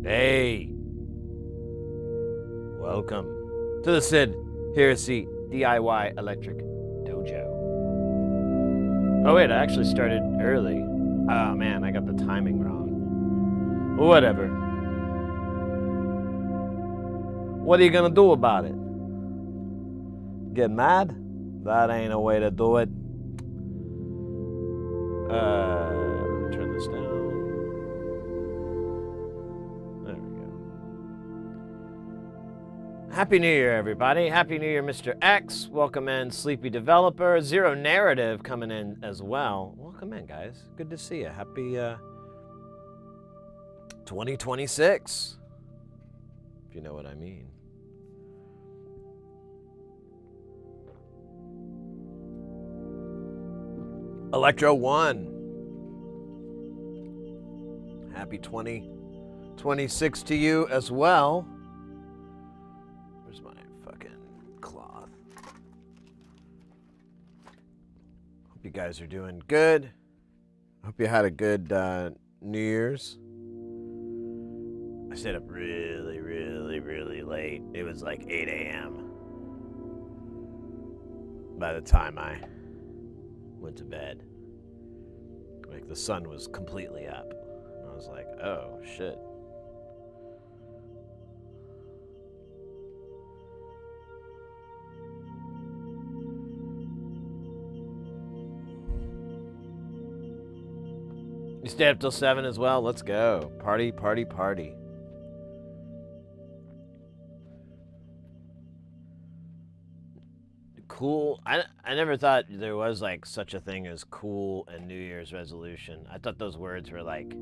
Hey, welcome to the Sid Heresy DIY Electric Dojo. Oh wait, I actually started early. Oh man, I got the timing wrong. Whatever. What are you gonna do about it? Get mad? That ain't a way to do it. Turn this down. There we go. Happy New Year, everybody. Happy New Year, Mr. X. Welcome in, Sleepy Developer. Zero Narrative coming in as well. Welcome in, guys. Good to see you. Happy 2026, if you know what I mean. Electro One. Happy 2026 to you as well. Where's my fucking cloth? Hope you guys are doing good. Hope you had a good New Year's. I stayed up really late. It was like 8 a.m. by the time I went to bed. Like the sun was completely up. And I was like, oh shit. You stay up till 7 as well? Let's go. Party, party, party. Cool. I never thought there was like such a thing as cool and New Year's resolution. I thought those words were like,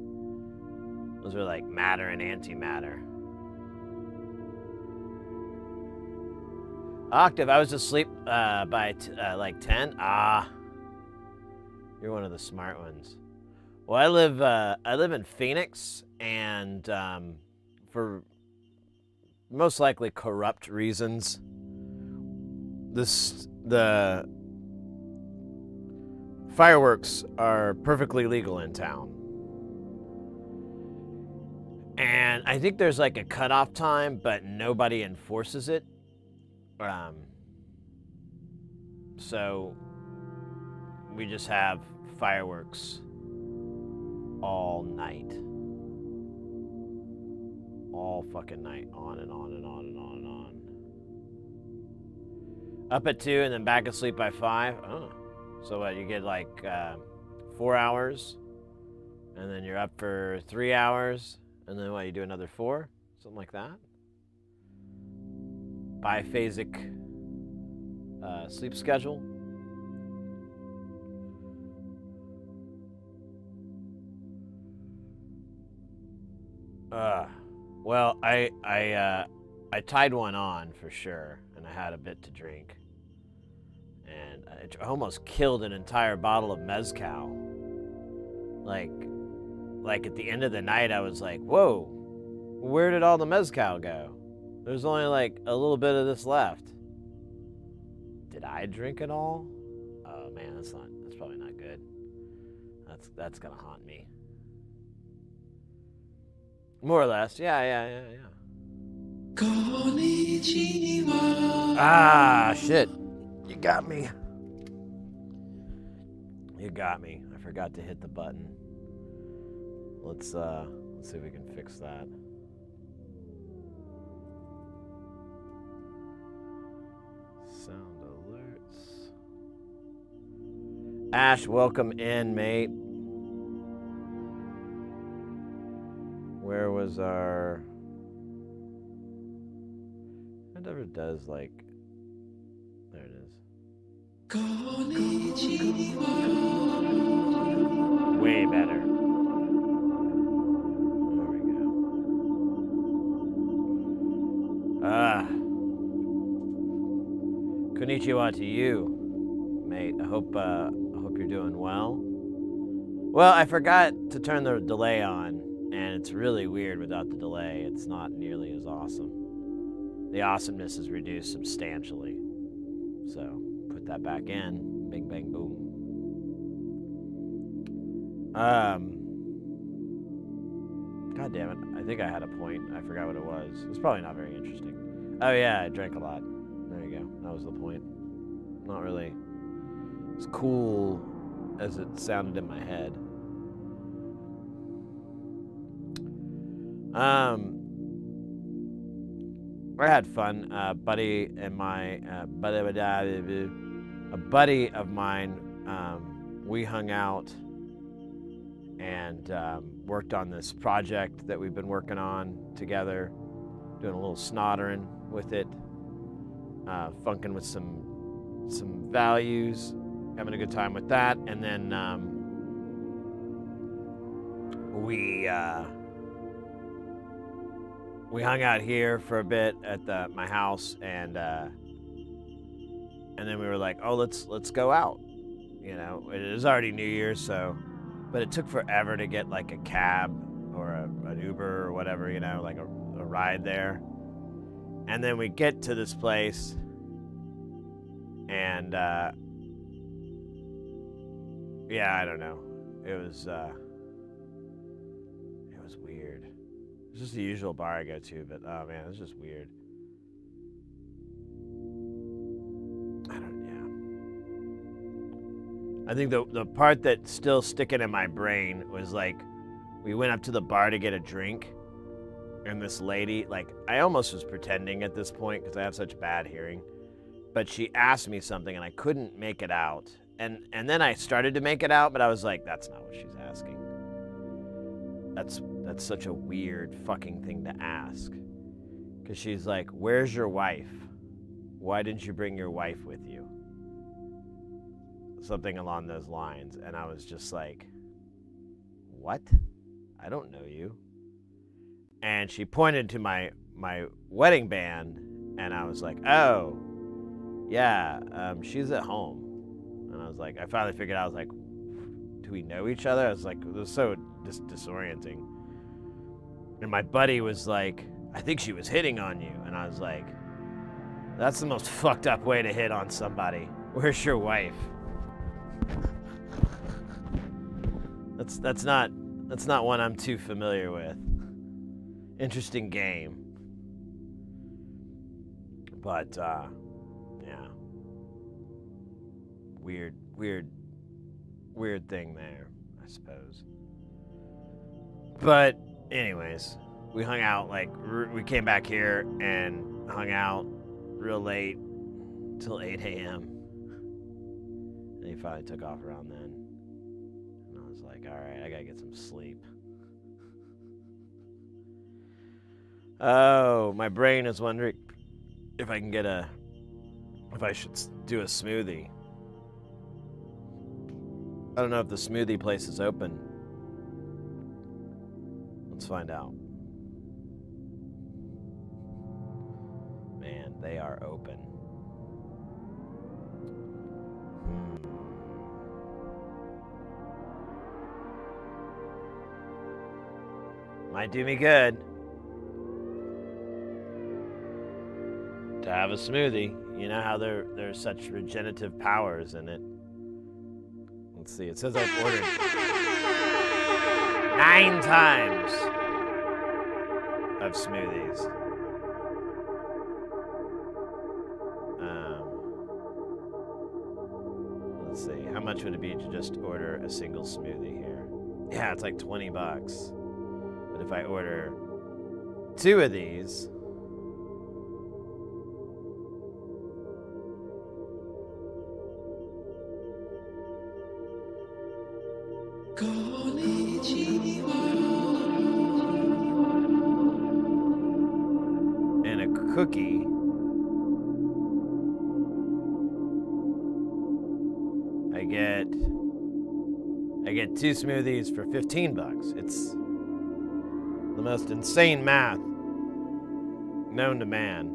matter and antimatter. Octave, I was asleep by like 10. Ah, you're one of the smart ones. Well, I live in Phoenix, and for most likely corrupt reasons, the fireworks are perfectly legal in town. And I think there's like a cutoff time, but nobody enforces it. So we just have fireworks all night. All fucking night. On and on and on and on and on. Up at 2 and then back asleep by 5. Oh. So what, you get like 4 hours, and then you're up for 3 hours, and then what, you do another 4? Something like that? Biphasic sleep schedule. Well, I tied one on for sure, and I had a bit to drink, and it almost killed an entire bottle of mezcal. Like at the end of the night, I was like, "Whoa, where did all the mezcal go? There's only like a little bit of this left. Did I drink it all? Oh man, that's probably not good. That's gonna haunt me." More or less, yeah. Ah, shit. You got me. You got me. I forgot to hit the button. Let's see if we can fix that. Sound alerts. Ash, welcome in, mate. Where was our... It never does, like... There it is. Way better. There we go. Konnichiwa to you, mate. I hope you're doing well. Well, I forgot to turn the delay on, and it's really weird without the delay. It's not nearly as awesome. The awesomeness is reduced substantially. So, put that back in. Bing, bang, boom. God, God damn it. I think I had a point. I forgot what it was. It's probably not very interesting. Oh yeah, I drank a lot. There you go. That was the point. Not really as cool as it sounded in my head. I had fun. A buddy of mine, we hung out and worked on this project that we've been working on together, doing a little snottering with it, funking with some values, having a good time with that, and then we hung out here for a bit at my house, and then we were like, oh, let's go out. You know, it is already New Year's, so, but it took forever to get like a cab or an Uber or whatever, you know, like a ride there. And then we get to this place, and yeah, I don't know. It was weird. It's just the usual bar I go to, but oh man, it's just weird. I think the part that's still sticking in my brain was like, we went up to the bar to get a drink, and this lady, like, I almost was pretending at this point because I have such bad hearing, but she asked me something and I couldn't make it out. And then I started to make it out, but I was like, that's not what she's asking. That's such a weird fucking thing to ask. Because she's like, where's your wife? Why didn't you bring your wife with you? Something along those lines. And I was just like, what? I don't know you. And she pointed to my wedding band, and I was like, oh, yeah, she's at home. And I was like, I finally figured out, I was like, do we know each other? I was like, it was so disorienting. And my buddy was like, I think she was hitting on you. And I was like, that's the most fucked up way to hit on somebody. Where's your wife? That's not one I'm too familiar with. Interesting game. But yeah. Weird thing there, I suppose. But anyways, we hung out, like, we came back here and hung out real late till 8 a.m. And he finally took off around then. And I was like, all right, I gotta get some sleep. Oh, my brain is wondering if I should do a smoothie. I don't know if the smoothie place is open. Let's find out. Man, they are open. Might do me good to have a smoothie. You know how there's such regenerative powers in it. Let's see, it says I've ordered 9 times of smoothies. Let's see, how much would it be to just order a single smoothie here? Yeah, it's like $20. But if I order 2 of these, and a cookie, I get 2 smoothies for $15. It's the most insane math known to man.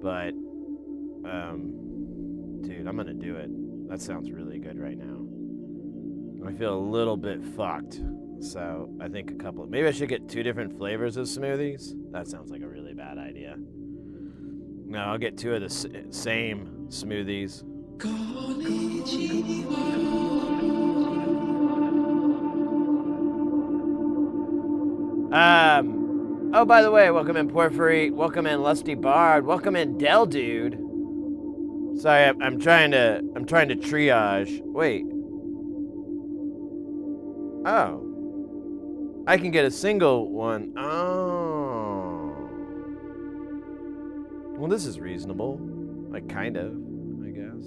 But dude, I'm gonna do it. That sounds really good right now. I feel a little bit fucked, so I think maybe I should get 2 different flavors of smoothies. That sounds like a really bad idea. No, I'll get 2 of the same smoothies. Oh, by the way, welcome in Porphyry. Welcome in Lusty Bard. Welcome in Del Dude. Sorry, I'm trying to triage. Wait. Oh. I can get a single one. Oh. Well, this is reasonable. Like, kind of, I guess.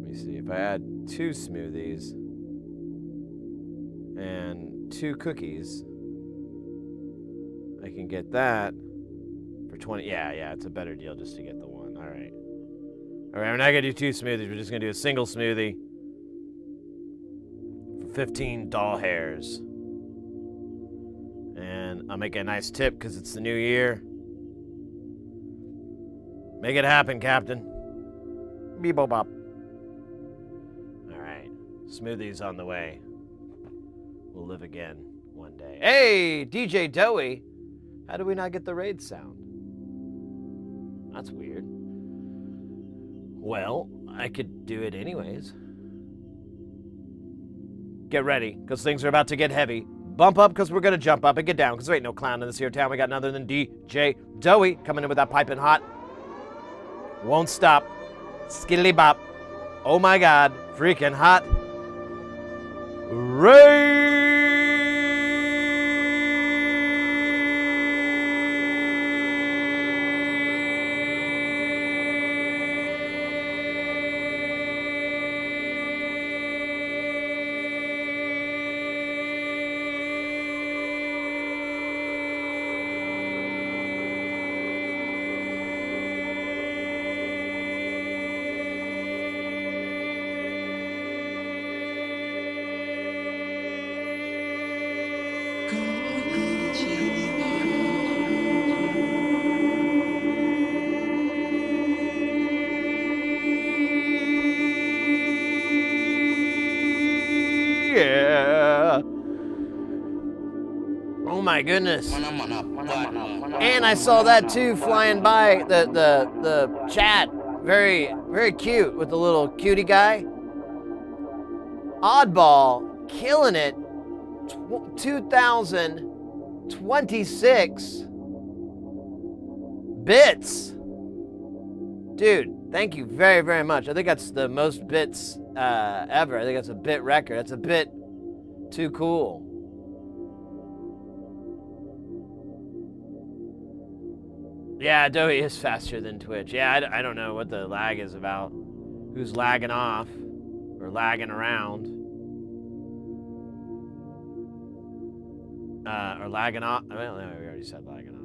Let me see. If I add 2 smoothies and 2 cookies, I can get that for 20. Yeah, it's a better deal just to get the one. All right, we're not gonna do 2 smoothies. We're just gonna do a single smoothie for 15 doll hairs. And I'll make a nice tip because it's the new year. Make it happen, Captain. Beep-bop-bop. All right, smoothies on the way. We'll live again one day. Hey, DJ Doey. How do we not get the raid sound? That's weird. Well, I could do it anyways. Get ready, because things are about to get heavy. Bump up, because we're going to jump up, and get down, because there ain't no clown in this here town. We got none other than DJ Doey coming in with that piping hot. Won't stop. Skiddly bop. Oh my God. Freaking hot. Raid! Yeah. Oh my goodness. And I saw that too flying by the chat. Very, very cute with the little cutie guy. Oddball, killing it. 2026 bits. Dude, thank you very, very much. I think that's the most bits ever. I think that's a bit record. That's a bit too cool. Yeah, Adobe is faster than Twitch. Yeah, I don't know what the lag is about. Who's lagging off or lagging around? Or lagging off. Well, no, we already said lagging off.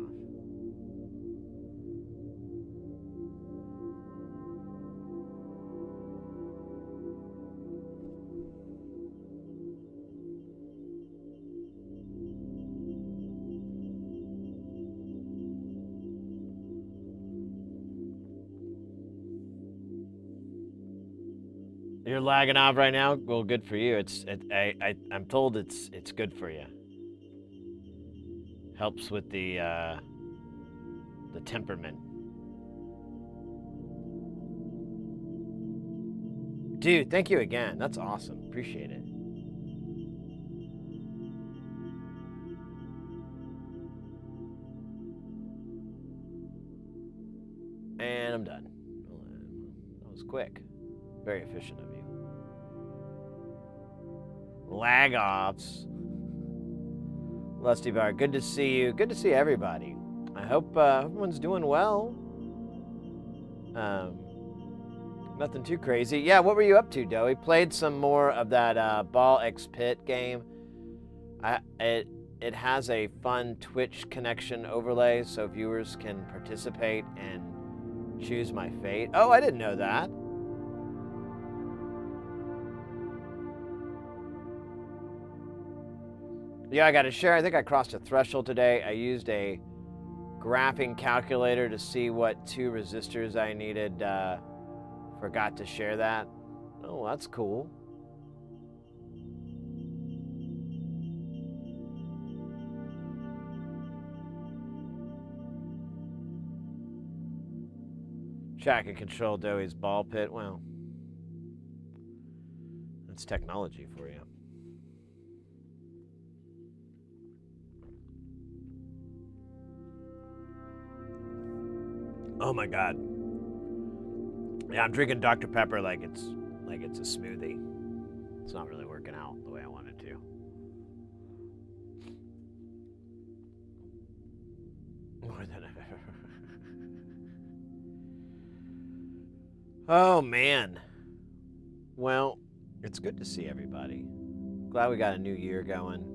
You're lagging off right now? Well, good for you. I'm told it's good for you. Helps with the temperament. Dude, thank you again. That's awesome. Appreciate it. And I'm done. That was quick. Very efficient of you. Lag offs. Lusty Bar, good to see you. Good to see everybody. I hope everyone's doing well. Nothing too crazy. Yeah, what were you up to, Doe? We played some more of that Ball X Pit game. It has a fun Twitch connection overlay so viewers can participate and choose my fate. Oh, I didn't know that. Yeah, I got to share. I think I crossed a threshold today. I used a graphing calculator to see what 2 resistors I needed. Forgot to share that. Oh, that's cool. Chat can control Doey's ball pit. Well, that's technology for you. Oh my god. Yeah, I'm drinking Dr. Pepper like it's a smoothie. It's not really working out the way I want it to. More than I've ever. Oh man. Well, it's good to see everybody. Glad we got a new year going.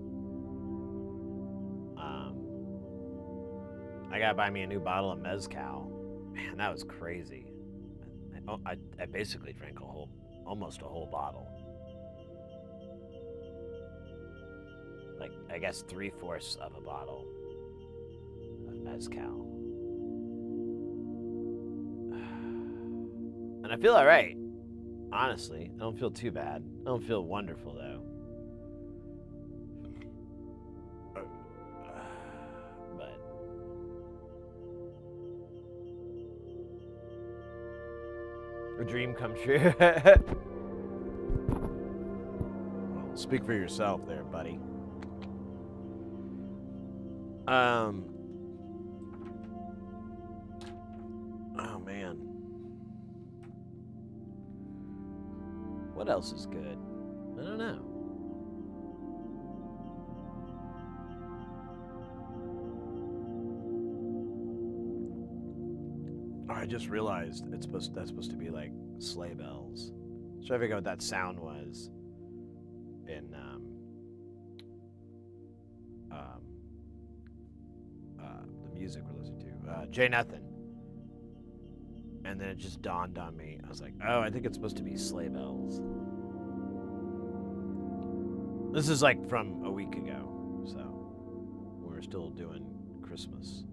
I gotta buy me a new bottle of mezcal. Man, that was crazy. I basically drank almost a whole bottle. Like, I guess 3/4 of a bottle of mezcal. And I feel alright. Honestly, I don't feel too bad. I don't feel wonderful, though. But a dream come true. Well, speak for yourself there, buddy. Oh man. What else is good? I don't know. Oh, I just realized that's supposed to be like sleigh bells. So I figured out what that sound was in the music we're listening to. Jay Nothing. And then it just dawned on me. I was like, oh, I think it's supposed to be sleigh bells. This is like from a week ago, so we're still doing Christmas.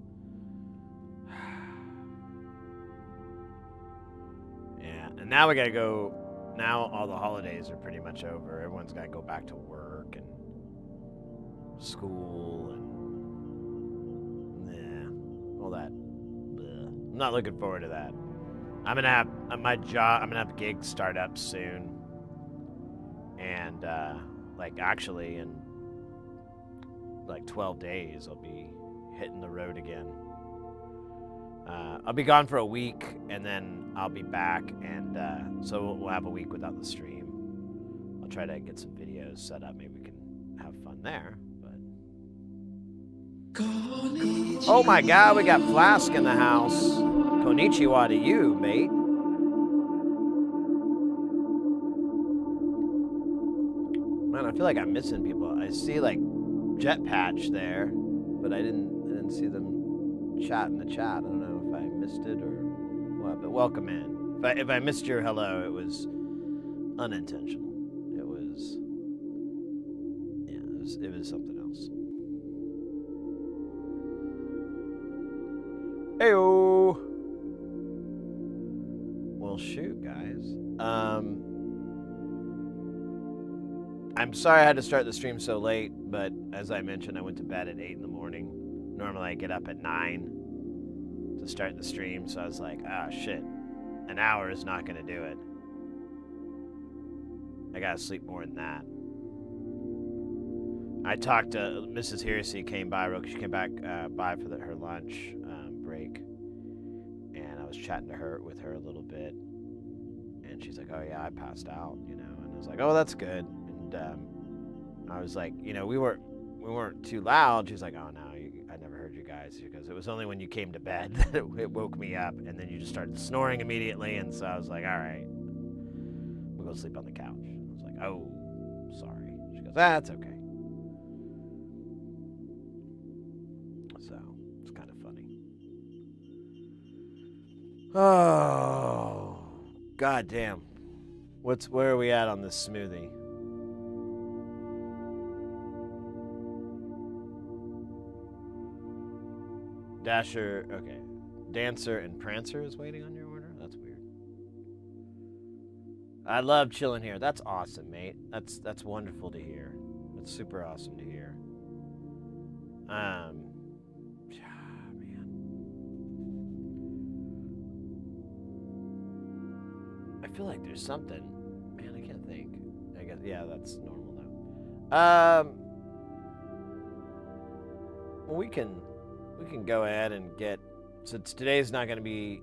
Yeah, and now we gotta go. Now all the holidays are pretty much over. Everyone's gotta go back to work and school and all that. Bleh. I'm not looking forward to that. I'm gonna have my job. I'm gonna have gigs start up soon, and like actually in like 12 days, I'll be hitting the road again. I'll be gone for a week, and then I'll be back, and so we'll have a week without the stream. I'll try to get some videos set up. Maybe we can have fun there. But oh my God, we got Flask in the house. Konnichiwa to you, mate. Man, I feel like I'm missing people. I see like Jet Patch there, but I didn't see them chat in the chat. I don't know if I missed it or what, but welcome in. If I missed your hello, it was unintentional. It was something else. Heyo. Well, shoot, guys. I'm sorry I had to start the stream so late, but as I mentioned, I went to bed at 8 in the morning. Normally I get up at 9 to start the stream, so I was like, ah, shit. An hour is not going to do it. I got to sleep more than that. I talked to Mrs. Heresy, came by real quick. She came back by for her lunch break, and I was chatting with her a little bit, and she's like, oh yeah, I passed out, you know, and I was like, oh, that's good. And I was like, you know, we weren't too loud. She's like, oh no, I never heard you guys. She goes, it was only when you came to bed that it woke me up, and then you just started snoring immediately, and so I was like, all right, we'll go sleep on the couch. I was like, oh, sorry. She goes, that's okay. So it's kind of funny. Oh, god damn. Where are we at on this smoothie? Dasher, okay. Dancer and Prancer is waiting on your order? That's weird. I love chilling here. That's awesome, mate. That's wonderful to hear. That's super awesome to hear. Man. I feel like there's something. Man, I can't think. I guess, yeah, that's normal though. Well, we can go ahead and get since today's not going to be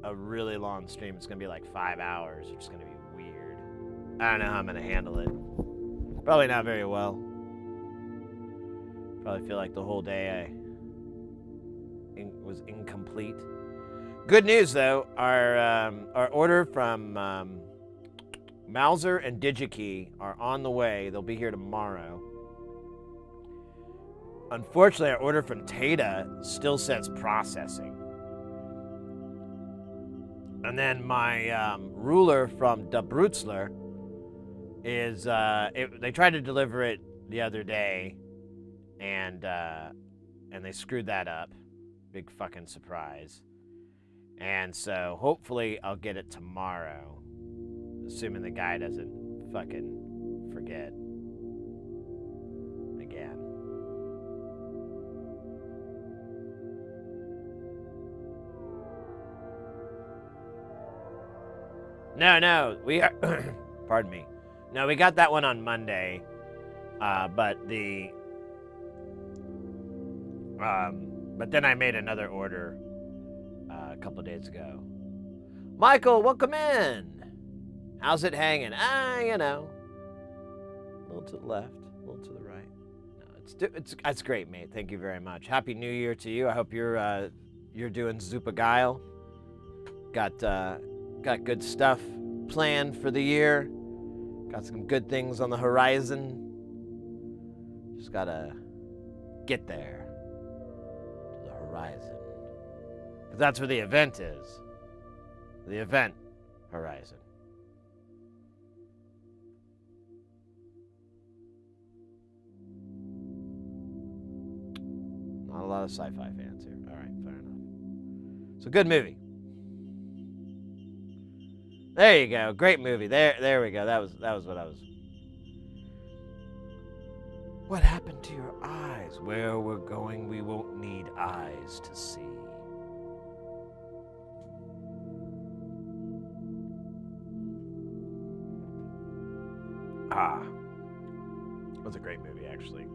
a really long stream, it's going to be like 5 hours, which is going to be weird. I don't know how I'm going to handle it. Probably not very well. Probably feel like the whole day was incomplete. Good news, though. Our order from Mauser and DigiKey are on the way. They'll be here tomorrow. Unfortunately, our order from Tata still says processing. And then my ruler from Da Brutzler is, they tried to deliver it the other day, and they screwed that up. Big fucking surprise. And so hopefully I'll get it tomorrow, assuming the guy doesn't fucking forget again. No, we are, pardon me. No, we got that one on Monday, but then I made another order a couple of days ago. Michael, welcome in. How's it hanging? You know, a little to the left, a little to the right. No, it's great, mate. Thank you very much. Happy New Year to you. I hope you're doing super geil. Got good stuff planned for the year. Got some good things on the horizon. Just gotta get there to the horizon. Because that's where the event is. The event horizon. Not a lot of sci-fi fans here. All right, fair enough. So good movie. There you go. Great movie. There we go. That was what I was. What happened to your eyes? Where we're going, we won't need eyes to see. It was a great movie, actually.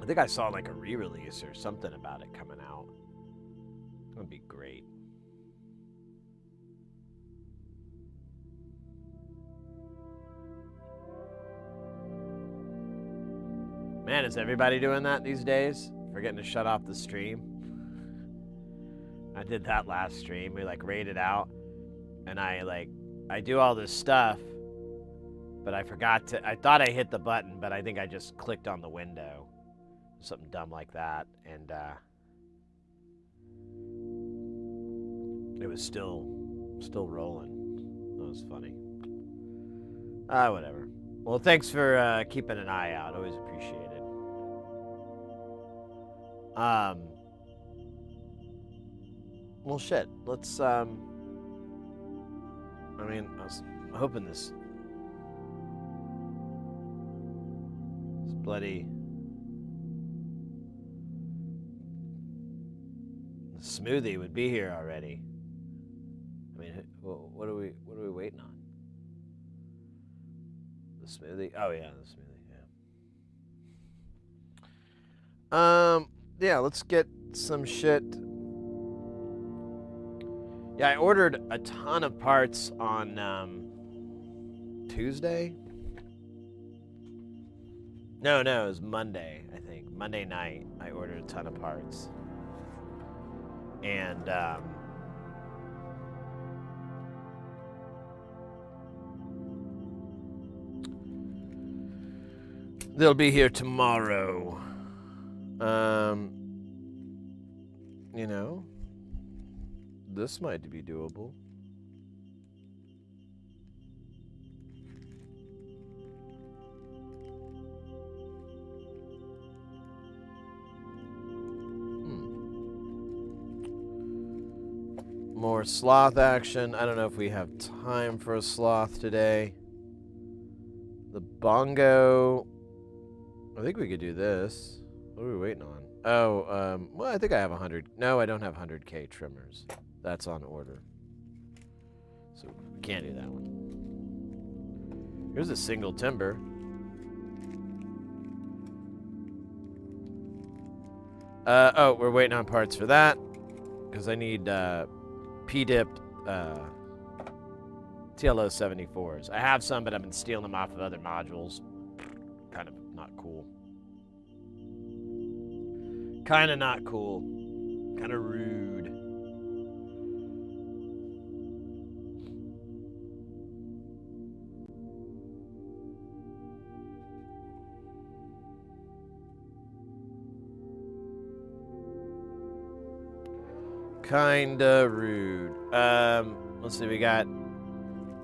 I think I saw like a re-release or something about it coming out. It would be great. Man, is everybody doing that these days? Forgetting to shut off the stream? I did that last stream. We like raided out, and I do all this stuff, but I forgot to, I thought I hit the button, but I think I just clicked on the window. Something dumb like that, and it was still rolling. That was funny. Whatever. Well, thanks for keeping an eye out. Always appreciate it. Well, shit. Let's, I was hoping this bloody smoothie would be here already. I mean, what are we waiting on? The smoothie? Oh yeah, the smoothie, yeah. Yeah, let's get some shit. Yeah, I ordered a ton of parts on Tuesday. No, it was Monday, I think. Monday night, I ordered a ton of parts. And they'll be here tomorrow. You know, this might be doable. More sloth action. I don't know if we have time for a sloth today. The bongo. I think we could do this. What are we waiting on? Oh, well, I think I have 100. No, I don't have 100K trimmers. That's on order. So we can't do that one. Here's a single timber. Oh, we're waiting on parts for that. because I need PDIP TLO 74s. I have some, but I've been stealing them off of other modules. Kind of not cool. Kind of not cool. Kind of rude. Kinda rude. Let's see, we got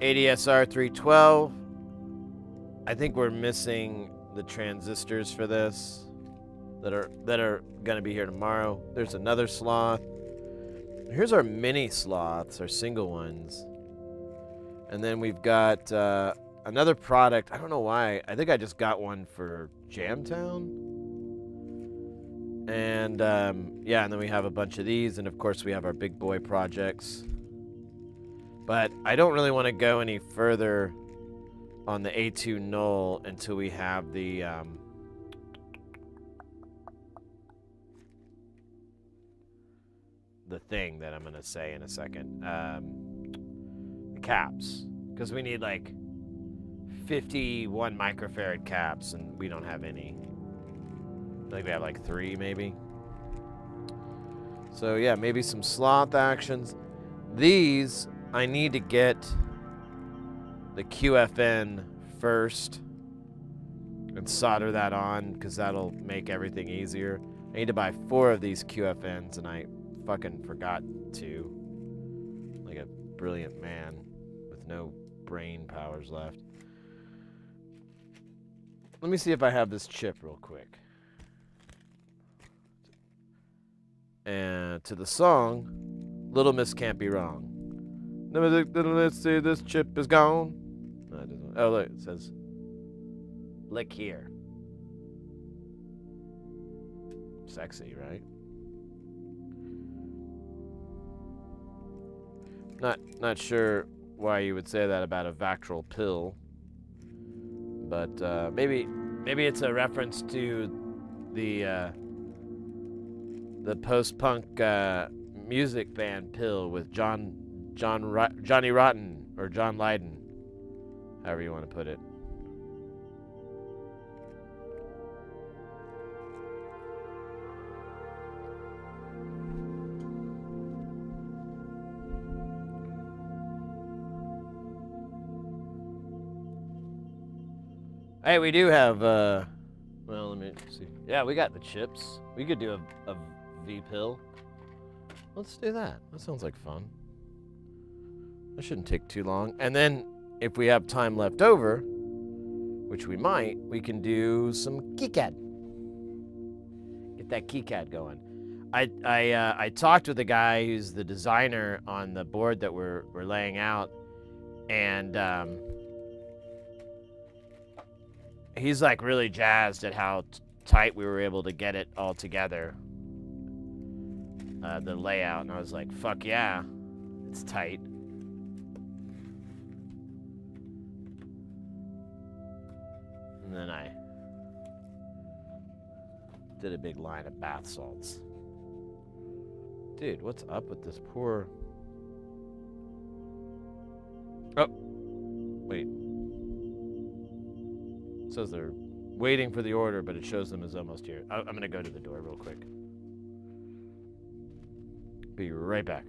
ADSR 312. I think we're missing the transistors for this that are gonna be here tomorrow. There's another sloth. Here's our mini sloths, our single ones. And then we've got another product. I don't know why. I think I just got one for Jamtown. And yeah, and then we have a bunch of these, and of course we have our big boy projects. But I don't really want to go any further on the A2 null until we have the thing that I'm gonna say in a second. The caps, because we need like 51 microfarad caps, and we don't have any. I think we have like 3 maybe. So yeah, maybe some sloth actions. These, I need to get the QFN first and solder that on, because that'll make everything easier. I need to buy 4 of these QFNs, and I fucking forgot to. Like a brilliant man with no brain powers left. Let me see if I have this chip real quick. And to the song, Little Miss Can't Be Wrong. Let's see, this chip is gone. No, it doesn't. Oh, look, it says, lick here. Sexy, right? Not sure why you would say that about a Vactral pill, but maybe it's a reference to the post-punk music band Pill with Johnny Rotten or John Lydon, however you want to put it. Hey, we do have, well, let me see. Yeah, we got the chips. We could do a V-pill. Let's do that. That sounds like fun. That shouldn't take too long. And then, if we have time left over, which we might, we can do some KiCAD. Get that KiCAD going. I talked with the guy who's the designer on the board that we're laying out, and he's like really jazzed at how tight we were able to get it all together, the layout, and I was like, fuck yeah, it's tight. And then I did a big line of bath salts. Dude, what's up with this poor... Oh, wait. It says they're waiting for the order, but it shows them as almost here. I'm gonna go to the door real quick. Be right back.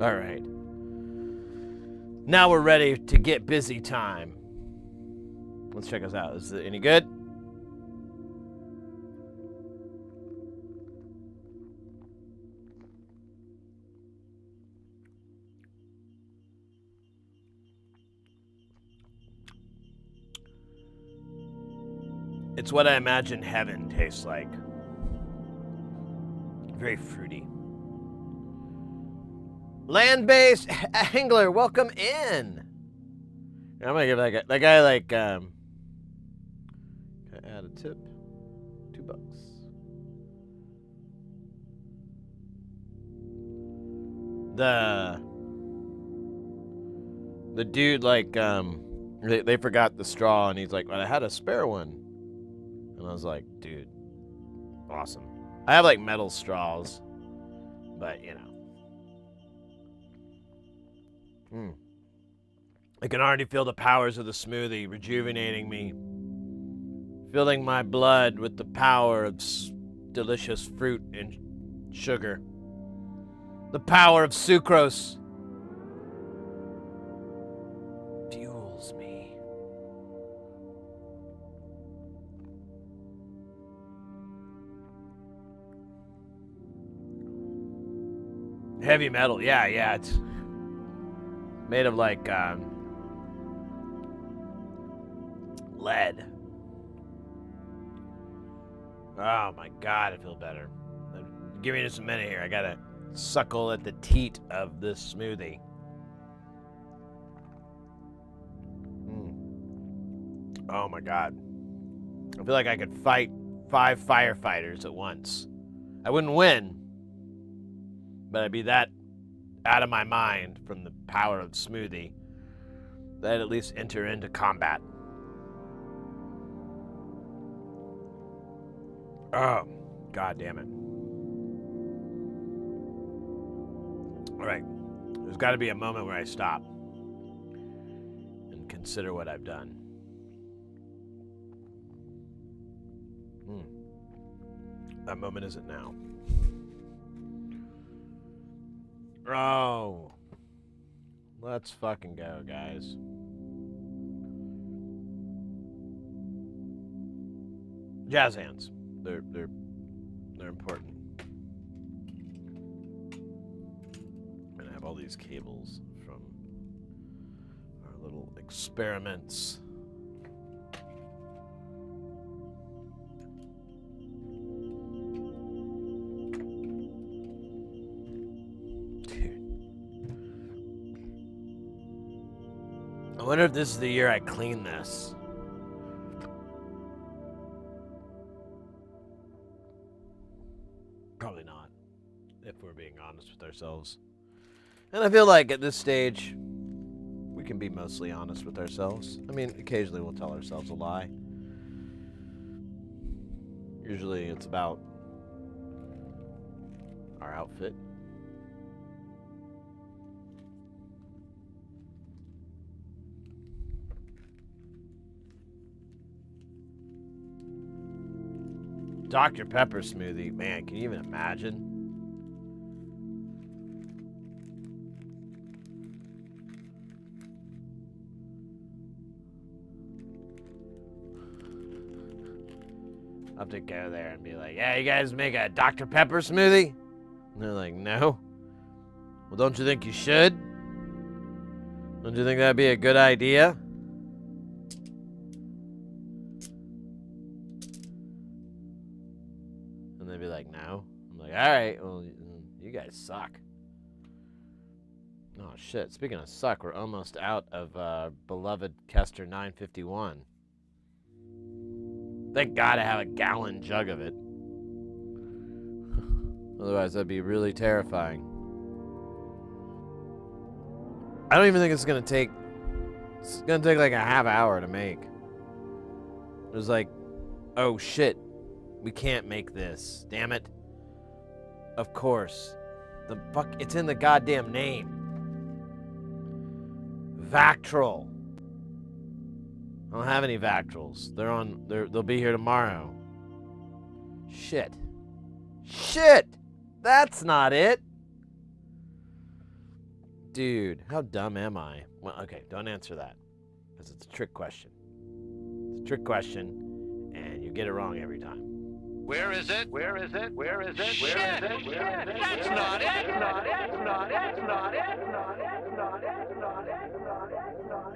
All right. Now we're ready to get busy time. Let's check us out. Is it any good? It's what I imagine heaven tastes like. Very fruity. Land-based angler, welcome in. I'm gonna give that guy like can I add a tip? $2. The dude like they forgot the straw and he's like, well, I had a spare one. And I was like, dude, awesome. I have like metal straws, but you know. I can already feel the powers of the smoothie rejuvenating me, filling my blood with the power of delicious fruit and sugar. The power of sucrose fuels me. Heavy metal, yeah, it's made of like lead. Oh my god, I feel better. Give me just a minute here. I gotta suckle at the teat of this smoothie. Oh my god. I feel like I could fight 5 firefighters at once. I wouldn't win, but I'd be that out of my mind from the power of smoothie that I'd at least enter into combat. Oh, god damn it. All right, there's got to be a moment where I stop and consider what I've done. That moment isn't now. Oh, let's fucking go, guys. Jazz hands. They're important. And I have all these cables from our little experiments. I wonder if this is the year I clean this. Probably not, if we're being honest with ourselves. And I feel like at this stage, we can be mostly honest with ourselves. I mean, occasionally we'll tell ourselves a lie. Usually it's about our outfit. Dr. Pepper smoothie, man, can you even imagine? I'll have to go there and be like, yeah, you guys make a Dr. Pepper smoothie? And they're like, no. Well, don't you think you should? Don't you think that'd be a good idea? And they'd be like, no. I'm like, all right, well, you guys suck. Oh, shit. Speaking of suck, we're almost out of beloved Kester 951. Thank God I have a gallon jug of it. Otherwise, that'd be really terrifying. I don't even think it's gonna take... It's gonna take like a half hour to make. It was like, oh shit, we can't make this. Damn it. Of course. The fuck, it's in the goddamn name. Vactrol. I don't have any Vactrols. They'll be here tomorrow. Shit. Shit! That's not it! Dude, how dumb am I? Well, okay, don't answer that. Because it's a trick question. It's a trick question, and you get it wrong every time. Where is it? Where is it? Where is it? Shit! That's not it!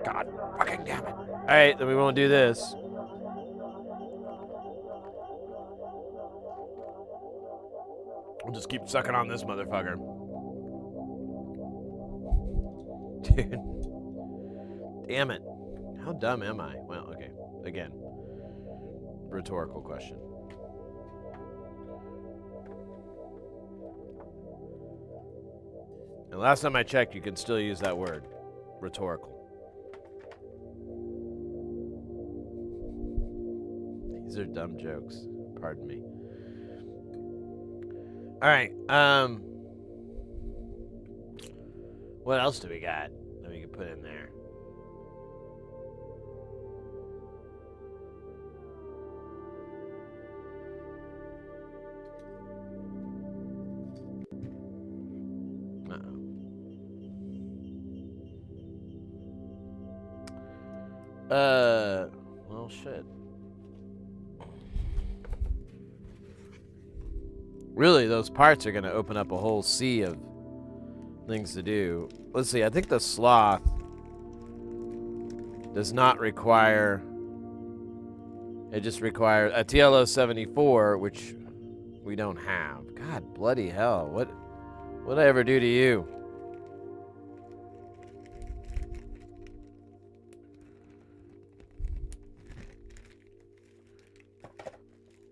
God fucking damn it. Alright, then we won't do this. We'll just keep sucking on this motherfucker. Dude. Damn it. How dumb am I? Well, okay. Again. Rhetorical question. And last time I checked, you can still use that word. Rhetorical. These are dumb jokes. Pardon me. Alright, what else do we got that we can put in there? Well, shit. Really, those parts are going to open up a whole sea of things to do. Let's see, I think the sloth does not require... It just requires a TLO 74, which we don't have. God bloody hell, what did I ever do to you?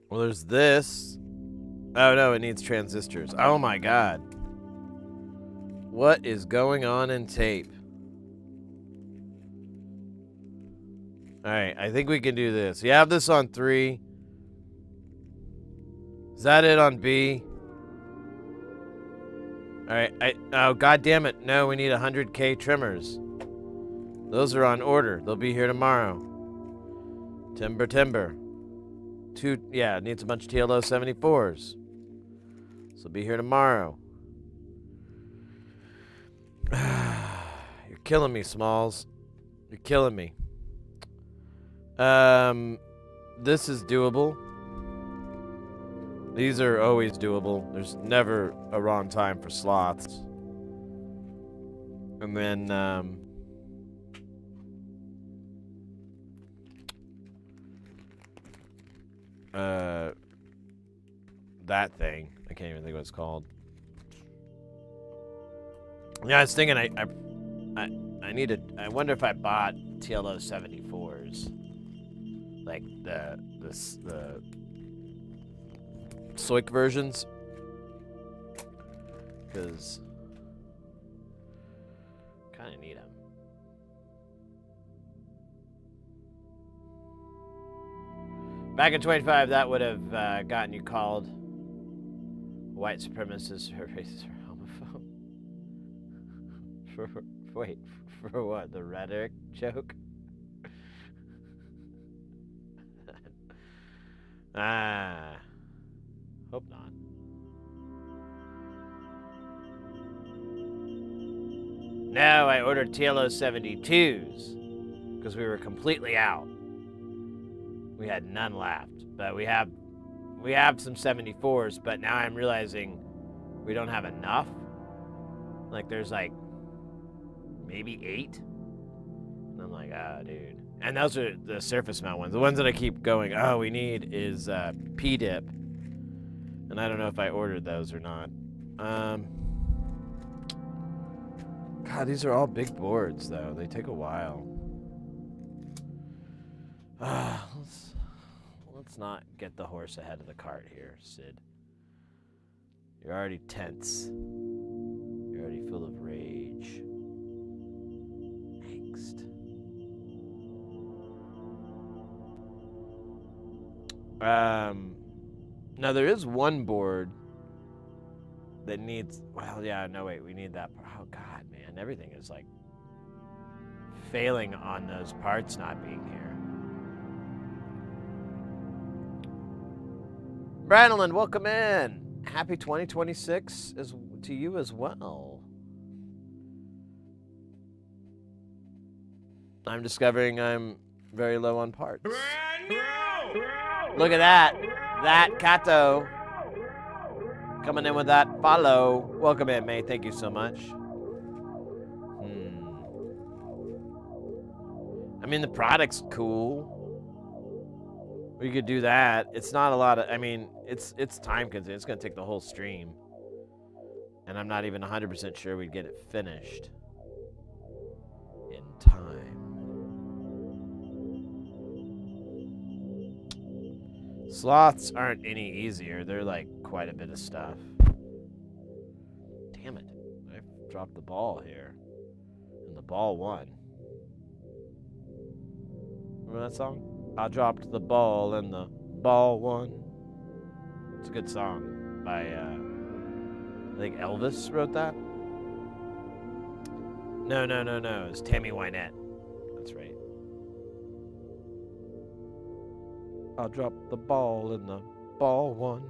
Well, there's this. Oh, no, it needs transistors. Oh, my God. What is going on in tape? All right, I think we can do this. You have this on 3. Is that it on B? All right, oh, God damn it. No, we need 100K trimmers. Those are on order. They'll be here tomorrow. Timber. Yeah, it needs a bunch of TLO 74s. So be here tomorrow. You're killing me, Smalls. You're killing me. This is doable. These are always doable. There's never a wrong time for sloths. And then, that thing. I can't even think what it's called. Yeah, I was thinking I need to... I wonder if I bought TLO 74s. Like the Soik versions. Because kind of need them. Back in 25, that would have gotten you called white supremacist or racist or homophobe. Wait, for what? The rhetoric joke? Hope not. No, I ordered TLO 72s because we were completely out. We had none left, but we have some 74s, but now I'm realizing we don't have enough. Like there's like maybe 8. And I'm like, ah, dude. And those are the surface mount ones. The ones that I keep going, oh, we need is P-dip. And I don't know if I ordered those or not. God, these are all big boards, though. They take a while. Let's not get the horse ahead of the cart here, Sid. You're already tense. You're already full of rage. Angst. Now there is one board that needs, well, yeah, no, wait, we need that. Oh, God, man, everything is like failing on those parts not being here. Branolin, welcome in. Happy 2026 to you as well. I'm discovering I'm very low on parts. Look at that. That Kato. Coming in with that follow. Welcome in, mate. Thank you so much. I mean, the product's cool. We could do that. It's not a lot of, I mean, it's time consuming. It's going to take the whole stream. And I'm not even 100% sure we'd get it finished in time. Sloths aren't any easier. They're like quite a bit of stuff. Damn it. I dropped the ball here. And the ball won. Remember that song? I dropped the ball and the ball won. It's a good song by, I think Elvis wrote that. No. It's Tammy Wynette. That's right. I dropped the ball and the ball won.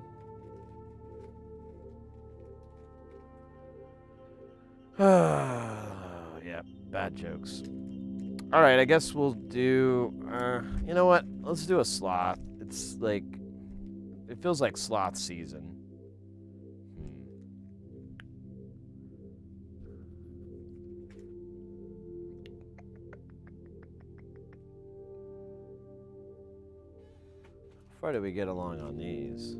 Yeah, bad jokes. All right, I guess we'll do, you know what? Let's do a sloth. It's like, it feels like sloth season. How far do we get along on these?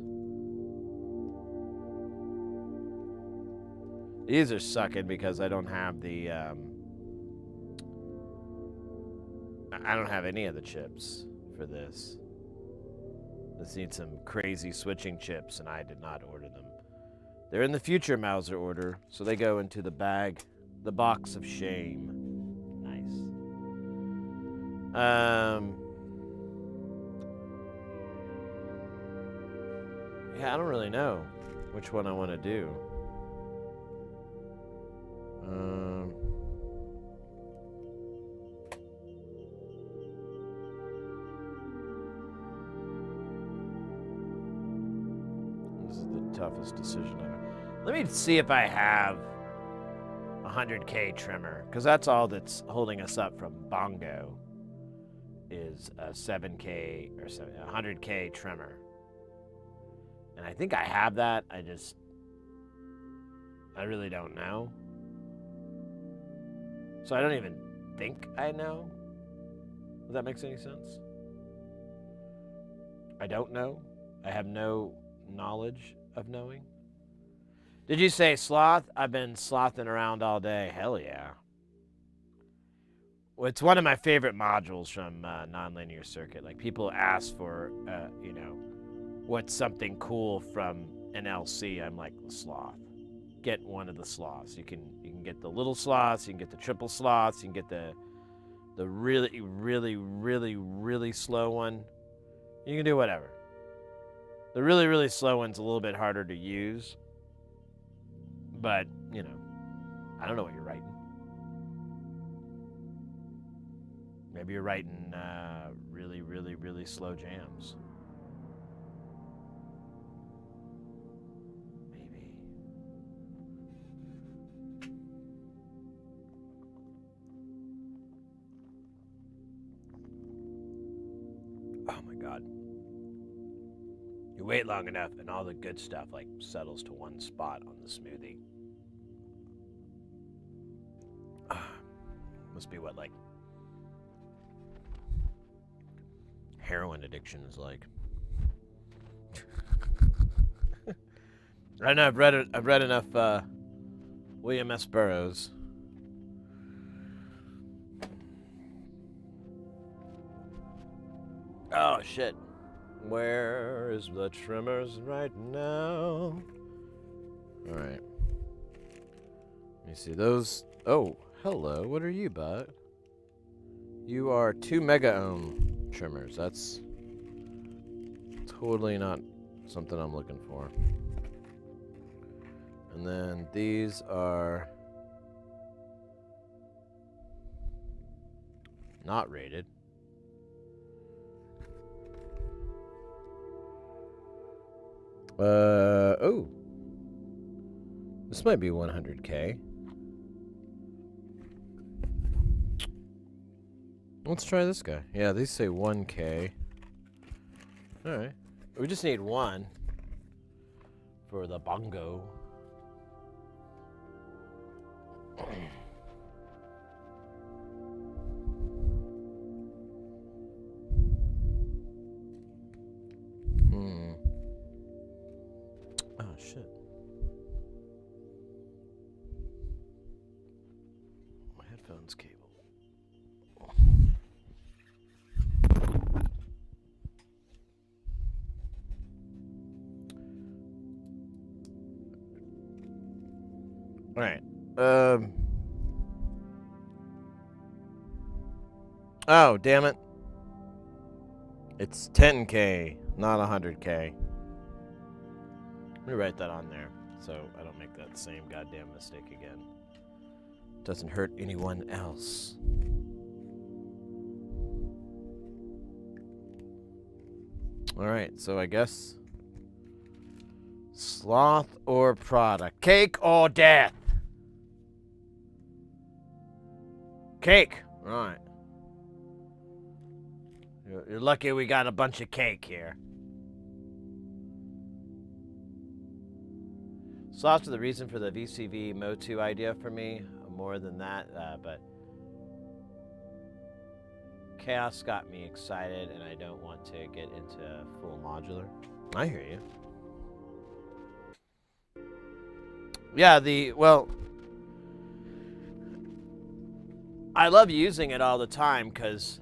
These are sucking because I don't have the, I don't have any of the chips for this. This needs some crazy switching chips, and I did not order them. They're in the future Mauser order, so they go into the bag, the box of shame. Nice. Yeah, I don't really know which one I want to do. This is the toughest decision ever. Let me see if I have a 100K trimmer, because that's all that's holding us up from Bongo is a 7K or 100K trimmer. And I think I have that. I really don't know. So I don't even think I know. Does that make any sense? I don't know. I have no knowledge of knowing. Did you say sloth? I've been slothing around all day. Hell yeah. Well, it's one of my favorite modules from Nonlinear Circuit. Like, people ask for, you know, what's something cool from an LC? I'm like, the sloth. Get one of the sloths. You can get the little sloths, you can get the triple sloths, you can get the really, really, really, really slow one. You can do whatever. The really, really slow one's a little bit harder to use. But, you know, I don't know what you're writing. Maybe you're writing really, really, really slow jams. Maybe. Oh my God. You wait long enough and all the good stuff like settles to one spot on the smoothie. Must be what, like, heroin addiction is like. I know I've read enough William S. Burroughs. Oh shit. Where is the trimmers right now? All right. Let me see those. Oh, hello. What are you, bud? You are 2 mega ohm trimmers. That's totally not something I'm looking for. And then these are not rated. Oh. This might be 100K. Let's try this guy. Yeah, these say 1K. Alright. We just need one for the bongo. Oh, shit. My headphones cable. Alright. Oh, damn it. It's 10K, not 100K. Let me write that on there so I don't make that same goddamn mistake again. Doesn't hurt anyone else. Alright, so I guess sloth or Prada. Cake or death? Cake. Alright. You're lucky we got a bunch of cake here. Sloths are the reason for the VCV Mo2 idea for me. More than that, but chaos got me excited and I don't want to get into full modular. I hear you. Yeah, I love using it all the time because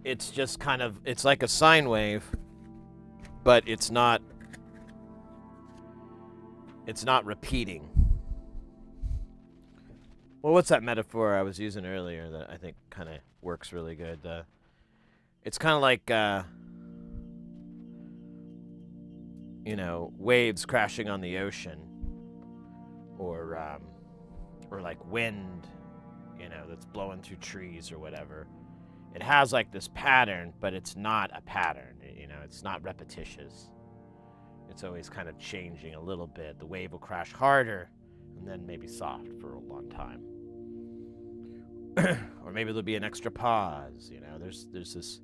it's just kind of, it's like a sine wave, but it's not repeating. Well, what's that metaphor I was using earlier that I think kind of works really good? It's kind of like, you know, waves crashing on the ocean, or like wind, you know, that's blowing through trees or whatever. It has like this pattern, but it's not a pattern. You know, it's not repetitious. It's always kind of changing a little bit. The wave will crash harder and then maybe soft for a long time. Or maybe there'll be an extra pause, you know. There's this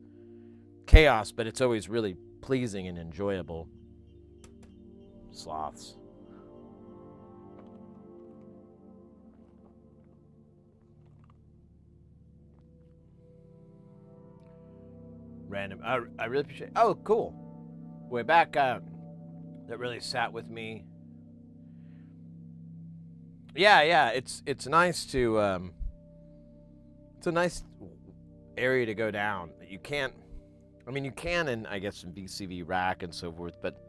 chaos, but it's always really pleasing and enjoyable. Sloths. Random. I really appreciate it. Oh, cool. Way back, that really sat with me. Yeah, it's nice to, it's a nice area to go down. You can't, I mean, you can in, I guess, in VCV rack and so forth, but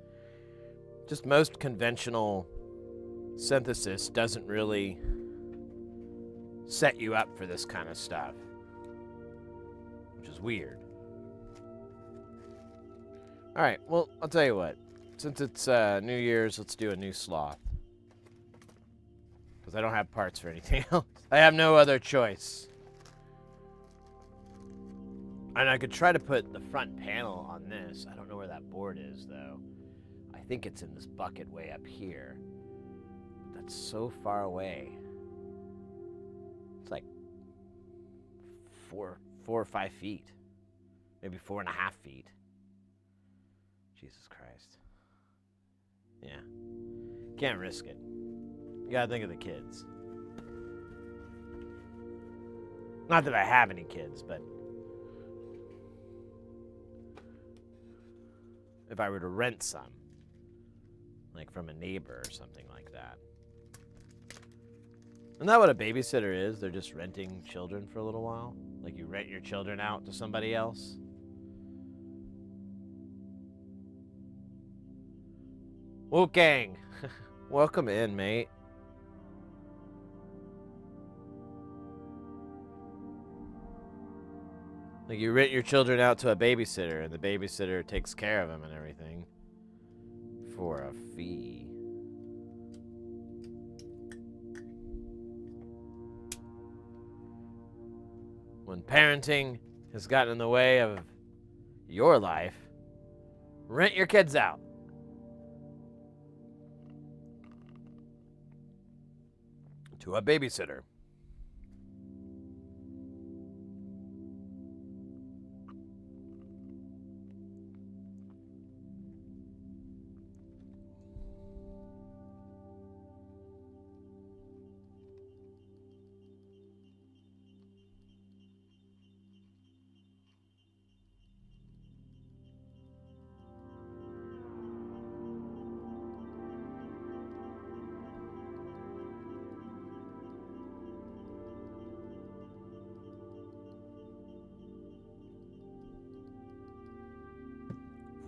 just most conventional synthesis doesn't really set you up for this kind of stuff, which is weird. All right, well, I'll tell you what. Since it's New Year's, let's do a new sloth. Because I don't have parts for anything else. I have no other choice. And I could try to put the front panel on this. I don't know where that board is, though. I think it's in this bucket way up here. But that's so far away. It's like 4 or 5 feet. Maybe 4.5 feet. Jesus Christ. Yeah. Can't risk it. You gotta think of the kids. Not that I have any kids, but if I were to rent some, like from a neighbor or something like that. Isn't that what a babysitter is? They're just renting children for a little while? Like you rent your children out to somebody else? Wolfgang! Welcome in, mate. Like you rent your children out to a babysitter, and the babysitter takes care of them and everything for a fee. When parenting has gotten in the way of your life, rent your kids out. To a babysitter.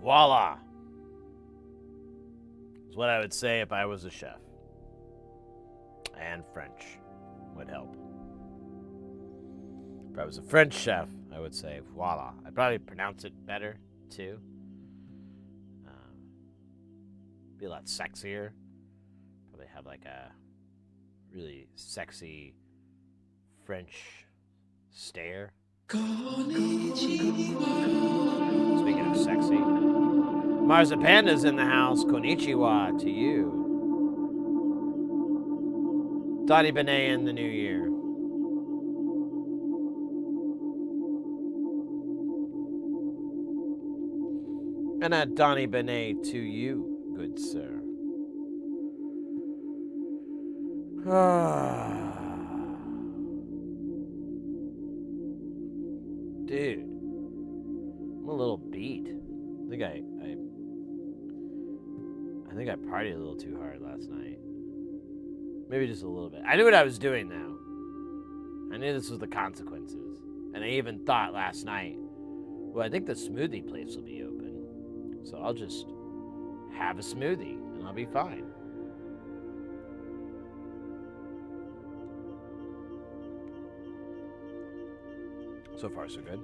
Voila! Is what I would say if I was a chef. And French would help. If I was a French chef, I would say voila. I'd probably pronounce it better, too. Be a lot sexier. Probably have like a really sexy French stare. Speaking of sexy, Marzipanda's in the house. Konnichiwa to you. Donnie Benet in the new year. And a Donnie Benet to you, good sir. Dude, I'm a little beat. I think I partied a little too hard last night. Maybe just a little bit. I knew what I was doing now. I knew this was the consequences. And I even thought last night, well, I think the smoothie place will be open. So I'll just have a smoothie and I'll be fine. So far, so good.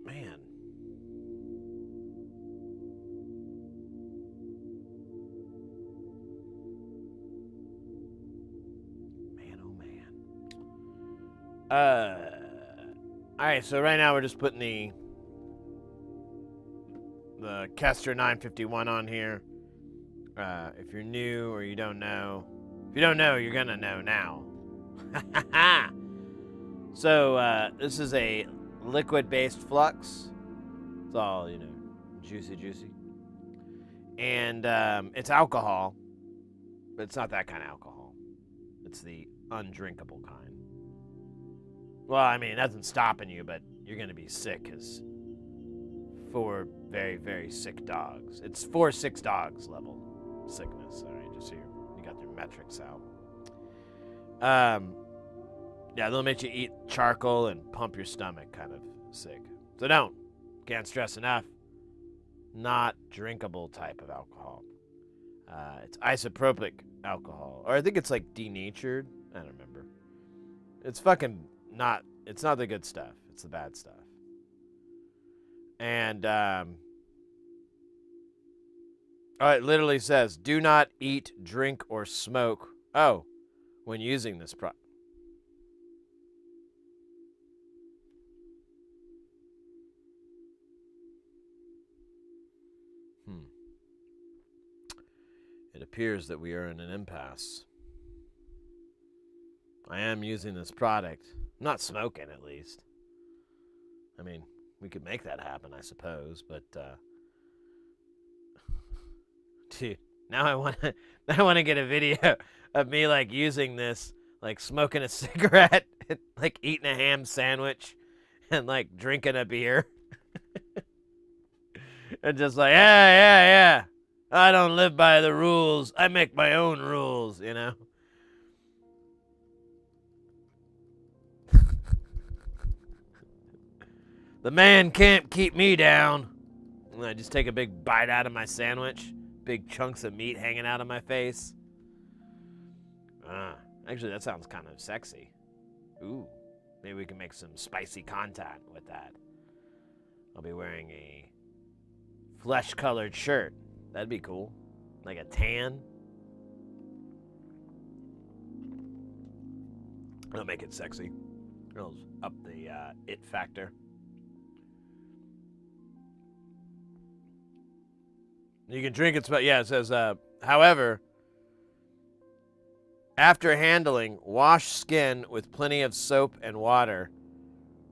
Man. Man, oh man. Alright, so right now we're just putting the Kester 951 on here. If you're new or you don't know, if you don't know, you're gonna know now. So, this is a liquid-based flux. It's all, juicy. And it's alcohol, but it's not that kind of alcohol. It's the undrinkable kind. Well, I mean, nothing's stopping you, but you're going to be sick as 4 very, very sick dogs. It's 4 sick dogs level sickness, all right, just so you got your metrics out. Yeah, they'll make you eat charcoal and pump your stomach kind of sick. So can't stress enough, not drinkable type of alcohol. It's isopropic alcohol, or I think it's like denatured. I don't remember. It's fucking not, it's not the good stuff. It's the bad stuff. And, it literally says, do not eat, drink, or smoke. Oh, when using this product. It appears that we are in an impasse. I am using this product. I'm not smoking, at least. I mean, we could make that happen, I suppose, but, dude, now I want to get a video of me, like, using this, like, smoking a cigarette, and, like, eating a ham sandwich, and, like, drinking a beer. And just like, yeah. I don't live by the rules. I make my own rules, you know? The man can't keep me down. And I just take a big bite out of my sandwich. Big chunks of meat hanging out of my face. Actually, that sounds kind of sexy. Ooh, maybe we can make some spicy content with that. I'll be wearing a flesh-colored shirt. That'd be cool. Like a tan. It'll make it sexy. It'll up the it factor. You can drink it. Yeah, it says, however, after handling, wash skin with plenty of soap and water.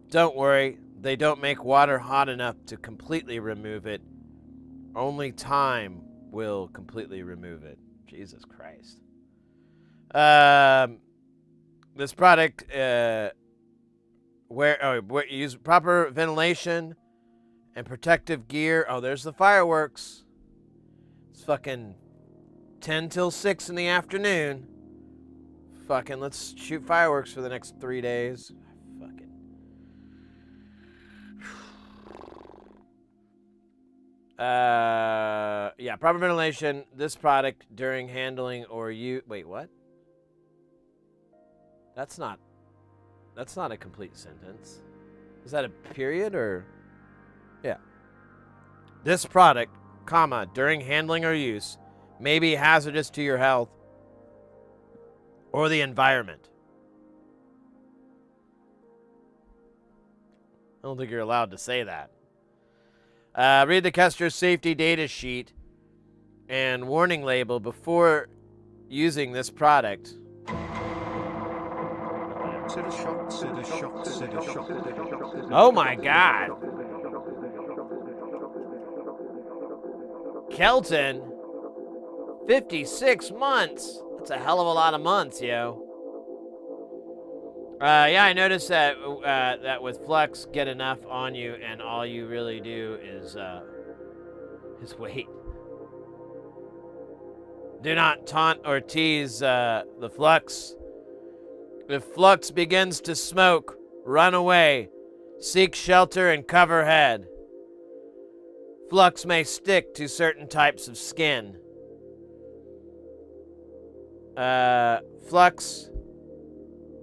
Don't worry, they don't make water hot enough to completely remove it. Only time will completely remove it. Jesus Christ. This product, use proper ventilation and protective gear. Oh, there's the fireworks. It's fucking 10 till 6 in the afternoon. Fucking let's shoot fireworks for the next 3 days. Fucking. Yeah, proper ventilation. This product during handling or you. Wait, what? That's not a complete sentence. Is that a period or? Yeah. This product, comma, during handling or use, may be hazardous to your health or the environment. I don't think you're allowed to say that. Read the Kester safety data sheet and warning label before using this product. Oh my God. Kelton, 56 months. That's a hell of a lot of months, yo. Yeah, I noticed that that with Flux, get enough on you, and all you really do is wait. Do not taunt or tease the Flux. If Flux begins to smoke, run away. Seek shelter and cover head. Flux may stick to certain types of skin. Flux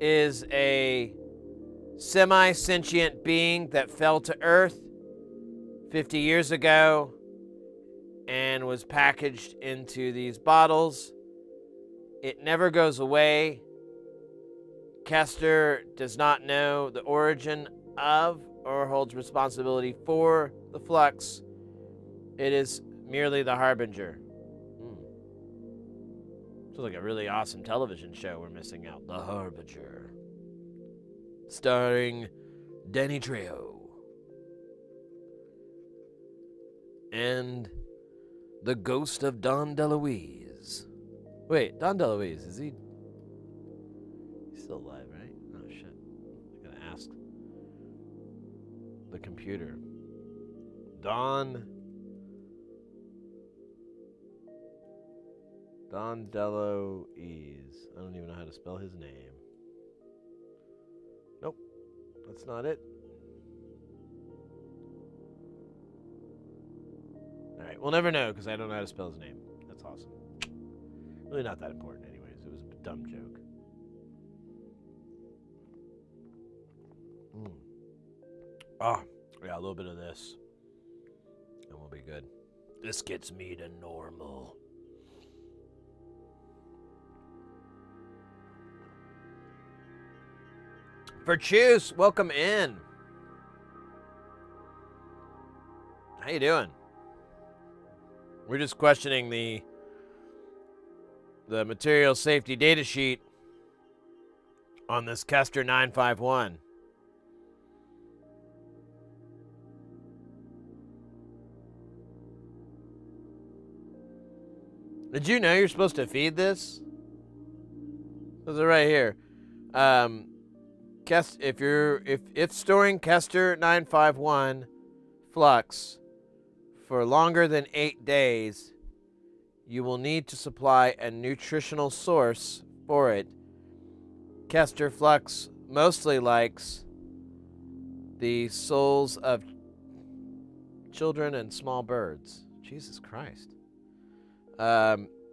is a semi-sentient being that fell to Earth 50 years ago and was packaged into these bottles. It never goes away. Kester does not know the origin of or holds responsibility for the Flux. It is merely the Harbinger. Sounds like a really awesome television show we're missing out. The Harbinger. Starring Danny Trejo. And the ghost of Don DeLuise. Wait, Don DeLuise, is he... He's still alive, right? Oh, shit. I'm gonna ask the computer. Don DeLuise. I don't even know how to spell his name. Nope, that's not it. All right, we'll never know because I don't know how to spell his name. That's awesome. Really not that important anyways. It was a dumb joke. Oh, yeah, a little bit of this. And we'll be good. This gets me to normal. For Choose, welcome in. How you doing? We're just questioning the material safety data sheet on this Kester 951. Did you know you're supposed to feed this? This is right here. If storing Kester 951 Flux for longer than 8 days, you will need to supply a nutritional source for it. Kester Flux mostly likes the souls of children and small birds. Jesus Christ.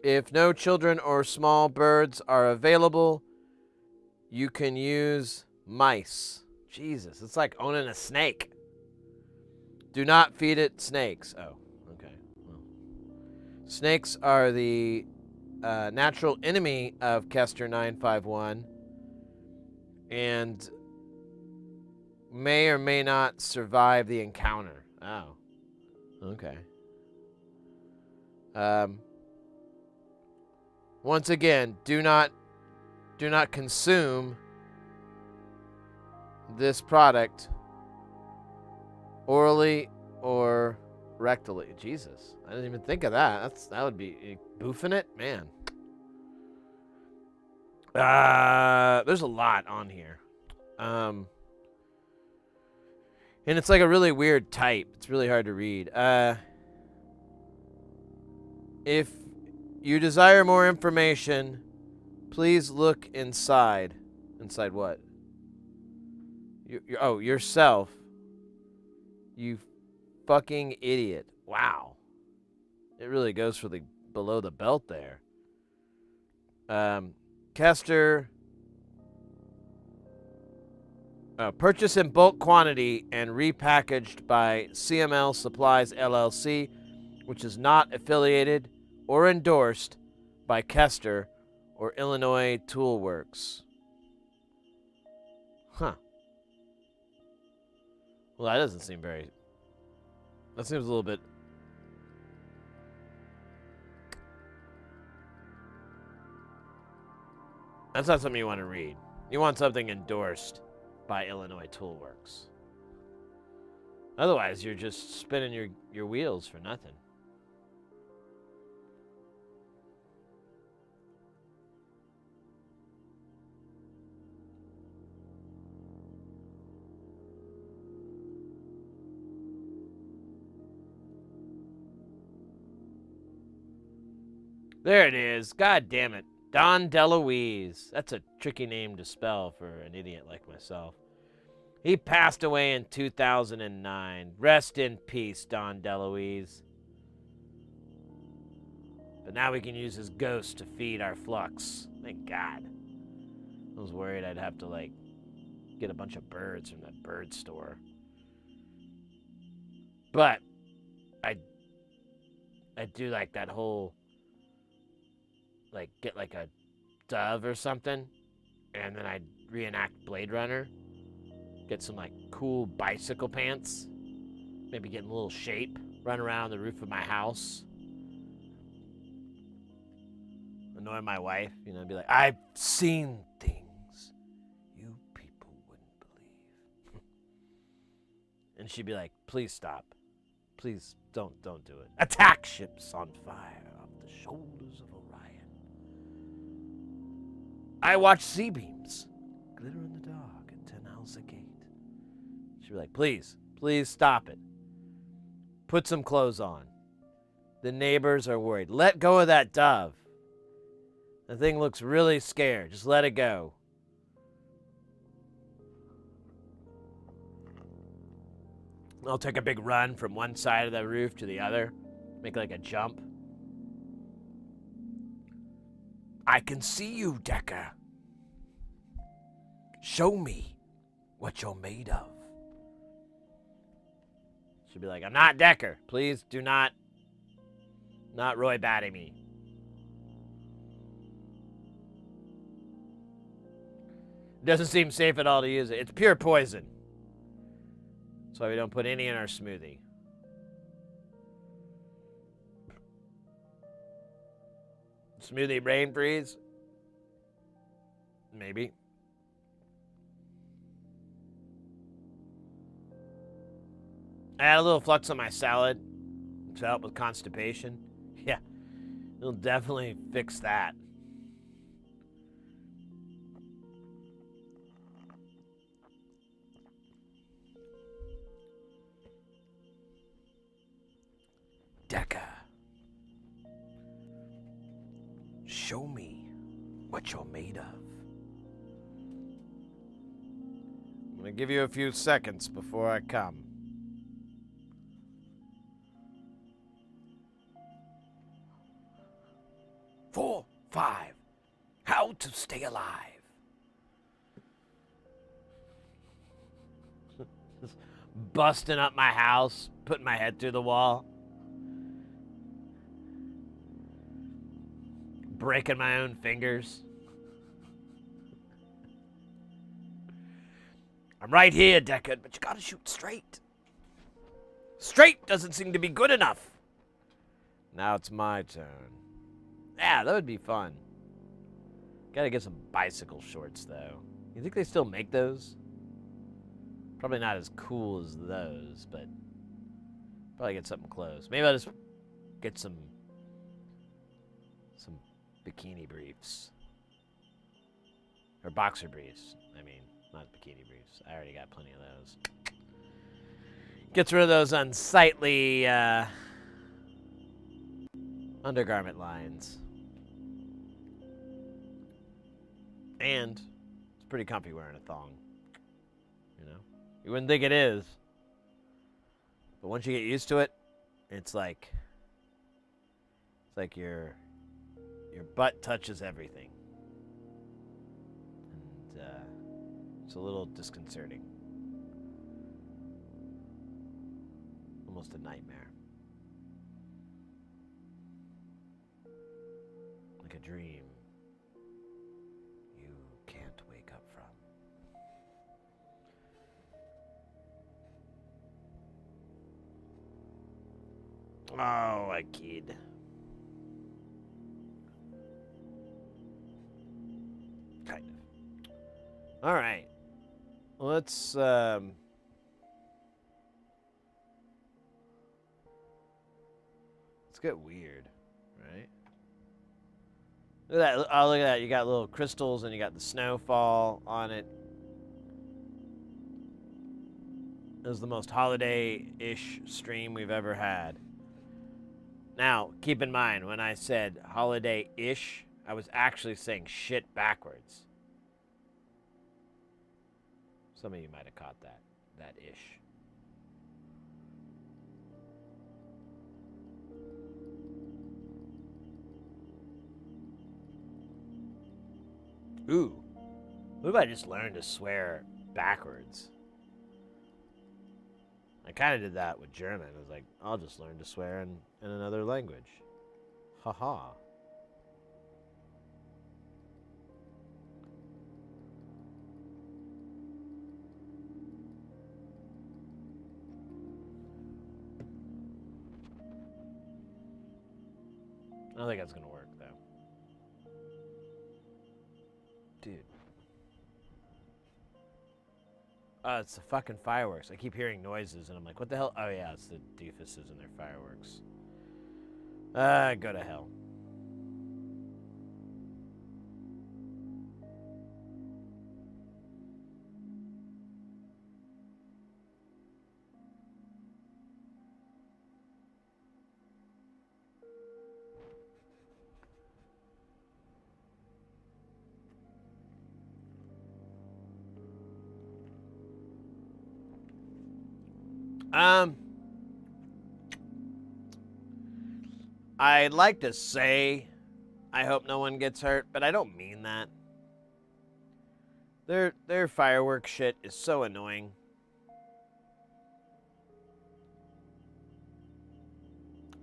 If no children or small birds are available, you can use mice. Jesus, it's like owning a snake. Do not feed it snakes. Oh, okay. Well, snakes are the natural enemy of Kester 951 and may or may not survive the encounter. Oh, okay. Once again, do not consume this product orally or rectally. Jesus, I didn't even think of that. That would be boofing it, man. There's a lot on here. And it's like a really weird type. It's really hard to read. If you desire more information, please look inside. Inside what? Yourself. You fucking idiot. Wow. It really goes for the below the belt there. Kester. Purchased in bulk quantity and repackaged by CML Supplies LLC, which is not affiliated or endorsed by Kester or Illinois Tool Works. Huh. Well, that doesn't seem very... That seems a little bit... That's not something you want to read. You want something endorsed by Illinois Tool Works. Otherwise, you're just spinning your wheels for nothing. There it is. God damn it. Don DeLuise. That's a tricky name to spell for an idiot like myself. He passed away in 2009. Rest in peace, Don DeLuise. But now we can use his ghost to feed our flux. Thank God. I was worried I'd have to, like, get a bunch of birds from that bird store. But I do like that whole... like, get like a dove or something, and then I'd reenact Blade Runner, get some like cool bicycle pants, maybe get in a little shape, run around the roof of my house, annoy my wife, you know, be like, I've seen things you people wouldn't believe. And she'd be like, please stop. Please don't do it. Attack ships on fire off the shoulders of Orion. I watch C-beams glitter in the dark at 10 Houses Gate. She'd be like, please stop it. Put some clothes on. The neighbors are worried. Let go of that dove. The thing looks really scared. Just let it go. I'll take a big run from one side of the roof to the other. Make like a jump. I can see you, Decker. Show me what you're made of. She'll be like, I'm not Decker. Please do not Roy Batty me. It doesn't seem safe at all to use it. It's pure poison. That's why we don't put any in our smoothie. Smoothie brain freeze? Maybe. I add a little flux on my salad to help with constipation. Yeah, it'll definitely fix that. Decker. Show me what you're made of. I'm gonna give you a few seconds before I come. 4, 5. How to stay alive. Just busting up my house, putting my head through the wall. Breaking my own fingers. I'm right here, Deckard, but you gotta shoot straight. Straight doesn't seem to be good enough. Now it's my turn. Yeah, that would be fun. Gotta get some bicycle shorts, though. You think they still make those? Probably not as cool as those, but if Probably get something close. Maybe I'll just get some bikini briefs. Or boxer briefs. I mean, not bikini briefs. I already got plenty of those. Gets rid of those unsightly undergarment lines. And it's pretty comfy wearing a thong. You know? You wouldn't think it is. But once you get used to it, it's like your butt touches everything. And it's a little disconcerting. Almost a nightmare. Like a dream you can't wake up from. Oh, a kid. Kind of. All right. Let's get weird, right? Look at that. Oh, look at that. You got little crystals and you got the snowfall on it. It was the most holiday-ish stream we've ever had. Now, keep in mind, when I said holiday-ish, I was actually saying shit backwards. Some of you might have caught that ish. Ooh, what if I just learned to swear backwards? I kind of did that with German. I was like, I'll just learn to swear in another language. Haha. I don't think that's going to work, though. Dude. It's the fucking fireworks. I keep hearing noises, and I'm like, what the hell? Oh, yeah, it's the doofuses and their fireworks. Go to hell. I'd like to say I hope no one gets hurt, but I don't mean that. Their fireworks shit is so annoying.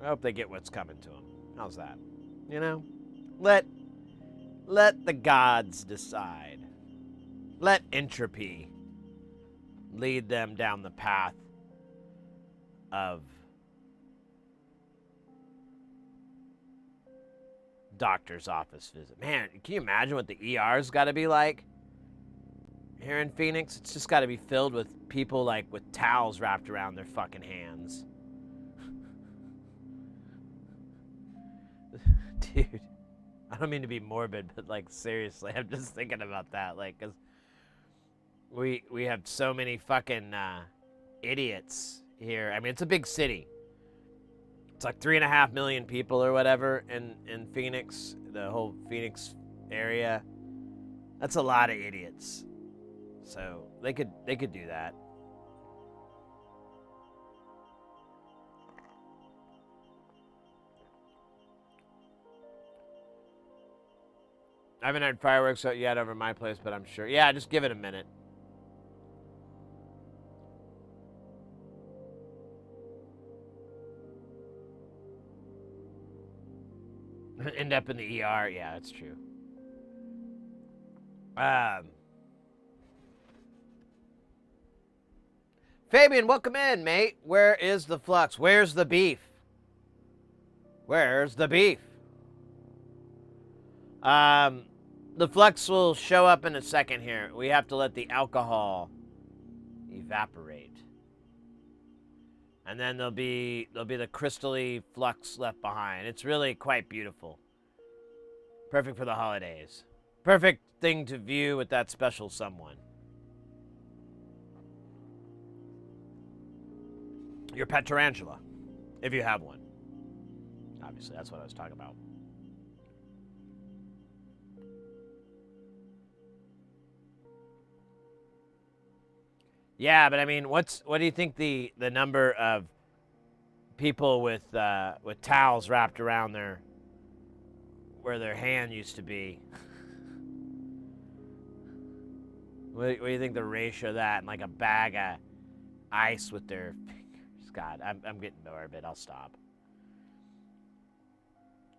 I hope they get what's coming to them. How's that? You know? Let the gods decide. Let entropy lead them down the path of doctor's office visit. Man, can you imagine what the ER's got to be like here in Phoenix? It's just got to be filled with people like with towels wrapped around their fucking hands. Dude, I don't mean to be morbid, but like seriously, I'm just thinking about that, like, cause we have so many fucking idiots here. I mean, it's a big city. It's like 3.5 million people or whatever in Phoenix, the whole Phoenix area. That's a lot of idiots. So they could do that. I haven't had fireworks out yet over my place, but I'm sure. Yeah, just give it a minute. End up in the ER. Yeah, that's true. Fabian, welcome in, mate. Where is the flux? Where's the beef? Where's the beef? The flux will show up in a second here. We have to let the alcohol evaporate. And then there'll be the crystally flux left behind. It's really quite beautiful. Perfect for the holidays. Perfect thing to view with that special someone. Your pet tarantula, if you have one. Obviously, that's what I was talking about. Yeah, but I mean, what do you think the number of people with towels wrapped around where their hand used to be? What do you think the ratio of that, and like a bag of ice with their fingers? God, I'm getting morbid. I'll stop.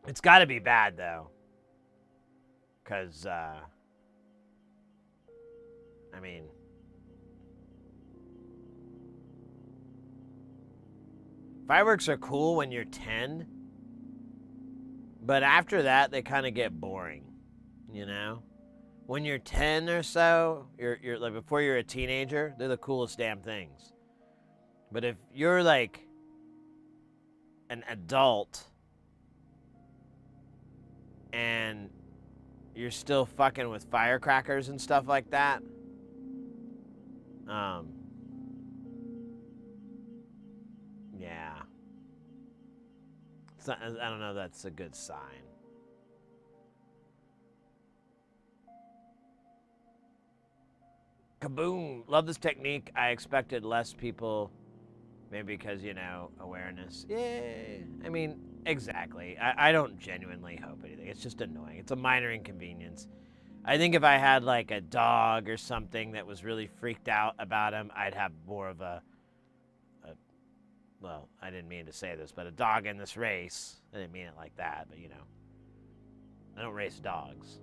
It's got to be bad though, because I mean, fireworks are cool when you're 10, but after that they kind of get boring, you know? When you're 10 or so, you're like before you're a teenager, they're the coolest damn things. But if you're like an adult and you're still fucking with firecrackers and stuff like that, yeah. It's not, I don't know if that's a good sign. Kaboom! Love this technique. I expected less people, maybe because, awareness. Yay! I mean, exactly. I don't genuinely hope anything. It's just annoying. It's a minor inconvenience. I think if I had like a dog or something that was really freaked out about him, I'd have more of well, I didn't mean to say this, but a dog in this race. I didn't mean it like that, but I don't race dogs.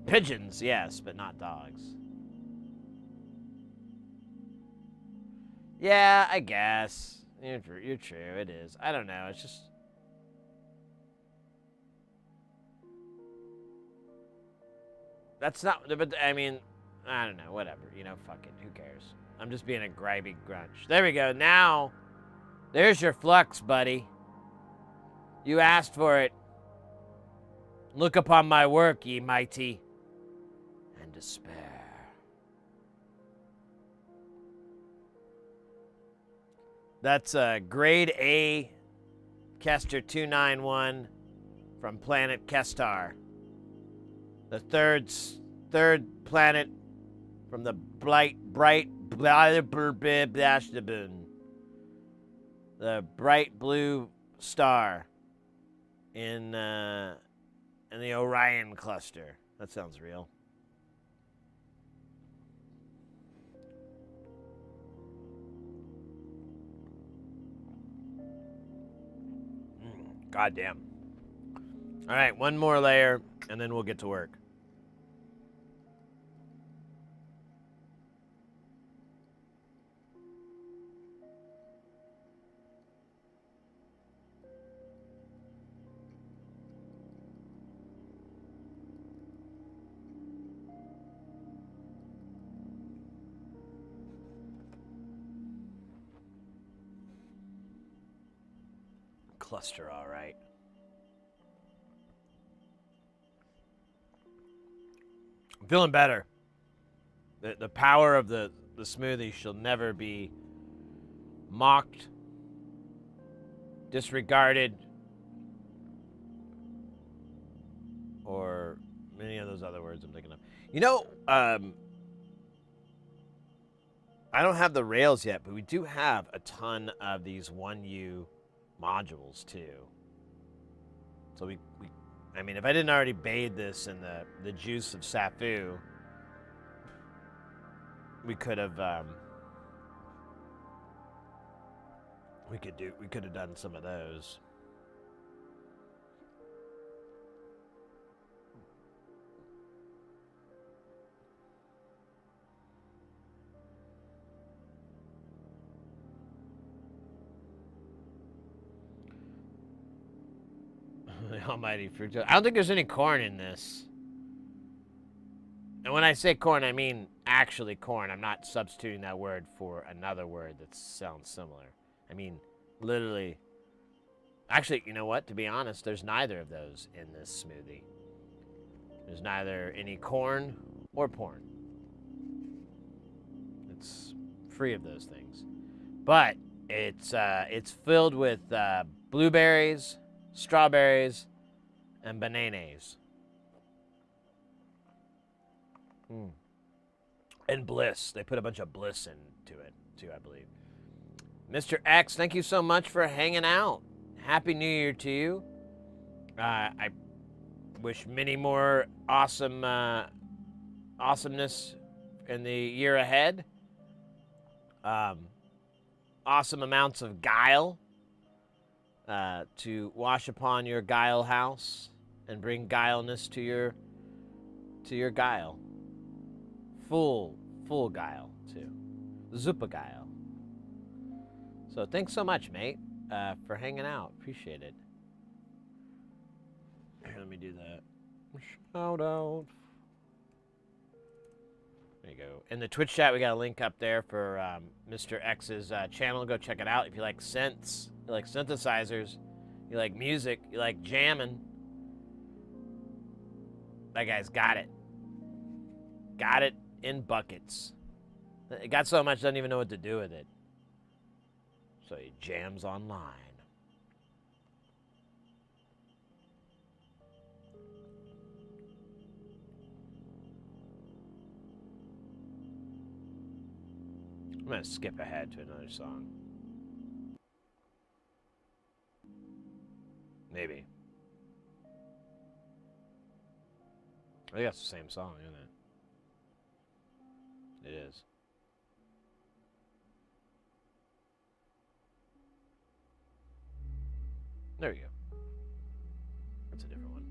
Pigeons, yes, but not dogs. Yeah, I guess. You're true, it is. I don't know, it's just... That's not... But, I mean, I don't know, whatever. Fuck it, who cares? I'm just being a gripey grunch. There we go, now... There's your flux, buddy. You asked for it. Look upon my work, ye mighty, and despair. That's grade A Kester 291 from planet Kestar. The third planet from the bright the bright blue star in the Orion cluster. That sounds real. God damn. All right, one more layer, and then we'll get to work. Cluster, all right. I'm feeling better. The power of the smoothie shall never be mocked, disregarded, or many of those other words I'm thinking of. I don't have the rails yet, but we do have a ton of these 1U modules too. So I mean, if I didn't already bathe this in the juice of Safu, we could have we could have done some of those. The almighty fructose. I don't think there's any corn in this. And when I say corn, I mean actually corn. I'm not substituting that word for another word that sounds similar. I mean literally. Actually, you know what? To be honest, there's neither of those in this smoothie. There's neither any corn or porn. It's free of those things. But it's filled with blueberries, strawberries, and bananas. And bliss. They put a bunch of bliss into it, too, I believe. Mr. X, thank you so much for hanging out. Happy New Year to you. I wish many more awesomeness in the year ahead. Awesome amounts of guile to wash upon your guile house and bring guileness to your guile. Full guile too. Zupa guile. So thanks so much, mate, for hanging out. Appreciate it. Here, let me do that. Shout out. There you go. In the Twitch chat, we got a link up there for Mr. X's channel. Go check it out if you like synths, you like synthesizers, you like music, you like jamming. That guy's got it. Got it in buckets. It got so much, doesn't even know what to do with it. So he jams online. I'm going to skip ahead to another song. Maybe. I think that's the same song, isn't it? It is. There we go. That's a different one.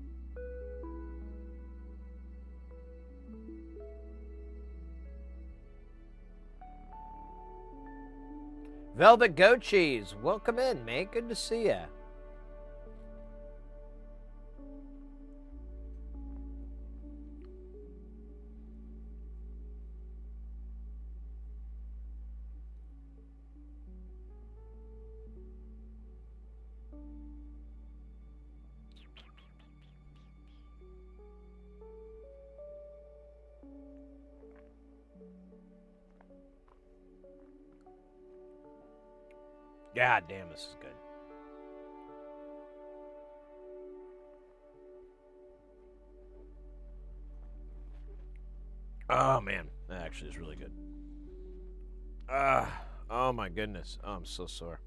Velvet Goat Cheese, welcome in, mate. Good to see ya. God damn, this is good. Oh, man. That actually is really good. Oh, my goodness. Oh, I'm so sore.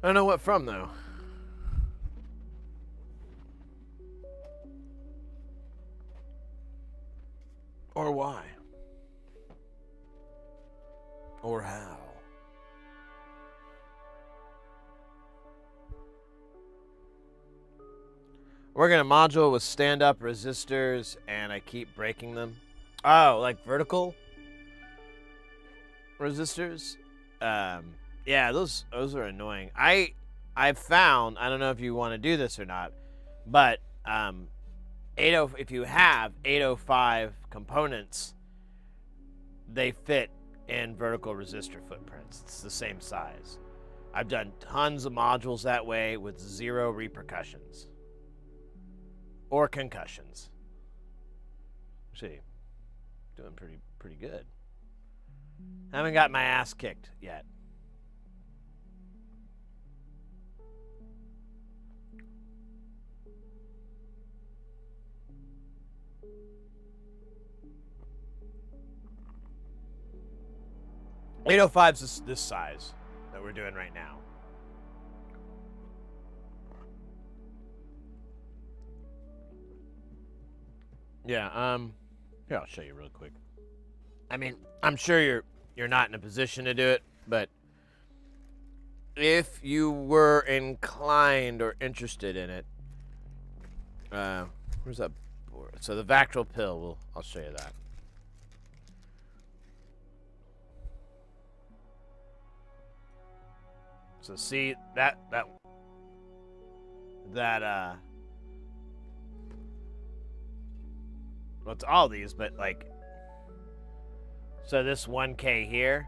I don't know what from, though. Or why. Or how. Working a module with stand-up resistors, and I keep breaking them. Oh, like vertical resistors? Yeah, those are annoying. I've found, I don't know if you want to do this or not, but if you have 805 components, they fit in vertical resistor footprints. It's the same size. I've done tons of modules that way with 0 repercussions. Or concussions. See, doing pretty good. Haven't got my ass kicked yet. .805's this size that we're doing right now. Yeah, here, I'll show you real quick. I mean, I'm sure you're not in a position to do it, but if you were inclined or interested in it, where's that board? So the Vactral pill, I'll show you that. So see that Well, it's all these, but like, so this 1K here.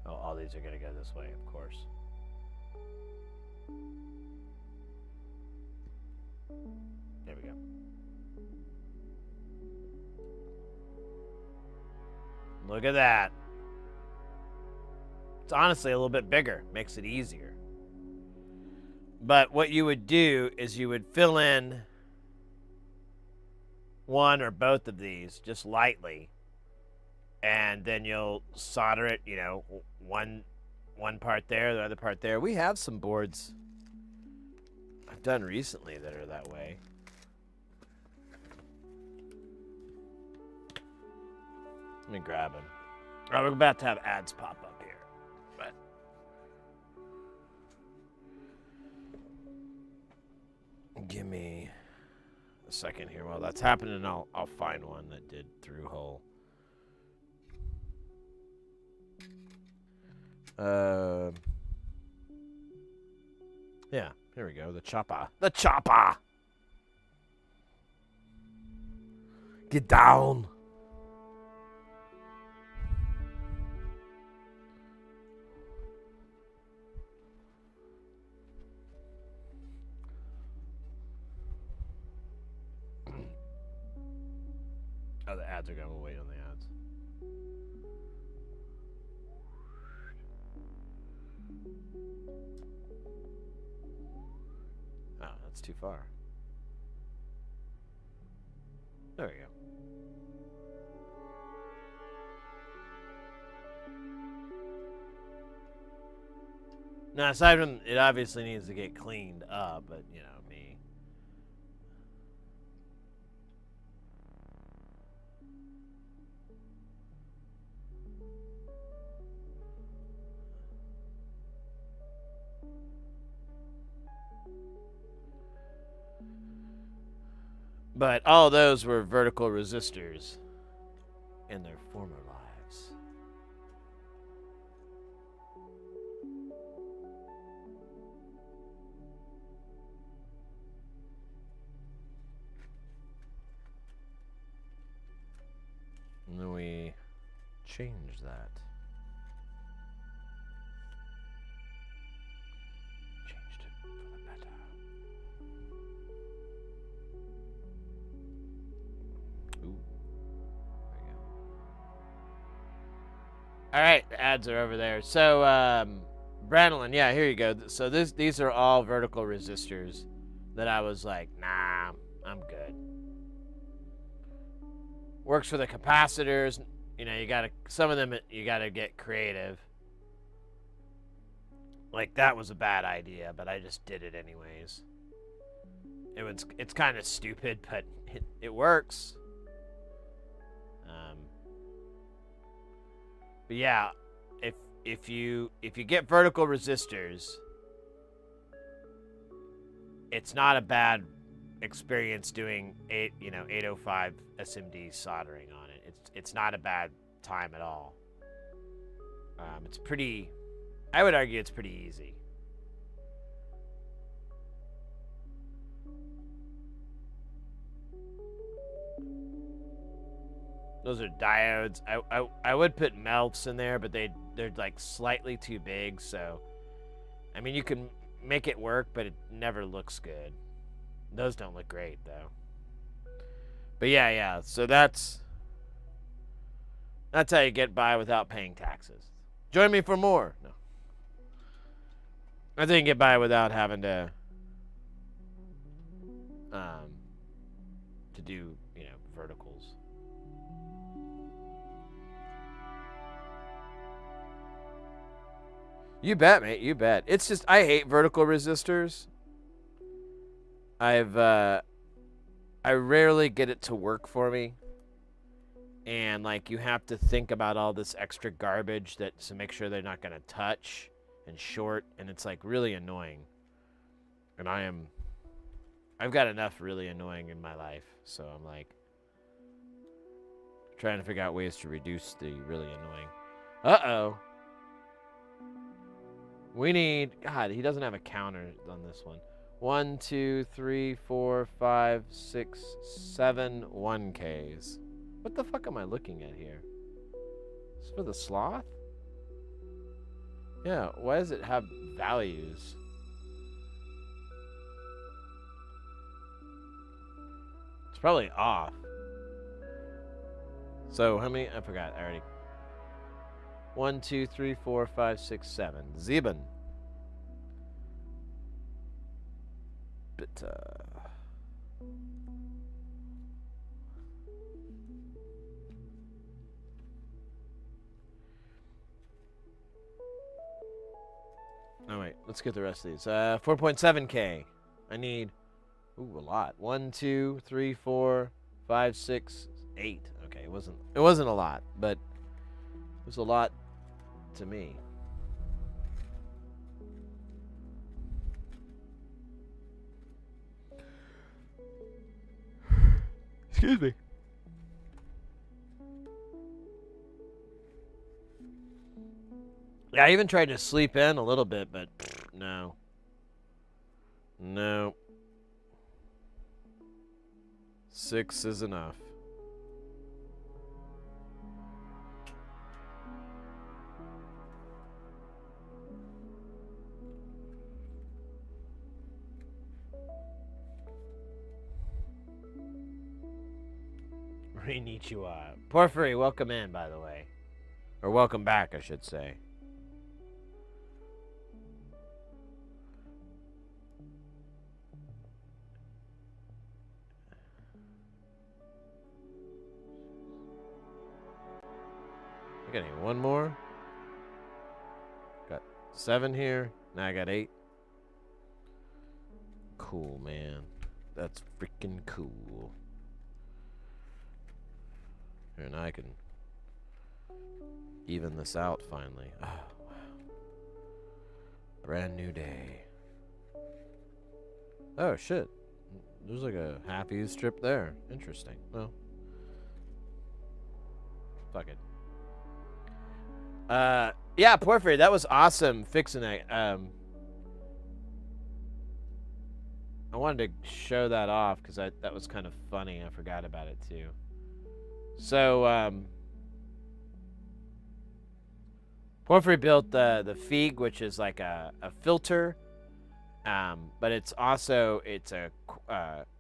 Oh, all these are gonna go this way, of course. There we go. Look at that. It's honestly a little bit bigger. Makes it easier. But what you would do is you would fill in one or both of these just lightly. And then you'll solder it, you know, one part there, the other part there. We have some boards I've done recently that are that way. Let me grab them. Oh, we're about to have ads pop up here, but give me a second here while that's happening. I'll find one that did through hole. Yeah, here we go. The chopper. The chopper! Get down! Oh, the ads are going. We'll wait on the ads. Oh, that's too far. There we go. Now, aside from it obviously needs to get cleaned up, but you know me. But all those were vertical resistors in their former lives. And then we changed that. Changed it for the better. Ooh. There we go. Alright, the ads are over there. So, Branolin, yeah, here you go. So these are all vertical resistors that I was like, nah, I'm good. Works for the capacitors. You know, some of them you gotta get creative. Like that was a bad idea, but I just did it anyways. It's kind of stupid, but it works. But yeah, if you get vertical resistors, it's not a bad experience doing 805 SMD soldering on it. It's not a bad time at all. It's pretty. I would argue it's pretty easy. Those are diodes. I would put melts in there, but they're like slightly too big. So, I mean, you can make it work, but it never looks good. Those don't look great though. But yeah. So that's how you get by without paying taxes. Join me for more. No. I think you get by without having to do, verticals. You bet, mate. You bet. It's just I hate vertical resistors. I rarely get it to work for me. And like you have to think about all this extra garbage to make sure they're not going to touch and short, and it's like really annoying. And I've got enough really annoying in my life, so I'm like trying to figure out ways to reduce the really annoying. Uh-oh. We need, God, he doesn't have a counter on this one. 1, 2, 3, 4, 5, 6, 7 1Ks. What the fuck am I looking at here? This is for the sloth? Yeah, why does it have values? It's probably off. So how many? I forgot. I already. 1, 2, 3, 4, 5, 6, 7. Sieben. Bitte. Oh wait, let's get the rest of these. 4.7K. I need, ooh, a lot. 1, 2, 3, 4, 5, 6, 8. Okay, it wasn't a lot, but it was a lot to me. Excuse me. Yeah, I even tried to sleep in a little bit, but no. No. 6 is enough. Konnichiwa. Porphyry, welcome in, by the way. Or welcome back, I should say. I got one more. Got 7 here. Now I got 8. Cool, man. That's freaking cool. Here, now I can even this out finally. Oh, wow. Brand new day. Oh, shit. There's like a half-used strip there. Interesting. Well, fuck it. Yeah, Porphyry, that was awesome fixing that. I wanted to show that off because that was kind of funny. I forgot about it too. So, Porphyry built the Feig, which is like a filter, but it's a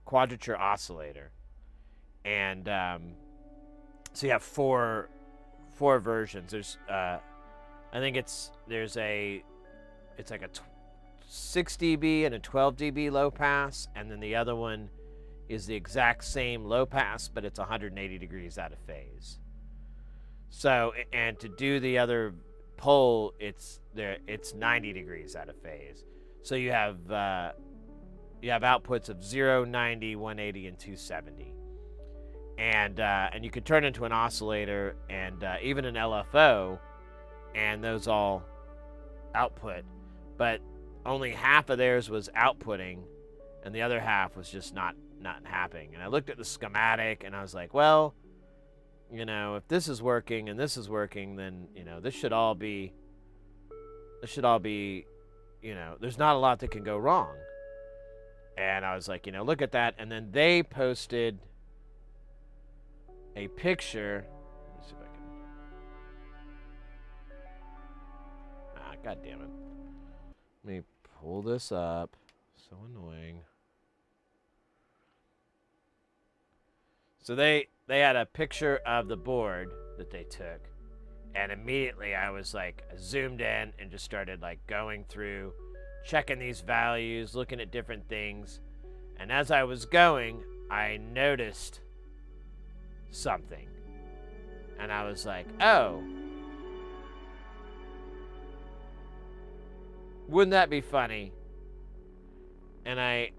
quadrature oscillator, and so you have four versions. There's I think it's like a 6 dB and a 12 dB low pass, and then the other one is the exact same low pass, but it's 180 degrees out of phase. So, and to do the other pole, it's 90 degrees out of phase. So you have outputs of 0, 90, 180, and 270. And you could turn into an oscillator and even an LFO, and those all output, but only half of theirs was outputting, and the other half was just not happening. And I looked at the schematic, and I was like, well, you know, if this is working and this is working, then, you know, this should all be, you know, there's not a lot that can go wrong. And I was like, you know, look at that. And then they posted a picture. Let me see if I can. God damn it. Let me pull this up. So annoying. So they had a picture of the board that they took, and immediately I was like zoomed in and just started like going through, checking these values, looking at different things. And as I was going, I noticed something, and I was like, oh, wouldn't that be funny? And I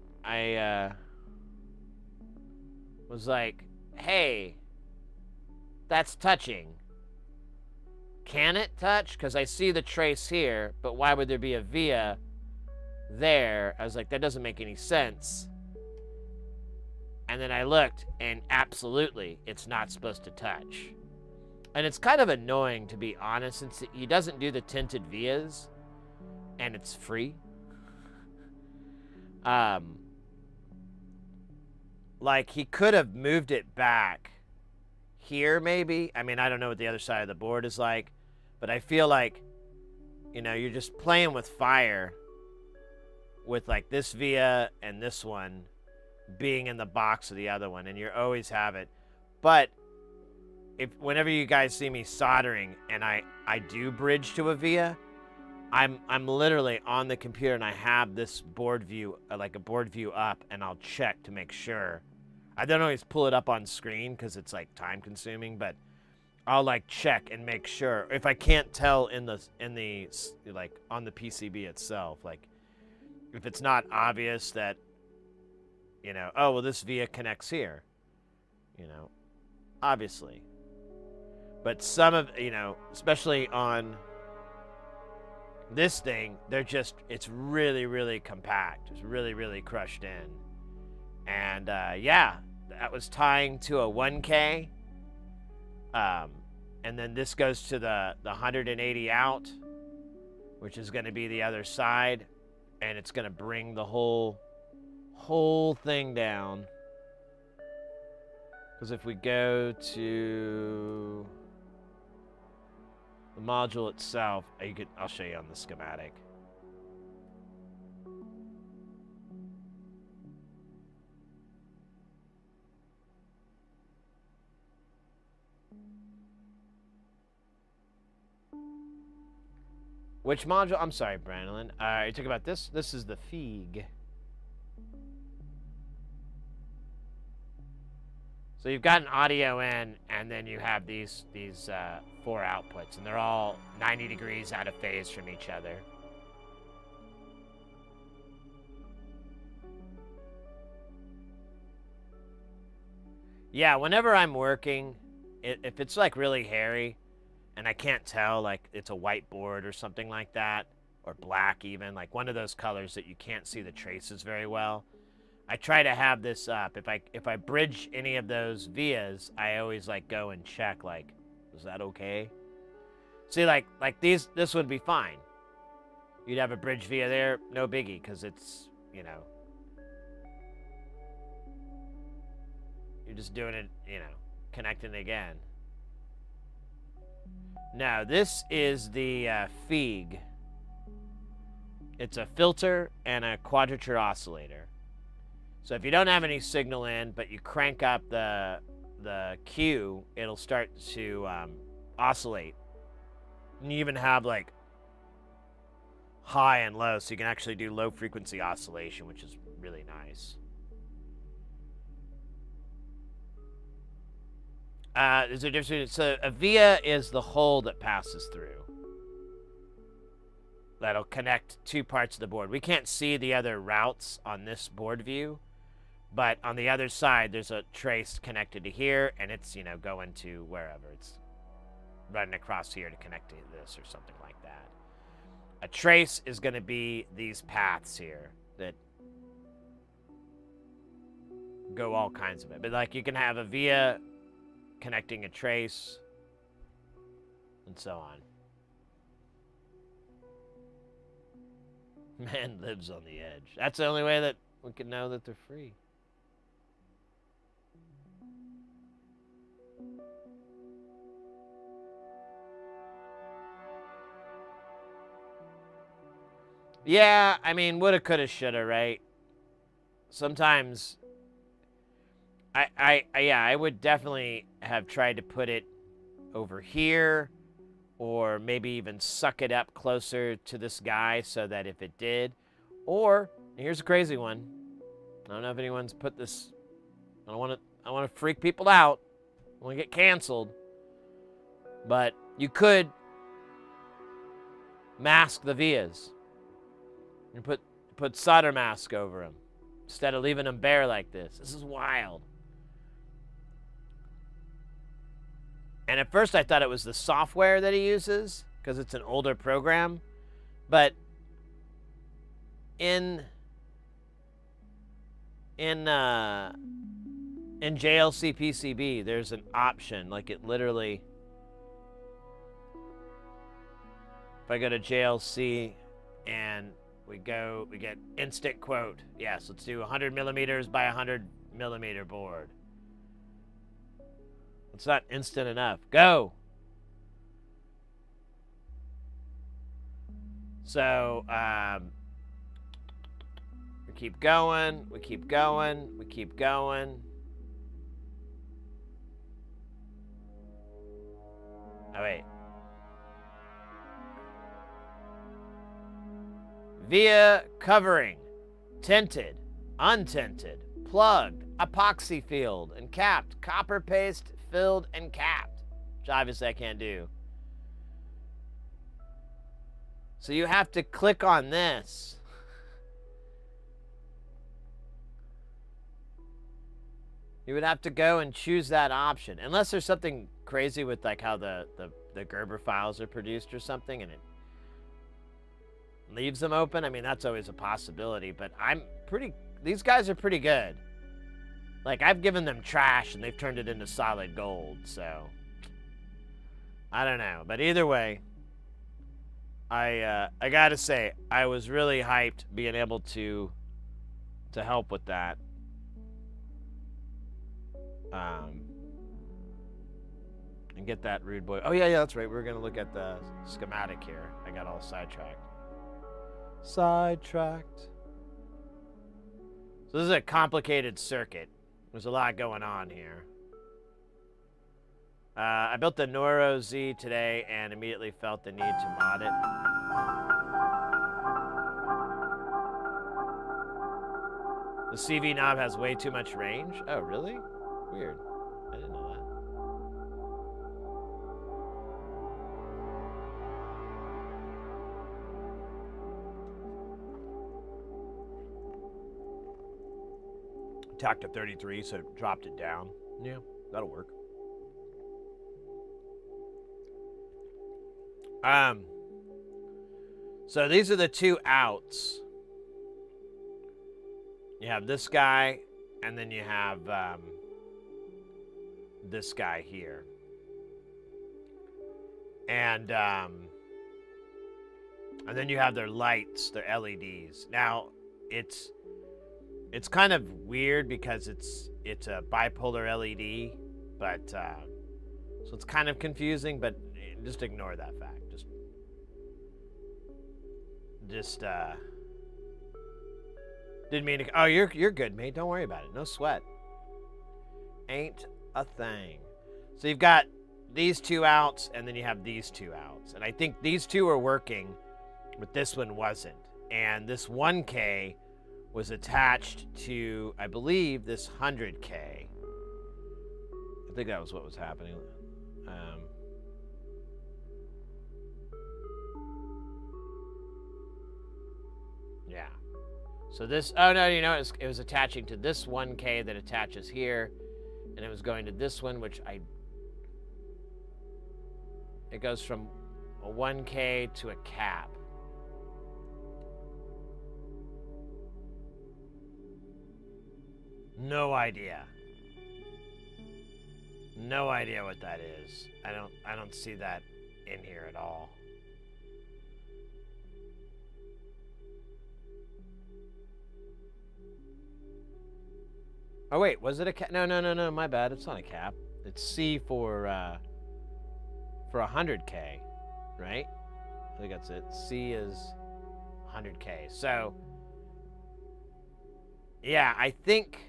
was like, hey, that's touching. Can it touch? Because I see the trace here, but why would there be a via there? I was like, that doesn't make any sense. And then I looked, and absolutely, it's not supposed to touch. And it's kind of annoying, to be honest, since he doesn't do the tinted vias, and it's free. Like he could have moved it back here maybe. I mean, I don't know what the other side of the board is like, but I feel like, you know, you're just playing with fire with like this via and this one being in the box of the other one, and you always have it. But whenever you guys see me soldering and I do bridge to a via, I'm literally on the computer and I have this board view, like a board view up, and I'll check to make sure. I don't always pull it up on screen because it's like time consuming, but I'll like check and make sure. If I can't tell in the like on the PCB itself, like if it's not obvious that, you know, oh well, this via connects here, you know, obviously. But some of, you know, especially on this thing, it's really, really compact. It's really, really crushed in. And yeah, that was tying to a 1K. And then this goes to the 180 out, which is going to be the other side. And it's going to bring the whole thing down. Because if we go to the module itself, I'll show you on the schematic. Which module? I'm sorry, Brandon. You talking about this? This is the FIG. So you've got an audio in, and then you have these 4 outputs, and they're all 90 degrees out of phase from each other. Yeah, whenever I'm working, if it's like really hairy, and I can't tell, like it's a white board or something like that, or black even, like one of those colors that you can't see the traces very well, I try to have this up. If I bridge any of those vias, I always like go and check, like, is that okay? See, like this would be fine. You'd have a bridge via there, no biggie, because it's, you know, you're just doing it, you know, connecting again. Now, this is the FIG. It's a filter and a quadrature oscillator. So if you don't have any signal in, but you crank up the Q, it'll start to oscillate. And you even have like high and low, so you can actually do low frequency oscillation, which is really nice. Is there a difference? So a via is the hole that passes through. That'll connect 2 parts of the board. We can't see the other routes on this board view, but on the other side, there's a trace connected to here, and it's, you know, going to wherever. It's running across here to connect to this or something like that. A trace is going to be these paths here that go all kinds of it. But like you can have a via connecting a trace and so on. Man lives on the edge. That's the only way that we can know that they're free. Yeah, I mean, woulda, coulda, shoulda, right? Sometimes, I would definitely have tried to put it over here, or maybe even suck it up closer to this guy so that if it did, or here's a crazy one. I don't know if anyone's put this. I want to freak people out. I want to get canceled, but you could mask the vias. And put solder mask over them instead of leaving them bare like this. This is wild. And at first I thought it was the software that he uses because it's an older program, but in JLC PCB there's an option, like it literally, if I go to JLC and We get instant quote. Yes, let's do 100 millimeters by 100 millimeter board. It's not instant enough. Go. So, we keep going, we keep going, we keep going. Oh, wait. Via covering, tinted, untinted, plugged, epoxy filled and capped, copper paste filled and capped, which obviously I can't do. So you have to click on this. You would have to go and choose that option, unless there's something crazy with like how the Gerber files are produced or something, and it leaves them open. I mean, that's always a possibility, but these guys are pretty good. Like, I've given them trash and they've turned it into solid gold, so I don't know. But either way, I gotta say, I was really hyped being able to help with that. And get that rude boy. Oh yeah, that's right. We were gonna look at the schematic here. I got all sidetracked. Sidetracked. So this is a complicated circuit. There's a lot going on here. I built the Noro Z today and immediately felt the need to mod it. The CV knob has way too much range? Oh, really? Weird. I didn't know that. Tacked to 33, so dropped it down. Yeah, that'll work. So these are the two outs. You have this guy, and then you have this guy here. And then you have their lights, their LEDs. Now, it's kind of weird because it's a bipolar LED, but so it's kind of confusing. But just ignore that fact. Just didn't mean to. Oh, you're good, mate. Don't worry about it. No sweat. Ain't a thing. So you've got these two outs, and then you have these two outs, and I think these two are working, but this one wasn't. And this 1K was attached to, I believe, this 100K. I think that was what was happening. Yeah. So this, oh no, you know, it was attaching to this 1K that attaches here, and it was going to this one, which it goes from a 1K to a cap. No idea. No idea what that is. I don't see that in here at all. Oh wait, was it a cap? No, my bad. It's not a cap. It's C for 100K, right? I think that's it. C is 100K. So, yeah, I think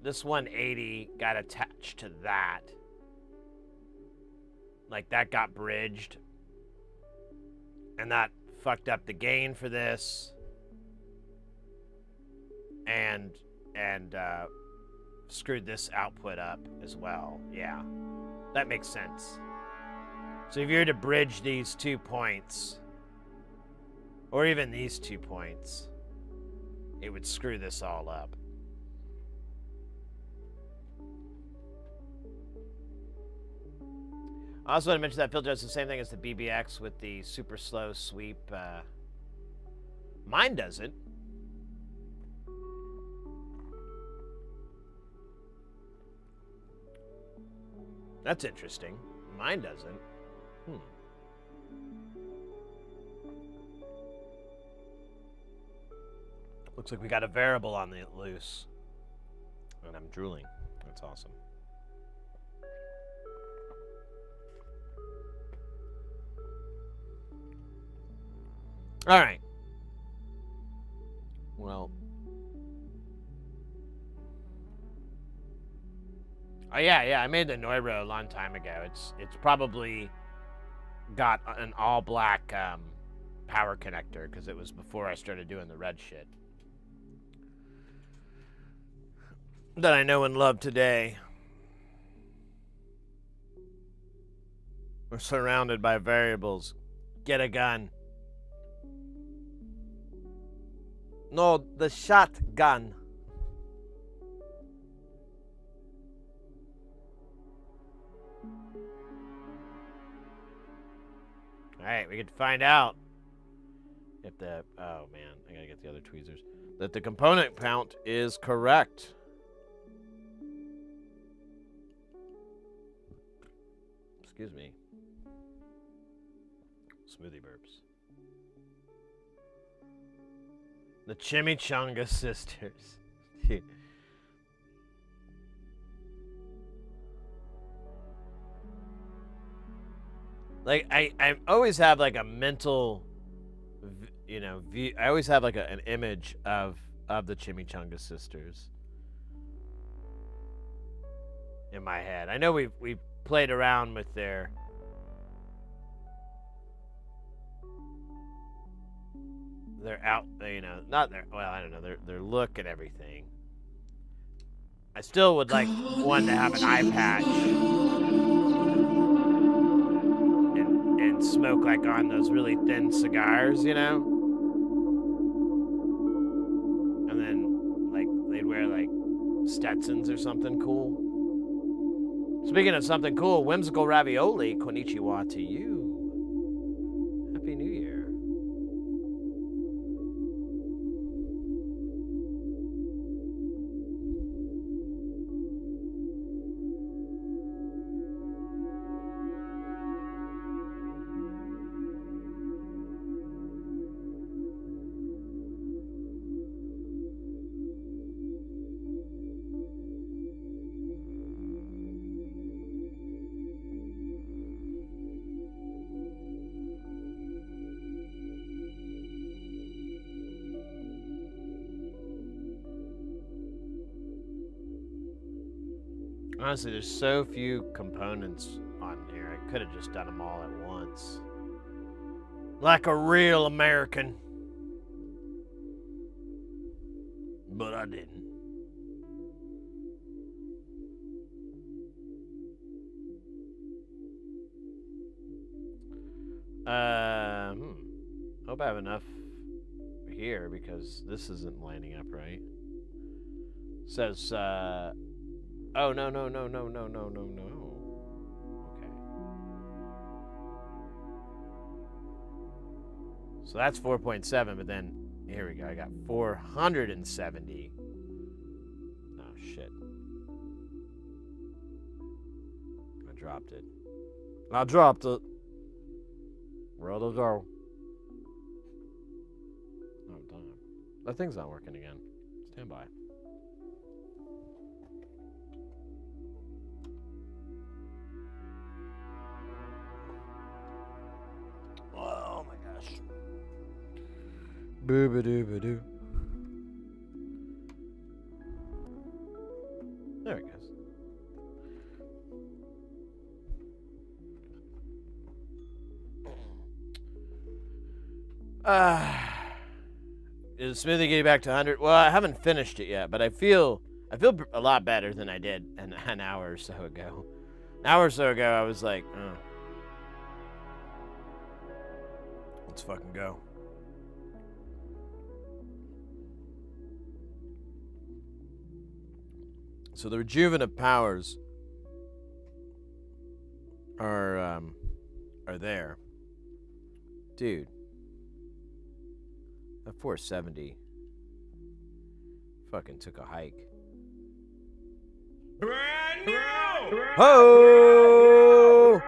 this 180 got attached to that. Like, that got bridged. And that fucked up the gain for this. And screwed this output up as well. Yeah, that makes sense. So if you were to bridge these 2 points, or even these 2 points, it would screw this all up. I also want to mention that filter does the same thing as the BBX with the super slow sweep. Mine doesn't. That's interesting. Mine doesn't. Looks like we got a variable on the loose. And I'm drooling. That's awesome. All right. Well. Oh yeah, I made the Neuro a long time ago. It's probably got an all black power connector because it was before I started doing the red shit that I know and love today. We're surrounded by variables. Get a gun. No, the shotgun. Alright, we could find out if the... Oh, man. I gotta get the other tweezers. That the component count is correct. Excuse me. Smoothie burps. The Chimichanga Sisters. Like, I always have, like, a mental, view. I always have, like, an image of the Chimichanga Sisters in my head. I know we've played around with their out, not their, well, I don't know, their look and everything. I still would like one to have an eye patch and smoke like on those really thin cigars, and then like they'd wear like Stetsons or something cool. Speaking of something cool, Whimsical Ravioli, konnichiwa to you. Happy New Year. Honestly, there's so few components on here. I could have just done them all at once. Like a real American. But I didn't. Hope I have enough here because this isn't lining up right. Says, oh, no. Okay. So that's 4.7, but then, here we go. I got 470. Oh, shit. I dropped it. Where'd it go? Oh, damn. That thing's not working again. Stand by. Oh my gosh. Boo-ba-doo-ba-doo. There it goes. Is Smoothie getting back to 100? Well, I haven't finished it yet, but I feel a lot better than I did an hour or so ago. An hour or so ago, I was like, oh. Let's fucking go. So the rejuvenative powers are there. Dude. That 470 fucking took a hike. Brand new! Ho!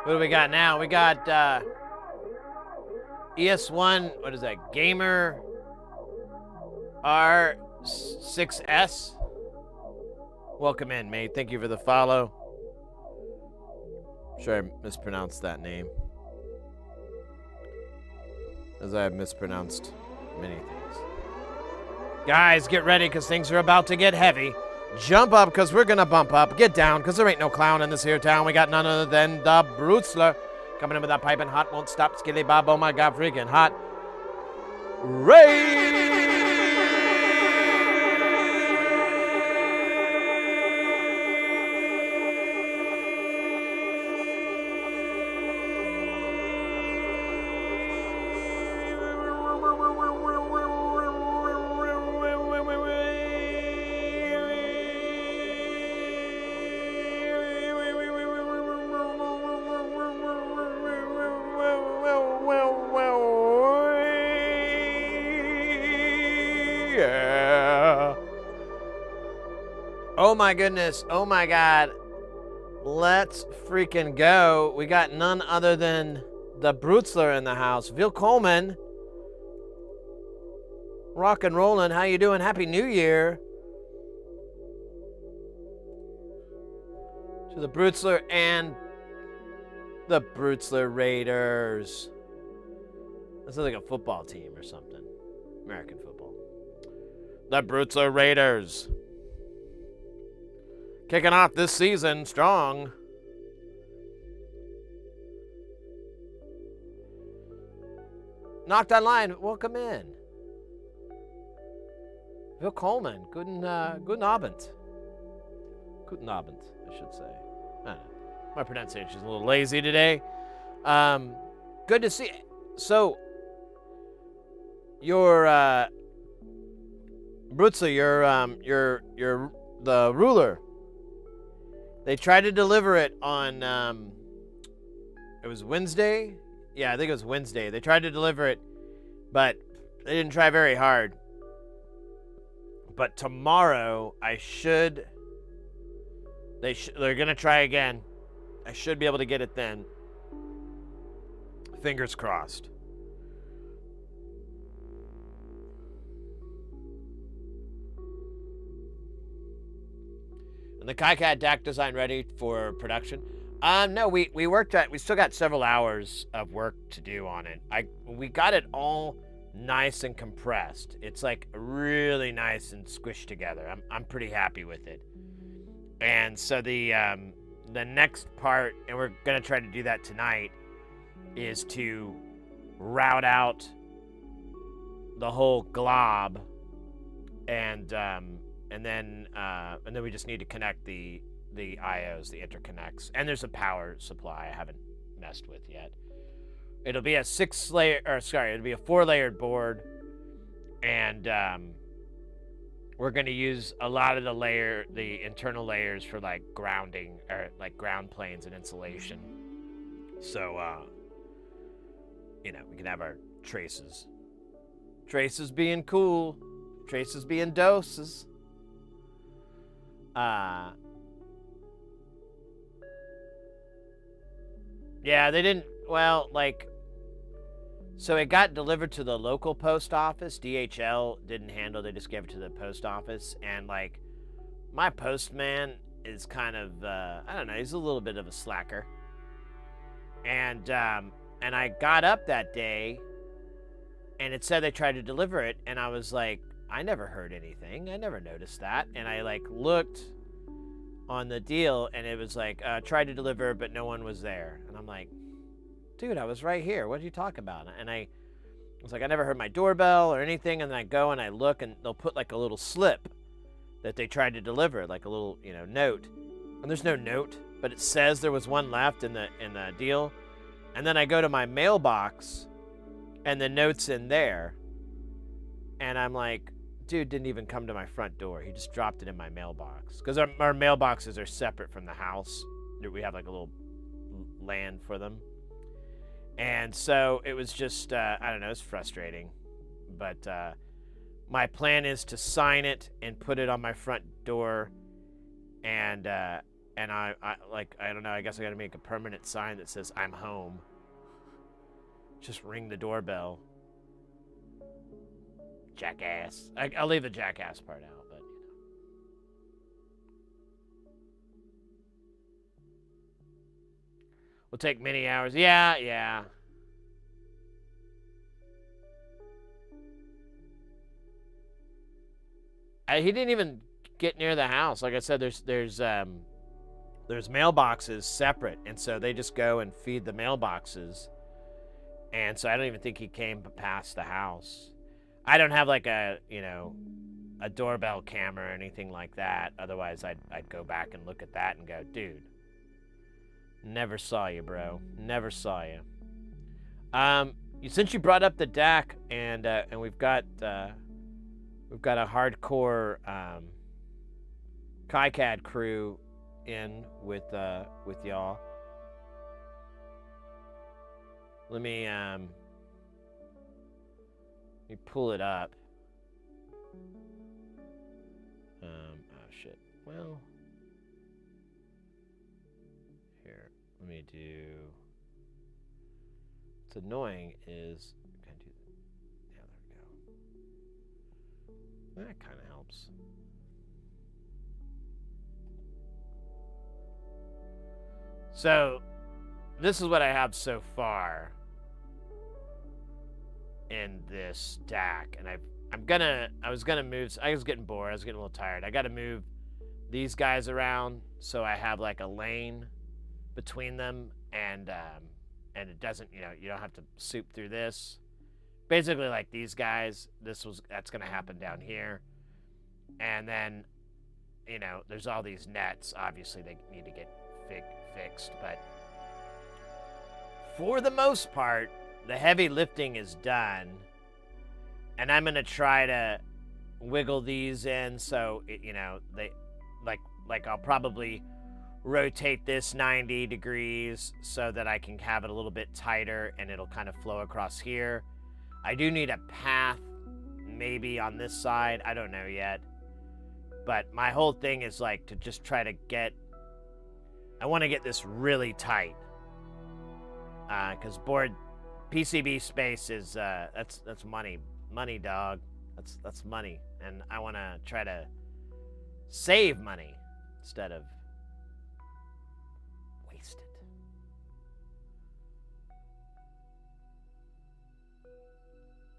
What do we got now? We got ES1, what is that? Gamer R6S. Welcome in, mate. Thank you for the follow. Sure, I mispronounced that name. As I have mispronounced many things. Guys, get ready, because things are about to get heavy. Jump up, because we're going to bump up. Get down, because there ain't no clown in this here town. We got none other than the Brutzler. Coming in with that piping hot, won't stop, skilly bob, oh my god, freaking hot. Ray! Yeah. Oh my goodness. Oh my god. Let's freaking go. We got none other than the Brutzler in the house. Vil Coleman. Rock and rollin'. How you doing? Happy New Year. To the Brutzler and the Brutzler Raiders. This is like a football team or something. American football. The Brutzler Raiders. Kicking off this season strong. Knocked online. Welcome in. Vil Coleman. Guten Abend. Guten Abend, I should say. I don't know. My pronunciation is a little lazy today. Good to see. So, your Brutzler, your the ruler. They tried to deliver it on. It was Wednesday. Yeah, I think it was Wednesday. They tried to deliver it, but they didn't try very hard. But tomorrow, they're gonna try again. I should be able to get it then. Fingers crossed. And the KiCAD DAC design ready for production? No, we still got several hours of work to do on it. We got it all nice and compressed. It's like really nice and squished together. I'm pretty happy with it. And so the next part, and we're gonna try to do that tonight, is to route out the whole glob, and then we just need to connect the IOs, the interconnects, and there's a power supply I haven't messed with yet. It'll be a 4-layered board, and we're going to use a lot of the internal layers for like grounding, or like ground planes and insulation. So, we can have our traces. Traces being cool. Traces being doses. Yeah, they didn't, so it got delivered to the local post office. DHL didn't handle, they just gave it to the post office. And my postman is kind of, I don't know, he's a little bit of a slacker. And I got up that day and it said they tried to deliver it. And I was like, I never heard anything. I never noticed that. And I looked on the deal and it was tried to deliver, but no one was there. And I'm like, dude, I was right here. What are you talking about? And I was like, I never heard my doorbell or anything. And then I go and I look and they'll put a little slip that they tried to deliver, like a little, note. And there's no note, but it says there was one left in the deal. And then I go to my mailbox and the note's in there. And I'm like, dude didn't even come to my front door. He just dropped it in my mailbox. Because our mailboxes are separate from the house. We have a little land for them. And so it was just, I don't know, it's frustrating. But my plan is to sign it and put it on my front door. And I don't know, I guess I got to make a permanent sign that says, I'm home. Just ring the doorbell. Jackass. I'll leave the jackass part out, but Will take many hours. Yeah. He didn't even get near the house. Like I said, there's mailboxes separate, and so they just go and feed the mailboxes. And so I don't even think he came past the house. I don't have like a doorbell camera or anything like that. Otherwise, I'd go back and look at that and go, dude, never saw you, bro. Never saw you. Since you brought up the DAC, and we've got a hardcore KiCAD crew in with y'all. Let me pull it up. Oh shit. Well, here. Let me do. What's annoying is can I do. Yeah, there we go. That kind of helps. So, this is what I have so far in this DAC, and I was gonna move. I was getting bored. I was getting a little tired. I got to move these guys around so I have like a lane between them, and it doesn't. You don't have to soup through this. Basically, like these guys. That's gonna happen down here, and then there's all these nets. Obviously, they need to get fixed, but for the most part, the heavy lifting is done, and I'm gonna try to wiggle these in so they like I'll probably rotate this 90 degrees so that I can have it a little bit tighter and it'll kind of flow across here. I do need a path maybe on this side. I don't know yet, but my whole thing is like to just try to I want to get this really tight, because board PCB space is that's money, dog. That's money, and I want to try to save money instead of waste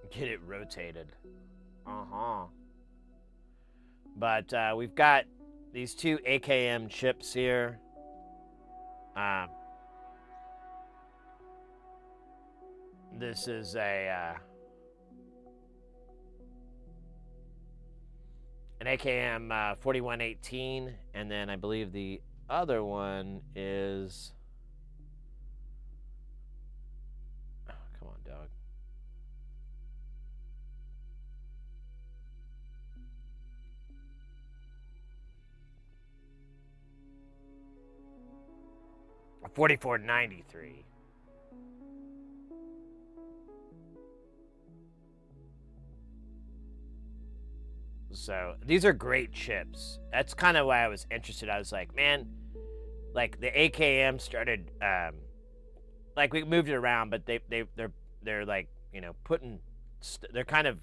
it. Get it rotated. But we've got these two AKM chips here. This is an AKM 4118, and then I believe the other one is. Oh, come on, dog. A 4493. So these are great chips. That's kind of why I was interested. I was like, man, like the AKM started, like we moved it around, but they're like they're kind of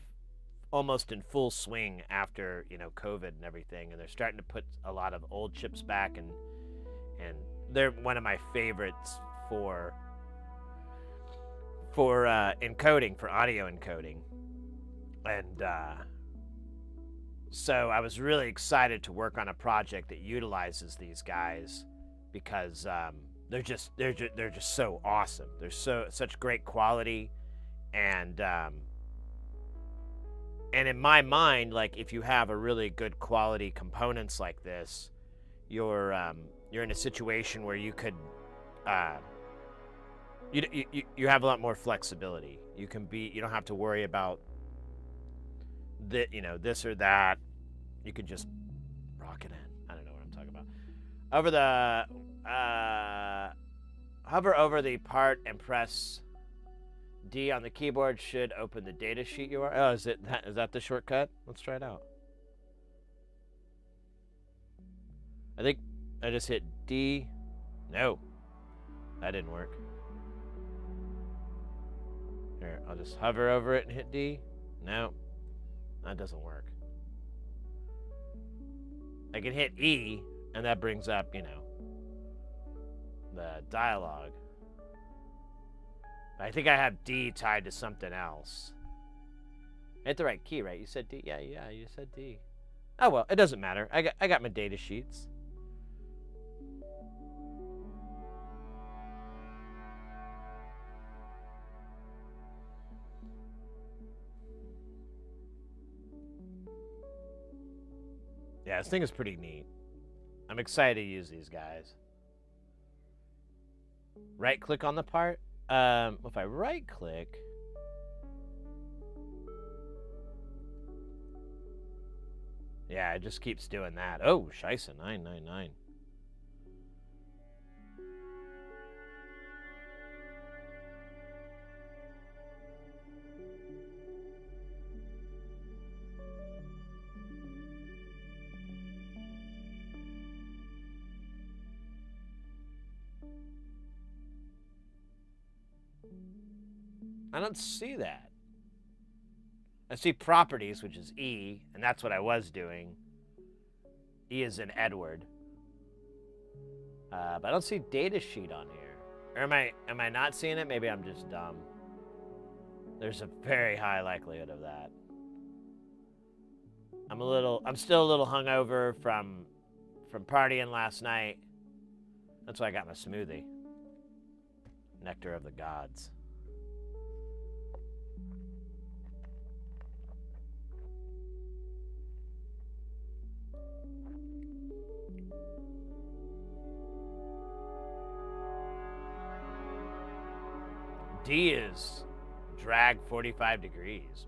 almost in full swing after COVID and everything, and they're starting to put a lot of old chips back, and they're one of my favorites for encoding, for audio encoding, and so I was really excited to work on a project that utilizes these guys because they're just so awesome. They're such great quality, and in my mind, like if you have a really good quality components like this, you're in a situation where you could you have a lot more flexibility. You don't have to worry about this or that. You can just rock it in. I don't know what I'm talking about. Hover over the part and press D on the keyboard should open the datasheet URL. Oh, is that the shortcut? Let's try it out. I think I just hit D. No, that didn't work. Here, I'll just hover over it and hit D. No. That doesn't work. I can hit E, and that brings up, you know, the dialogue. I think I have D tied to something else. I hit the right key, right? You said D? Yeah, you said D. Oh, well, it doesn't matter. I got my data sheets. Yeah, this thing is pretty neat. I'm excited to use these guys. Right click on the part. If I right click, yeah, it just keeps doing that. Oh, Scheisse 999. I don't see that. I see properties, which is E, and that's what I was doing. E is in Edward. But I don't see data sheet on here. Or am I not seeing it? Maybe I'm just dumb. There's a very high likelihood of that. I'm still a little hungover from partying last night. That's why I got my smoothie. Nectar of the gods. D is drag 45 degrees.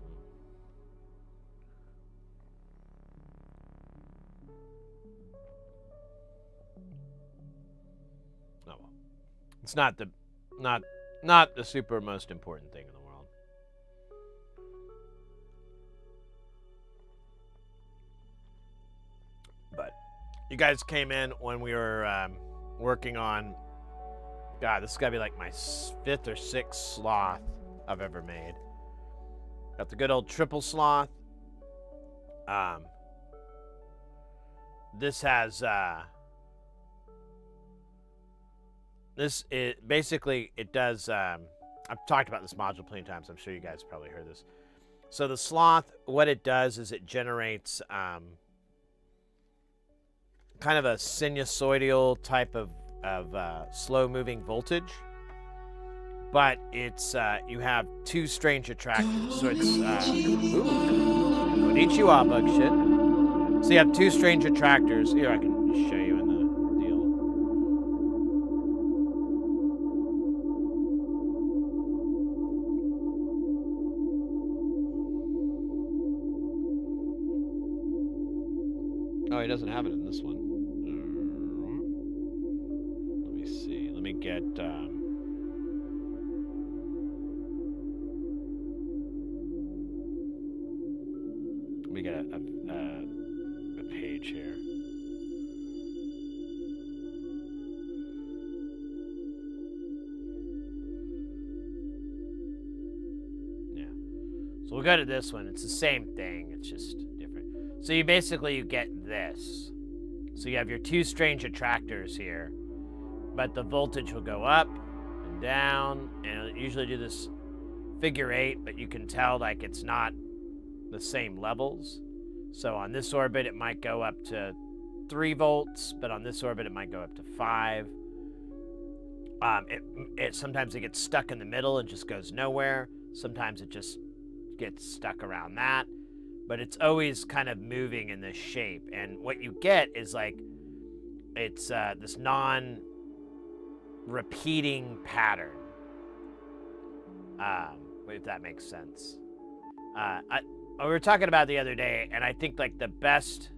Oh well. It's not the super most important thing in the world. But you guys came in when we were working on. God, this has got to be like my 5th or 6th sloth I've ever made. Got the good old triple sloth. This has basically it does. I've talked about this module plenty of times. I'm sure you guys probably heard this. So the sloth, what it does is it generates kind of a sinusoidal type of slow-moving voltage, but it's you have 2 strange attractors. So it's konnichiwa, bug shit. So you have 2 strange attractors. Here, I can show you in the deal. Oh, he doesn't have it in this one. Let me get a page here. Yeah. So we'll go to this one. It's the same thing. It's just different. So you get this. So you have your 2 strange attractors here. But the voltage will go up and down, and it'll usually do this figure 8, but you can tell like it's not the same levels. So on this orbit it might go up to 3 volts, but on this orbit it might go up to 5. Sometimes it gets stuck in the middle and just goes nowhere. Sometimes it just gets stuck around that, but it's always kind of moving in this shape. And what you get is like it's this non-repeating pattern, if that makes sense. We were talking about the other day, and I think like the best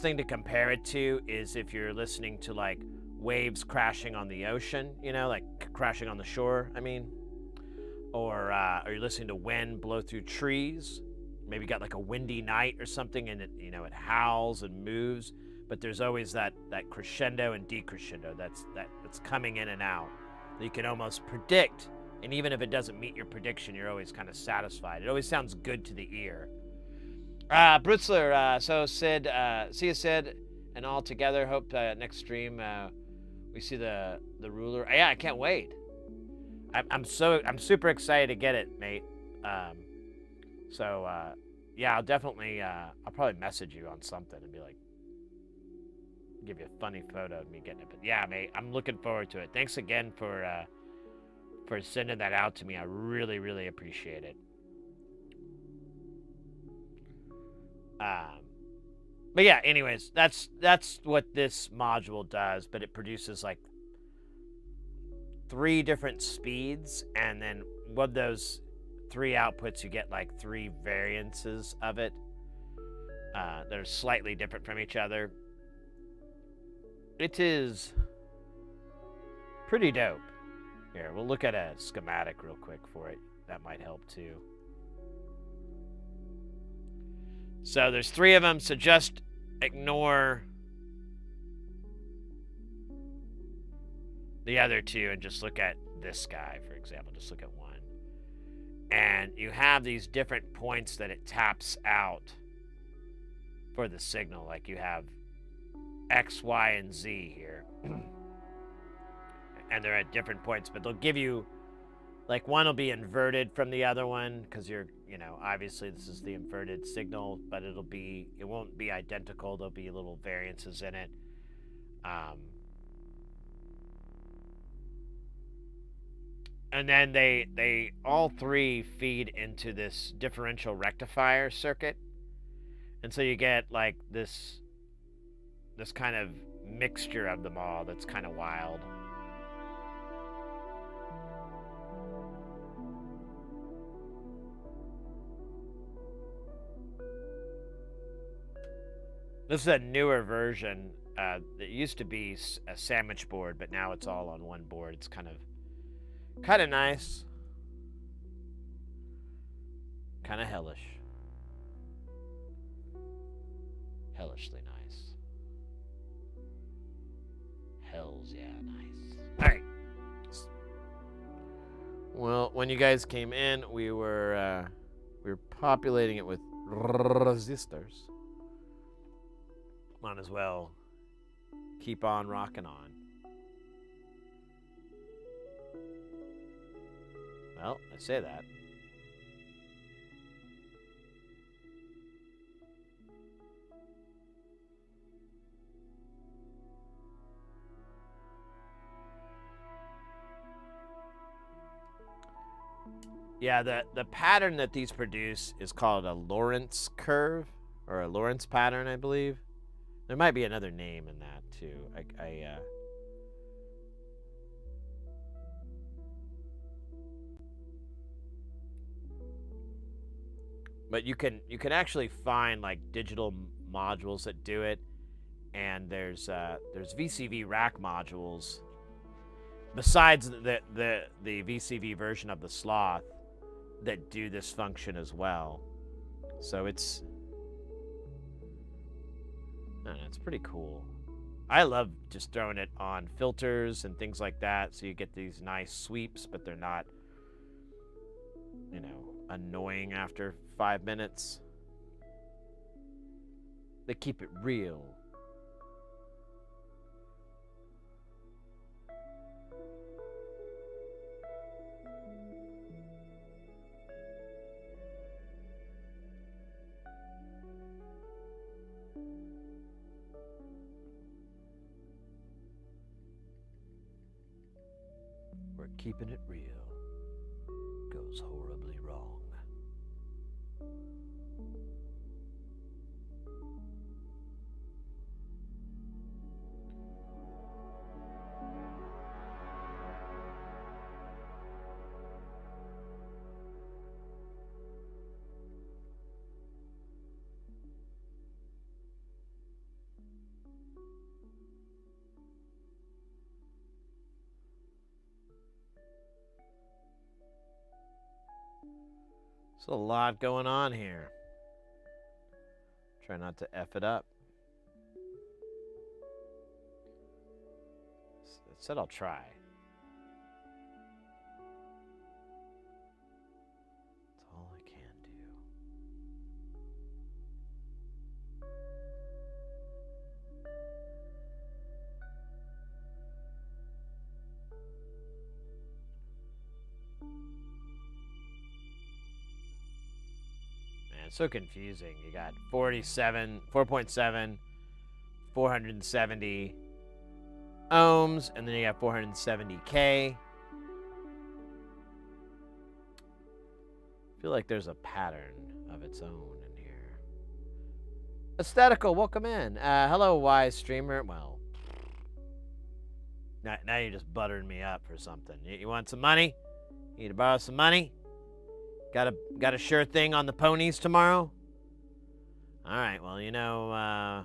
thing to compare it to is if you're listening to like waves crashing on the ocean, you know, like crashing on the shore, I mean, or you're listening to wind blow through trees. Maybe you got like a windy night or something, and it howls and moves, but there's always that crescendo and decrescendo that's coming in and out. You can almost predict And even if it doesn't meet your prediction, you're always kind of satisfied. It always sounds good to the ear. Brutzler, so Sid, see you, Sid, and all together. Hope next stream we see the ruler. Yeah, I can't wait. I'm super excited to get it, mate. Yeah, I'll definitely I'll probably message you on something and be like, give you a funny photo of me getting it. But yeah, mate, I'm looking forward to it. Thanks again for sending that out to me. I really, really appreciate it. But yeah, anyways, that's what this module does, but it produces like 3 different speeds, and then with those 3 outputs, you get like 3 variances of it that are slightly different from each other. It is pretty dope. Here, we'll look at a schematic real quick for it. That might help too. So there's 3 of them, so just ignore the other 2 and just look at this guy, for example. Just look at one. And you have these different points that it taps out for the signal. Like you have X, Y, and Z here. And they're at different points, but they'll give you, like, one will be inverted from the other one because you're, obviously this is the inverted signal, but it won't be identical. There'll be little variances in it. And then they all 3 feed into this differential rectifier circuit. And so you get like this kind of mixture of them all that's kind of wild. This is a newer version. It used to be a sandwich board, but now it's all on one board. It's kind of nice. Kind of hellish. Hellishly nice. Hells yeah, nice. Alright. Well, when you guys came in, we were populating it with resistors. Might as well keep on rocking on. Well, I say that. Yeah, the pattern that these produce is called a Lorentz curve, or a Lorentz pattern, I believe. There might be another name in that too. But you can actually find like digital modules that do it, and there's VCV rack modules besides the VCV version of the Sloth that do this function as well. So it's pretty cool. I love just throwing it on filters and things like that, so you get these nice sweeps, but they're not, annoying after 5 minutes. They keep it real. We're keeping it real. Goes horribly wrong. There's a lot going on here. Try not to F it up. I said I'll try. so confusing. You got 47, 4.7, 470 ohms, and then you got 470K. I feel like there's a pattern of its own in here. Aesthetical, welcome in. Hello, wise streamer. Well, now you're just buttering me up for something. You want some money? You need to borrow some money? Got a sure thing on the ponies tomorrow? All right, well, you know,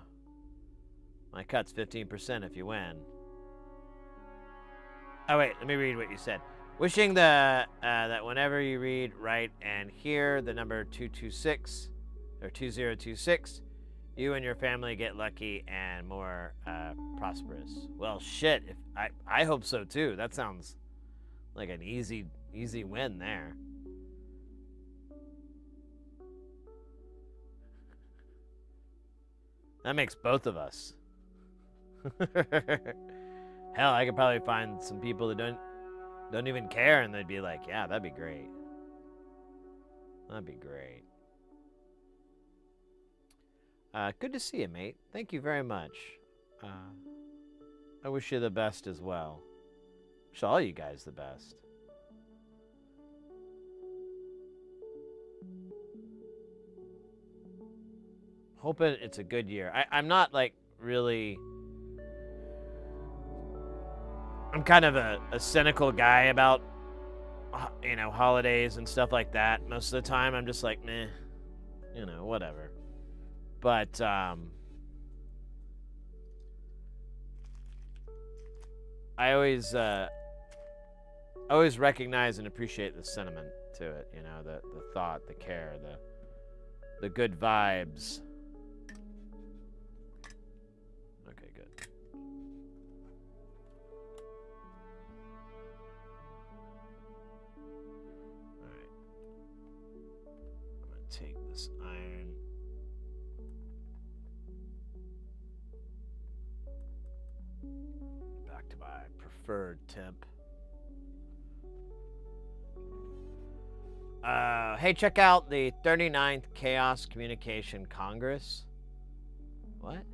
my cut's 15% if you win. Oh, wait, let me read what you said. Wishing that whenever you read, write, and hear the number 226 or 2026, you and your family get lucky and more prosperous. Well, shit, if I hope so too. That sounds like an easy win there. That makes both of us. Hell, I could probably find some people that don't even care, and they'd be like, yeah, that'd be great. That'd be great. Good to see you, mate. Thank you very much. I wish you the best as well. Wish all you guys the best. Hoping it's a good year. I'm not, like, really... I'm kind of a cynical guy about, you know, holidays and stuff like that. Most of the time, I'm just like, meh, you know, whatever. But, I always recognize and appreciate the sentiment to it, you know, the thought, the care, the good vibes. Okay, good. Alright. I'm gonna take this iron. Back to my preferred temp. Hey, check out the 39th Chaos Communication Congress. What?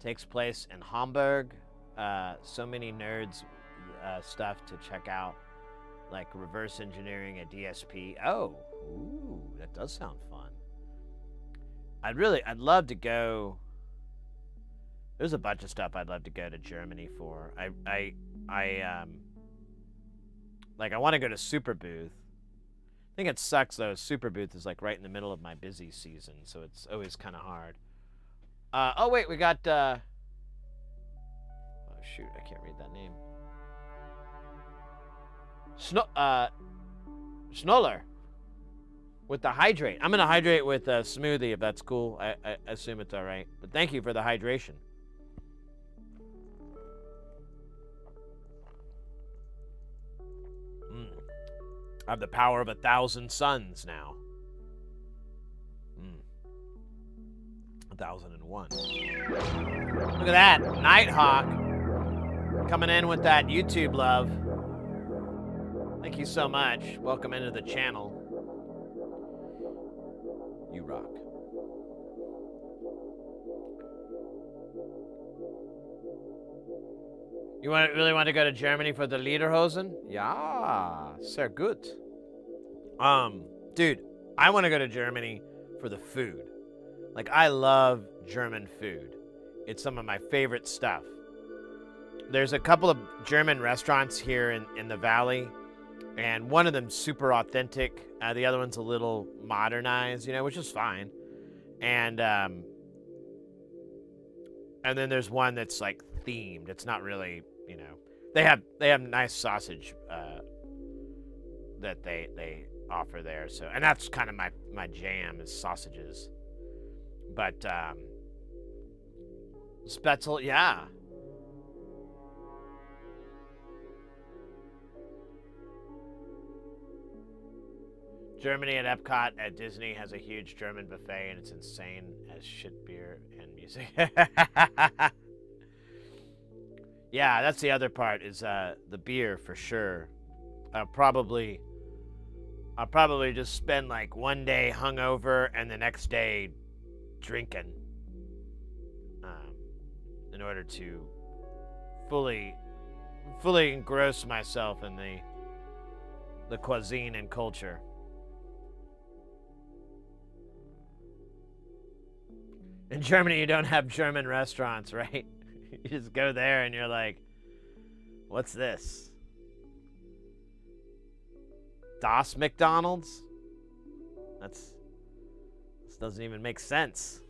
Takes place in Hamburg. So many nerds stuff to check out, like reverse engineering a DSP. Oh, ooh, that does sound fun. I'd love to go. There's a bunch of stuff I'd love to go to Germany for. I want to go to Super Booth. I think it sucks though. Super Booth is like right in the middle of my busy season, so it's always kind of hard. Oh wait, we got. Oh shoot, I can't read that name. Schnoller with the hydrate. I'm gonna hydrate with a smoothie if that's cool. I assume it's all right. But thank you for the hydration. I have the power of 1,000 suns now. 1001. Look at that. Nighthawk coming in with that YouTube love. Thank you so much. Welcome into the channel. You rock. You really want to go to Germany for the Lederhosen? Yeah, sehr gut. Dude, I want to go to Germany for the food. Like, I love German food. It's some of my favorite stuff. There's a couple of German restaurants here in the valley, and one of them's super authentic. The other one's a little modernized, you know, which is fine. And then there's one that's like themed. It's not really, you know, they have nice sausage that they offer there. So, and that's kind of my jam is sausages. But Spetzel, yeah. Germany at Epcot at Disney has a huge German buffet, and it's insane as shit beer and music. Yeah, that's the other part is the beer for sure. Probably I'll probably just spend like one day hungover and the next day drinking, in order to fully engross myself in the cuisine and culture. In Germany, you don't have German restaurants, right? You just go there and you're like, what's this? Das McDonald's? This doesn't even make sense.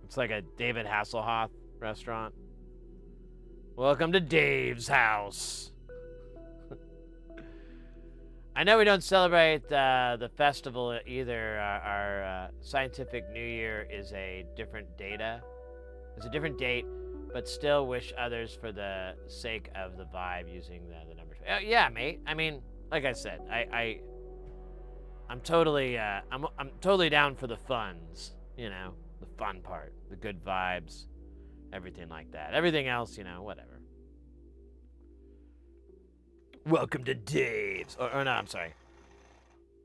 It's like a David Hasselhoff restaurant. Welcome to Dave's house. I know we don't celebrate the festival either. Our scientific New Year is a different date, but still wish others for the sake of the vibe using the number. Yeah, mate. I mean, like I said, I'm totally I'm totally down for the funs. You know, the fun part, the good vibes, everything like that. Everything else, whatever. Welcome to Dave's. Or no, I'm sorry.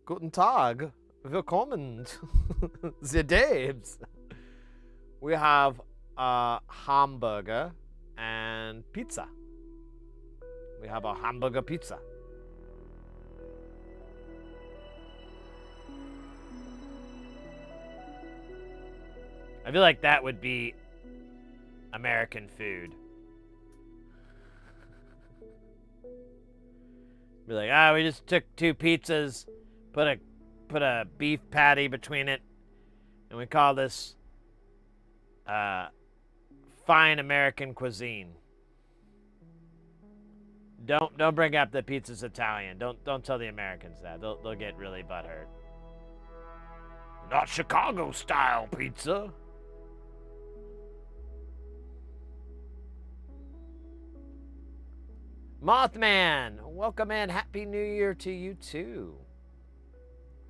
Guten Tag. Willkommen. The Dave's. We have a hamburger and pizza. We have a hamburger pizza. I feel like that would be American food. Be like, we just took 2 pizzas, put a beef patty between it, and we call this fine American cuisine. Don't bring up the pizza's Italian. Don't tell the Americans that. They'll get really butthurt. Not Chicago style pizza. Mothman, welcome in. Happy New Year to you too.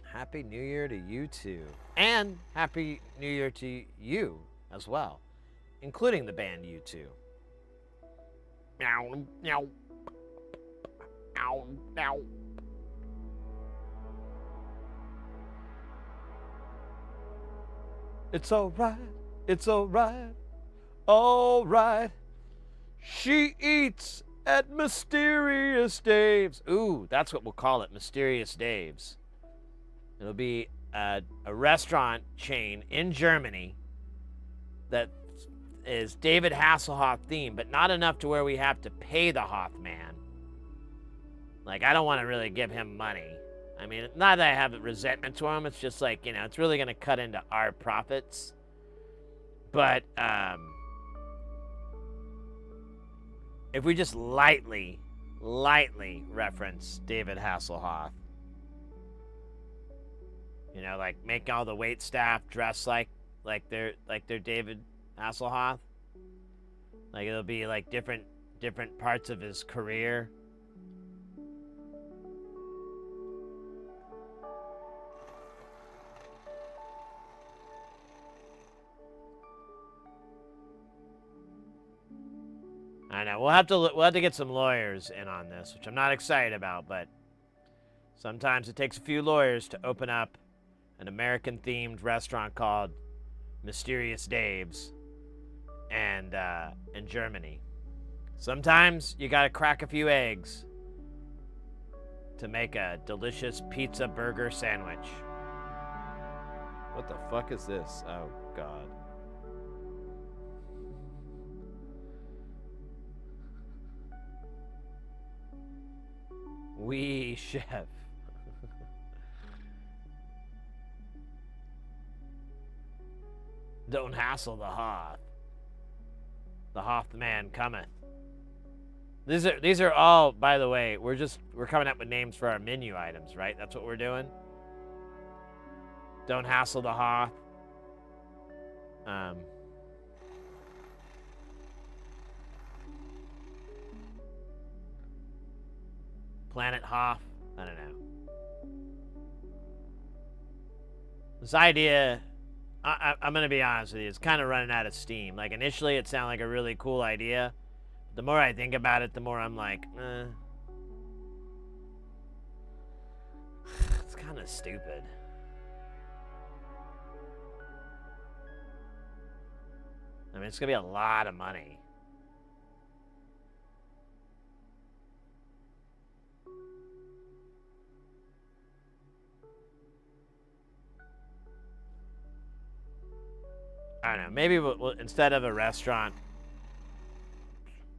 Happy New Year to you too. And Happy New Year to you as well, including the band U2. Meow, meow, meow, meow. It's alright, it's alright, alright. She eats at Mysterious Dave's. Ooh, that's what we'll call it, Mysterious Dave's. It'll be a restaurant chain in Germany that is David Hasselhoff themed, but not enough to where we have to pay the Hoffman. Like, I don't want to really give him money. I mean, not that I have resentment to him, it's just like, it's really going to cut into our profits. But, if we just lightly reference David Hasselhoff, like make all the wait staff dress like they're David Hasselhoff, like it'll be like different parts of his career. I know we'll have to get some lawyers in on this, which I'm not excited about, but sometimes it takes a few lawyers to open up an American-themed restaurant called Mysterious Dave's, and in Germany. Sometimes you gotta crack a few eggs to make a delicious pizza burger sandwich. What the fuck is this? Oh God. Wee chef. Don't hassle the Hoth. The Hothman cometh. These are all, by the way, we're coming up with names for our menu items, right? That's what we're doing. Don't hassle the Hoth. Planet Hoth. I don't know. This idea I'm gonna be honest with you. It's kind of running out of steam. Like initially, it sounded like a really cool idea. The more I think about it, the more I'm like, it's kind of stupid. I mean, it's gonna be a lot of money. I don't know. Maybe we'll, instead of a restaurant,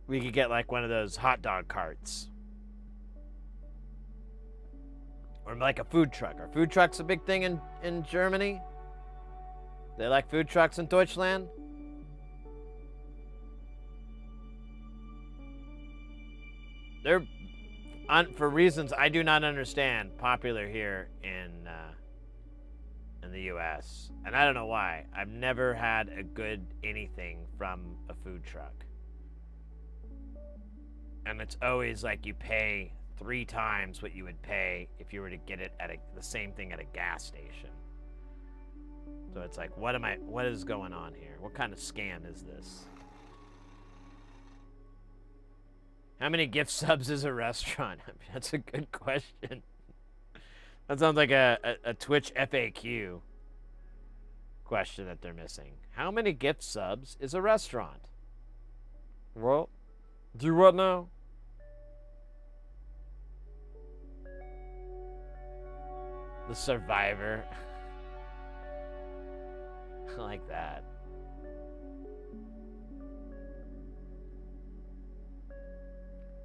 we could get like one of those hot dog carts. Or like a food truck. Are food trucks a big thing in Germany? They like food trucks in Deutschland? They're, for reasons I do not understand, popular here in the U.S. And I don't know why. I've never had a good anything from a food truck. And it's always like you pay 3 times what you would pay if you were to get it at the same thing at a gas station. So it's like, what is going on here? What kind of scam is this? How many gift subs is a restaurant? That's a good question. That sounds like a Twitch FAQ question that they're missing. How many gift subs is a restaurant? Well, do what now? The Survivor. I like that.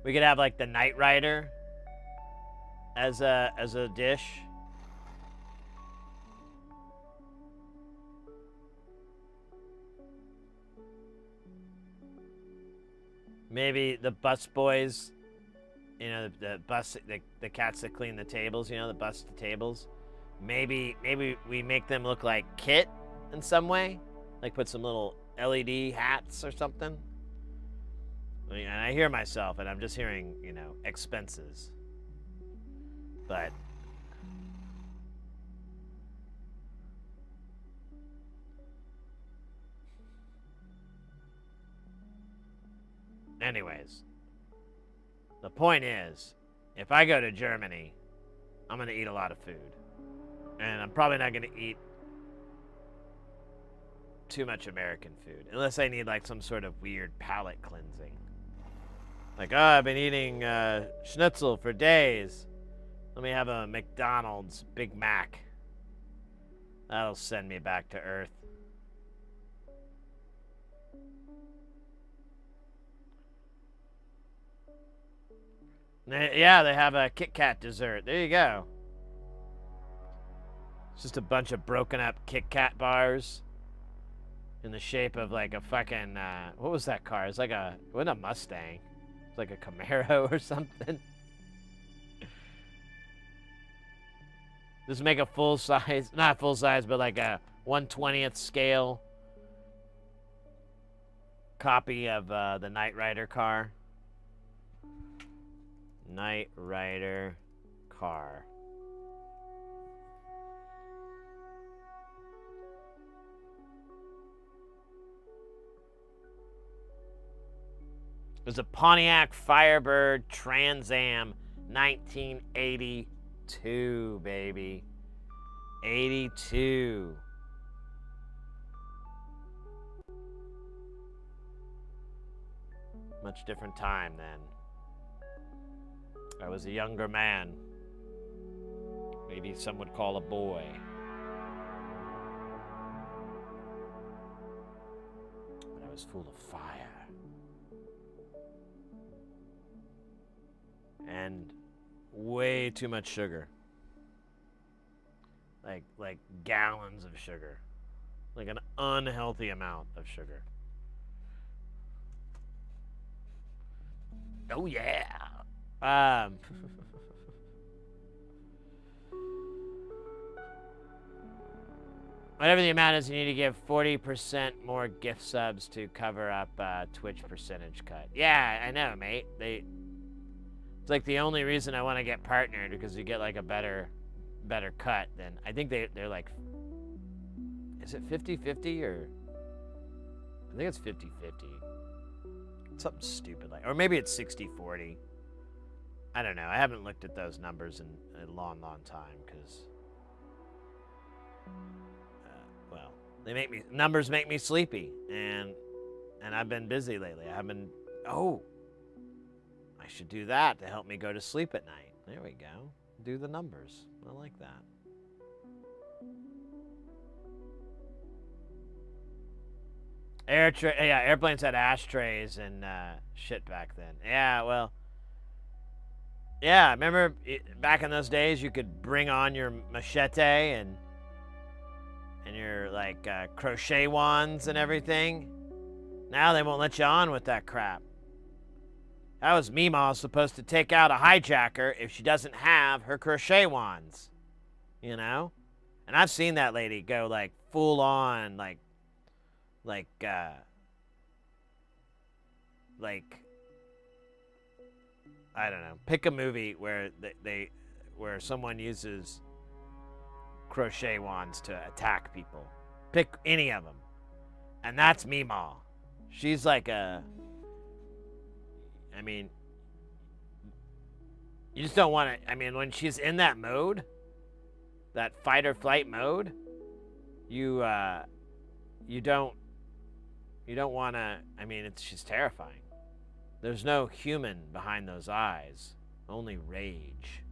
We could have like the Knight Rider as a dish. Maybe the bus boys, you know, the cats that clean the tables, you know, the bus the tables. Maybe we make them look like Kit in some way, like put some little LED hats or something. I mean, and I hear myself, and I'm just hearing, you know, expenses. But anyways, the point is, if I go to Germany, I'm gonna eat a lot of food, and I'm probably not gonna eat too much American food, unless I need like some sort of weird palate cleansing. Like, oh, I've been eating schnitzel for days. Let me have a McDonald's Big Mac. That'll send me back to Earth. Yeah, they have a KitKat dessert. There you go. It's just a bunch of broken up KitKat bars in the shape of like a fucking, what was that car? It's like it wasn't a Mustang. It's like a Camaro or something. Just make a full size, not full size, but like a 1/20th scale copy of the Knight Rider car. Knight Rider car. There's a Pontiac Firebird Trans Am 1982, baby. 82. Much different time then. I was a younger man. Maybe some would call a boy. But I was full of fire. And way too much sugar. Like gallons of sugar. Like an unhealthy amount of sugar. Oh yeah. Whatever the amount is, you need to give 40% more gift subs to cover up Twitch percentage cut. Yeah, I know, mate. It's like the only reason I want to get partnered, because you get like a better cut than, I think they're like, Is it 50-50 or? I think it's 50-50. Something stupid like, or maybe it's 60-40. I don't know. I haven't looked at those numbers in a long, long time because, well, numbers make me sleepy, and I've been busy lately. Oh, I should do that to help me go to sleep at night. There we go. Do the numbers. I like that. Airplanes had ashtrays and shit back then. Yeah, well, yeah, remember back in those days you could bring on your machete and your like crochet wands and everything. Now they won't let you on with that crap. How is Meemaw supposed to take out a hijacker if she doesn't have her crochet wands? You know? And I've seen that lady go like full on like I don't know. Pick a movie where where someone uses crochet wands to attack people. Pick any of them, and that's Meemaw. She's like I mean, you just don't want to. I mean, when she's in that mode, that fight or flight mode, you don't want to. I mean, she's terrifying. There's no human behind those eyes, only rage.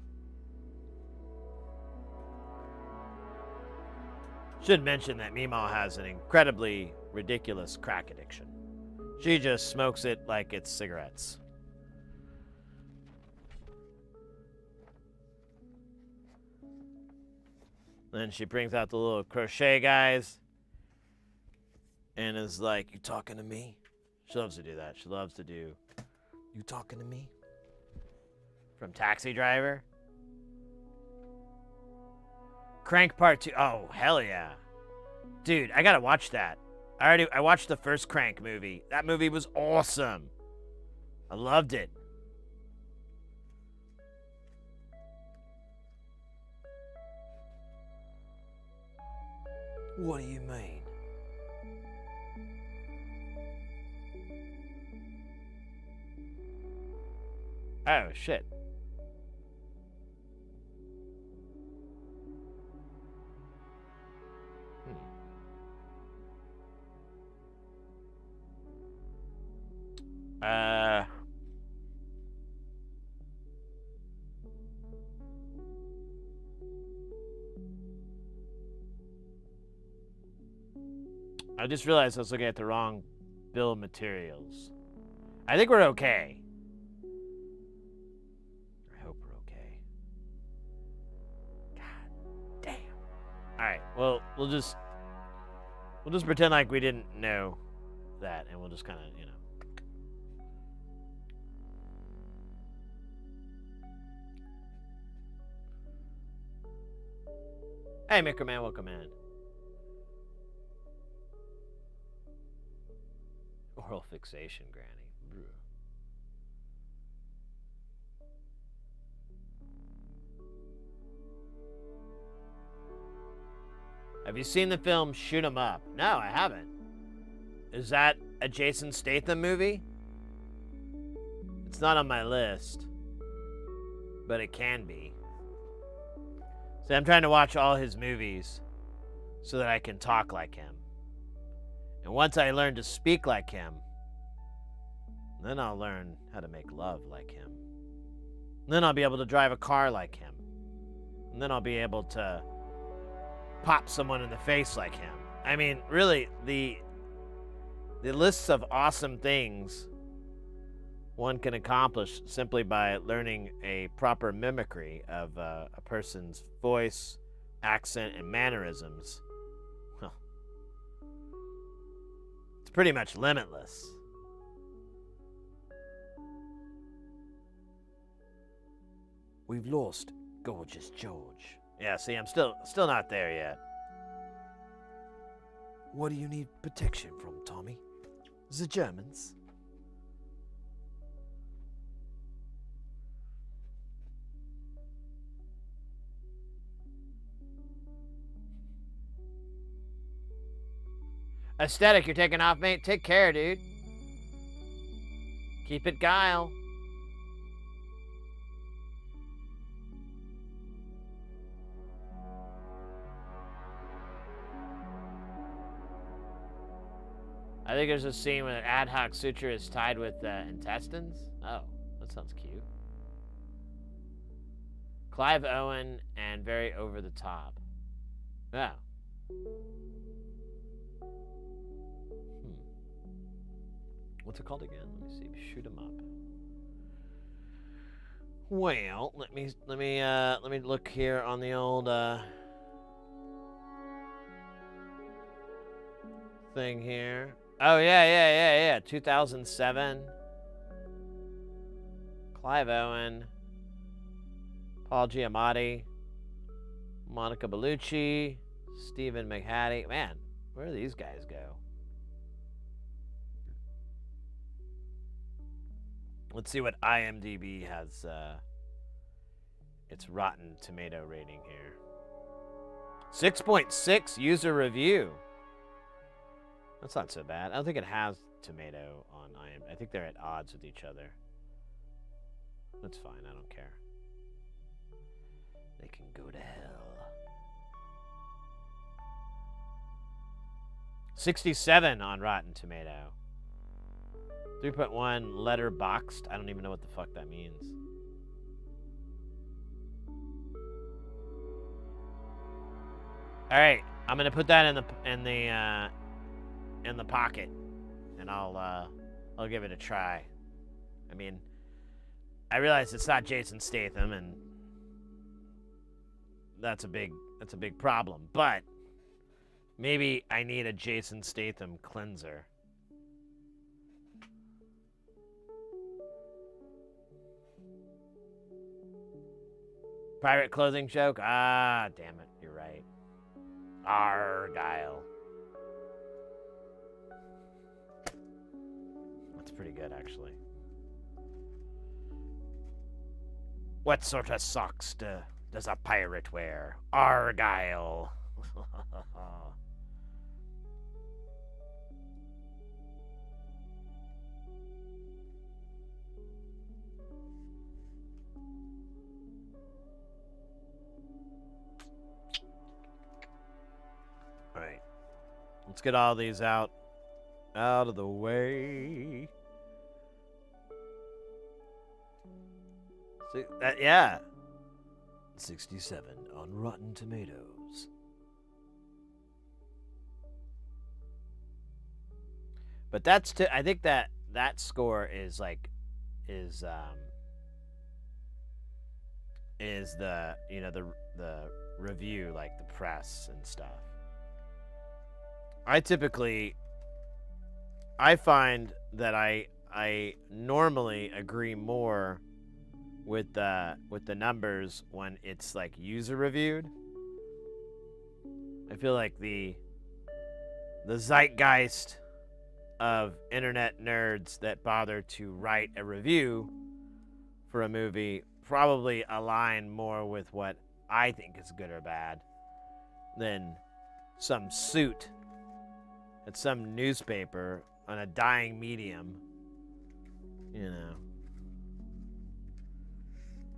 Should mention that Meemaw has an incredibly ridiculous crack addiction. She just smokes it like it's cigarettes. Then she brings out the little crochet guys and is like, "You talking to me?" She loves to do that. She loves to do, "You talking to me?" From Taxi Driver. Crank Part 2. Oh, hell yeah. Dude, I gotta watch that. I watched the first Crank movie. That movie was awesome. I loved it. What do you mean? Oh, shit. I just realized I was looking at the wrong bill of materials. I think we're okay. I hope we're okay. God damn. Alright, well, we'll just pretend like we didn't know that, and we'll just kind of, you know. Hey, Microman, welcome in. Oral fixation, Granny. Bruh. Have you seen the film Shoot 'Em Up? No, I haven't. Is that a Jason Statham movie? It's not on my list, but it can be. So I'm trying to watch all his movies so that I can talk like him. And once I learn to speak like him, then I'll learn how to make love like him. And then I'll be able to drive a car like him. And then I'll be able to pop someone in the face like him. I mean, really, the lists of awesome things one can accomplish simply by learning a proper mimicry of a person's voice, accent, and mannerisms. Well, it's pretty much limitless. We've lost Gorgeous George. Yeah, see, I'm still not there yet. What do you need protection from, Tommy? The Germans? Aesthetic, you're taking off, mate. Take care, dude. Keep it guile. I think there's a scene where an ad hoc suture is tied with intestines. Oh, that sounds cute. Clive Owen and very over the top. Oh. What's it called again? Let me see. Shoot 'em up. Well, let me look here on the old thing here. Oh yeah. 2007. Clive Owen, Paul Giamatti, Monica Bellucci, Stephen McHattie. Man, where do these guys go? Let's see what IMDb has its Rotten Tomato rating here. 6.6 user review. That's not so bad. I don't think it has tomato on IMDb. I think they're at odds with each other. That's fine. I don't care. They can go to hell. 67 on Rotten Tomato. 3.1 letterboxed. I don't even know what the fuck that means. All right, I'm gonna put that in the pocket, and I'll give it a try. I mean, I realize it's not Jason Statham, and that's a big problem. But maybe I need a Jason Statham cleanser. Pirate clothing joke? Ah, damn it. You're right. Argyle. That's pretty good, actually. What sort of socks does a pirate wear? Argyle. All right. Let's get all these out of the way. See, yeah. 67 on Rotten Tomatoes. But I think that score is the the review, like the press and stuff. I find that I normally agree more with the numbers when it's like user reviewed. I feel like the zeitgeist of internet nerds that bother to write a review for a movie probably align more with what I think is good or bad than some suit at some newspaper on a dying medium. You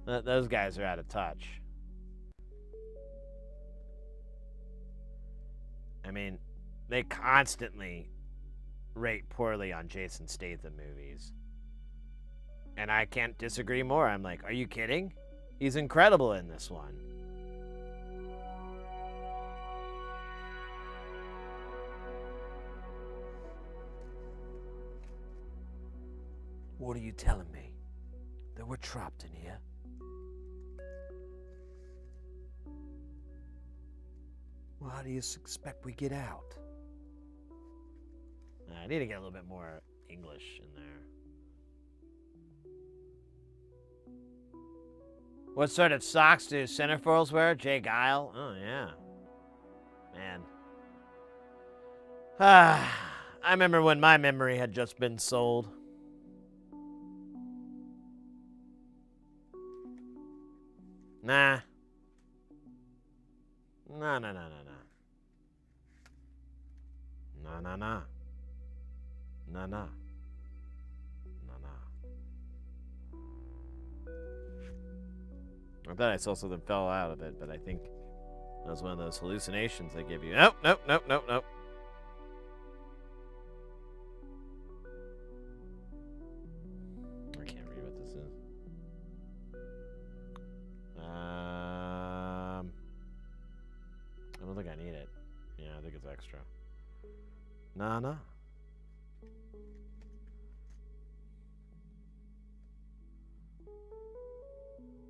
know, those guys are out of touch. I mean, they constantly rate poorly on Jason Statham movies. And I can't disagree more. I'm like, are you kidding? He's incredible in this one. What are you telling me? That we're trapped in here? Well, how do you expect we get out? I need to get a little bit more English in there. What sort of socks do centerfolds wear? Jay Guile? Oh, yeah. Man. I remember when my memory had just been sold. Nah. No. Na na na. Na na. Na na. I thought I saw something fell out of it, but I think that was one of those hallucinations they give you. Nope, nope, nope, nope, nope. I can't read what this is. I don't think I need it. Yeah, I think it's extra. Nah, nah.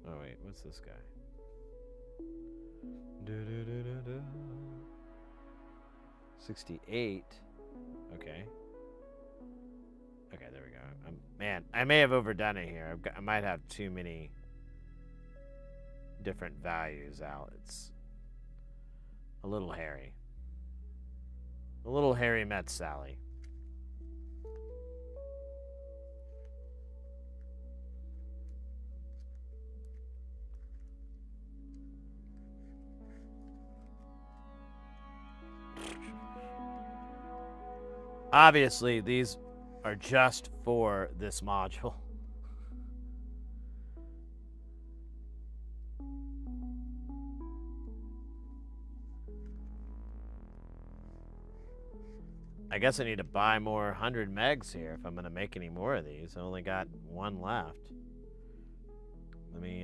Oh wait, what's this guy? 68. Okay. Okay, there we go. Man, I may have overdone it here. I might have too many different values out. It's a little hairy. A little hairy Met Sally. Obviously, these are just for this module. I guess I need to buy more 100 megs here if I'm going to make any more of these. I only got one left. Let me,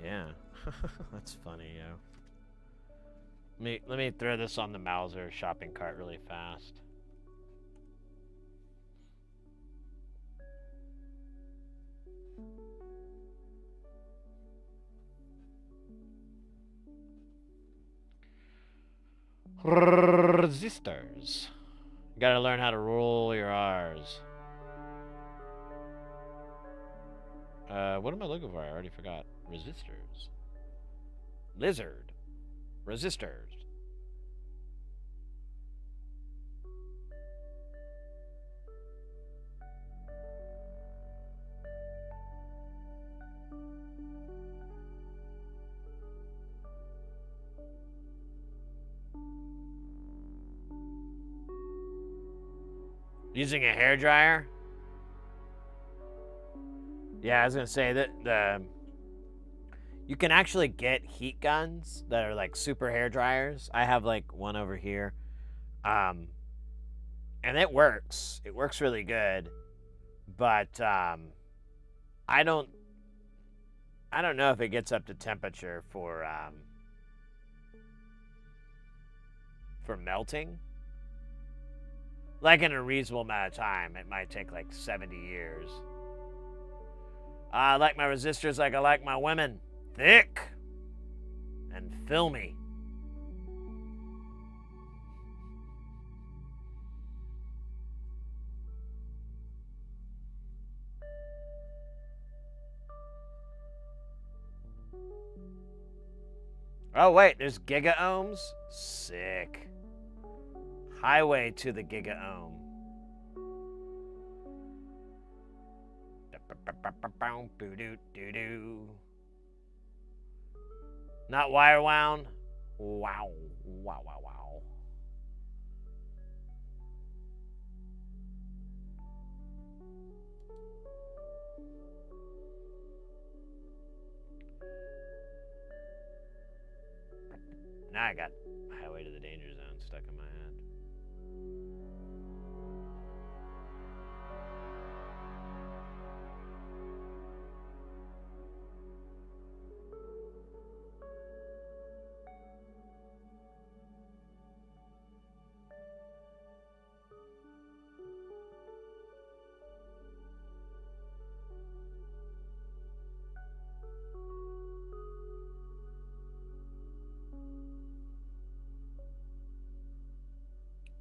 yeah. That's funny, yo. Let me throw this on the Mauser shopping cart really fast. Resistors. You gotta learn how to roll your R's. What am I looking for? I already forgot. Resistors. Lizard. Resistors. Using a hairdryer? Yeah, I was gonna say that you can actually get heat guns that are like super hair dryers. I have like one over here, and it works. It works really good, but I don't know if it gets up to temperature for melting. Like in a reasonable amount of time. It might take like 70 years. I like my resistors like I like my women. Thick and filmy. Oh wait, there's giga ohms? Sick. Highway to the giga ohm. Not wire wound. Wow. Wow, wow, wow. Now I got Highway to the Danger Zone stuck in my head.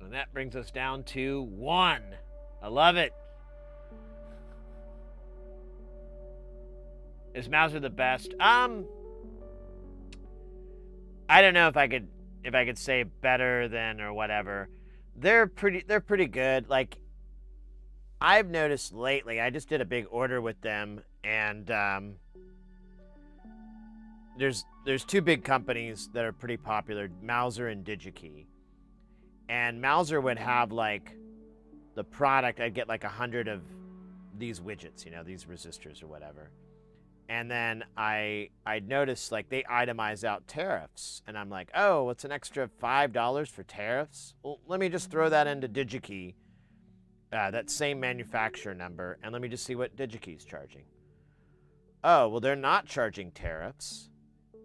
And that brings us down to 1. I love it. Is Mauser the best? I don't know if I could say better than or whatever. They're pretty good. Like I've noticed lately, I just did a big order with them, and there's two big companies that are pretty popular, Mauser and DigiKey. And Mauser would have like the product, I'd get like 100 of these widgets, you know, these resistors or whatever. And then I'd notice like they itemize out tariffs, and I'm like, oh, what's an extra $5 for tariffs? Well, let me just throw that into DigiKey, that same manufacturer number, and let me just see what DigiKey's charging. Oh, well, they're not charging tariffs,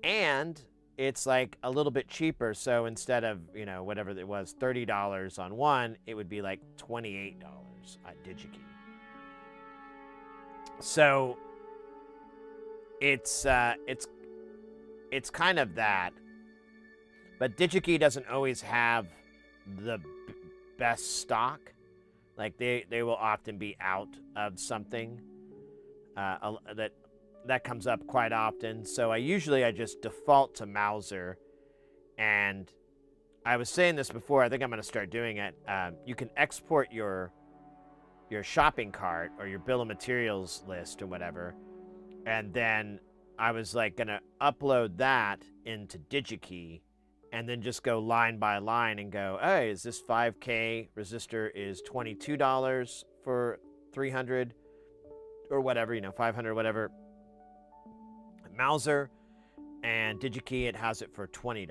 and it's like a little bit cheaper. So instead of, you know, whatever it was, $30 on one, it would be like $28 at DigiKey. So it's kind of that, but DigiKey doesn't always have the best stock. Like they will often be out of something that comes up quite often. So I just default to Mauser, and I was saying this before. I think I'm going to start doing it. You can export your shopping cart or your bill of materials list or whatever, and then I was like going to upload that into DigiKey, and then just go line by line and go, hey, is this 5K resistor is $22 for 300 or whatever, you know, 500, whatever. Mauser and DigiKey, it has it for $20.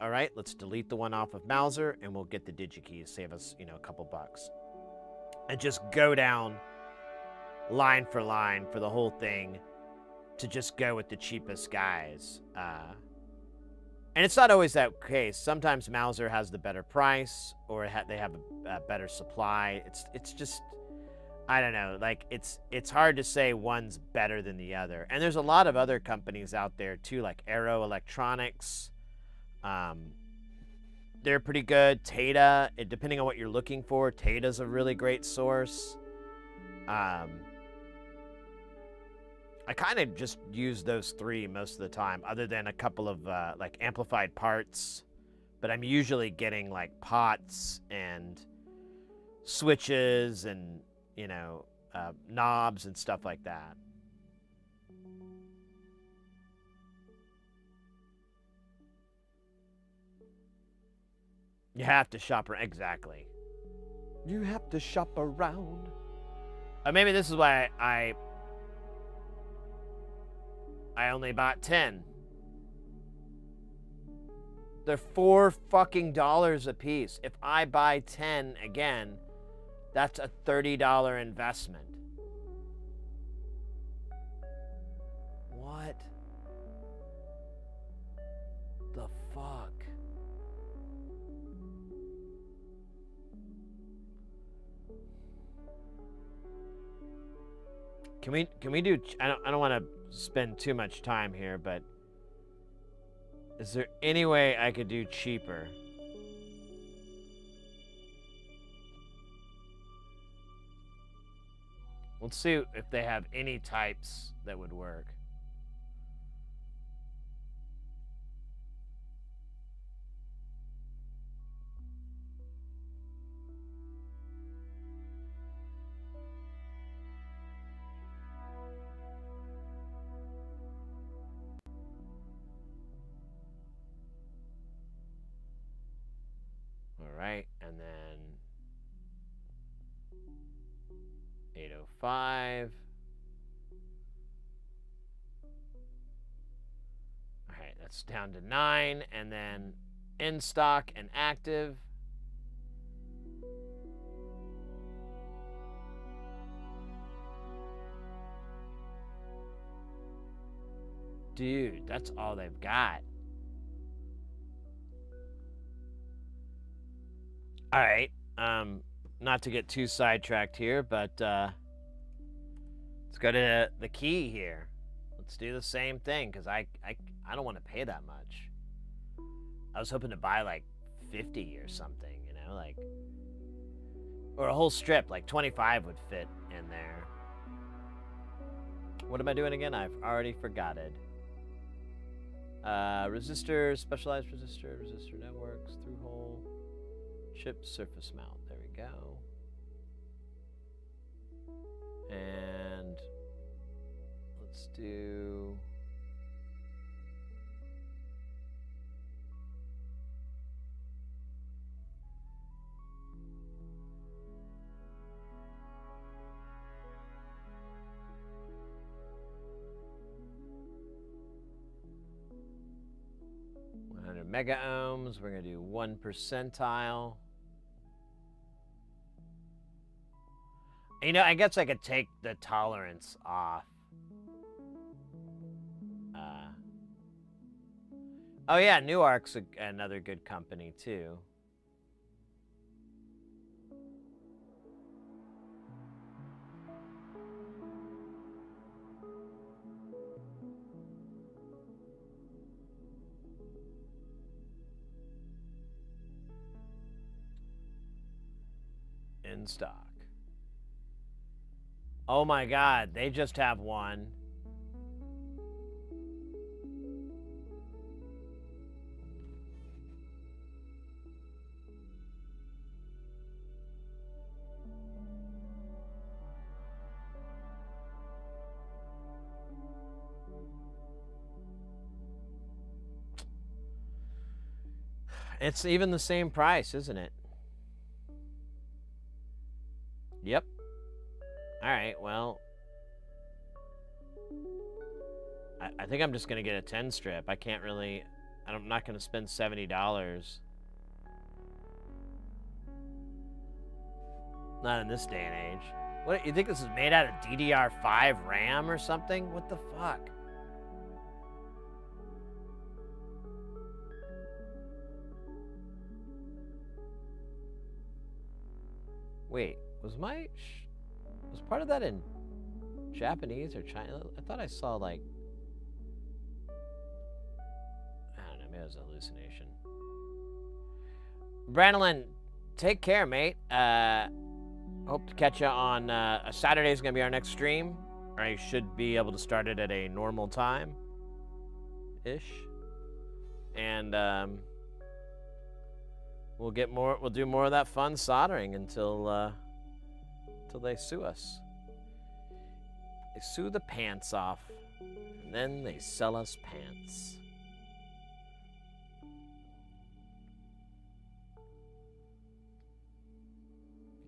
All right, let's delete the one off of Mauser, and we'll get the DigiKey to save us, you know, a couple bucks. And just go down line for line for the whole thing to just go with the cheapest guys. And it's not always that case. Sometimes Mauser has the better price, or they have a better supply. It's just, I don't know. Like it's hard to say one's better than the other. And there's a lot of other companies out there too, like Aero Electronics. They're pretty good. Tata, depending on what you're looking for, Tata's a really great source. I kind of just use those three most of the time, other than a couple of like amplified parts. But I'm usually getting like pots and switches and, you know, knobs and stuff like that. You have to shop around. Exactly. You have to shop around. Maybe this is why I only bought 10. They're $4 fucking a piece. If I buy 10 again, that's a $30 investment. What the fuck? Can we do? I don't want to spend too much time here, but is there any way I could do cheaper? Let's see if they have any types that would work. All right, and then 805. All right, that's down to 9, and then in stock and active. Dude, that's all they've got. All right, not to get too sidetracked here, but let's go to the key here. Let's do the same thing, because I don't want to pay that much. I was hoping to buy like 50 or something, you know, like, or a whole strip, like 25 would fit in there. What am I doing again? I've already forgot it. Resistor, specialized resistor networks, through hole, chip surface mount. There we go. And let's do... mega ohms. We're going to do 1 percentile. You know, I guess I could take the tolerance off. Oh yeah, Newark's another good company too. In stock. Oh my God, they just have one. It's even the same price, isn't it? Yep. All right, well, I think I'm just going to get a 10 strip. I can't really, I'm not going to spend $70. Not in this day and age. What, you think this is made out of DDR5 RAM or something? What the fuck? Wait, was part of that in Japanese or China? I thought I saw like, I don't know, maybe it was a hallucination. Branolin, take care, mate. Hope to catch you on, Saturday's gonna be our next stream. I should be able to start it at a normal time-ish. And, we'll do more of that fun soldering until they sue us. They sue the pants off, and then they sell us pants.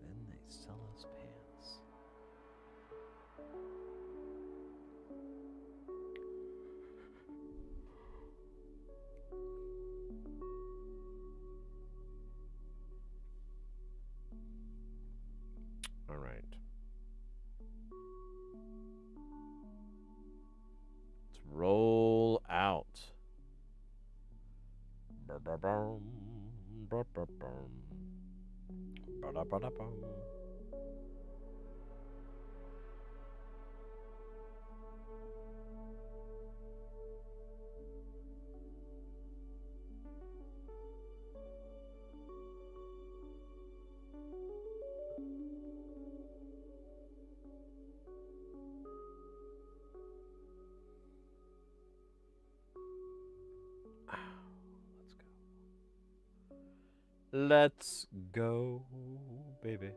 Then they sell us pants. All right. Let's roll out. Let's go, baby.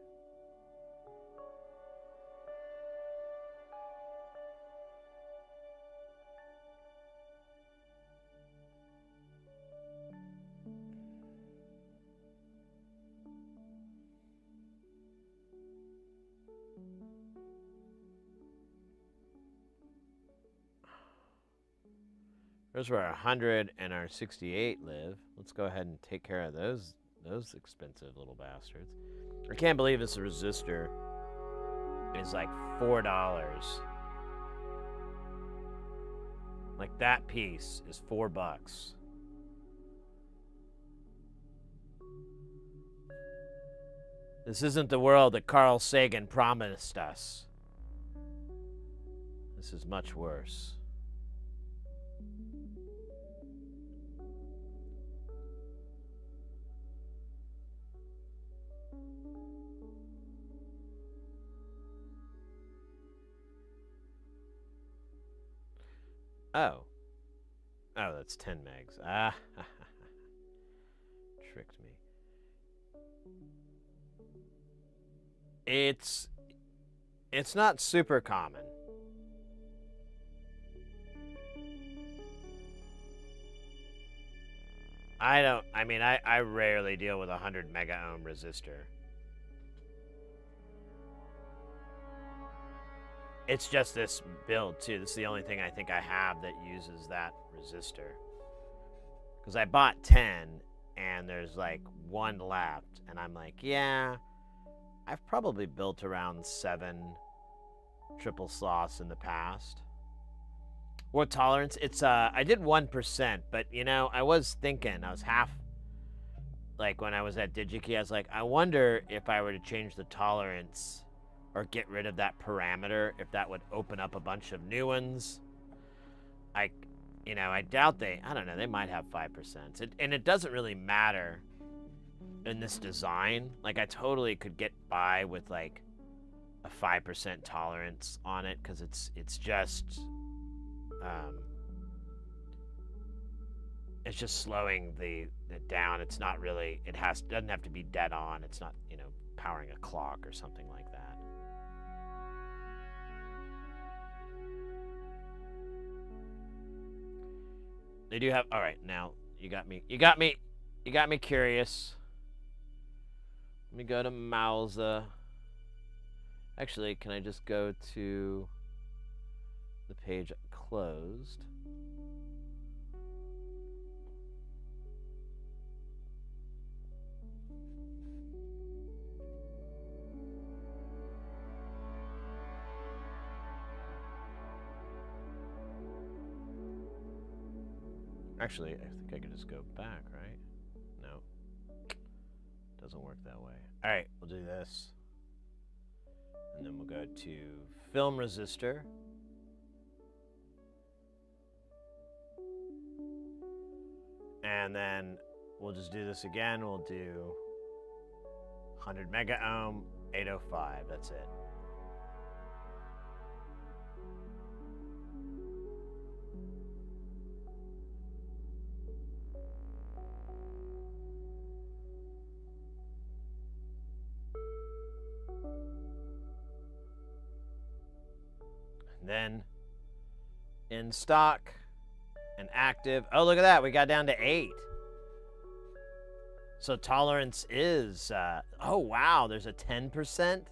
There's where our 100 and our 68 live. Let's go ahead and take care of those expensive little bastards. I can't believe this resistor is like $4. Like that piece is $4. This isn't the world that Carl Sagan promised us. This is much worse. Oh. Oh, that's 10 megs. Ah, tricked me. It's not super common. I rarely deal with a 100 mega ohm resistor. It's just this build too. This is the only thing I think I have that uses that resistor. Because I bought 10 and there's like 1 left, and I'm like, yeah, I've probably built around 7 triple sloths in the past. What tolerance? It's I did 1%, but you know, I was thinking, I was half, like when I was at DigiKey, I was like, I wonder if I were to change the tolerance or get rid of that parameter, if that would open up a bunch of new ones. I doubt I don't know, they might have 5%. And it doesn't really matter in this design. Like, I totally could get by with like a 5% tolerance on it, because it's just slowing it down. It's not really, doesn't have to be dead on. It's not, powering a clock or something like that. They do have, all right, now you got me curious. Let me go to Mausa. Actually, can I just go to the page closed? Actually, I think I could just go back, right? No. Doesn't work that way. All right, we'll do this. And then we'll go to film resistor. And then we'll just do this again. We'll do 100 mega ohm, 805. That's it. Then in stock and active. Oh, look at that. We got down to 8. So tolerance is, oh, wow. There's a 10%.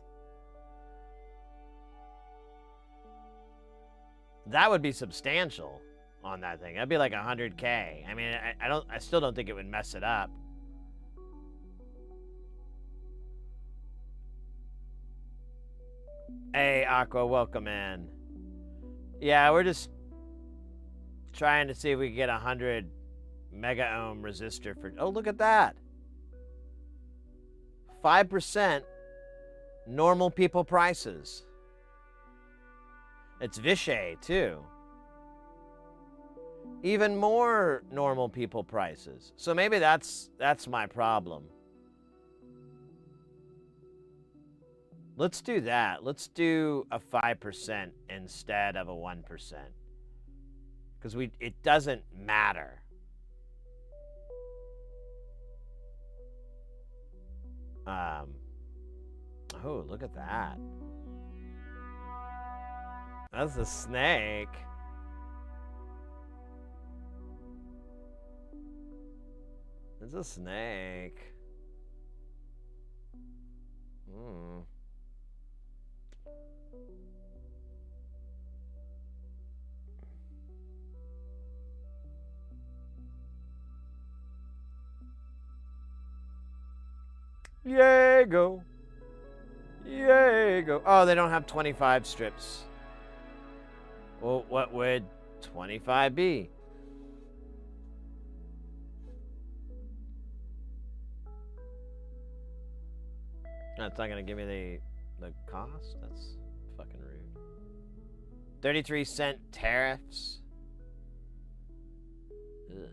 That would be substantial on that thing. That'd be like 100K. I mean, I still don't think it would mess it up. Hey, Aqua, welcome in. Yeah, we're just trying to see if we can get 100 mega ohm resistor for, oh, look at that. 5% normal people prices. It's Vishay, too. Even more normal people prices. So maybe that's my problem. Let's do that. Let's do a 5% instead of a 1%. Because it doesn't matter. Oh, look at that. That's a snake. It's a snake. Hmm. Diego. Diego. Oh, they don't have 25 strips. Well, what would 25 be? That's not gonna give me the cost? That's fucking rude. 33-cent tariffs. Ugh.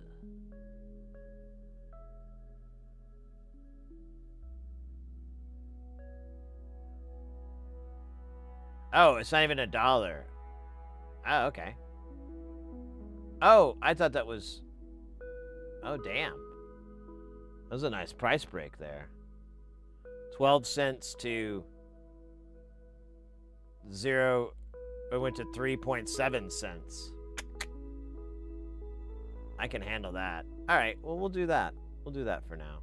Oh, it's not even $1. Oh, okay. Oh, I thought that was... Oh, damn. That was a nice price break there. 12 cents to it went to 3.7 cents. I can handle that. All right, well, we'll do that. We'll do that for now.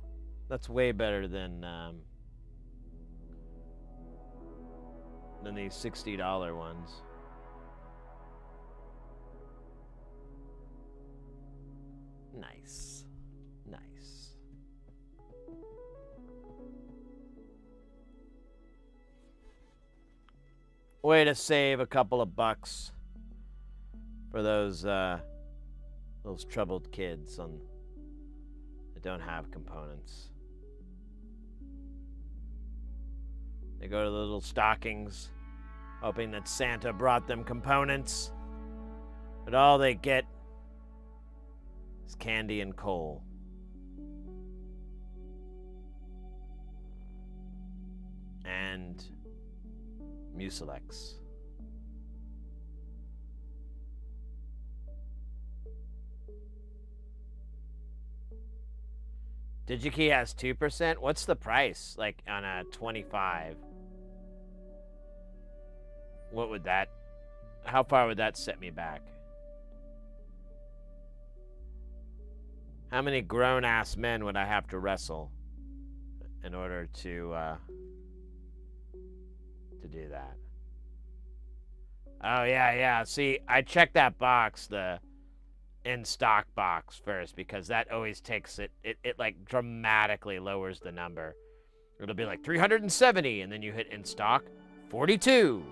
That's way better than these $60 ones. Nice. Nice. Way to save a couple of bucks for those troubled kids that don't have components. They go to the little stockings, hoping that Santa brought them components, but all they get is candy and coal. And Mucilex. DigiKey has 2%. What's the price? Like on a 25? What would that... How far would that set me back? How many grown-ass men would I have to wrestle in order to do that? Oh, yeah. See, I checked that box, the in-stock box first, because that always takes it like dramatically lowers the number. It'll be like 370, and then you hit in-stock, 42.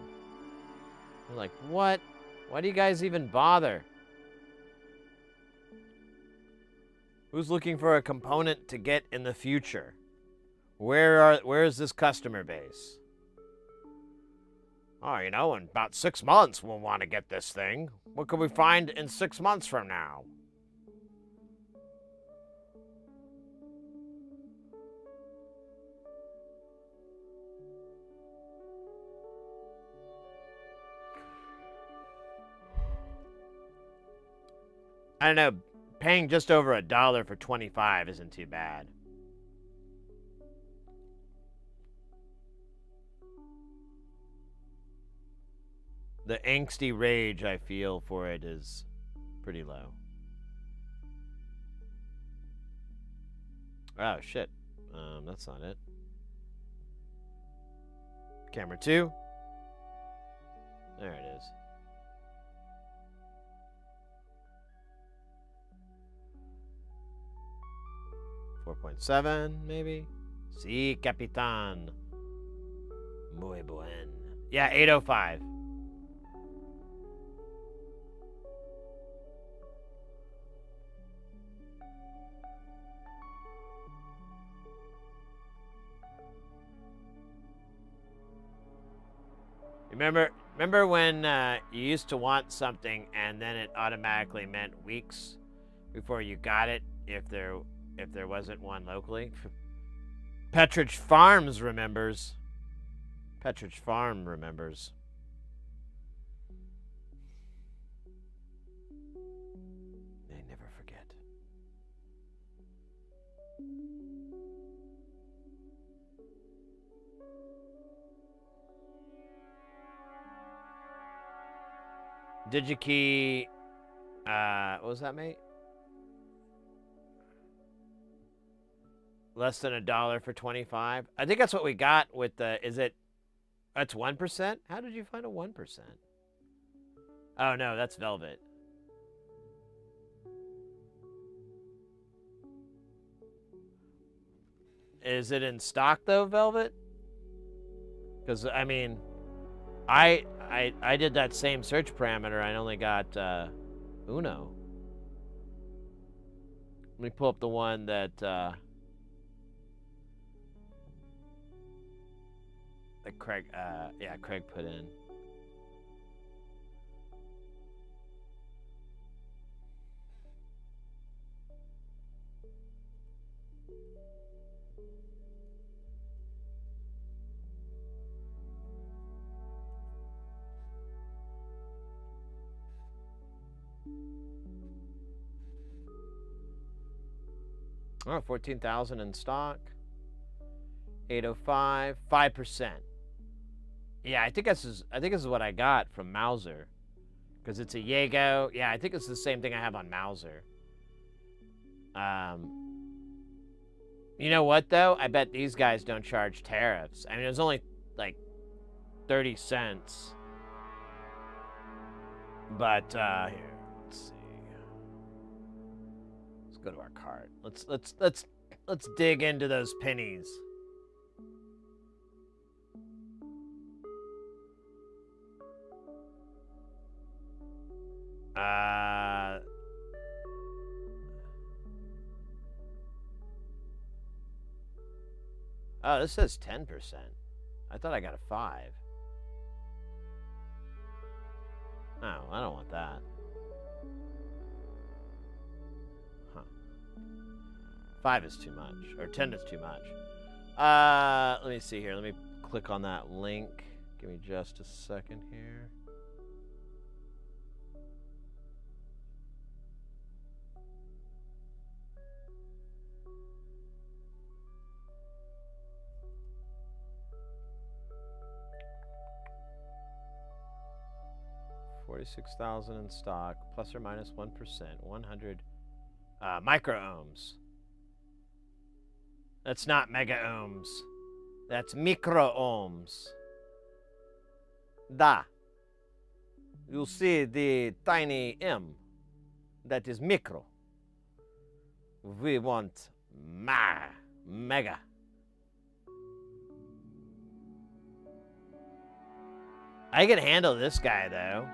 You're like, what? Why do you guys even bother? Who's looking for a component to get in the future? Where is this customer base? Oh, you know, in about 6 months we'll want to get this thing. What can we find in 6 months from now? I don't know. Paying just over $1 for 25 isn't too bad. The angsty rage I feel for it is pretty low. Oh, shit. That's not it. Camera 2. There it is. .7, maybe? Sí, Capitán. Muy buen. Yeah, 805. Remember when you used to want something and then it automatically meant weeks before you got it if there wasn't one locally? Petridge Farms remembers. Petridge Farm remembers. They never forget. DigiKey, what was that, mate? Less than $1 for 25. I think that's what we got with the. Is it? That's 1%. How did you find a 1%? Oh no, that's Velvet. Is it in stock though, Velvet? Because I mean, I did that same search parameter. I only got Uno. Let me pull up the one that. That Craig put in. Oh, 14,000 in stock. 805, 5%. Yeah, I think this is what I got from Mauser, because it's a Jaego. Yeah, I think it's the same thing I have on Mauser. You know what though? I bet these guys don't charge tariffs. I mean, it was only like 30 cents. But here, let's see. Let's go to our cart. Let's dig into those pennies. Oh, this says 10%. I thought I got a 5. Oh, I don't want that. Huh. 5 is too much, or 10 is too much. Let me see here. Let me click on that link. Give me just a second here. $46,000 in stock, plus or minus 1%, 100 micro-ohms. That's not mega-ohms. That's micro-ohms. Da. You see the tiny M. That is micro. We want mega. I can handle this guy, though.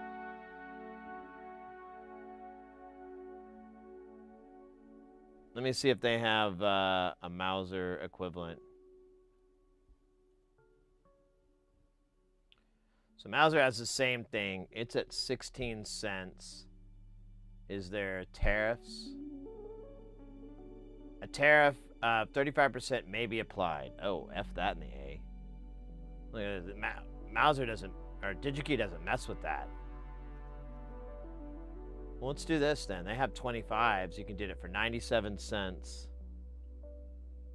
Let me see if they have a Mauser equivalent. So Mauser has the same thing. It's at 16 cents. Is there tariffs? A tariff of 35% may be applied. Oh, F that in the A. Look at it. Mauser doesn't, or DigiKey doesn't mess with that. Well, let's do this then. They have 25s. You can do it for 97 cents.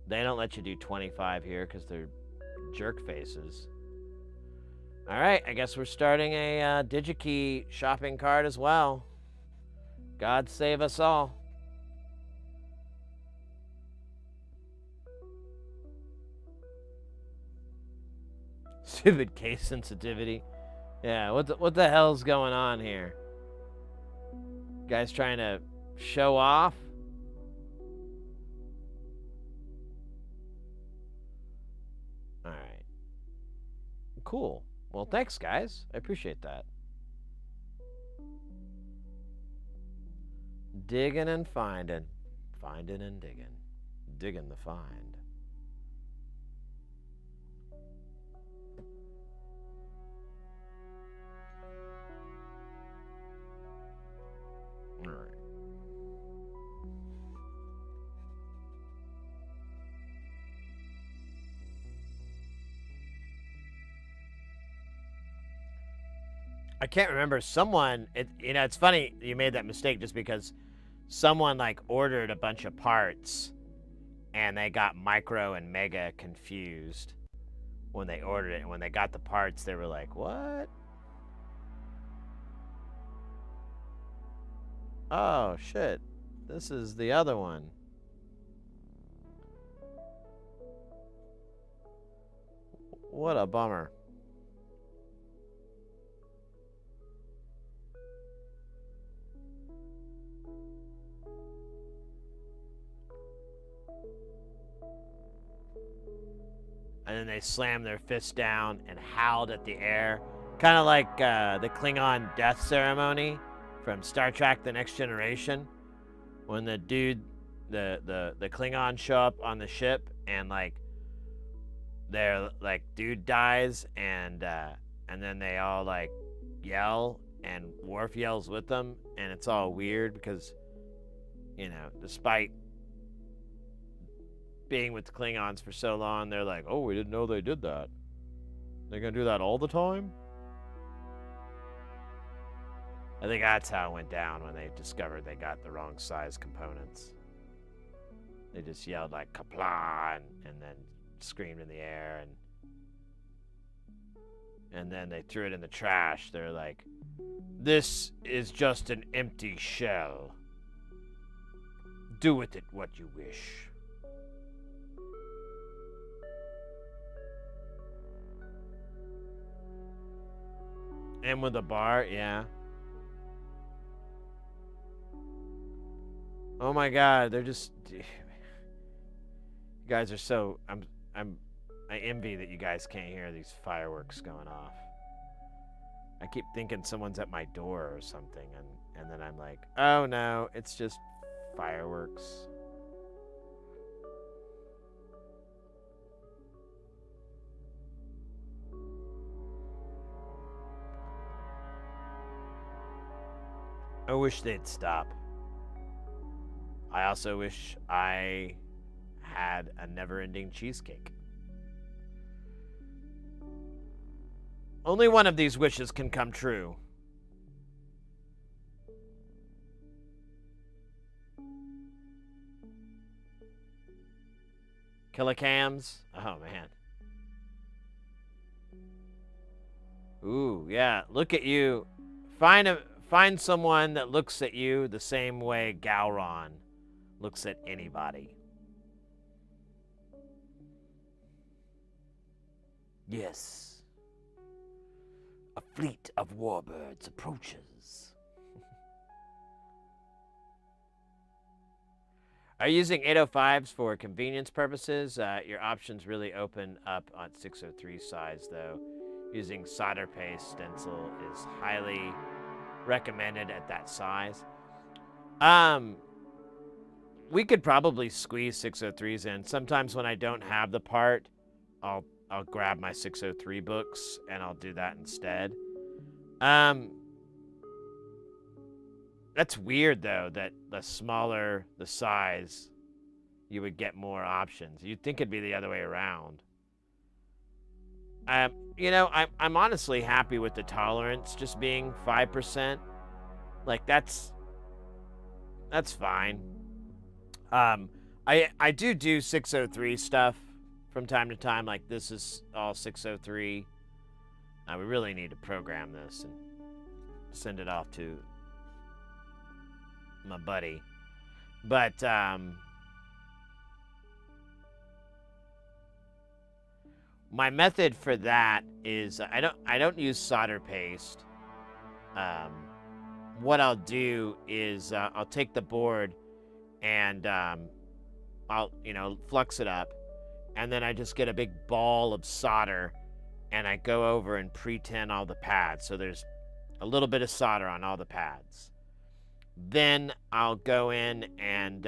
They don't let you do 25 here because they're jerk faces. All right, I guess we're starting a DigiKey shopping cart as well. God save us all. Stupid case sensitivity. Yeah, what the hell's going on here? Guys trying to show off? All right. Cool. Well, thanks, guys. I appreciate that. Digging and finding. Finding and digging. Digging the find. All right. I can't remember. Someone, it's funny you made that mistake just because someone like ordered a bunch of parts and they got micro and mega confused when they ordered it. And when they got the parts, they were like, what? Oh, shit. This is the other one. What a bummer. And then they slammed their fist down and howled at the air. Kind of like the Klingon death ceremony from Star Trek The Next Generation. When the dude, the Klingons show up on the ship and like their like dude dies and then they all like yell and Worf yells with them and it's all weird because, you know, despite being with the Klingons for so long, they're like, oh, we didn't know they did that. They're gonna do that all the time? I think that's how it went down when they discovered they got the wrong size components. They just yelled like kapla and then screamed in the air and then they threw it in the trash. They're like, "This is just an empty shell. Do with it what you wish." And with a bar, yeah. Oh my God, they're just. You guys are so. I envy that you guys can't hear these fireworks going off. I keep thinking someone's at my door or something, and then I'm like, oh no, it's just fireworks. I wish they'd stop. I also wish I had a never-ending cheesecake. Only one of these wishes can come true. Killicams? Oh, man. Ooh, yeah. Look at you. Find someone that looks at you the same way Gowron looks at anybody. Yes. A fleet of warbirds approaches. Are you using 805s for convenience purposes? Your options really open up on 603 size, though. Using solder paste stencil is highly recommended at that size. We could probably squeeze 603s in. Sometimes when I don't have the part, I'll grab my 603 books and I'll do that instead. That's weird though, that the smaller the size, you would get more options. You'd think it'd be the other way around. You know, I'm honestly happy with the tolerance just being 5%. Like that's fine. I do 603 stuff from time to time. Like this is all 603. We really need to program this and send it off to my buddy. But my method for that is I don't use solder paste. What I'll do is I'll take the board and I'll flux it up, and then I just get a big ball of solder and I go over and pre-tin all the pads. So there's a little bit of solder on all the pads. Then I'll go in and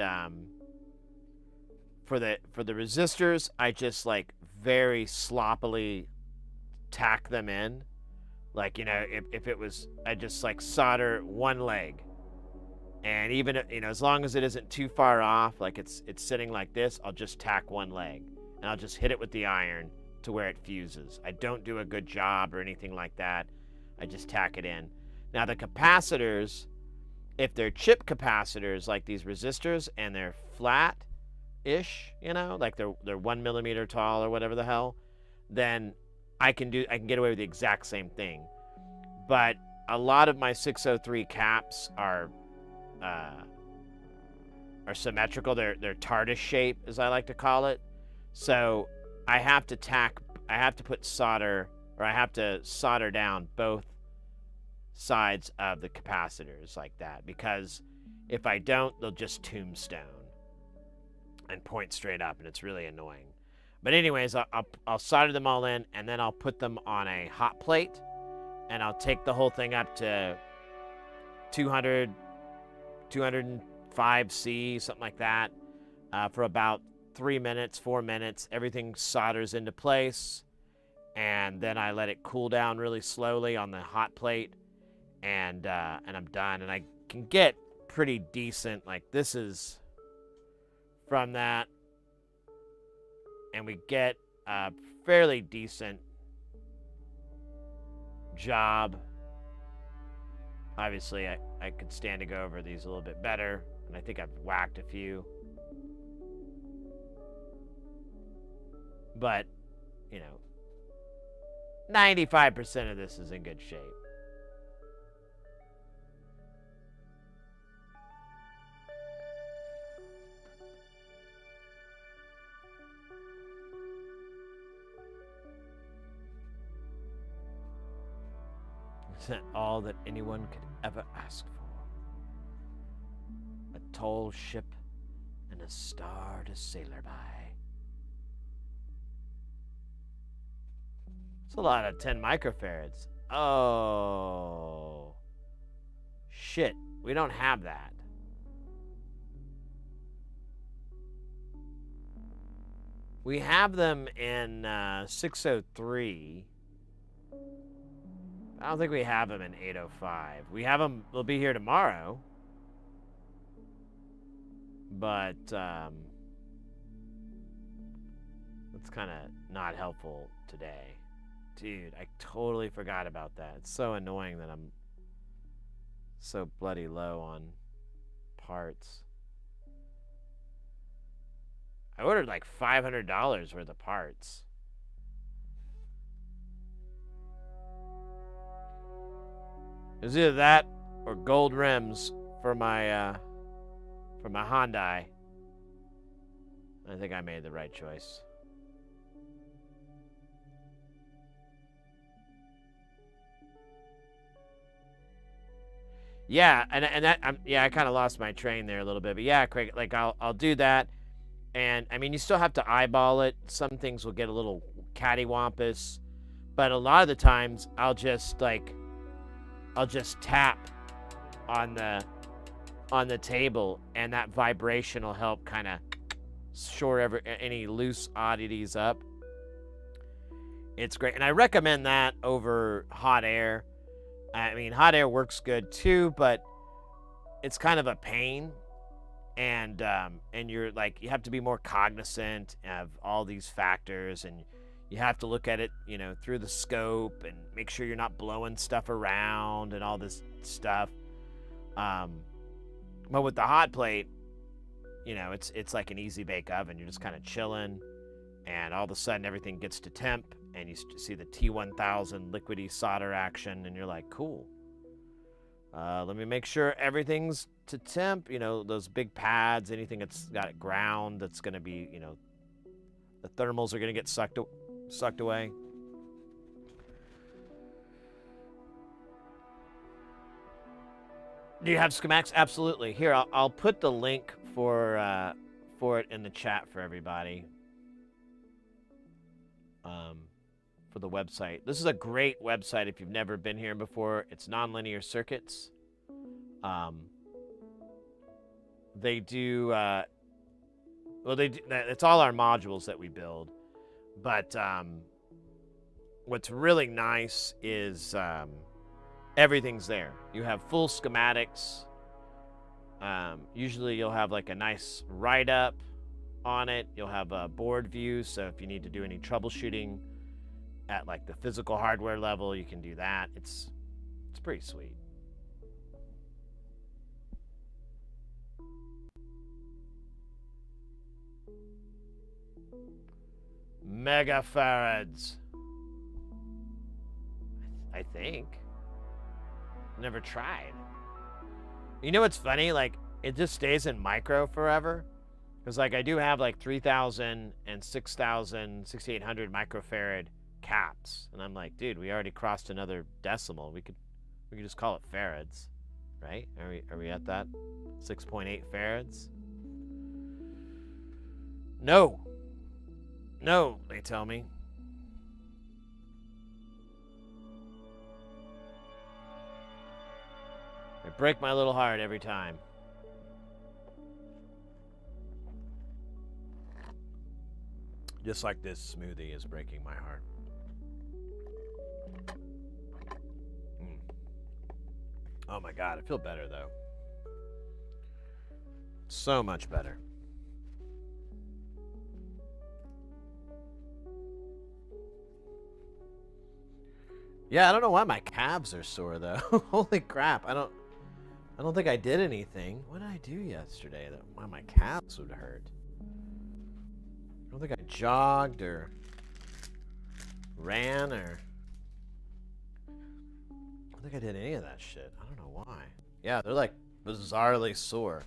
for the resistors, I just like very sloppily tack them in. Like, if it was, I just like solder one leg. And even, as long as it isn't too far off, like it's sitting like this, I'll just tack one leg. And I'll just hit it with the iron to where it fuses. I don't do a good job or anything like that. I just tack it in. Now the capacitors, if they're chip capacitors like these resistors and they're flat-ish, like they're 1 millimeter tall or whatever the hell, then I can get away with the exact same thing. But a lot of my 603 caps are symmetrical. They're TARDIS shape, as I like to call it. So I have to put solder, or I have to solder down both sides of the capacitors like that, because if I don't, they'll just tombstone and point straight up, and it's really annoying. But anyways, I'll solder them all in, and then I'll put them on a hot plate, and I'll take the whole thing up to 205 C, something like that, for about 3 minutes, 4 minutes. Everything solders into place, and then I let it cool down really slowly on the hot plate, and I'm done. And I can get pretty decent, like this is from that, and we get a fairly decent job. Obviously, I could stand to go over these a little bit better, and I think I've whacked a few. But, 95% of this is in good shape. Isn't all that anyone could ever ask for? A tall ship and a star to sailor by. It's a lot of 10 microfarads. Oh. Shit. We don't have that. We have them in 603. I don't think we have them in 805. We have them, they'll be here tomorrow. But, that's kind of not helpful today. Dude, I totally forgot about that. It's so annoying that I'm so bloody low on parts. I ordered like $500 worth of parts. It was either that or gold rims for my Hyundai. I think I made the right choice. Yeah, and that I kind of lost my train there a little bit, but yeah, Craig, like I'll do that, and I mean you still have to eyeball it. Some things will get a little cattywampus, but a lot of the times I'll just tap on the table, and that vibration will help kind of shore any loose oddities up. It's great, and I recommend that over hot air. I mean, hot air works good too, but it's kind of a pain, and you're like, you have to be more cognizant of all these factors, and you have to look at it, you know, through the scope and make sure you're not blowing stuff around and all this stuff. But with the hot plate, you know, it's like an easy bake oven. You're just kind of chilling, and all of a sudden everything gets to temp, and you see the T1000 liquidy solder action, and you're like, cool. Let me make sure everything's to temp. You know, those big pads, anything that's got ground that's going to be, you know, the thermals are going to get sucked away. Do you have schematics? Absolutely. Here, I'll put the link for it in the chat for everybody. For the website. This is a great website if you've never been here before. It's Nonlinear Circuits. They do, it's all our modules that we build. But what's really nice is everything's there. You have full schematics. Usually you'll have like a nice write-up on it. You'll have a board view, so if you need to do any troubleshooting at like the physical hardware level, you can do that. It's pretty sweet. Megafarads. I think. Never tried. You know what's funny? Like, it just stays in micro forever. Because like I do have like 3,000 and 6,000, 6,800 microfarad caps, and I'm like, dude, we already crossed another decimal. We could just call it farads, right? Are we at that 6.8 farads? No, they tell me. They break my little heart every time. Just like this smoothie is breaking my heart. Oh my God, I feel better though. So much better. Yeah, I don't know why my calves are sore though. Holy crap, I don't think I did anything. What did I do yesterday that why my calves would hurt? I don't think I jogged or ran or don't think I did any of that shit. I don't know why. Yeah, they're like bizarrely sore.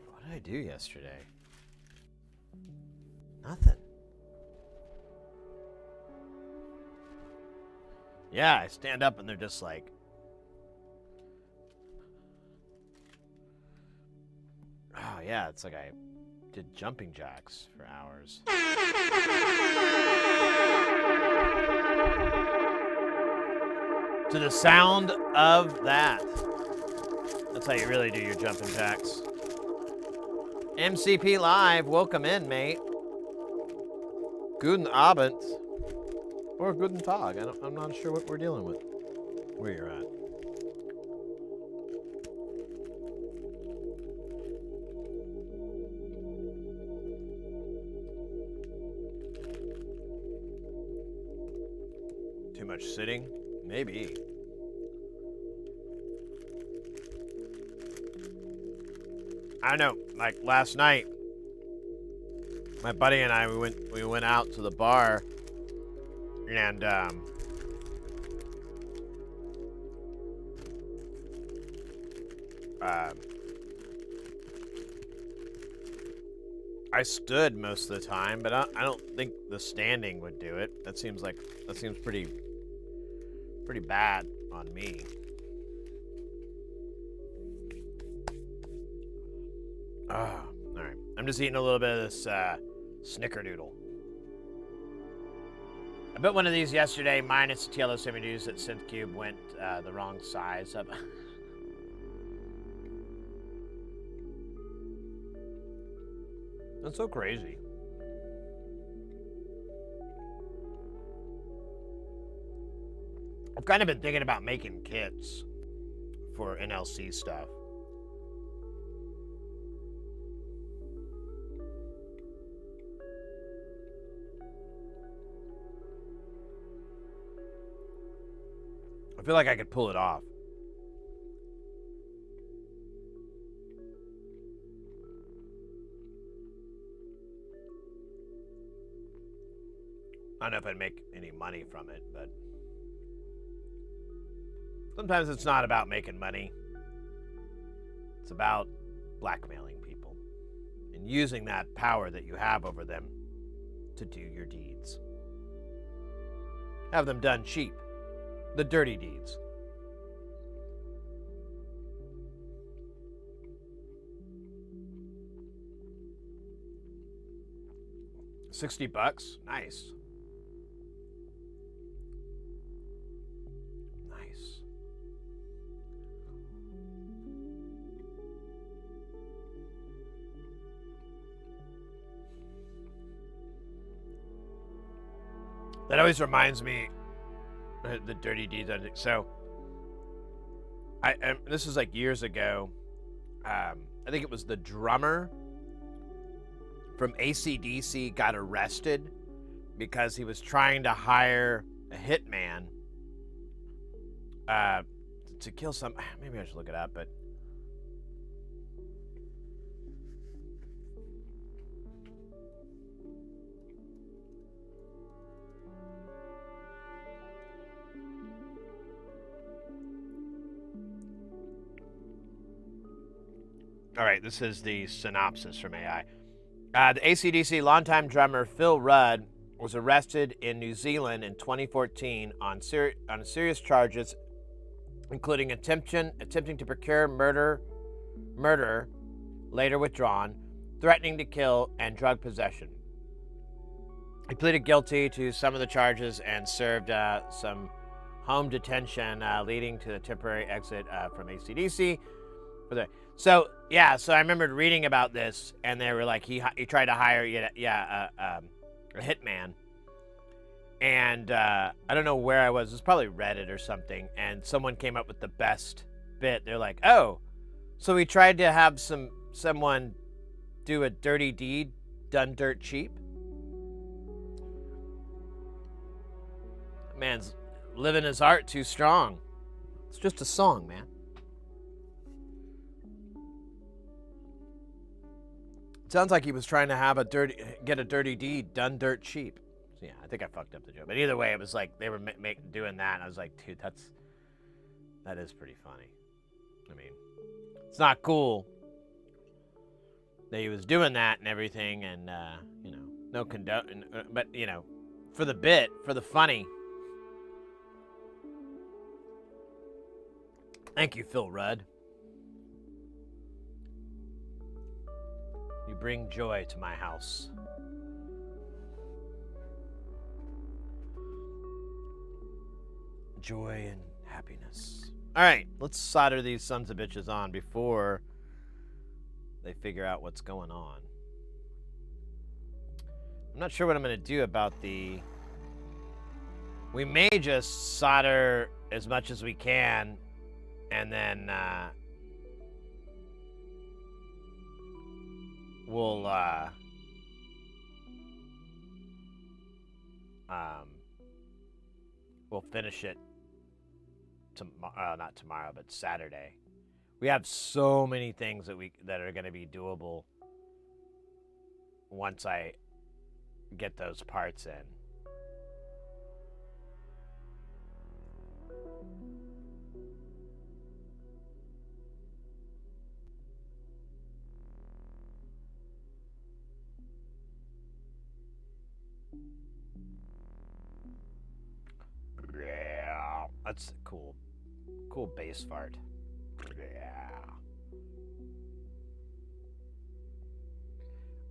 What did I do yesterday? Nothing. Yeah, I stand up and they're just like... Oh, yeah, it's like I did jumping jacks for hours. To the sound of that. That's how you really do your jumping jacks. MCP Live, welcome in, mate. Guten Abend. Or Guten Tag. I'm not sure what we're dealing with. Where you're at. Too much sitting? Maybe. I don't know. Like last night, my buddy and I we went out to the bar, and I stood most of the time, but I don't think the standing would do it. That seems pretty bad on me. Oh, all right. I'm just eating a little bit of this snickerdoodle. I built one of these yesterday, minus the TLO semi-dudes that SynthCube went the wrong size of. That's so crazy. I've kind of been thinking about making kits for NLC stuff. I feel like I could pull it off. I don't know if I'd make any money from it, but sometimes it's not about making money. It's about blackmailing people and using that power that you have over them to do your deeds. Have them done cheap. The dirty deeds. $60? Nice. Nice. That always reminds me the dirty deeds. So, this was like years ago. I think it was the drummer from AC/DC got arrested because he was trying to hire a hitman to kill some. Maybe I should look it up, but. All right, this is the synopsis from AI. The AC/DC longtime drummer Phil Rudd was arrested in New Zealand in 2014 on serious charges, including attempting to procure murder, later withdrawn, threatening to kill, and drug possession. He pleaded guilty to some of the charges and served some home detention, leading to the temporary exit from AC/DC. So I remembered reading about this, and they were like, he tried to hire a hitman, and I don't know where I was. It was probably Reddit or something, and someone came up with the best bit. They're like, oh, so he tried to have someone do a dirty deed done dirt cheap. Man's living his art too strong. It's just a song, man. Sounds like he was trying to have get a dirty deed done dirt cheap. So yeah, I think I fucked up the joke. But either way, it was like they were doing that, and I was like, dude, that is pretty funny. I mean, it's not cool that he was doing that and everything, and you know, no condone, but you know, for the bit, for the funny. Thank you, Phil Rudd. You bring joy to my house. Joy and happiness. All right, let's solder these sons of bitches on before they figure out what's going on. I'm not sure what I'm going to do about the... We may just solder as much as we can, and then we'll finish it not tomorrow, but Saturday. We have so many things that are going to be doable once I get those parts in. Yeah, that's cool. Cool bass fart. Yeah.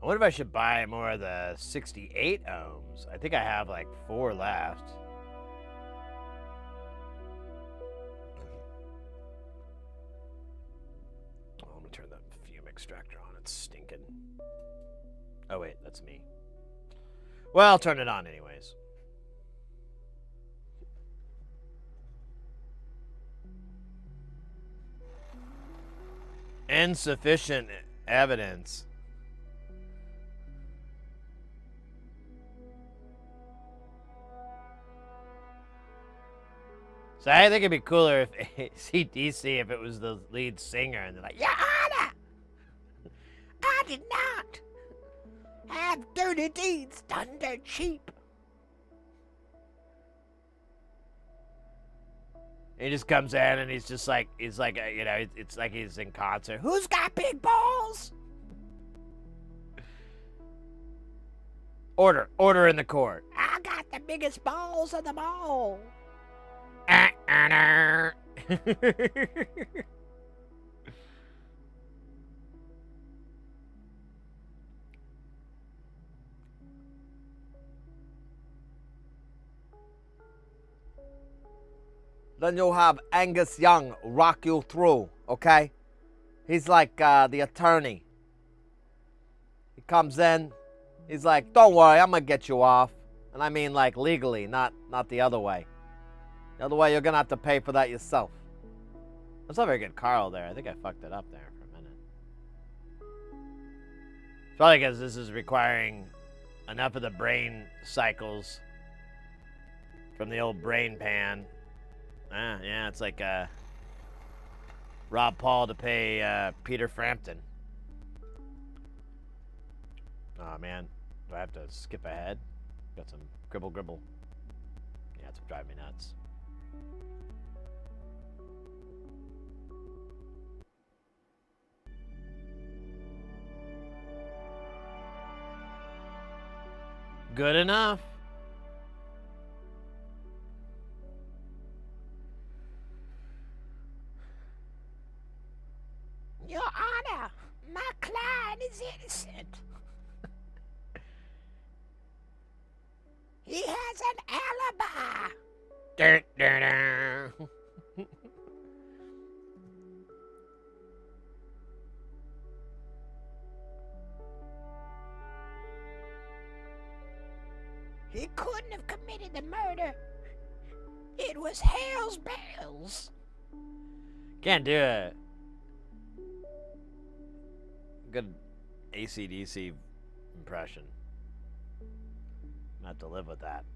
I wonder if I should buy more of the 68 ohms. I think I have like 4 left. Oh, I'm gonna turn that fume extractor on. It's stinking. Oh wait, that's me. Well, I'll turn it on anyways. Insufficient evidence. So I think it'd be cooler if CDC if it was the lead singer and they're like, Your Honor, I did not have dirty deeds done dirt cheap. He just comes in and he's like, you know, it's like he's in concert. Who's got big balls? Order in the court. I got the biggest balls of them all. Then you'll have Angus Young rock you through, okay? He's like the attorney. He comes in, he's like, don't worry, I'm gonna get you off. And I mean like legally, not the other way. The other way, you're gonna have to pay for that yourself. That's not very good Carl there. I think I fucked it up there for a minute. It's probably because this is requiring enough of the brain cycles from the old brain pan. Yeah, it's like Rob Paul to pay Peter Frampton. Oh man, do I have to skip ahead? Got some gribble. Yeah, it's driving me nuts. Good enough. Your Honor, my client is innocent. He has an alibi. Dun, dun, dun. He couldn't have committed the murder. It was hell's bells. Can't do it. Good AC/DC impression. I'm gonna have to live with that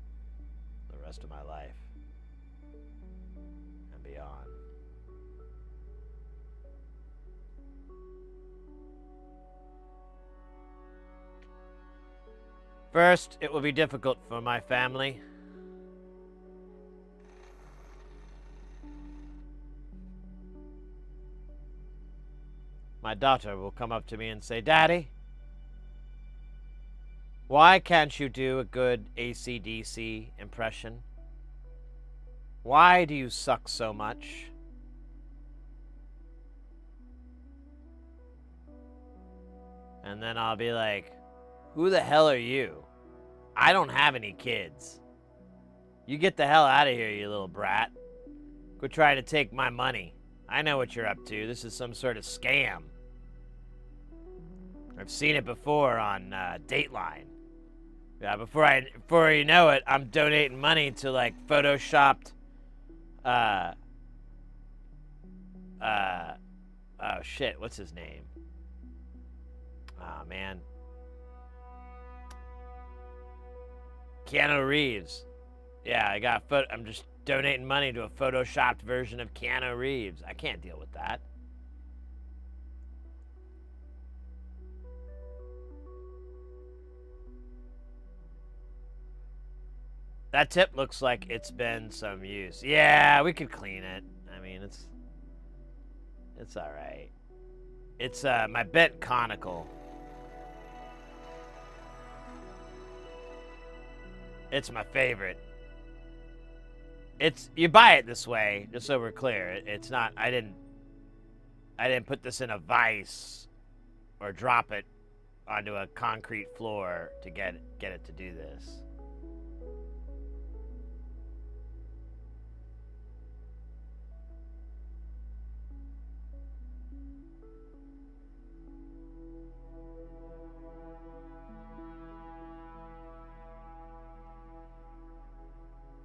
the rest of my life and beyond. First, it will be difficult for my family. My daughter will come up to me and say, Daddy, why can't you do a good AC/DC impression? Why do you suck so much? And then I'll be like, who the hell are you? I don't have any kids. You get the hell out of here, you little brat. Quit trying to take my money. I know what you're up to. This is some sort of scam. I've seen it before on Dateline. Yeah, before you know it, I'm donating money to like photoshopped oh shit, what's his name? Oh man. Keanu Reeves. Yeah, I'm just donating money to a photoshopped version of Keanu Reeves. I can't deal with that. That tip looks like it's been some use. Yeah, we could clean it. I mean, it's all right. It's my bent conical. It's my favorite. You buy it this way, just so we're clear. It's not. I didn't put this in a vise or drop it onto a concrete floor to get it to do this.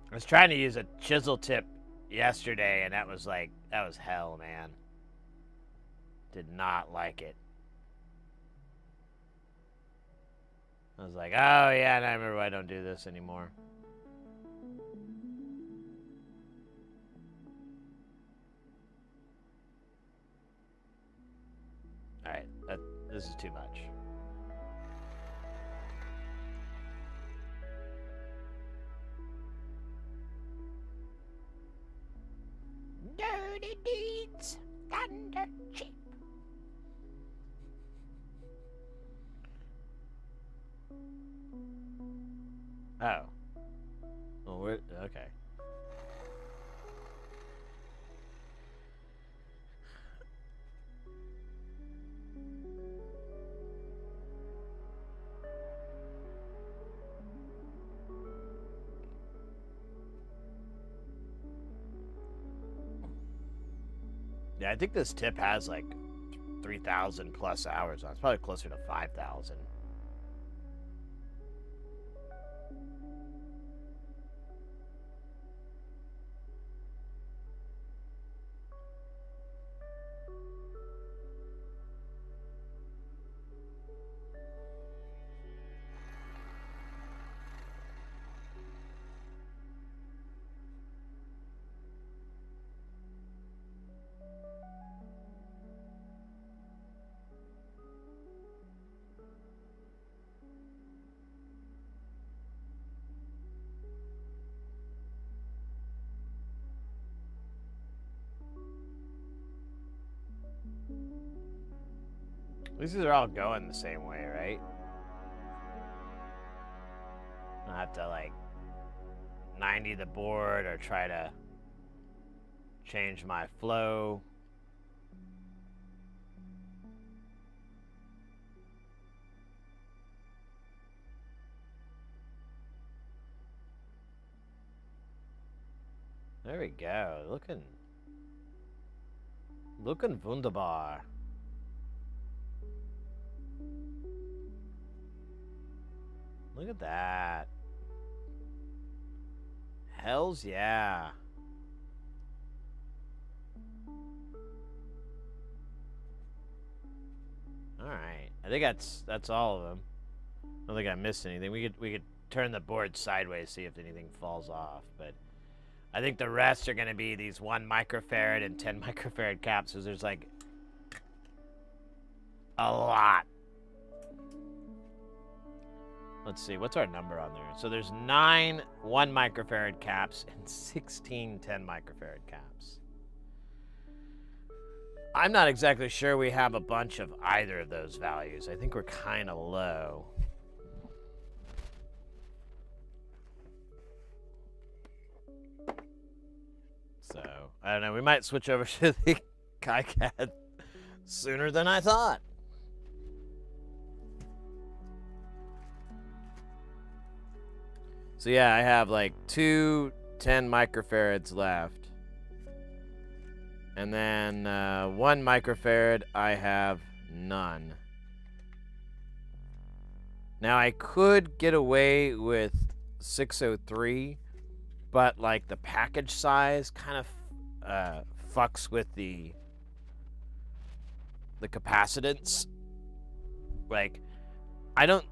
I was trying to use a chisel tip yesterday, and that was hell, man. Did not like it. I was like, oh yeah, and I remember why I don't do this anymore. Alright, this is too much. Dirty deeds, thunder cheap. Oh. Well, we're okay. Yeah, I think this tip has like 3,000 plus hours on it. It's probably closer to 5,000. These are all going the same way, right? I have to like 90 the board or try to change my flow. There we go. Looking wunderbar. Look at that. Hells yeah. All right. I think that's all of them. I don't think I missed anything. We could turn the board sideways, see if anything falls off, but I think the rest are going to be these 1 microfarad and 10 microfarad caps, so there's like a lot. Let's see, what's our number on there? So there's 9 1 microfarad caps and 16 10 microfarad caps. I'm not exactly sure we have a bunch of either of those values. I think we're kind of low. So, I don't know, we might switch over to the KiCAD sooner than I thought. So yeah, I have like 2 10 microfarads left. And then 1 microfarad, I have none. Now I could get away with 603, but like the package size kind of fucks with the capacitance. Like, I don't...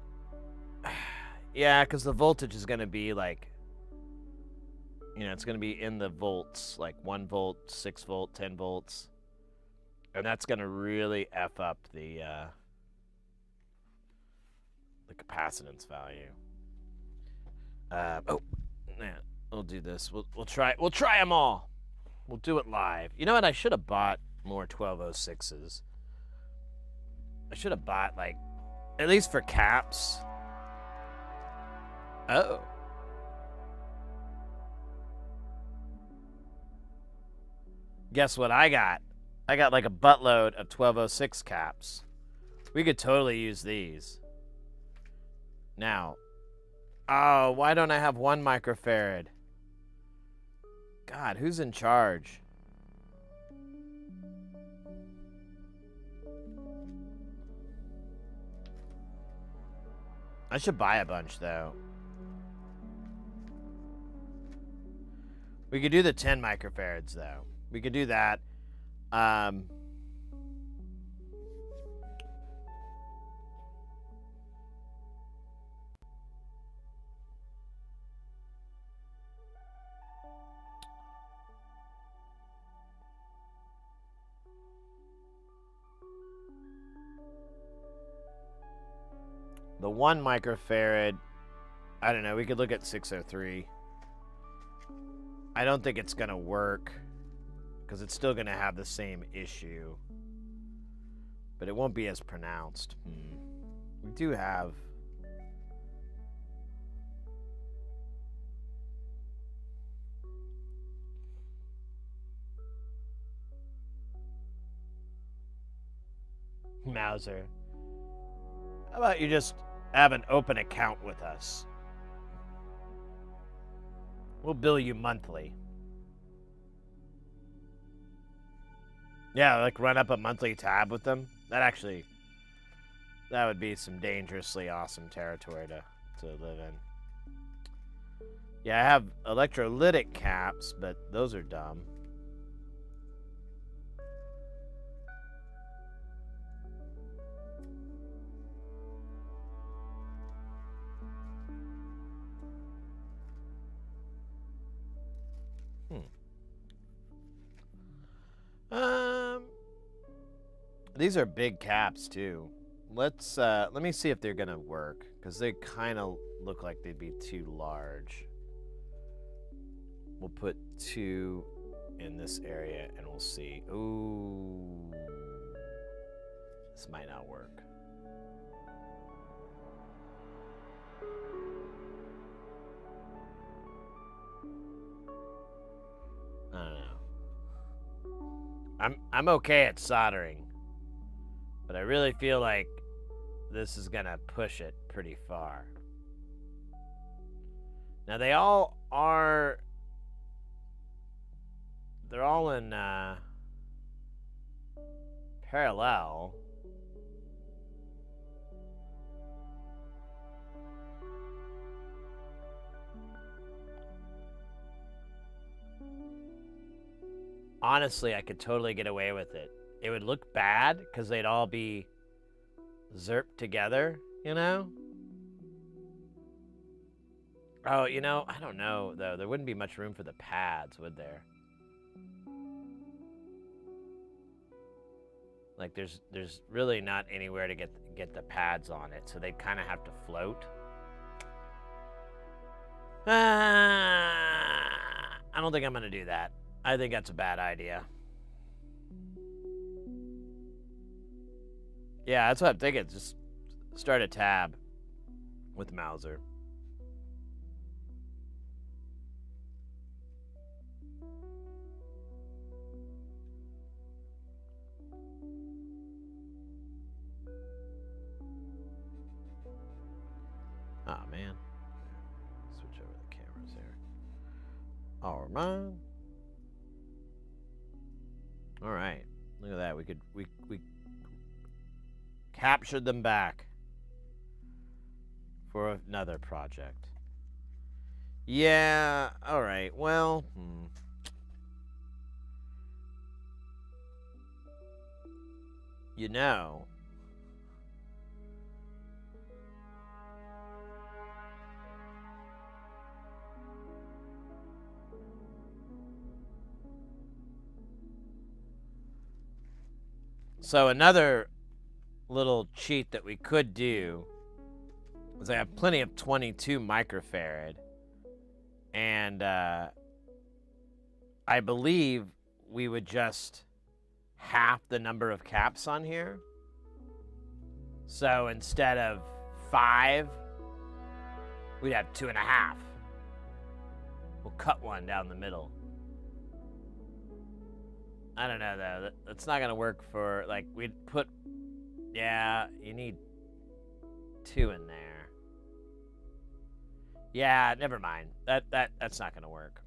Yeah, because the voltage is going to be like, you know, it's going to be in the volts, like 1 volt, 6 volt, 10 volts. And that's going to really F up the capacitance value. Oh, yeah, we'll do this. We'll try them all. We'll do it live. You know what? I should have bought more 1206s. I should have bought, like, at least for caps. Oh. Guess what I got? I got like a buttload of 1206 caps. We could totally use these. Now, oh, why don't I have 1 microfarad? God, who's in charge? I should buy a bunch, though. We could do the 10 microfarads, though. We could do that. The 1 microfarad, I don't know, we could look at 603. I don't think it's going to work because it's still going to have the same issue, but it won't be as pronounced. We do have... Mauser. How about you just have an open account with us? We'll bill you monthly. Yeah, like run up a monthly tab with them. That would be some dangerously awesome territory to live in. Yeah, I have electrolytic caps, but those are dumb. These are big caps too. Let me see if they're gonna work, because they kind of look like they'd be too large. We'll put 2 in this area and we'll see. Ooh, this might not work. I don't know. I'm okay at soldering, but I really feel like this is gonna push it pretty far. Now they're all in parallel. Honestly, I could totally get away with it. It would look bad because they'd all be zerped together, you know? Oh, you know, I don't know, though. There wouldn't be much room for the pads, would there? Like, there's really not anywhere to get the pads on it, so they'd kind of have to float. I don't think I'm going to do that. I think that's a bad idea. Yeah, that's what I'm thinking. Just start a tab with Mauser. Oh, man. Switch over the cameras here. All right. All right. Look at that. We captured them back for another project. Yeah. All right. Well. You know. So another little cheat that we could do is I have plenty of 22 microfarad, and I believe we would just half the number of caps on here. So instead of 5, we'd have 2.5. We'll cut one down the middle. I don't know, though. That's not going to work for, like, we'd put... Yeah, you need 2 in there. Yeah, never mind. That's not going to work.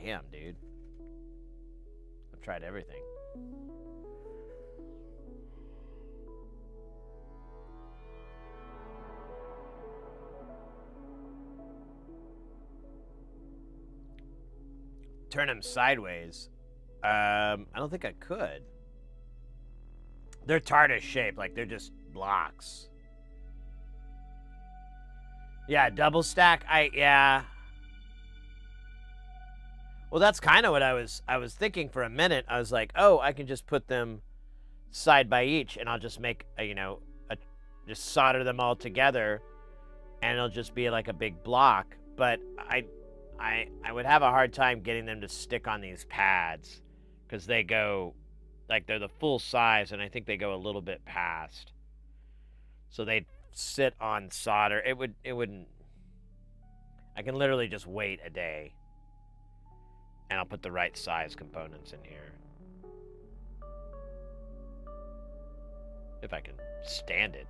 Damn, dude. I've tried everything. Turn them sideways. I don't think I could. They're TARDIS shaped, like they're just blocks. Yeah, double stack. Yeah. Well, that's kind of what I was thinking for a minute. I was like, oh, I can just put them side by each, and I'll just make just solder them all together, and it'll just be like a big block. But I would have a hard time getting them to stick on these pads because they go, like, they're the full size, and I think they go a little bit past. So they'd sit on solder. It wouldn't. I can literally just wait a day, and I'll put the right size components in here. If I can stand it.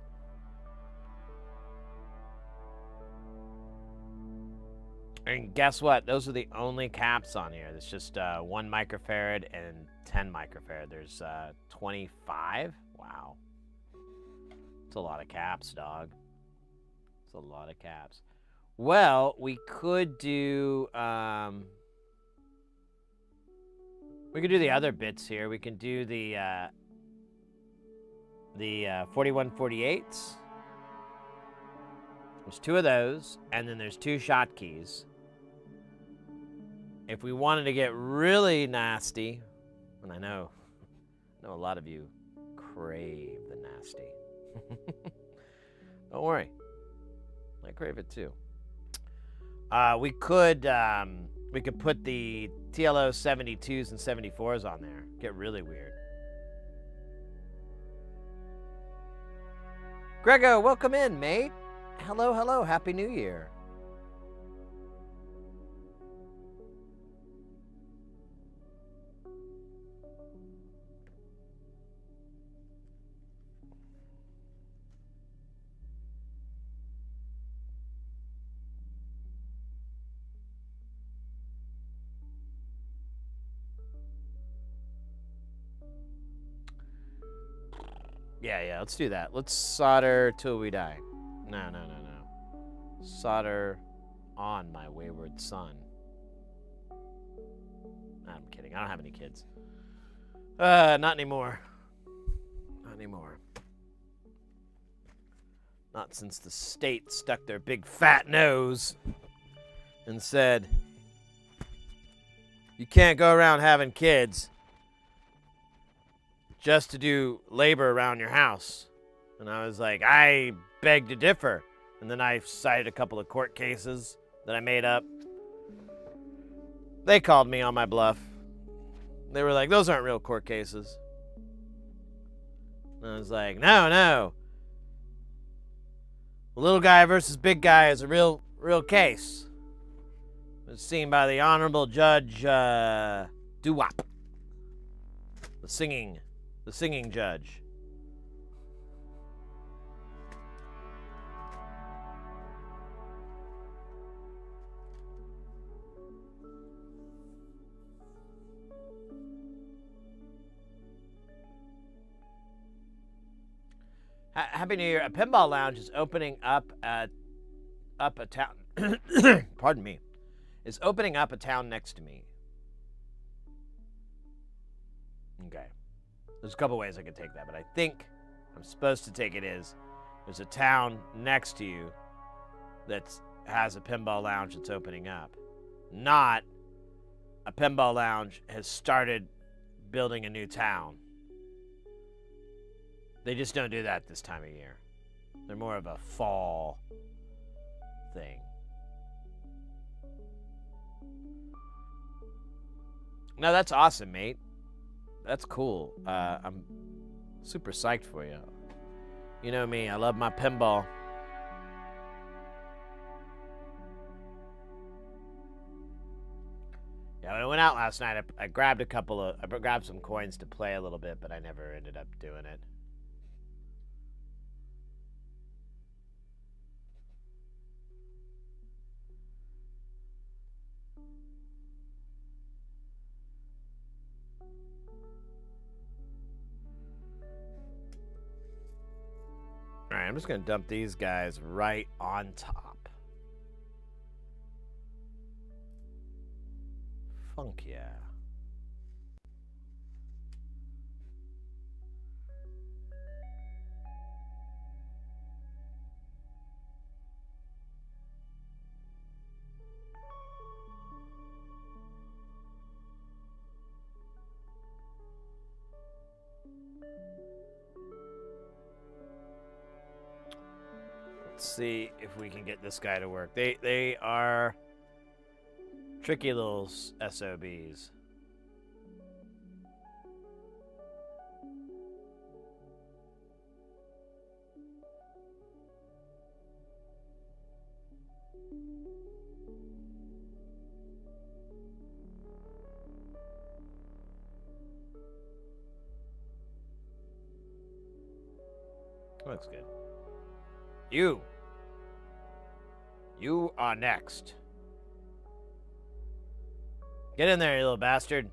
And guess what? Those are the only caps on here. It's just 1 microfarad and 10 microfarad. There's 25? Wow. It's a lot of caps, dog. It's a lot of caps. Well, we could do... we could do the other bits here. We can do the 4148s. There's 2 of those, and then there's 2 shotkeys. If we wanted to get really nasty, and I know a lot of you crave the nasty. Don't worry, I crave it too. We could put the TLO 72s and 74s on there. Get really weird. Grego, welcome in, mate. Hello, hello. Happy New Year. Yeah, let's do that. Let's solder till we die. No. Solder on, my wayward son. I'm kidding. I don't have any kids. Not anymore. Not anymore. Not since the state stuck their big fat nose and said, you can't go around having kids just to do labor around your house. And I was like, I beg to differ. And And then I cited a couple of court cases that I made up. They called me on my bluff. They were like, those aren't real court cases. And I was like, no. Little guy versus big guy is a real case. It was seen by the Honorable Judge Doo-Wop. The singing judge. Happy New Year. A pinball lounge is opening up a town. Pardon me. Is opening up a town next to me. Okay. There's a couple ways I could take that, but I think I'm supposed to take it as there's a town next to you that has a pinball lounge that's opening up. Not a pinball lounge has started building a new town. They just don't do that this time of year. They're more of a fall thing. No, that's awesome, mate. That's cool. I'm super psyched for you. You know me, I love my pinball. Yeah, when I went out last night, I grabbed some coins to play a little bit, but I never ended up doing it. Alright, I'm just going to dump these guys right on top. Funk yeah. Let's see if we can get this guy to work. They are tricky little SOBs. Looks good. You are next. Get in there, you little bastard.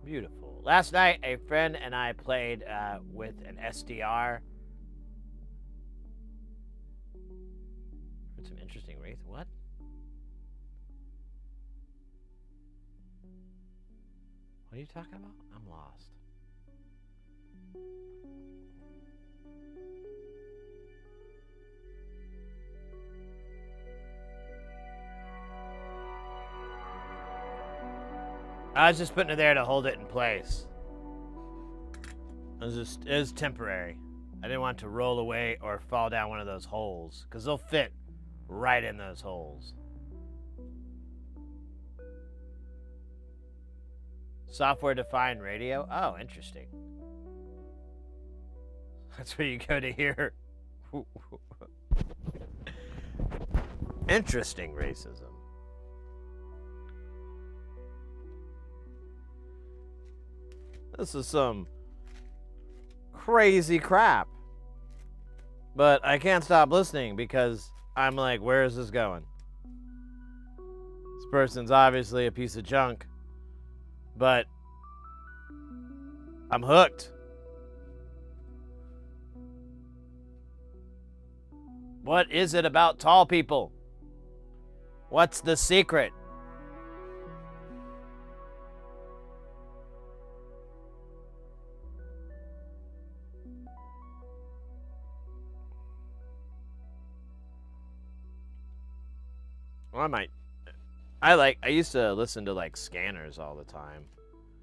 Beautiful. Last night, a friend and I played with an SDR. Heard some interesting wraith. What? What are you talking about? I'm lost. I was just putting it there to hold it in place. It was temporary. I didn't want it to roll away or fall down one of those holes, because they'll fit right in those holes. Software-defined radio? Oh, interesting. That's where you go to hear. Interesting racism. This is some crazy crap. But I can't stop listening because I'm like, where is this going? This person's obviously a piece of junk. But I'm hooked. What is it about tall people? What's the secret? Well, I used to listen to like scanners all the time,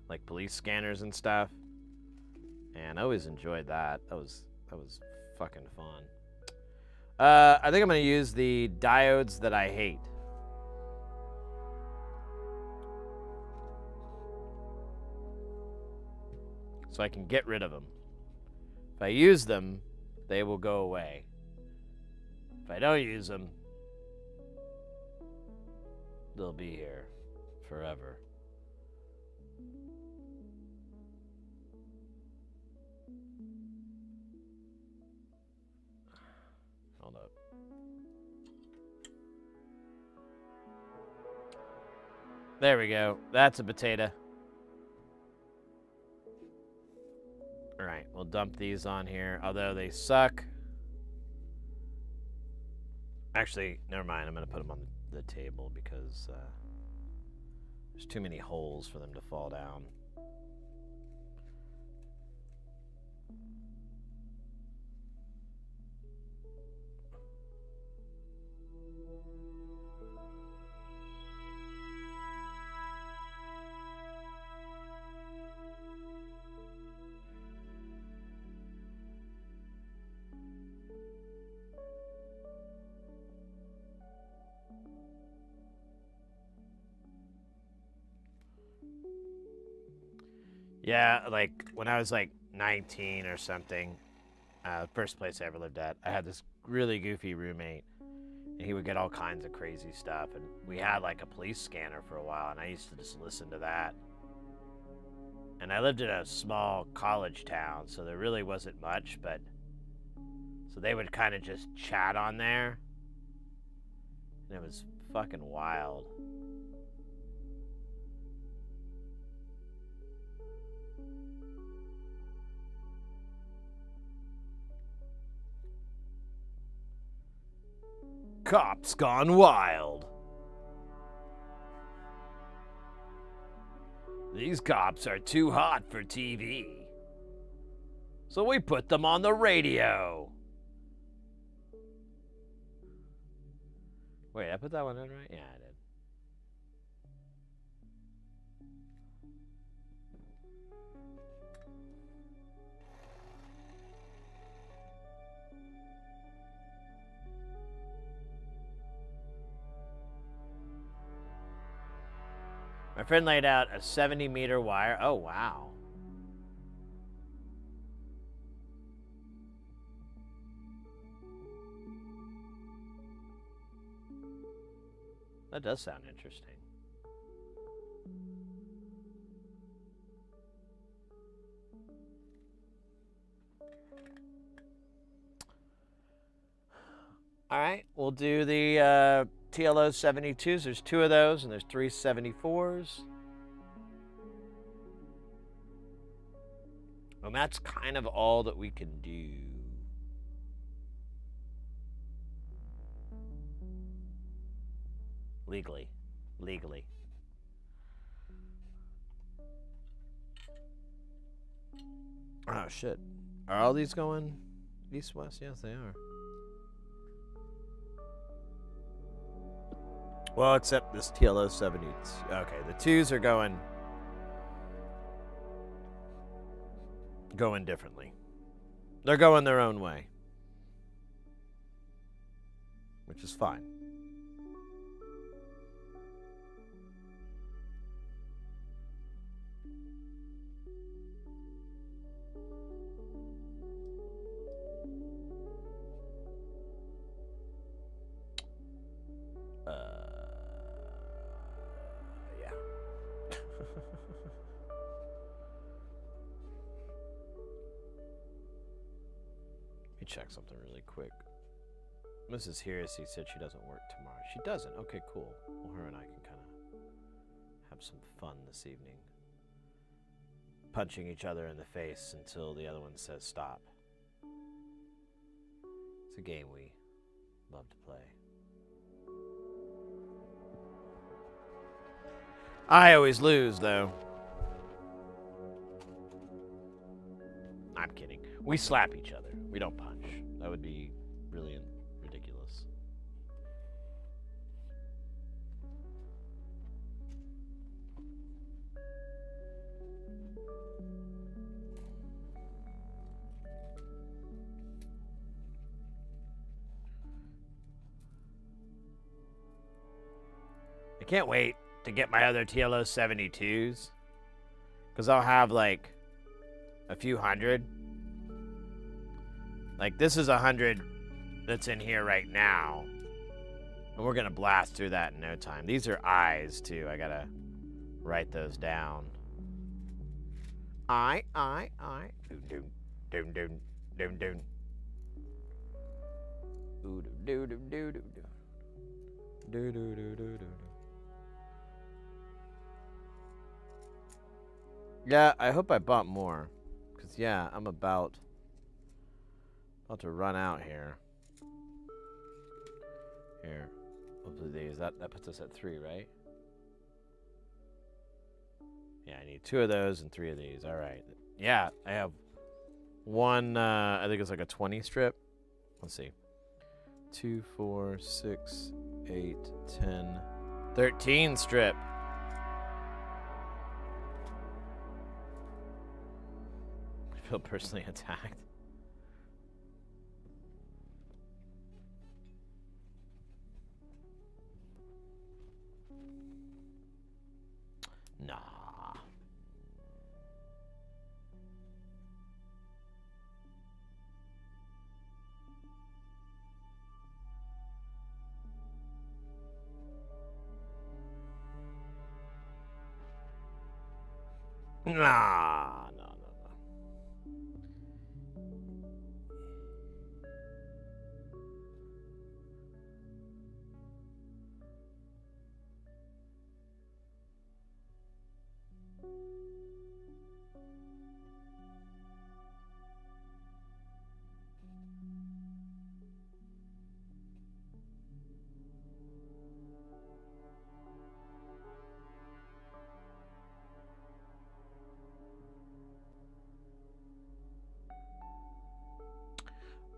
like police scanners and stuff, and I always enjoyed that. That was fucking fun. I think I'm gonna use the diodes that I hate. So I can get rid of them. If I use them, they will go away. If I don't use them, they'll be here forever. Hold up. There we go. That's a potato. Alright, we'll dump these on here, although they suck. Actually, never mind. I'm going to put them on the table because there's too many holes for them to fall down. Yeah, like when I was like 19 or something, first place I ever lived at, I had this really goofy roommate, and he would get all kinds of crazy stuff. And we had like a police scanner for a while, and I used to just listen to that. And I lived in a small college town, so there really wasn't much, but so they would kind of just chat on there, and it was fucking wild. Cops gone wild. These cops are too hot for TV. So we put them on the radio. Wait, I put that one in right? Yeah, I did. My friend laid out a 70-meter wire. Oh, wow. That does sound interesting. All right, we'll do the TLO 72s. There's 2 of those, and there's 3 74s. And that's kind of all that we can do. Legally. Oh, shit. Are all these going east-west? Yes, they are. Well, except this TLO 70. Okay, the 2s are going differently. They're going their own way, which is fine. Yeah. Let me check something really quick. Mrs. Heresy said she doesn't work tomorrow. She doesn't? Okay, cool. Well, her and I can kind of have some fun this evening. Punching each other in the face until the other one says stop. It's a game we love to play. I always lose, though. I'm kidding. We slap each other. We don't punch. That would be really ridiculous. can't wait to get my other TLO 72s. Because I'll have like a few hundred. Like this is 100 that's in here right now. And we're going to blast through that in no time. These are eyes too. I got to write those down. I. Doom, doom, doom, doom, doom, doom. Ooh, do, do, do, do, do. Do, do, do, do, do. Yeah, I hope I bought more. Because, yeah, I'm about to run out here. Here. Hopefully these. That puts us at 3, right? Yeah, I need 2 of those and 3 of these. All right. Yeah, I have one, I think it's like a 20 strip. Let's see. 2, 4, 6, 8, 10, 13 strip. I feel personally attacked. Nah. Nah, no.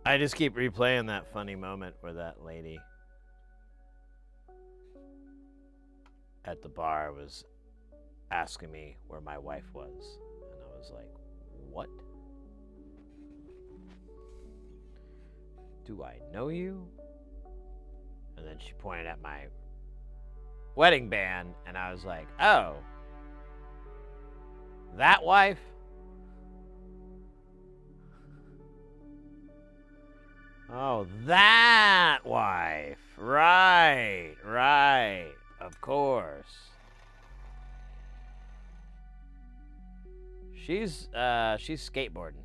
I just keep replaying that funny moment where that lady at the bar was asking me where my wife was. And I was like, what? Do I know you? And then she pointed at my wedding band, and I was like, oh, that wife? Oh, that wife. Right. Of course. She's skateboarding.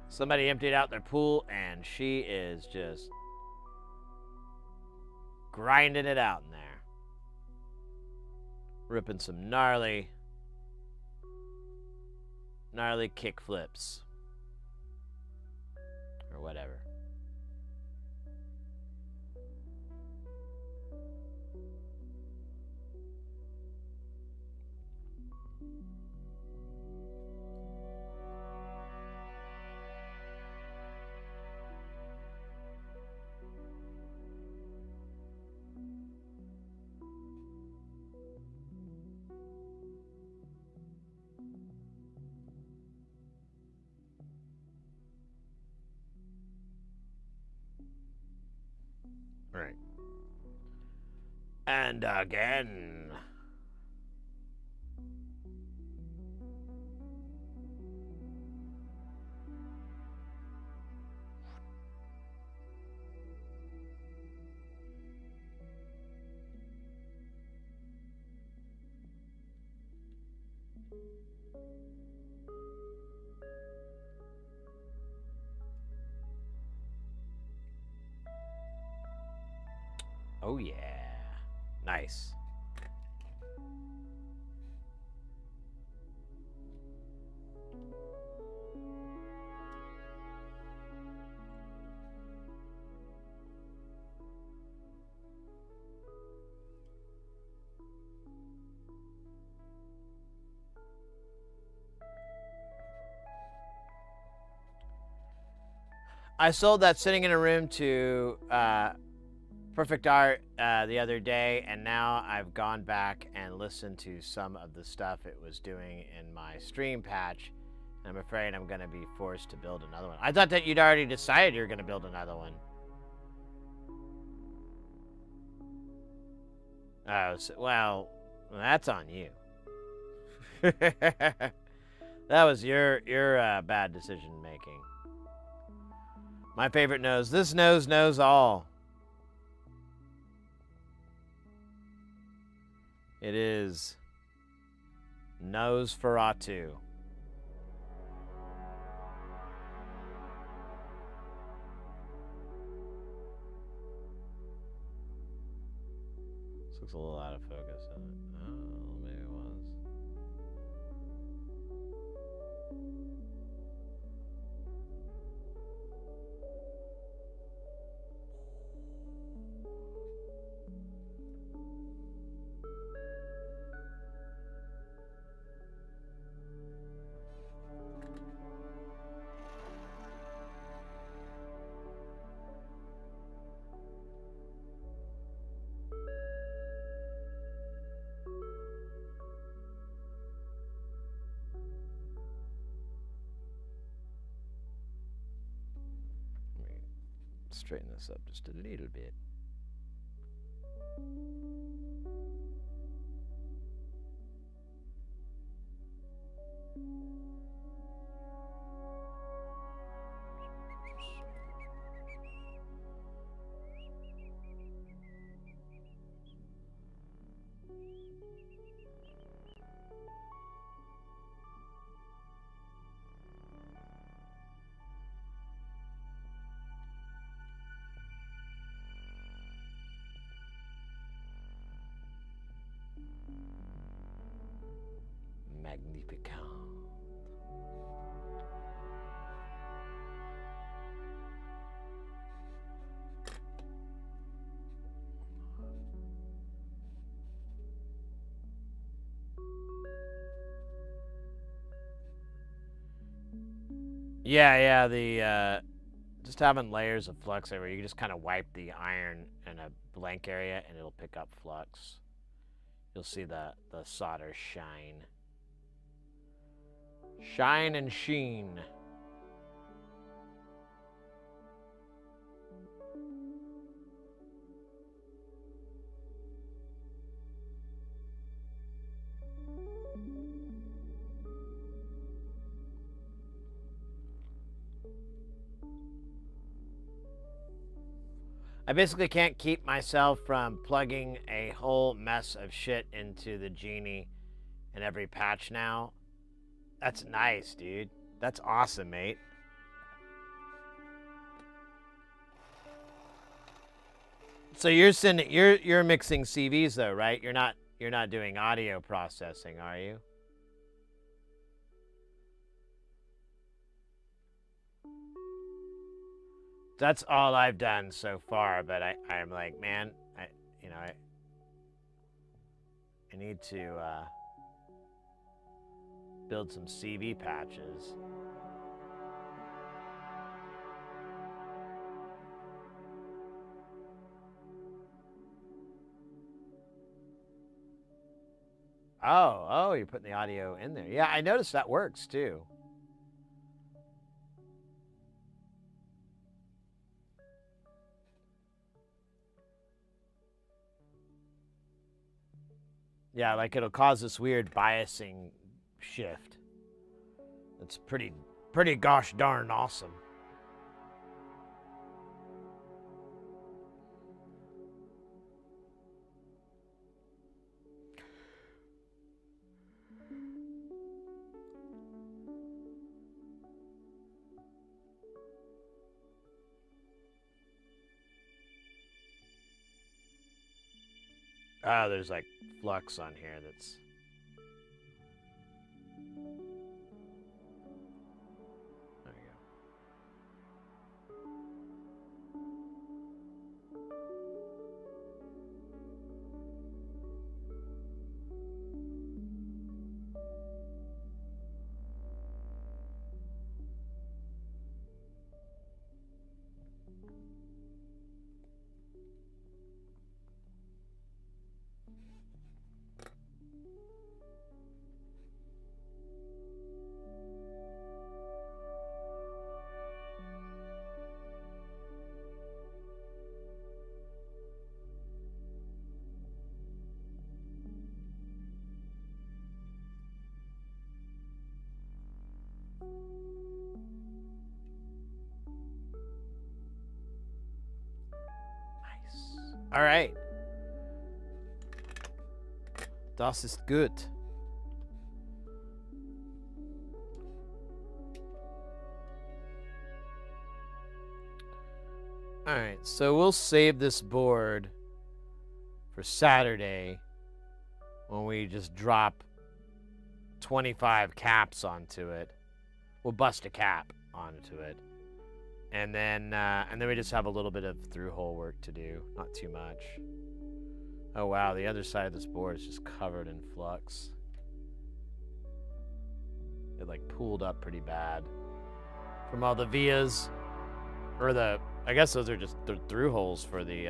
Somebody emptied out their pool, and she is just grinding it out in there. Ripping some gnarly kick flips. Or whatever. Right. And again. Oh yeah. Nice. I sold that sitting in a room to Perfect Art the other day, and now I've gone back and listened to some of the stuff it was doing in my stream patch, I'm afraid I'm going to be forced to build another one. I thought that you'd already decided you're going to build another one. Oh, so, well, that's on you. That was your bad decision making. My favorite nose. This nose knows all. It is Nosferatu. This looks a little out of focus, doesn't it? Oh, maybe it was. Straighten this up just a little bit. Magnificat. Yeah, the just having layers of flux everywhere. You can just kind of wipe the iron in a blank area and it'll pick up flux. You'll see the solder shine. Shine and sheen. I basically can't keep myself from plugging a whole mess of shit into the Genie in every patch now. That's nice, dude. That's awesome, mate. So you're mixing CVs though, right? You're not doing audio processing, are you? That's all I've done so far, but I'm like, man, I need to build some CV patches. Oh, you're putting the audio in there. Yeah, I noticed that works too. Yeah, like it'll cause this weird biasing shift. It's pretty gosh darn awesome. Oh, there's like flux on here that's... There you go. All right. Das ist gut. All right, so we'll save this board for Saturday when we just drop 25 caps onto it. We'll bust a cap onto it. And then we just have a little bit of through-hole work to do, not too much. Oh wow, the other side of this board is just covered in flux. It like pooled up pretty bad from all the vias, or the, I guess those are just the through holes for the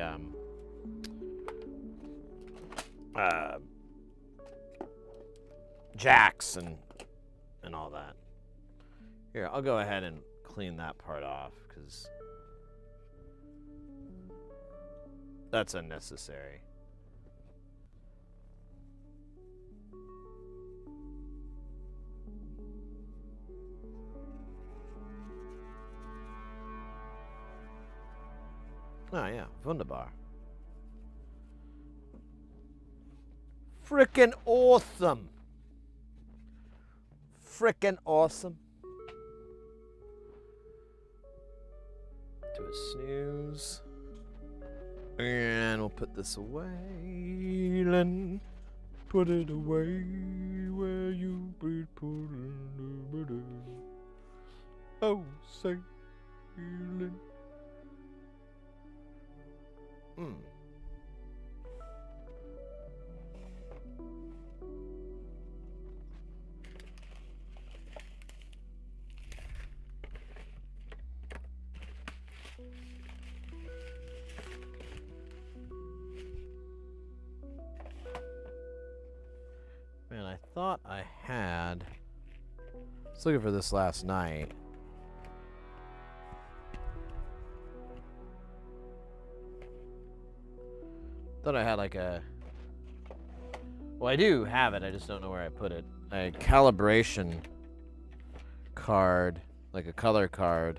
jacks and all that. Here, I'll go ahead and clean that part off because that's unnecessary. Oh yeah, wunderbar. Frickin' awesome. Frickin' awesome. Do a snooze. And we'll put this away, Len. Put it away where you be put it. Oh, say, Len. Man, I thought I had. I was looking for this last night. Thought I had like a. Well, I do have it. I just don't know where I put it. A calibration card, like a color card,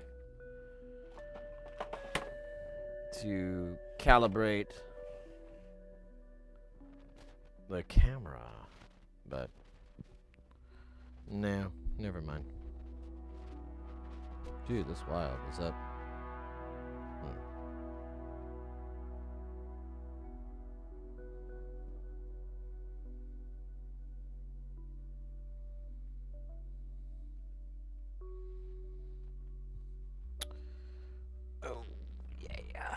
to calibrate the camera. But no, never mind. Dude, that's wild. Is that? Oh yeah.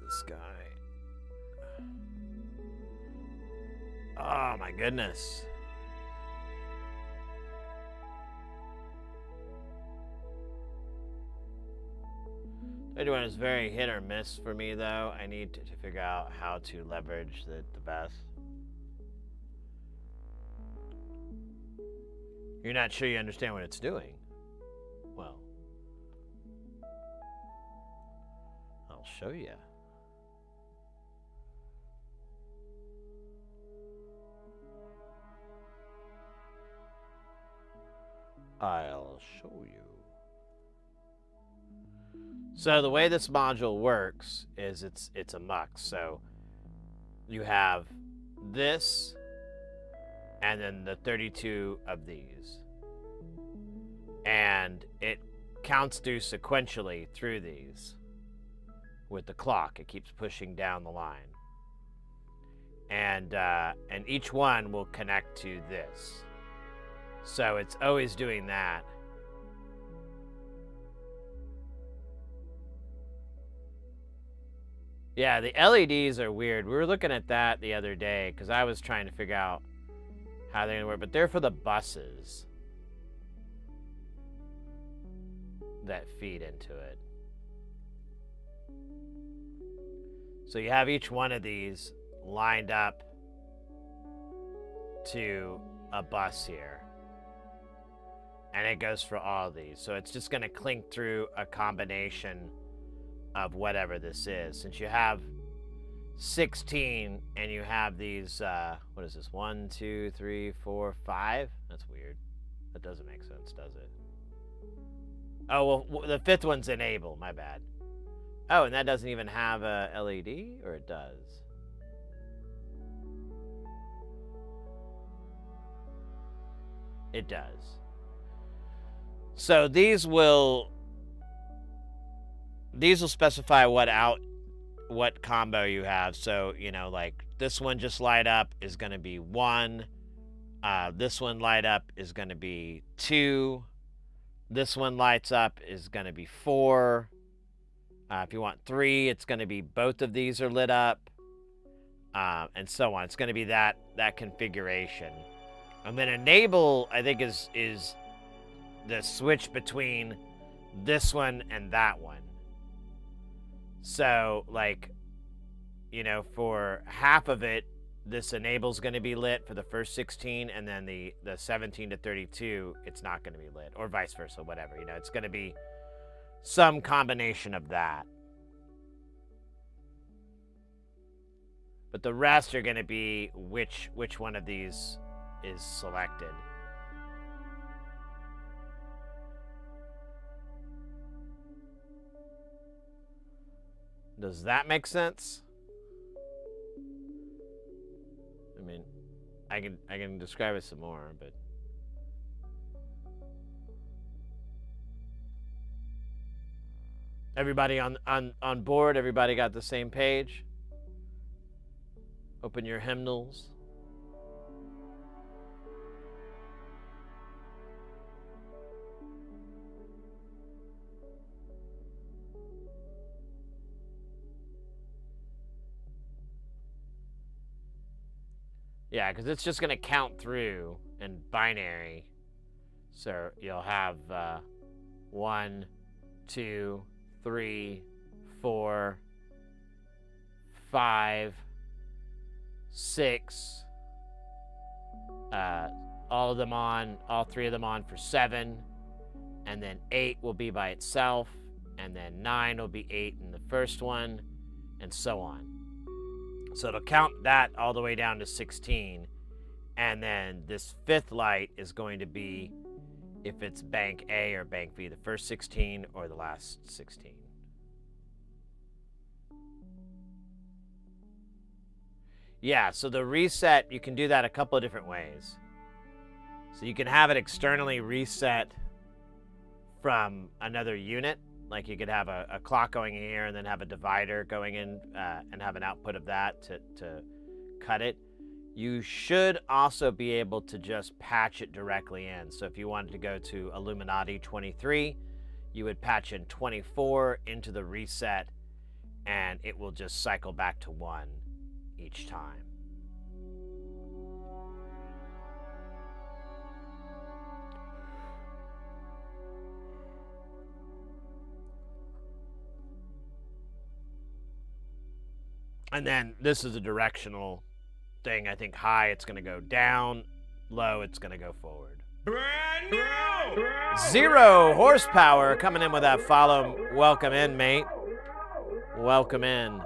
This guy. Oh my goodness. Third one is very hit or miss for me though. I need to figure out how to leverage the best. You're not sure you understand what it's doing? Well, I'll show you. I'll show you. So the way this module works is it's a mux. So you have this and then the 32 of these. And it counts through sequentially through these with the clock. It keeps pushing down the line. And each one will connect to this. So it's always doing that. Yeah, the LEDs are weird. We were looking at that the other day because I was trying to figure out how they're gonna work, but they're for the buses that feed into it. So you have each one of these lined up to a bus here. And it goes for all of these. So it's just gonna clink through a combination of whatever this is. Since you have 16 and you have these, what is this? 1, 2, 3, 4, 5? That's weird. That doesn't make sense, does it? Oh, well, the fifth one's enable, my bad. Oh, and that doesn't even have a LED, or it does? It does. So these will specify what combo you have. So, you know, like this one just light up is going to be 1. This one light up is going to be 2. This one lights up is going to be 4. If you want 3, it's going to be both of these are lit up, and so on. It's going to be that configuration. And then enable, I think, is the switch between this one and that one. So, like, you know, for half of it, this enable's going to be lit for the first 16, and then the 17 to 32, it's not going to be lit, or vice versa, whatever. You know, it's going to be some combination of that. But the rest are going to be which one of these is selected. Does that make sense? I mean, I can describe it some more, but everybody on board, everybody got the same page? Open your hymnals. Yeah, because it's just going to count through in binary. So you'll have 1, 2, 3, 4, 5, 6. All 3 of them on for 7. And then 8 will be by itself. And then 9 will be 8 in the first one. And so on. So it'll count that all the way down to 16. And then this 5th light is going to be if it's bank A or bank B, the first 16 or the last 16. Yeah, so the reset, you can do that a couple of different ways. So you can have it externally reset from another unit. Like you could have a clock going in here and then have a divider going in and have an output of that to cut it. You should also be able to just patch it directly in. So if you wanted to go to Illuminati 23, you would patch in 24 into the reset, and it will just cycle back to 1 each time. And then this is a directional thing. I think high, it's going to go down. Low, it's going to go forward. Brand new! 0 horsepower coming in with that follow. Welcome in, mate. Welcome in.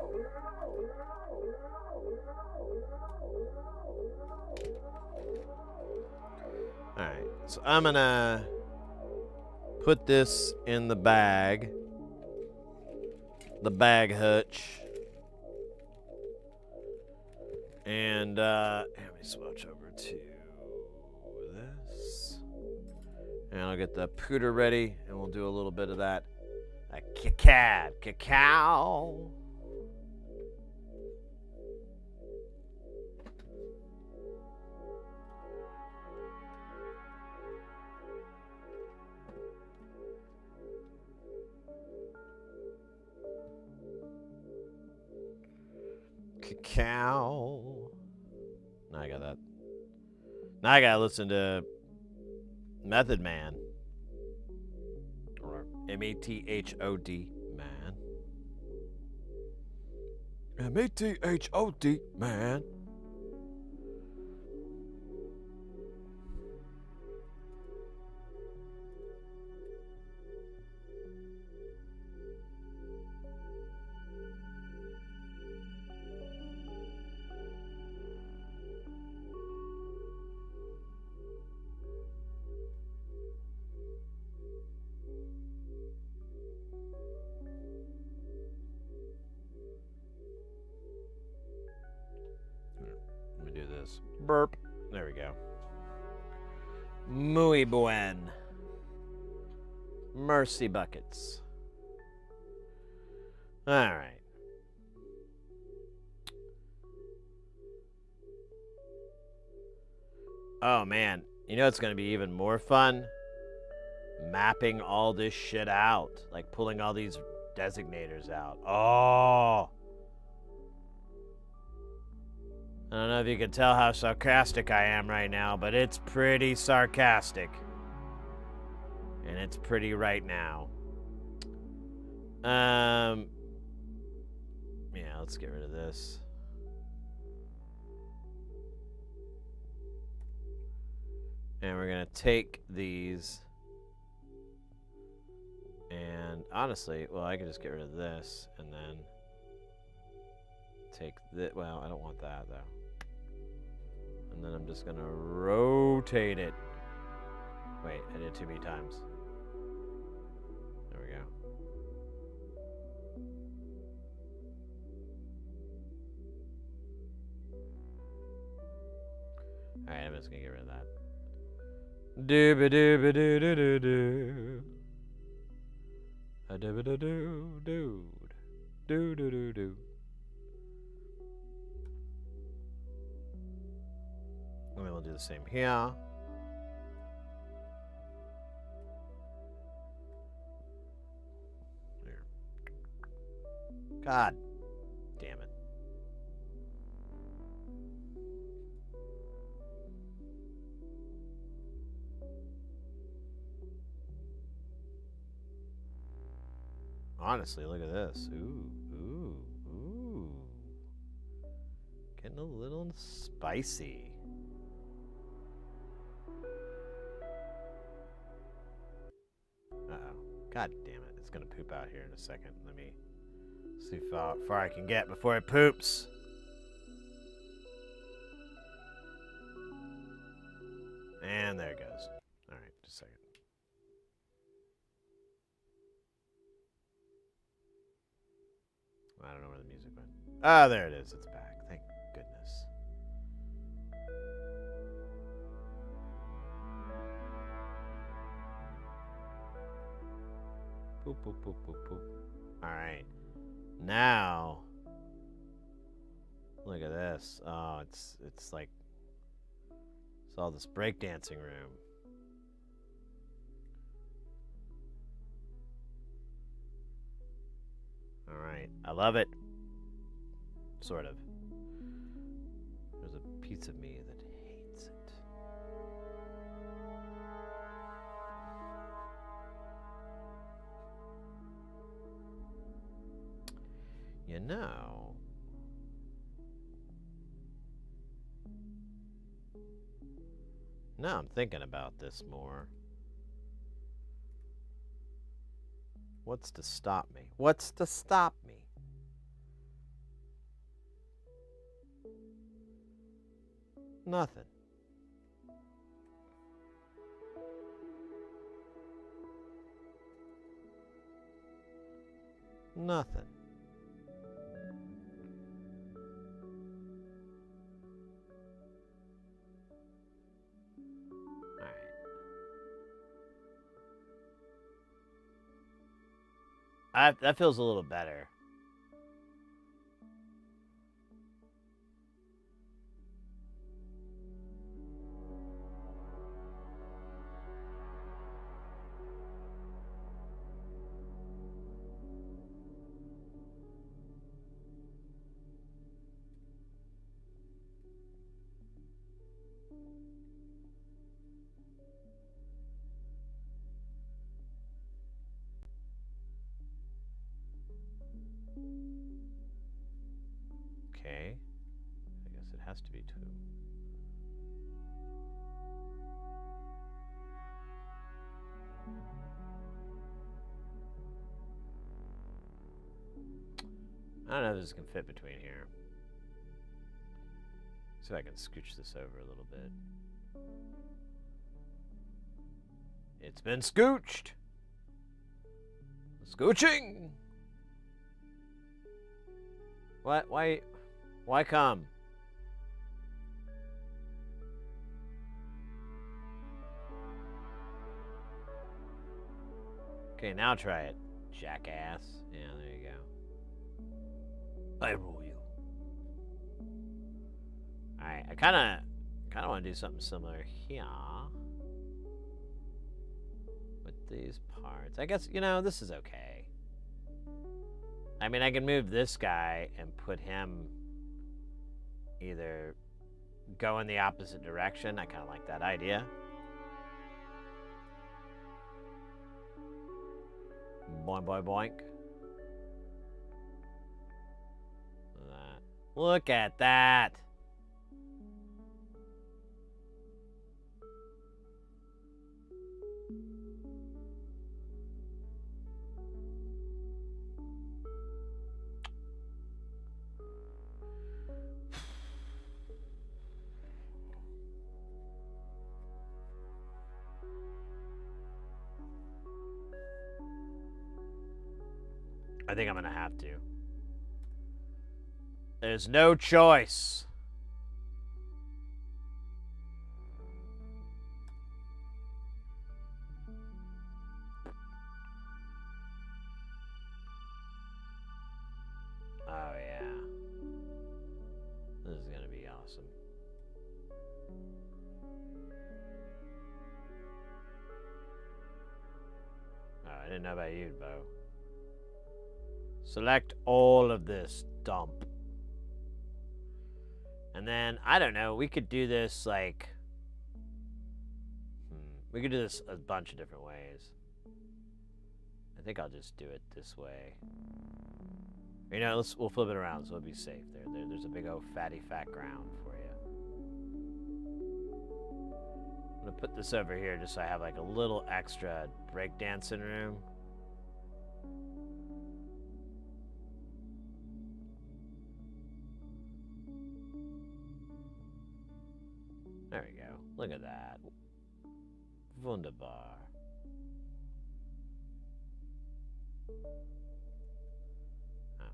All right, so I'm going to put this in the bag hutch. And let me switch over to this. And I'll get the pooter ready, and we'll do a little bit of that KiCAD. Cacao. Cacao. Now I got that. Now I gotta listen to Method Man. Or M-A-T-H-O-D, man. M-A-T-H-O-D, man. this. Burp. There we go. Muy buen. Mercy buckets. All right. Oh, man. You know it's going to be even more fun? Mapping all this shit out. Like pulling all these designators out. Oh. I don't know if you can tell how sarcastic I am right now, but it's pretty sarcastic. And it's pretty right now. Yeah, let's get rid of this. And we're going to take these. And honestly, well, I could just get rid of this and then take this. Well, I don't want that though. And then I'm just going to rotate it. Wait, I did too many times. There we go. Alright, I'm just going to get rid of that. Dooba-dooba-doo-doo-doo-doo. A-dooba-doo-doo-doo. Doo-doo-doo-doo. And then we'll do the same here. There. God damn it. Honestly, look at this. Ooh, ooh, ooh. Getting a little spicy. Uh-oh. God damn it. It's going to poop out here in a second. Let me see how far I can get before it poops. And there it goes. All right, just a second. I don't know where the music went. Ah, there it is. It's back. Thank goodness. Boop, boop, boop, boop, boop. All right. Now, look at this. Oh, it's like, it's all this breakdancing room. All right. I love it. Sort of. There's a piece of me that hates it. You know, now I'm thinking about this more. What's to stop me? What's to stop me? Nothing. Nothing. That feels a little better. Okay. I guess it has to be 2. I don't know if this can fit between here. See if I can scooch this over a little bit. It's been scooched! Scooching! What? Why come? Okay, now try it, jackass. Yeah, there you go. I rule you. Alright, I kinda want to do something similar here. With these parts. I guess, you know, this is okay. I mean, I can move this guy and put him either go in the opposite direction. I kind of like that idea. Boink, boink, boink. Look at that. I think I'm gonna have to. There's no choice. Oh yeah. This is gonna be awesome. Oh, I didn't know about you, Bo. Select all of this dump. And then, I don't know, we could do this like... we could do this a bunch of different ways. I think I'll just do it this way. You know, we'll flip it around so it'll be safe. There's a big old fatty fat ground for you. I'm gonna put this over here just so I have like a little extra breakdancing room. There we go. Look at that. Wunderbar. Oh.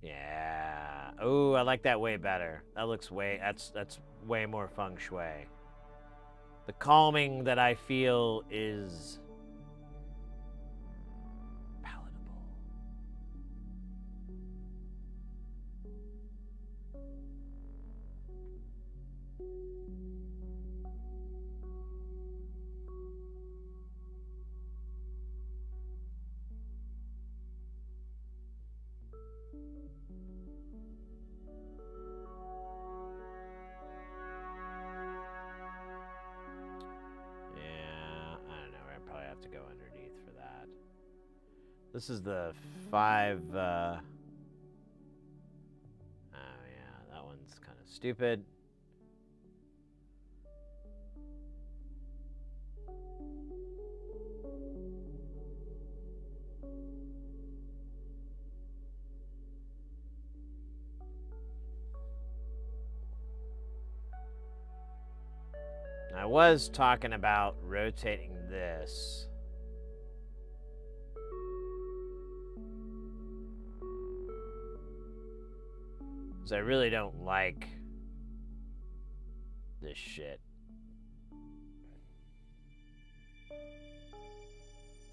Yeah. Oh, I like that way better. That looks way... That's way more feng shui. The calming that I feel is... palatable. To go underneath for that. This is the 5 oh yeah, that one's kind of stupid. I was talking about rotating this. Because I really don't like this shit.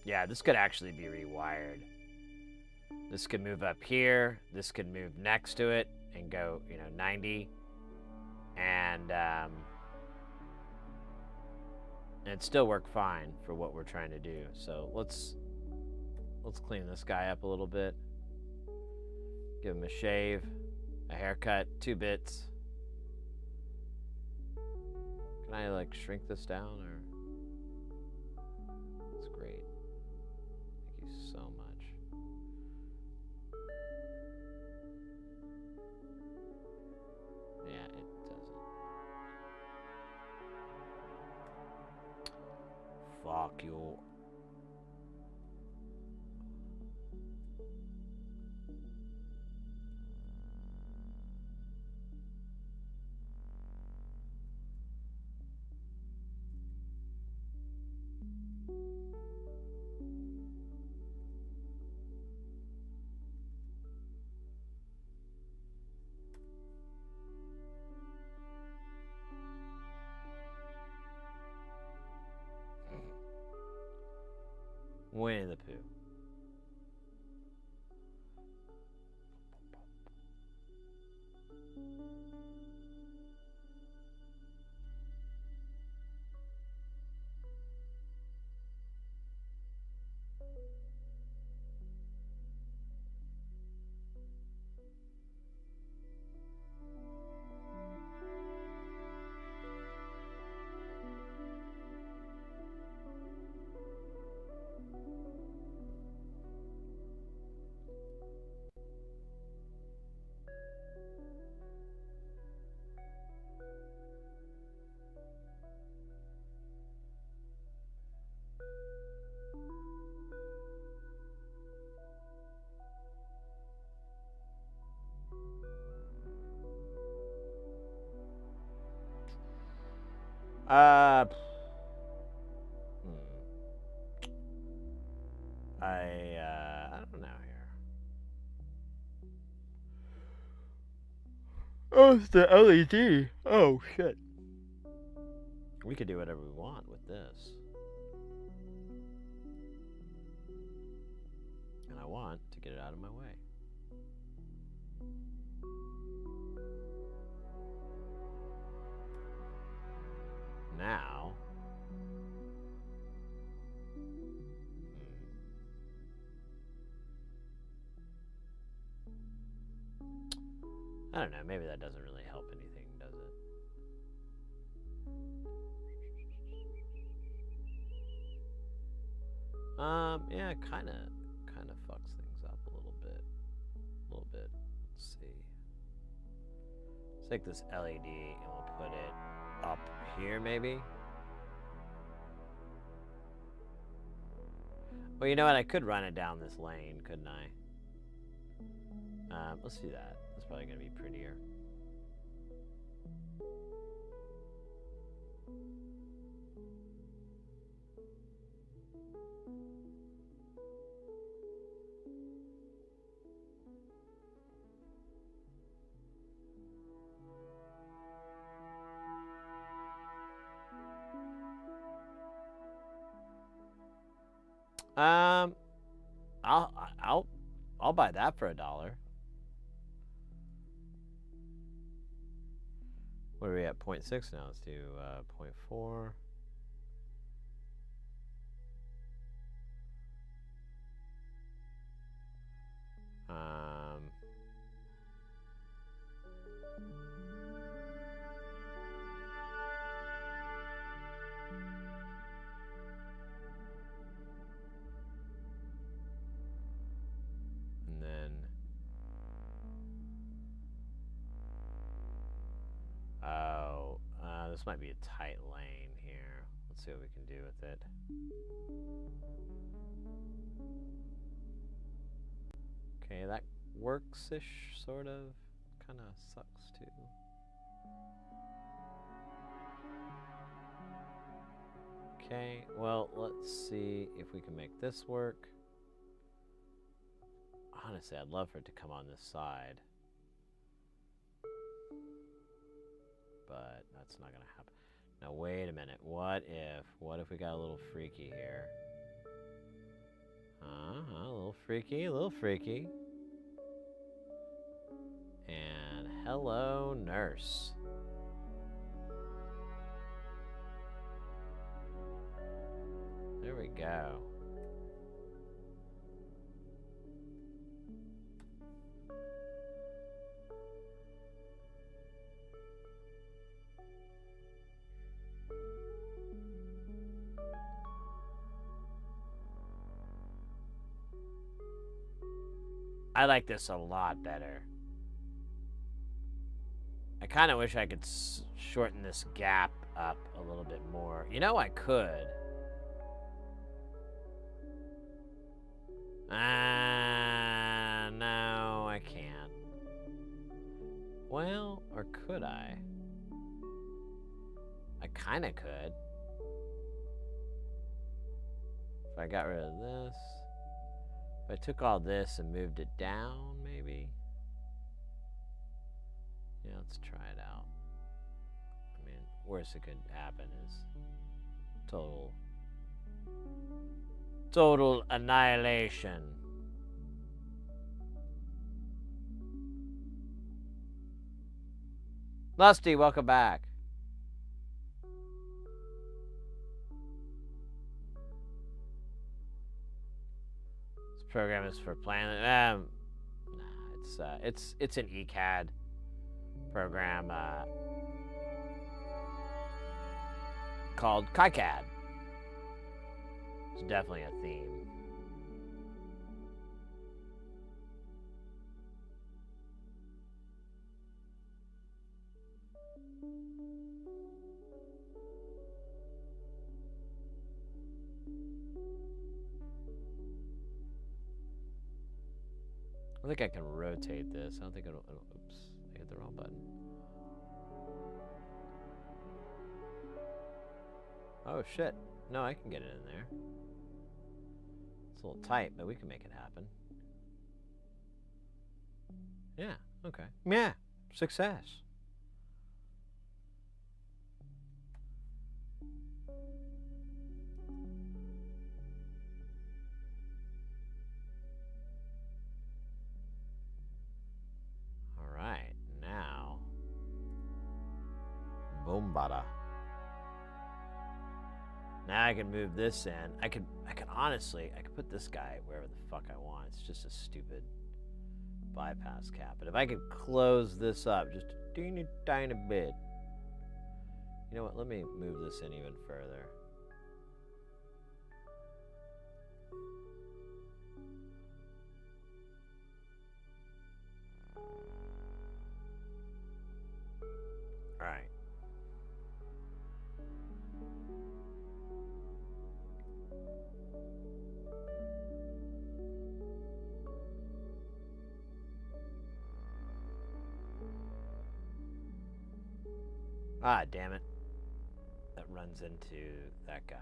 Yeah, this could actually be rewired. This could move up here. This could move next to it and go, you know, 90. And it'd still work fine for what we're trying to do. So let's clean this guy up a little bit. Give him a shave, a haircut, 2 bits. Can I like shrink this down or? That's great. Thank you so much. Yeah, it doesn't. Fuck you. Winnie the Pooh. Uh, I don't know here. Oh, it's the LED. Oh, shit. We could do whatever we want with this. And I want to get it out of my way. Now... I don't know, maybe that doesn't really help anything, does it? Yeah, kind of fucks things up a little bit. Let's see. Let's take this LED and we'll put it up here, maybe. Well, you know what? I could run it down this lane, couldn't I? Let's do that. That's probably gonna be prettier. I'll buy that for $1. What are we at? 0.6 now. Let's do 0.4. And then this might be a tight lane here. Let's see what we can do with it. Okay, that works-ish, sort of. Kind of sucks, too. Okay, well, let's see if we can make this work. Honestly, I'd love for it to come on this side. But that's not going to happen. Now, wait a minute. What if we got a little freaky here? A little freaky. And hello, nurse. There we go. I like this a lot better. I kind of wish I could shorten this gap up a little bit more. You know, I could. No, I can't. Well, or could I? I kind of could. If I got rid of this. If I took all this and moved it down, maybe. Yeah, let's try it out. I mean, worst that could happen is total Total annihilation. Lusty, welcome back. This program is for planet. Nah, it's an ECAD program called KiCAD. It's definitely a theme. I think I can rotate this. I don't think it'll oops, I hit the wrong button. Oh shit. No, I can get it in there. It's a little tight, but we can make it happen. Yeah, okay. Yeah, success. Alright, now. Boom bada. Now I can move this in. I could honestly, I could put this guy wherever the fuck I want. It's just a stupid bypass cap. But if I could close this up just a teeny tiny bit. You know what? Let me move this in even further. All right. Ah, damn it. That runs into that guy.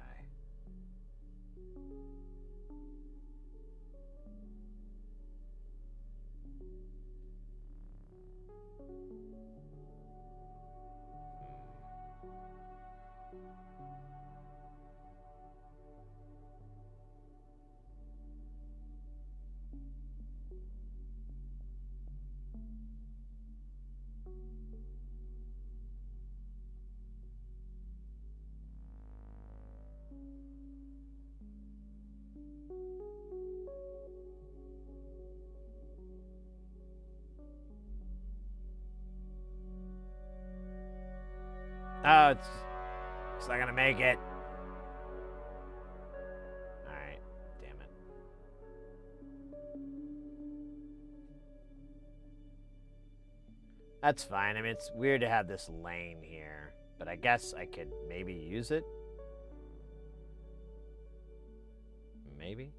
Oh, it's not gonna make it. Alright, damn it. That's fine. I mean, it's weird to have this lane here, but I guess I could maybe use it. Maybe.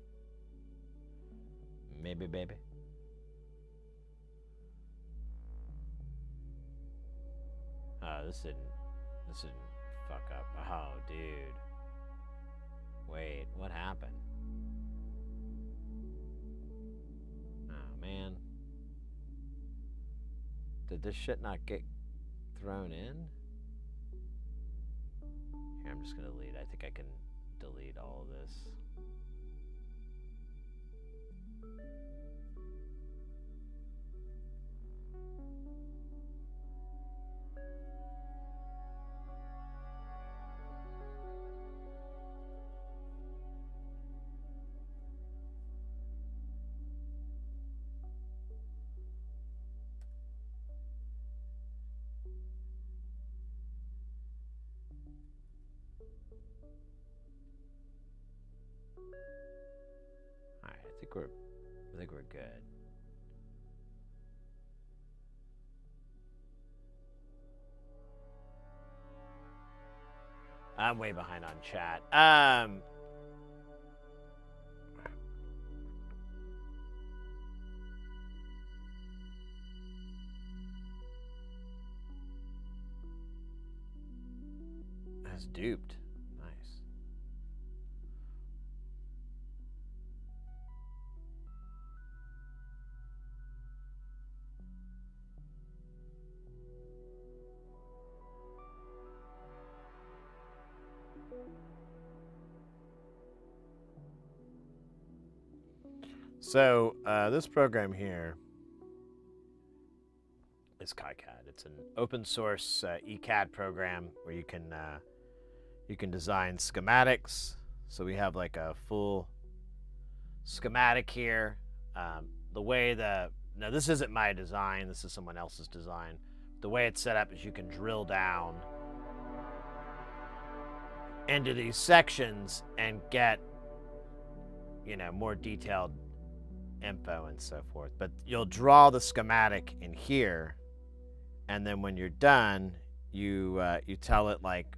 Maybe, baby. Oh, this didn't fuck up. Oh, dude. Wait, what happened? Oh, man. Did this shit not get thrown in? Here, I'm just gonna delete. I think I can delete all of this. Alright, I think we're good. I'm way behind on chat. I was duped. Nice. So this program here is KiCAD. It's an open source ECAD program where you can design schematics. So we have like a full schematic here. The way now this isn't my design. This is someone else's design. The way it's set up is you can drill down into these sections and get, you know, more detailed info and so forth. But you'll draw the schematic in here, and then when you're done, you tell it like,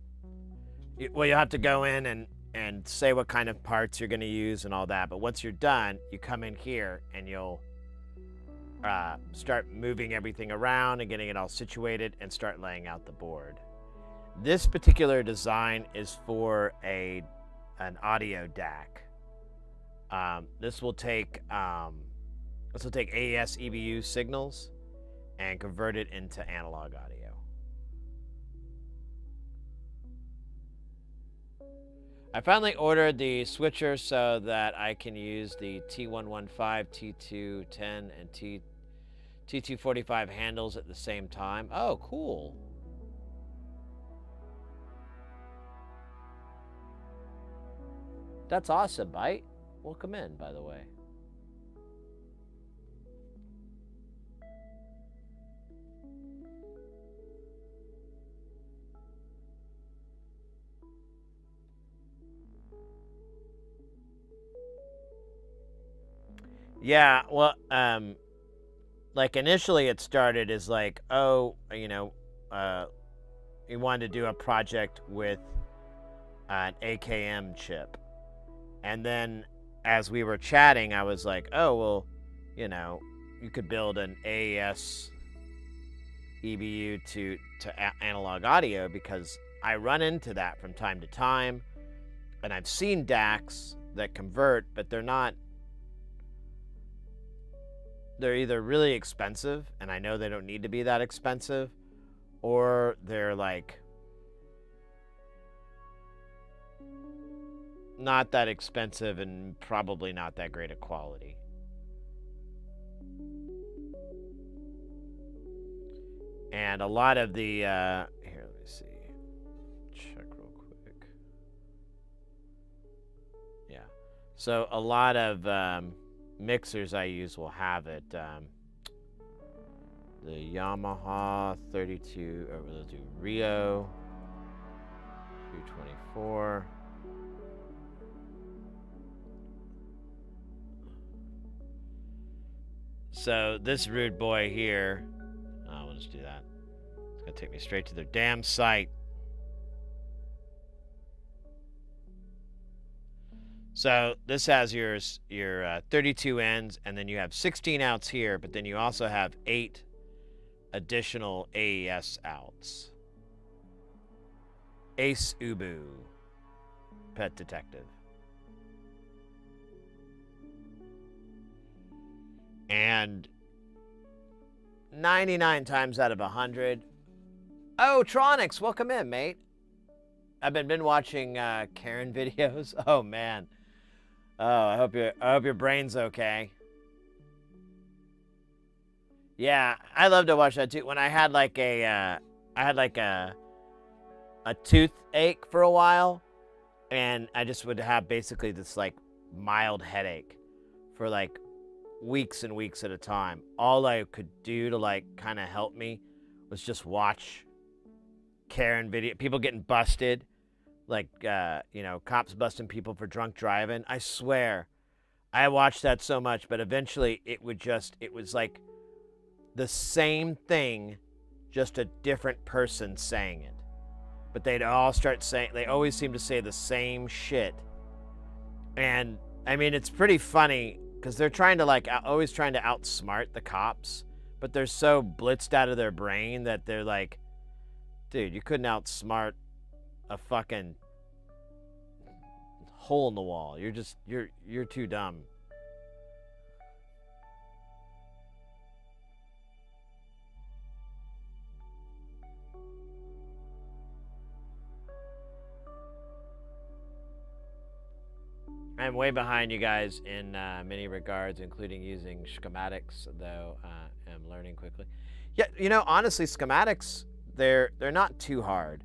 well, you have to go in and say what kind of parts you're going to use and all that. But once you're done, you come in here and you'll start moving everything around and getting it all situated and start laying out the board. This particular design is for an audio DAC. This will take AES EBU signals and convert it into analog audio. I finally ordered the switcher so that I can use the T115, T210, and T245 handles at the same time. Oh, cool. That's awesome, Bite. Welcome in, by the way. Yeah, well, like initially it started as like, oh, you know, we wanted to do a project with an AKM chip. And then as we were chatting, I was like, oh, well, you know, you could build an AES EBU to analog audio, because I run into that from time to time. And I've seen DACs that convert, but they're either really expensive, and I know they don't need to be that expensive, or they're like not that expensive and probably not that great a quality. And a lot of the here, let me see, check real quick. Yeah, so a lot of mixers I use will have it. The Yamaha 32, we'll do Rio 224. So this rude boy here, we'll just do that. It's gonna take me straight to their damn site. So this has your 32 ends, and then you have 16 outs here, but then you also have 8 additional AES outs. Ace Ubu, Pet Detective. And 99 times out of 100. Oh, Tronics, welcome in, mate. I've been watching Karen videos. Oh man. Oh, I hope your brain's okay. Yeah, I love to watch that too. When I had like a toothache for a while, and I just would have basically this like mild headache for like weeks and weeks at a time. All I could do to like kind of help me was just watch Karen video, people getting busted, like you know, cops busting people for drunk driving. I swear, I watched that so much, but eventually it was like the same thing, just a different person saying it. But they'd all start saying, they always seem to say the same shit. And I mean, it's pretty funny because they're trying to like always trying to outsmart the cops, but they're so blitzed out of their brain that they're like, dude, you couldn't outsmart a fucking hole in the wall. You're too dumb. I'm way behind you guys in many regards, including using schematics, though I'm learning quickly. Yeah, you know, honestly, schematics, they're not too hard.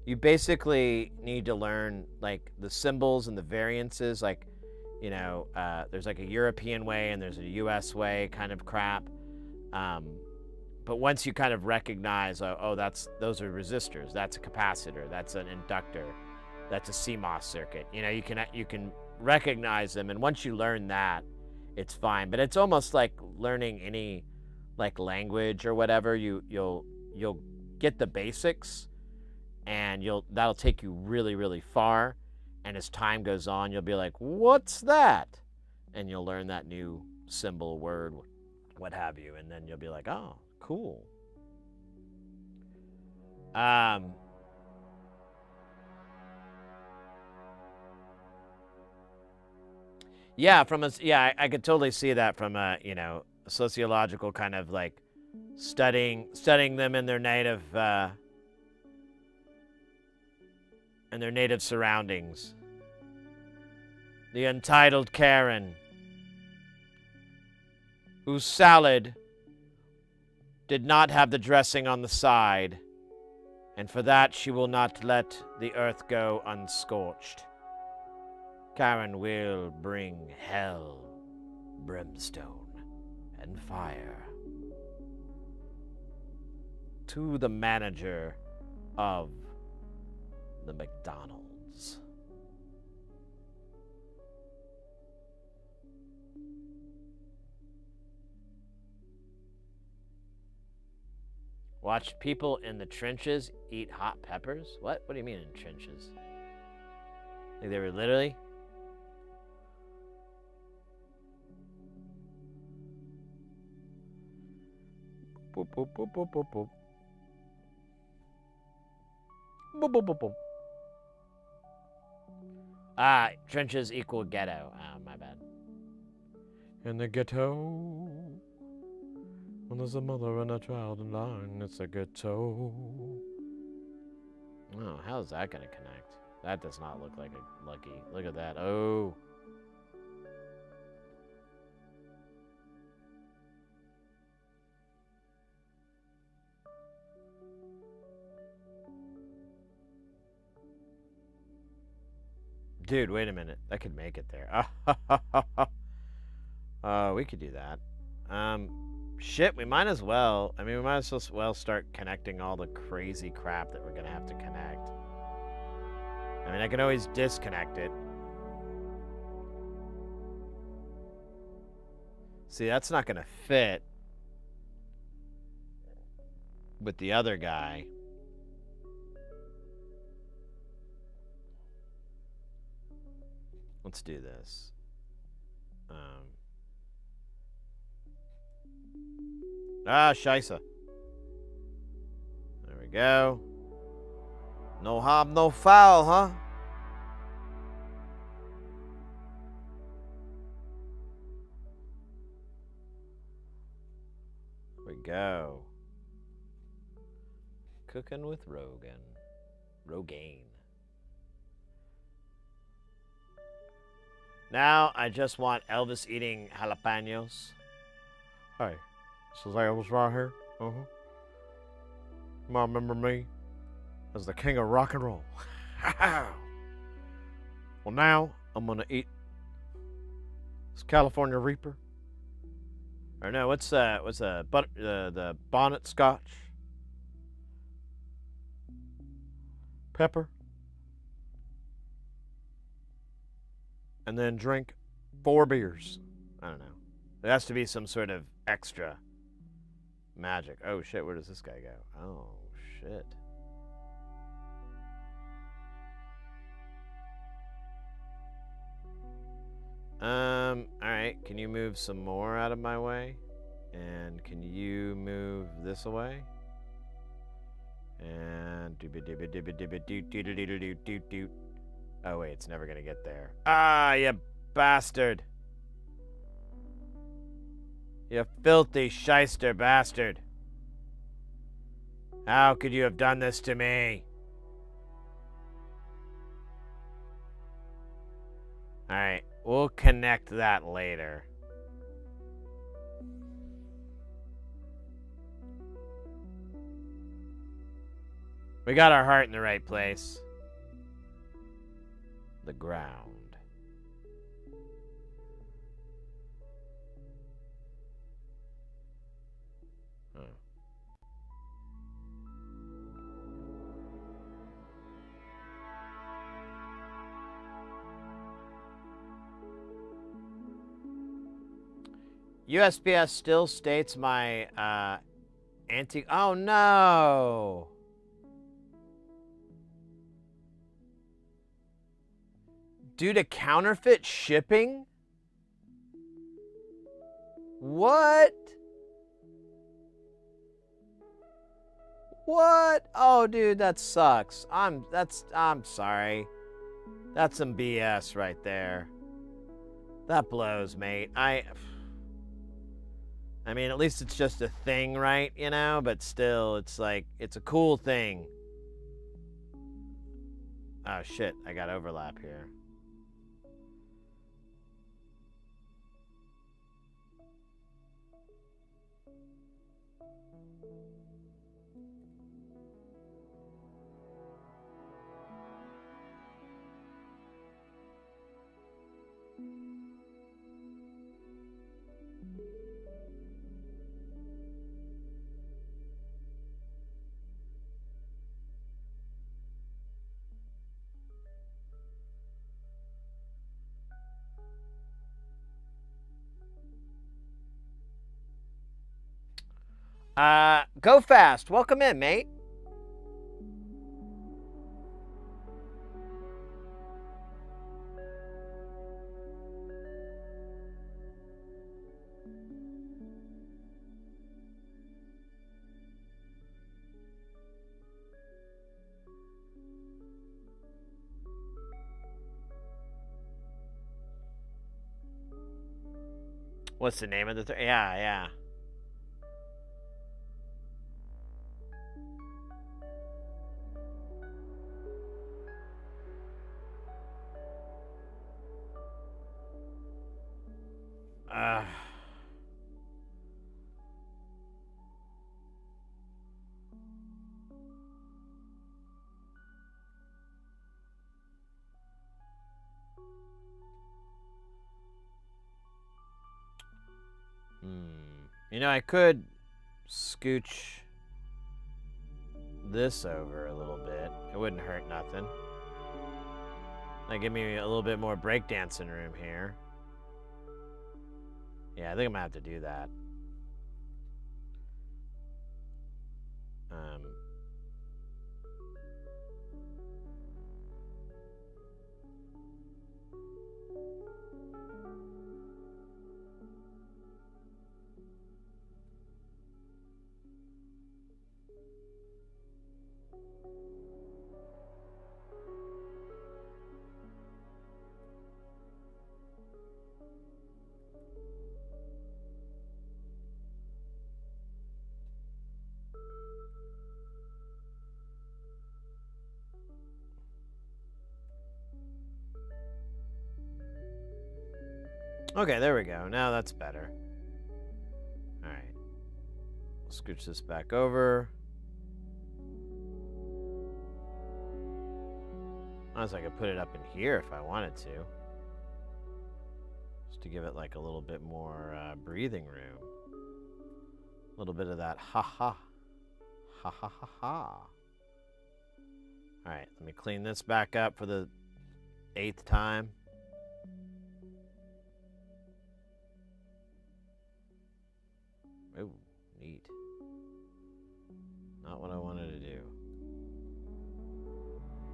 You basically need to learn like the symbols and the variances, like, you know, there's like a European way and there's a US way kind of crap. But once you kind of recognize, oh, those are resistors, that's a capacitor, that's an inductor, that's a CMOS circuit. You know, you can recognize them, and once you learn that, it's fine. But it's almost like learning any like language or whatever. You'll get the basics, and that'll take you really, really far. And as time goes on, you'll be like, what's that? And you'll learn that new symbol, word, what have you, and then you'll be like, oh, cool. Yeah, I could totally see that from a, you know, a sociological kind of like studying them in their native surroundings. The entitled Karen, whose salad did not have the dressing on the side, and for that she will not let the earth go unscorched. Karen will bring hell, brimstone, and fire to the manager of the McDonald's. Watch people in the trenches eat hot peppers? What? What do you mean in trenches? Like they were literally? Boop, boop, boop, boop, boop, boop. Boop, boop, boop, boop. Ah, trenches equal ghetto. Oh, my bad. In the ghetto, when there's a mother and a child in line, it's a ghetto. Oh, how's that gonna connect? That does not look like a lucky. Look at that. Oh. Dude, wait a minute. I could make it there. We could do that. Shit, we might as well. I mean, we might as well start connecting all the crazy crap that we're gonna have to connect. I mean, I can always disconnect it. See, that's not gonna fit with the other guy. Let's do this. Scheisse. There we go. No harm, no foul, huh? There we go. Cooking with Rogaine. Now I just want Elvis eating jalapenos. Hey, this is Elvis right here. You might remember me as the king of rock and roll. Well, now I'm gonna eat this California Reaper. Or no, what's the bonnet scotch? Pepper. And then drink 4 beers. I don't know. There has to be some sort of extra magic. Oh shit, where does this guy go? Oh shit. Alright, can you move some more out of my way? And can you move this away? And oh wait, it's never gonna get there. Ah, you bastard. You filthy shyster bastard. How could you have done this to me? Alright, We'll connect that later. We got our heart in the right place. The ground. Huh. USPS still states my anti. Oh no! Due to counterfeit shipping? What? What? Oh, dude, that sucks. I'm sorry. That's some BS right there. That blows, mate. I mean, at least it's just a thing, right? You know, but still, it's like, it's a cool thing. Oh, shit. I got overlap here. Go fast. Welcome in, mate. What's the name of the yeah, yeah. You know, I could scooch this over a little bit. It wouldn't hurt nothing. Like, give me a little bit more breakdancing room here. Yeah, I think I'm gonna have to do that. Okay, there we go. Now that's better. All right. We'll scooch this back over. Honestly, I could put it up in here if I wanted to. Just to give it like a little bit more breathing room. A little bit of that ha-ha. Ha-ha-ha-ha. All right, let me clean this back up for the 8th time. Oh, neat. Not what I wanted to do.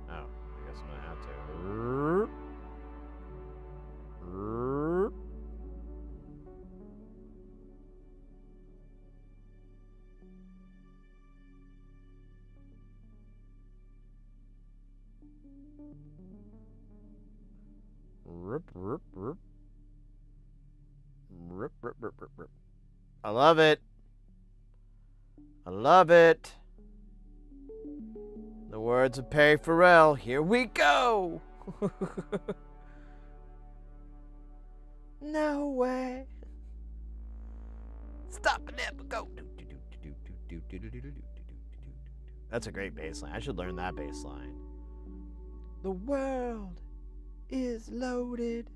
Oh, I guess I'm gonna have to. I love it. I love it. The words of Perry Farrell. Here we go. No way. Stop and never go. That's a great bass line. I should learn that bass line. The world is loaded.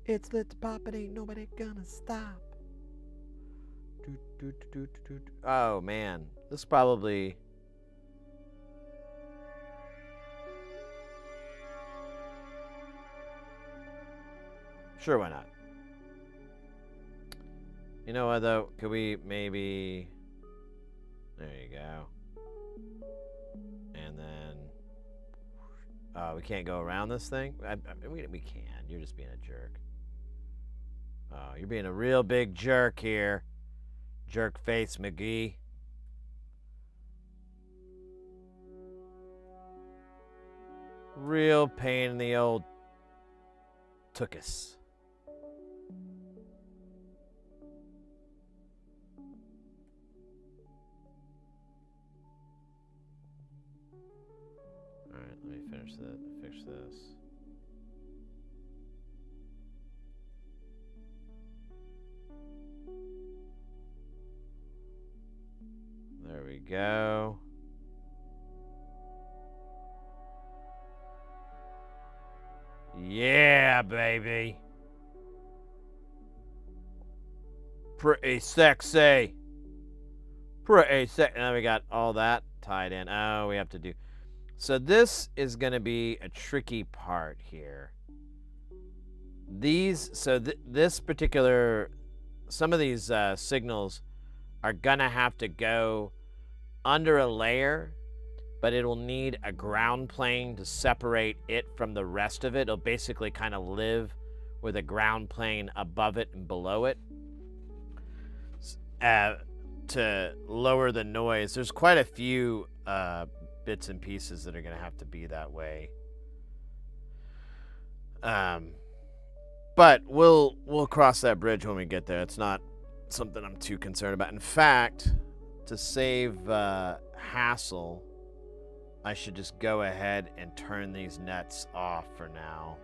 It's lit to pop, it ain't nobody gonna stop. Oh man, this probably. Sure, why not? You know what though? Could we maybe? There you go. And then, we can't go around this thing. We can. You're just being a jerk. Oh, you're being a real big jerk here. Jerk face McGee. Real pain in the old tuchus. Alright, let me fix this. There we go. Yeah, baby. Pretty sexy. Pretty sexy. Now we got all that tied in. Oh, we have to do. So this is going to be a tricky part here. This particular, some of these signals are going to have to go under a layer, but it will need a ground plane to separate it from the rest of it. It'll basically kind of live with a ground plane above it and below it to lower the noise. There's quite a few bits and pieces that are going to have to be that way. But we'll cross that bridge when we get there. It's not something I'm too concerned about. In fact, to save hassle, I should just go ahead and turn these nets off for now.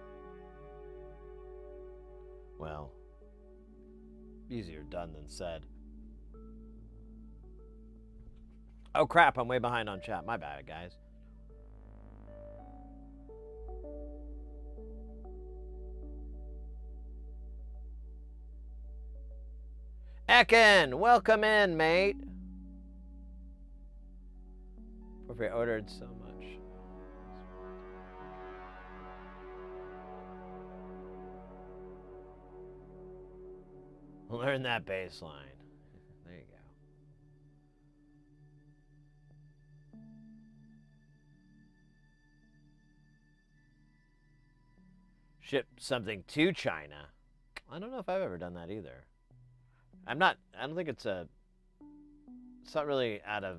Well, easier done than said. Oh crap, I'm way behind on chat. My bad, guys. Ekin, welcome in, mate. I ordered so much. Learn that bass line. There you go. Ship something to China. I don't know if I've ever done that either. I don't think it's not really out of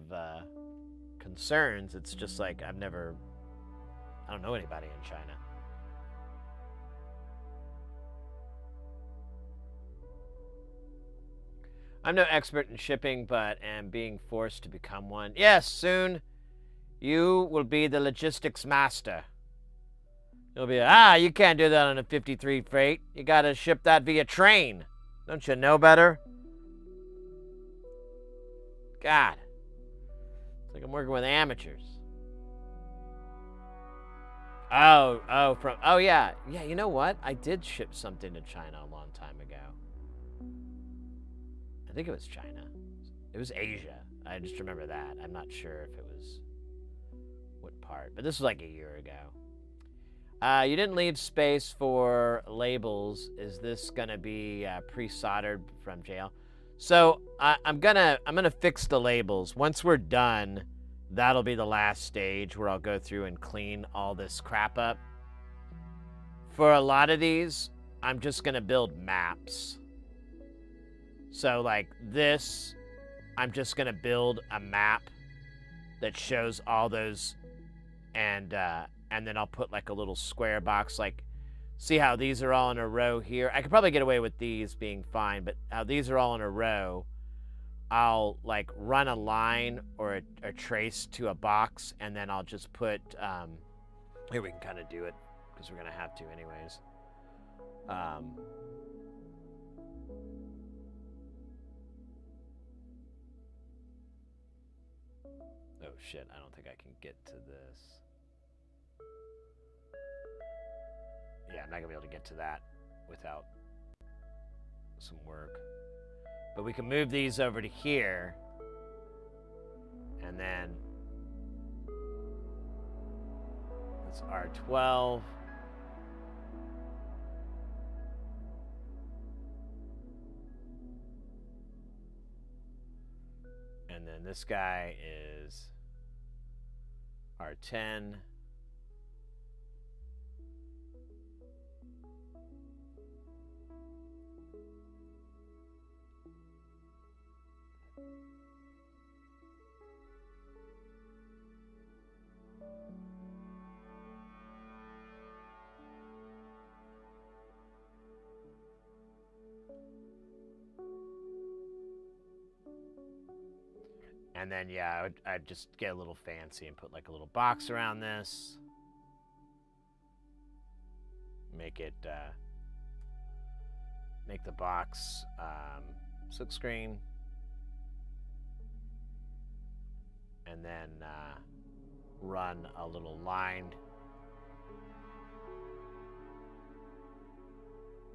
concerns. It's just like I don't know anybody in China. I'm no expert in shipping, but am being forced to become one. Yes, soon you will be the logistics master. You'll be, you can't do that on a 53 freight. You gotta ship that via train. Don't you know better? God. It's like I'm working with amateurs. Oh, yeah. Yeah, you know what? I did ship something to China a long time ago. I think it was China. It was Asia. I just remember that. I'm not sure if it was what part, but this was like a year ago. You didn't leave space for labels. Is this gonna be pre-soldered from jail? So I'm gonna fix the labels. Once we're done, that'll be the last stage where I'll go through and clean all this crap up. For a lot of these, I'm just gonna build maps. So like this, I'm just gonna build a map that shows all those, and then I'll put like a little square box, like, see how these are all in a row here? I could probably get away with these being fine, but how these are all in a row, I'll like run a line or a trace to a box, and then I'll just put, here we can kind of do it, because we're gonna have to anyways. Oh shit, I don't think I can get to this. Yeah, I'm not gonna be able to get to that without some work. But we can move these over to here. And then that's R12. And then this guy is R10. And then, yeah, I'd just get a little fancy and put like a little box around this. Make it, make the box silkscreen. And then run a little line.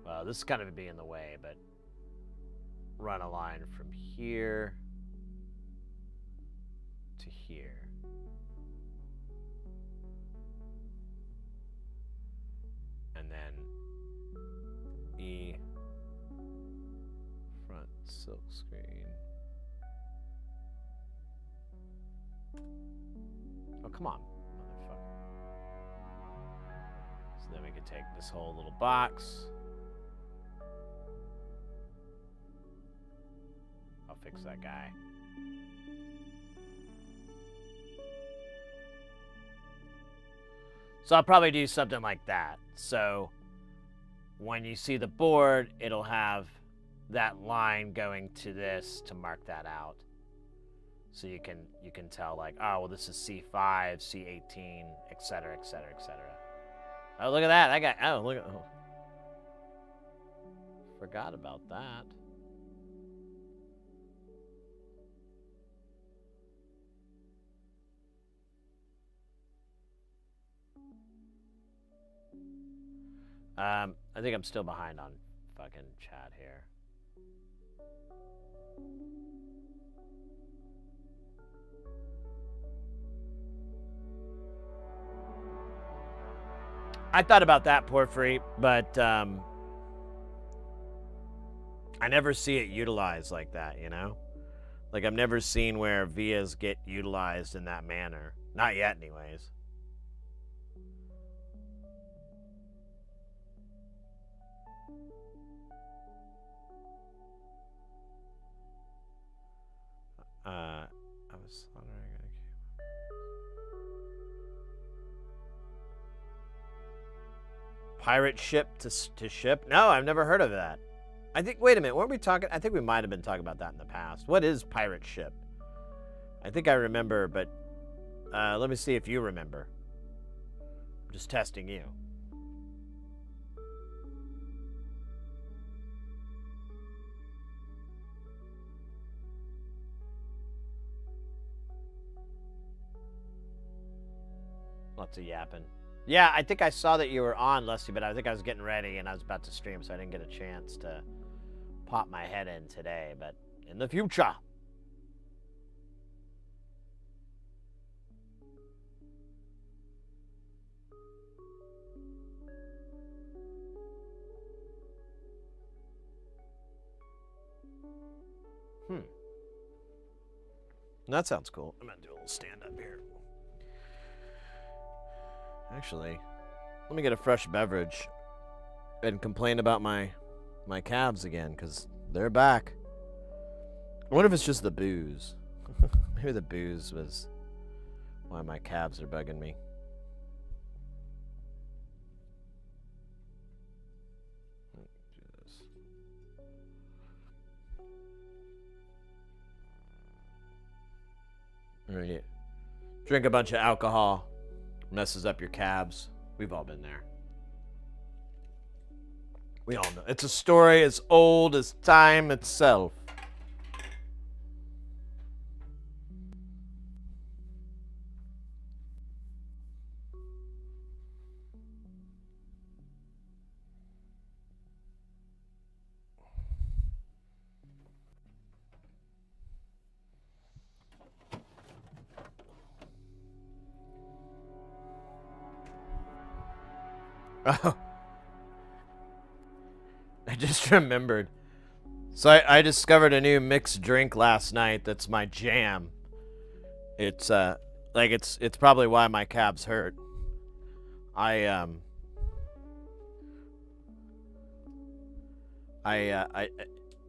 Well, this is kind of be in the way, but run a line from here to here. And then E front silk screen. Oh, come on, motherfucker. So then we can take this whole little box. I'll fix that guy. So I'll probably do something like that. So when you see the board, it'll have that line going to this to mark that out. So you can tell like, oh, well, this is C5, C18, etc., etc., etc. Oh, look at that. That guy. Oh, look at. Oh. Forgot about that. I think I'm still behind on fucking chat here. I thought about that, Porphyry, but I never see it utilized like that, you know? Like, I've never seen where vias get utilized in that manner. Not yet, anyways. I was wondering. Pirate ship to ship? No, I've never heard of that. I think. Wait a minute. Weren't we talking? I think we might have been talking about that in the past. What is pirate ship? I think I remember, but let me see if you remember. I'm just testing you. Lots of yapping. Yeah, I think I saw that you were on, Lusty, but I think I was getting ready and I was about to stream, so I didn't get a chance to pop my head in today, but in the future. That sounds cool. I'm gonna do a little stand up here. Actually, let me get a fresh beverage and complain about my calves again, because they're back. I wonder if it's just the booze. Maybe the booze was why my calves are bugging me. Do this. Right. Drink a bunch of alcohol. Messes up your calves. We've all been there. We all know. It's a story as old as time itself. Oh, I just remembered. So I discovered a new mixed drink last night that's my jam. It's like it's probably why my calves hurt. I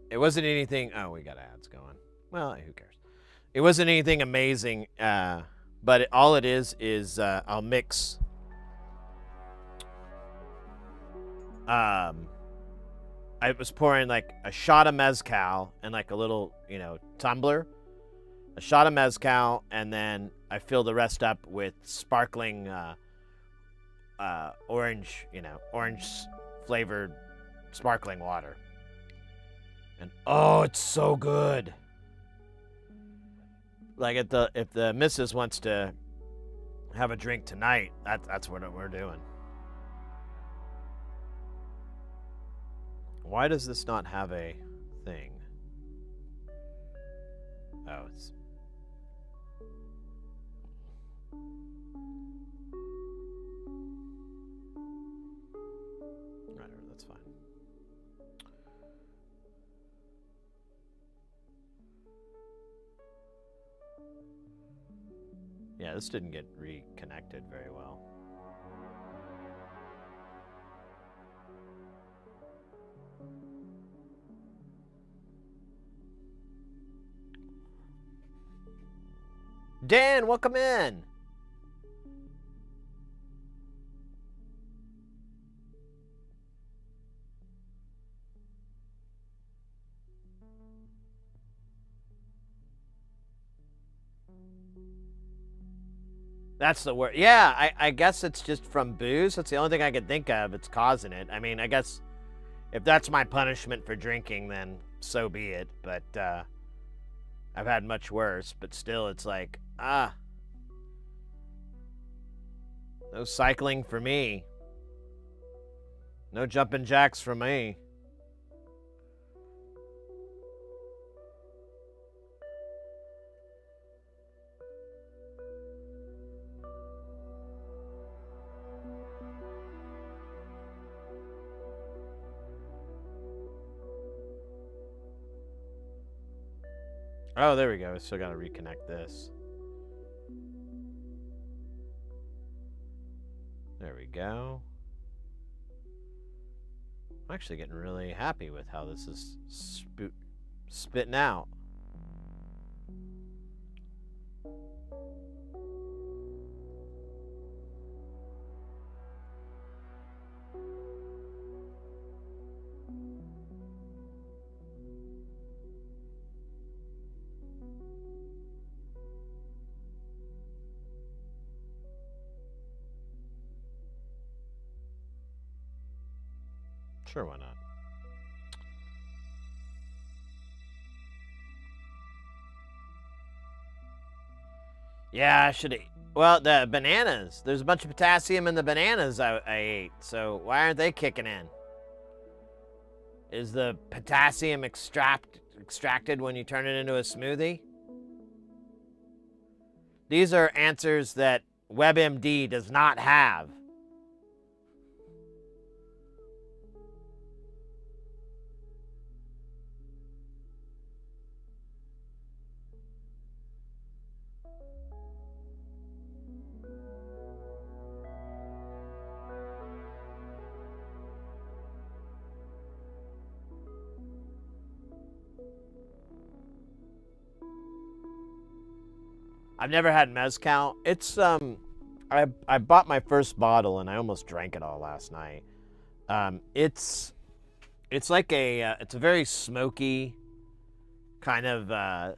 it wasn't anything. Oh, we got ads going. Well, who cares? It wasn't anything amazing, but all it is I'll mix. I was pouring like a shot of mezcal and like a little, tumbler, a shot of mezcal, and then I fill the rest up with sparkling orange, orange flavored sparkling water. And oh, it's so good. Like if the missus wants to have a drink tonight, that's what we're doing. Why does this not have a thing? Oh, it's... Whatever, that's fine. Yeah, this didn't get reconnected very well. Dan, welcome in. That's the word. Yeah, I guess it's just from booze. That's the only thing I could think of. It's causing it. I mean, I guess if that's my punishment for drinking, then so be it. But I've had much worse. But still, it's like, no cycling for me. No jumping jacks for me. Oh, there we go. Still got to reconnect this. There we go. I'm actually getting really happy with how this is spitting out. Sure, why not? Yeah, I should. Well, the bananas. There's a bunch of potassium in the bananas I ate. So why aren't they kicking in? Is the potassium extracted when you turn it into a smoothie? These are answers that WebMD does not have. I've never had mezcal. It's I bought my first bottle and I almost drank it all last night. It's like it's a very smoky kind of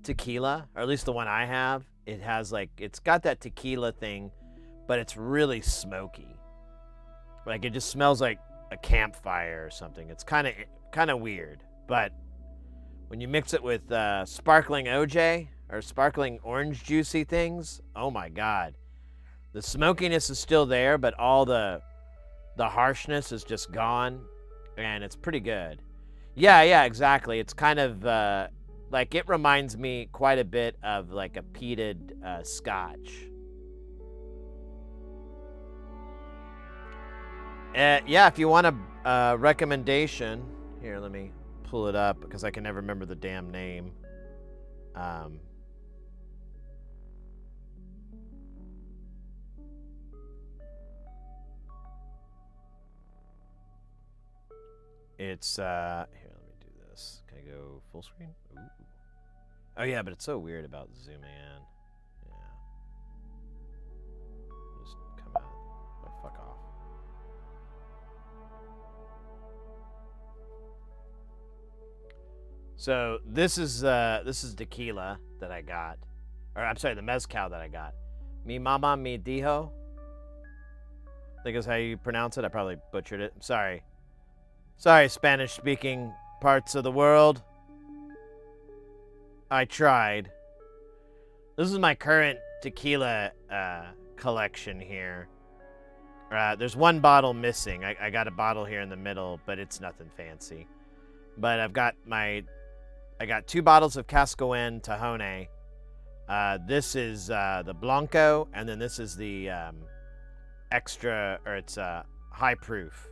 tequila, or at least the one I have. It has it's got that tequila thing, but it's really smoky. Like it just smells like a campfire or something. It's kind of weird, but when you mix it with sparkling OJ or sparkling orange juicy things, oh my God. The smokiness is still there, but all the harshness is just gone, and it's pretty good. Yeah, exactly. It's kind of like it reminds me quite a bit of like a peated scotch. Yeah, if you want a recommendation, here, let me pull it up because I can never remember the damn name. It's here. Let me do this. Can I go full screen? Ooh. Oh yeah, but it's so weird about zooming in. Yeah. Just come out. Oh, fuck off. So this is tequila that I got, or I'm sorry, the mezcal that I got. Mi mama mi dijo. I think is how you pronounce it. I probably butchered it. I'm sorry. Sorry, Spanish-speaking parts of the world. I tried. This is my current tequila collection here. There's one bottle missing. I got a bottle here in the middle, but it's nothing fancy. But I got 2 bottles of Cascoen Tahone. This is the Blanco, and then this is the extra, or it's high proof.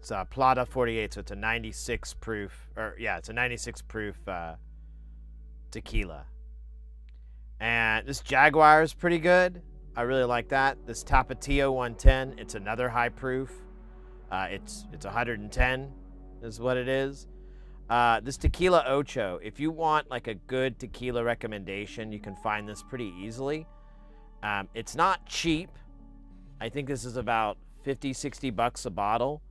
It's Plata 48, so it's a 96 proof, it's a 96 proof tequila. And this Jaguar is pretty good. I really like that. This Tapatio 110, it's another high proof. It's 110 is what it is. This Tequila Ocho, if you want like a good tequila recommendation, you can find this pretty easily. It's not cheap. I think this is about 50, 60 bucks a bottle.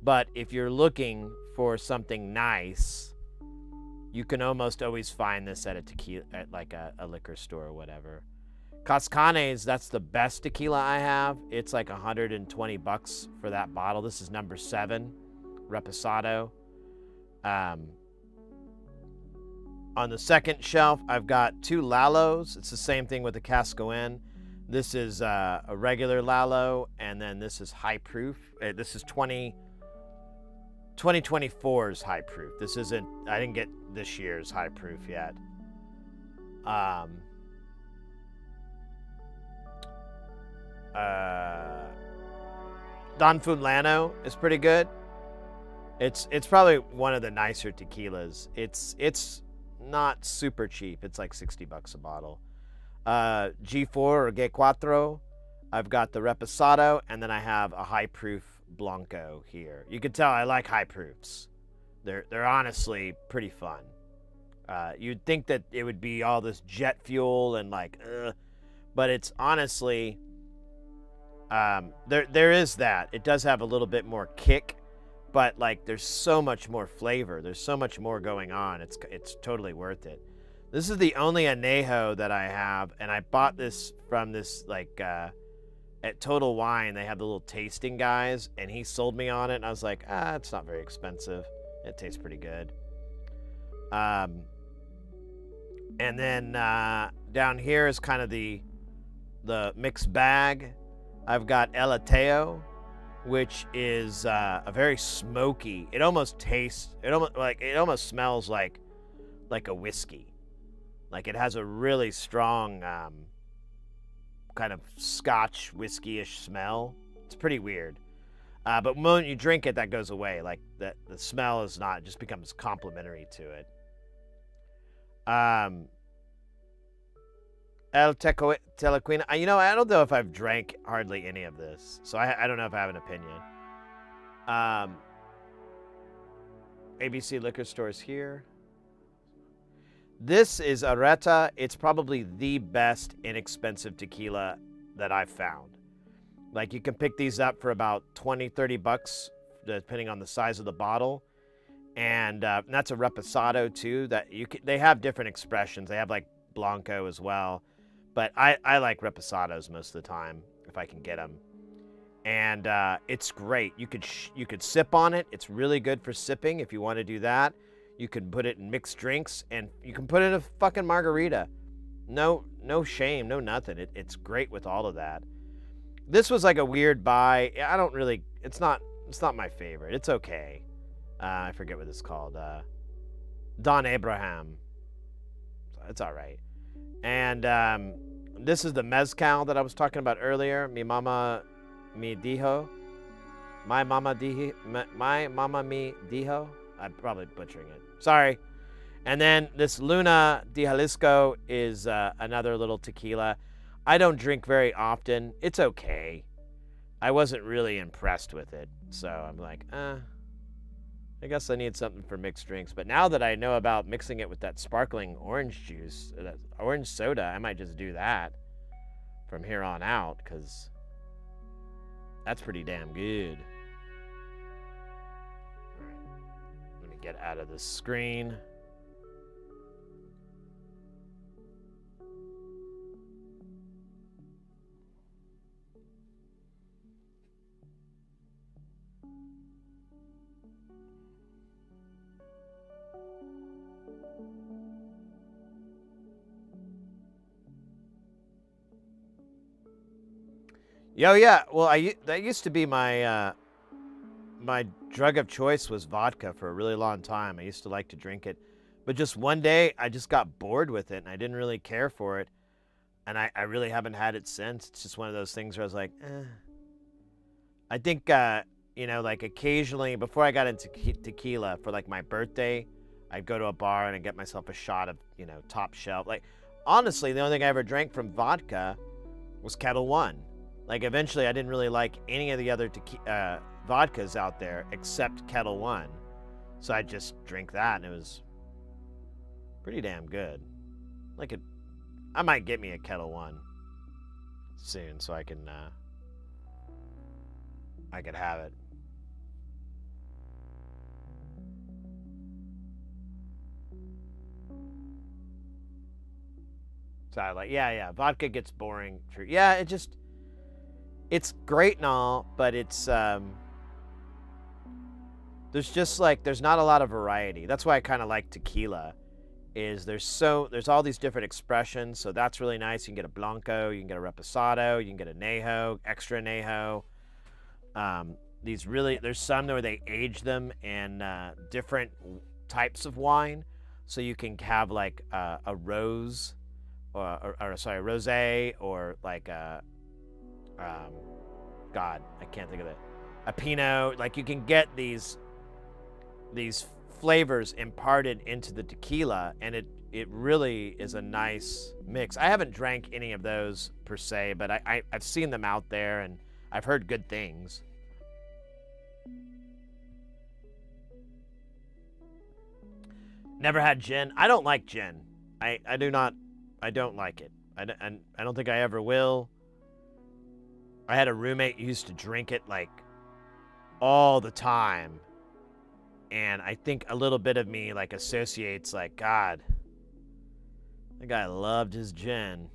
But if you're looking for something nice, you can almost always find this at a liquor store or whatever. Cascanes, that's the best tequila I have. It's like 120 bucks for that bottle. This is number 7, Reposado. On the second shelf, I've got 2 Lalos. It's the same thing with the Cascoen. This is a regular Lalo, and then this is high proof. This is 2024's high proof. This isn't, I didn't get this year's high proof yet. Don Fulano is pretty good. It's probably one of the nicer tequilas. It's not super cheap. It's like 60 bucks a bottle. G4 or G4. I've got the Reposado, and then I have a high proof Blanco here. You can tell I like high proofs. They're honestly pretty fun. You'd think that it would be all this jet fuel and like, but it's honestly, there is that. It does have a little bit more kick, but like there's so much more flavor. There's so much more going on. It's totally worth it. This is the only añejo that I have, and I bought this from this like at Total Wine. They have the little tasting guys, and he sold me on it, and I was like, it's not very expensive. It tastes pretty good. And then down here is kind of the mixed bag. I've got El Ateo, which is a very smoky. It almost smells like a whiskey. Like it has a really strong kind of Scotch whiskey-ish smell. It's pretty weird. But when you drink it, that goes away. Like the smell is not, it just becomes complementary to it. El Telequina. You know, I don't know if I've drank hardly any of this, so I don't know if I have an opinion. ABC liquor stores here. This is Areta. It's probably the best inexpensive tequila that I've found. Like you can pick these up for about 20, 30 bucks, depending on the size of the bottle. And that's a Reposado too. They have different expressions. They have like Blanco as well. But I like Reposados most of the time if I can get them. And it's great. You could sip on it. It's really good for sipping if you want to do that. You can put it in mixed drinks, and you can put it in a fucking margarita. No shame, no nothing. It's great with all of that. This was like a weird buy. It's not my favorite. It's okay. I forget what it's called. Don Abraham. It's all right. And this is the mezcal that I was talking about earlier. Mi mama mi dijo. My Mama Mi Dijo. I'm probably butchering it. Sorry. And then this Luna de Jalisco is another little tequila. I don't drink very often. It's okay. I wasn't really impressed with it. So I'm like, I guess I need something for mixed drinks. But now that I know about mixing it with that sparkling orange juice, that orange soda, I might just do that from here on out, because that's pretty damn good. All right. Let me get out of this screen. Yo, yeah. Well, that used to be my my drug of choice was vodka for a really long time. I used to like to drink it, but just one day I just got bored with it and I didn't really care for it, and I really haven't had it since. It's just one of those things where I was like, I think like occasionally before I got into tequila for like my birthday, I'd go to a bar and I'd get myself a shot of top shelf. Like honestly, the only thing I ever drank from vodka was Kettle One. Like eventually I didn't really like any of the other vodkas out there except Kettle One. So I just drink that and it was pretty damn good. I might get me a Kettle One soon so I could have it. So I like, yeah, vodka gets boring. True. Yeah, it's great and all, but it's there's not a lot of variety. That's why I kind of like tequila. There's all these different expressions, so that's really nice. You can get a blanco, you can get a reposado, you can get a añejo, extra añejo. There's some where they age them in different types of wine, so you can have like a rose, or rosé, or like a God, I can't think of it. A Pinot. Like you can get these flavors imparted into the tequila, and it really is a nice mix. I haven't drank any of those per se, but I've seen them out there and I've heard good things. Never had gin. I don't like gin. I don't like it. I don't think I ever will. I had a roommate who used to drink it like all the time. And I think a little bit of me like associates like, God, that guy loved his gin.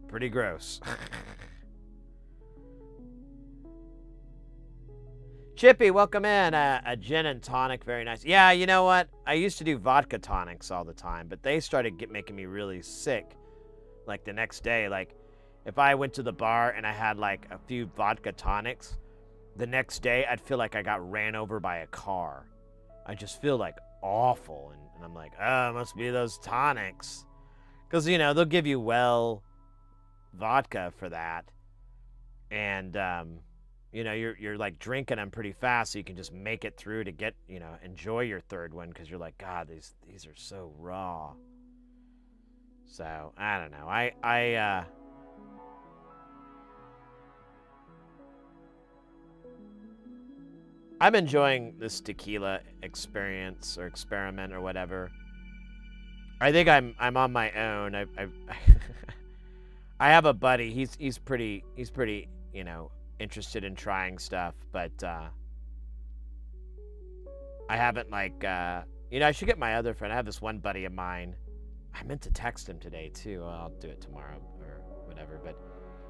Pretty gross. Chippy, welcome in. A gin and tonic, very nice. Yeah, you know what? I used to do vodka tonics all the time, but they started making me really sick. Like the next day, like if I went to the bar and I had like a few vodka tonics, the next day I'd feel like I got ran over by a car. I just feel like awful, and I'm like, oh, it must be those tonics, because they'll give you vodka for that, and you're like drinking them pretty fast, so you can just make it through to get enjoy your third one, because you're like, God, these are so raw. So I don't know. I'm enjoying this tequila experience or experiment or whatever. I think I'm on my own. I I have a buddy. He's pretty interested in trying stuff, but I haven't I should get my other friend. I have this one buddy of mine. I meant to text him today too. Well, I'll do it tomorrow or whatever, but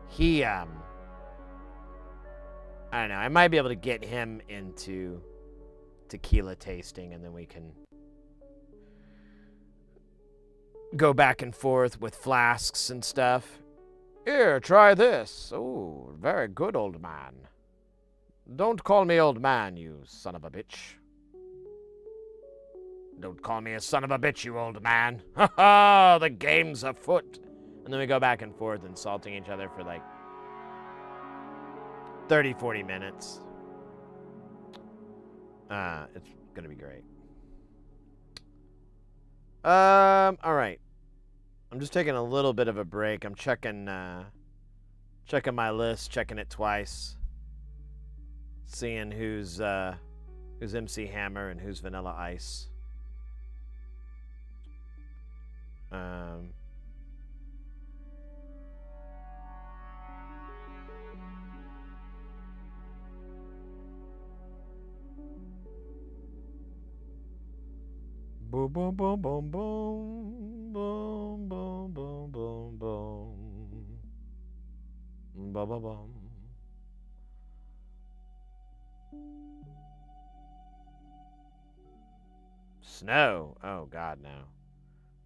he I don't know. I might be able to get him into tequila tasting, and then we can go back and forth with flasks and stuff. Here, try this. Oh, very good, old man. Don't call me old man, you son of a bitch. Don't call me a son of a bitch, you old man. Ha ha, the game's afoot. And then we go back and forth insulting each other for like 30, 40 minutes. It's gonna be great. All right. I'm just taking a little bit of a break. I'm checking my list, checking it twice, seeing who's MC Hammer and who's Vanilla Ice. Boom, boom, boom, boom, boom, boom, boom, boom, boom, boom, boom, boom, boom. Snow. Oh God, no.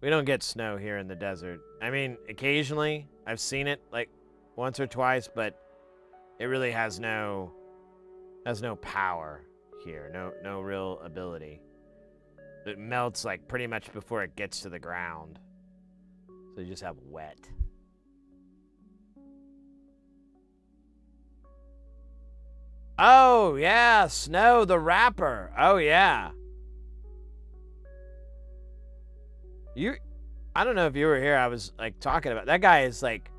We don't get snow here in the desert. I mean, occasionally I've seen it like once or twice, but it really has no power here. No real ability. It melts like pretty much before it gets to the ground. So you just have wet. Oh, yeah, Snow the rapper. Oh, yeah. I don't know if you were here. I was like talking about that guy is like,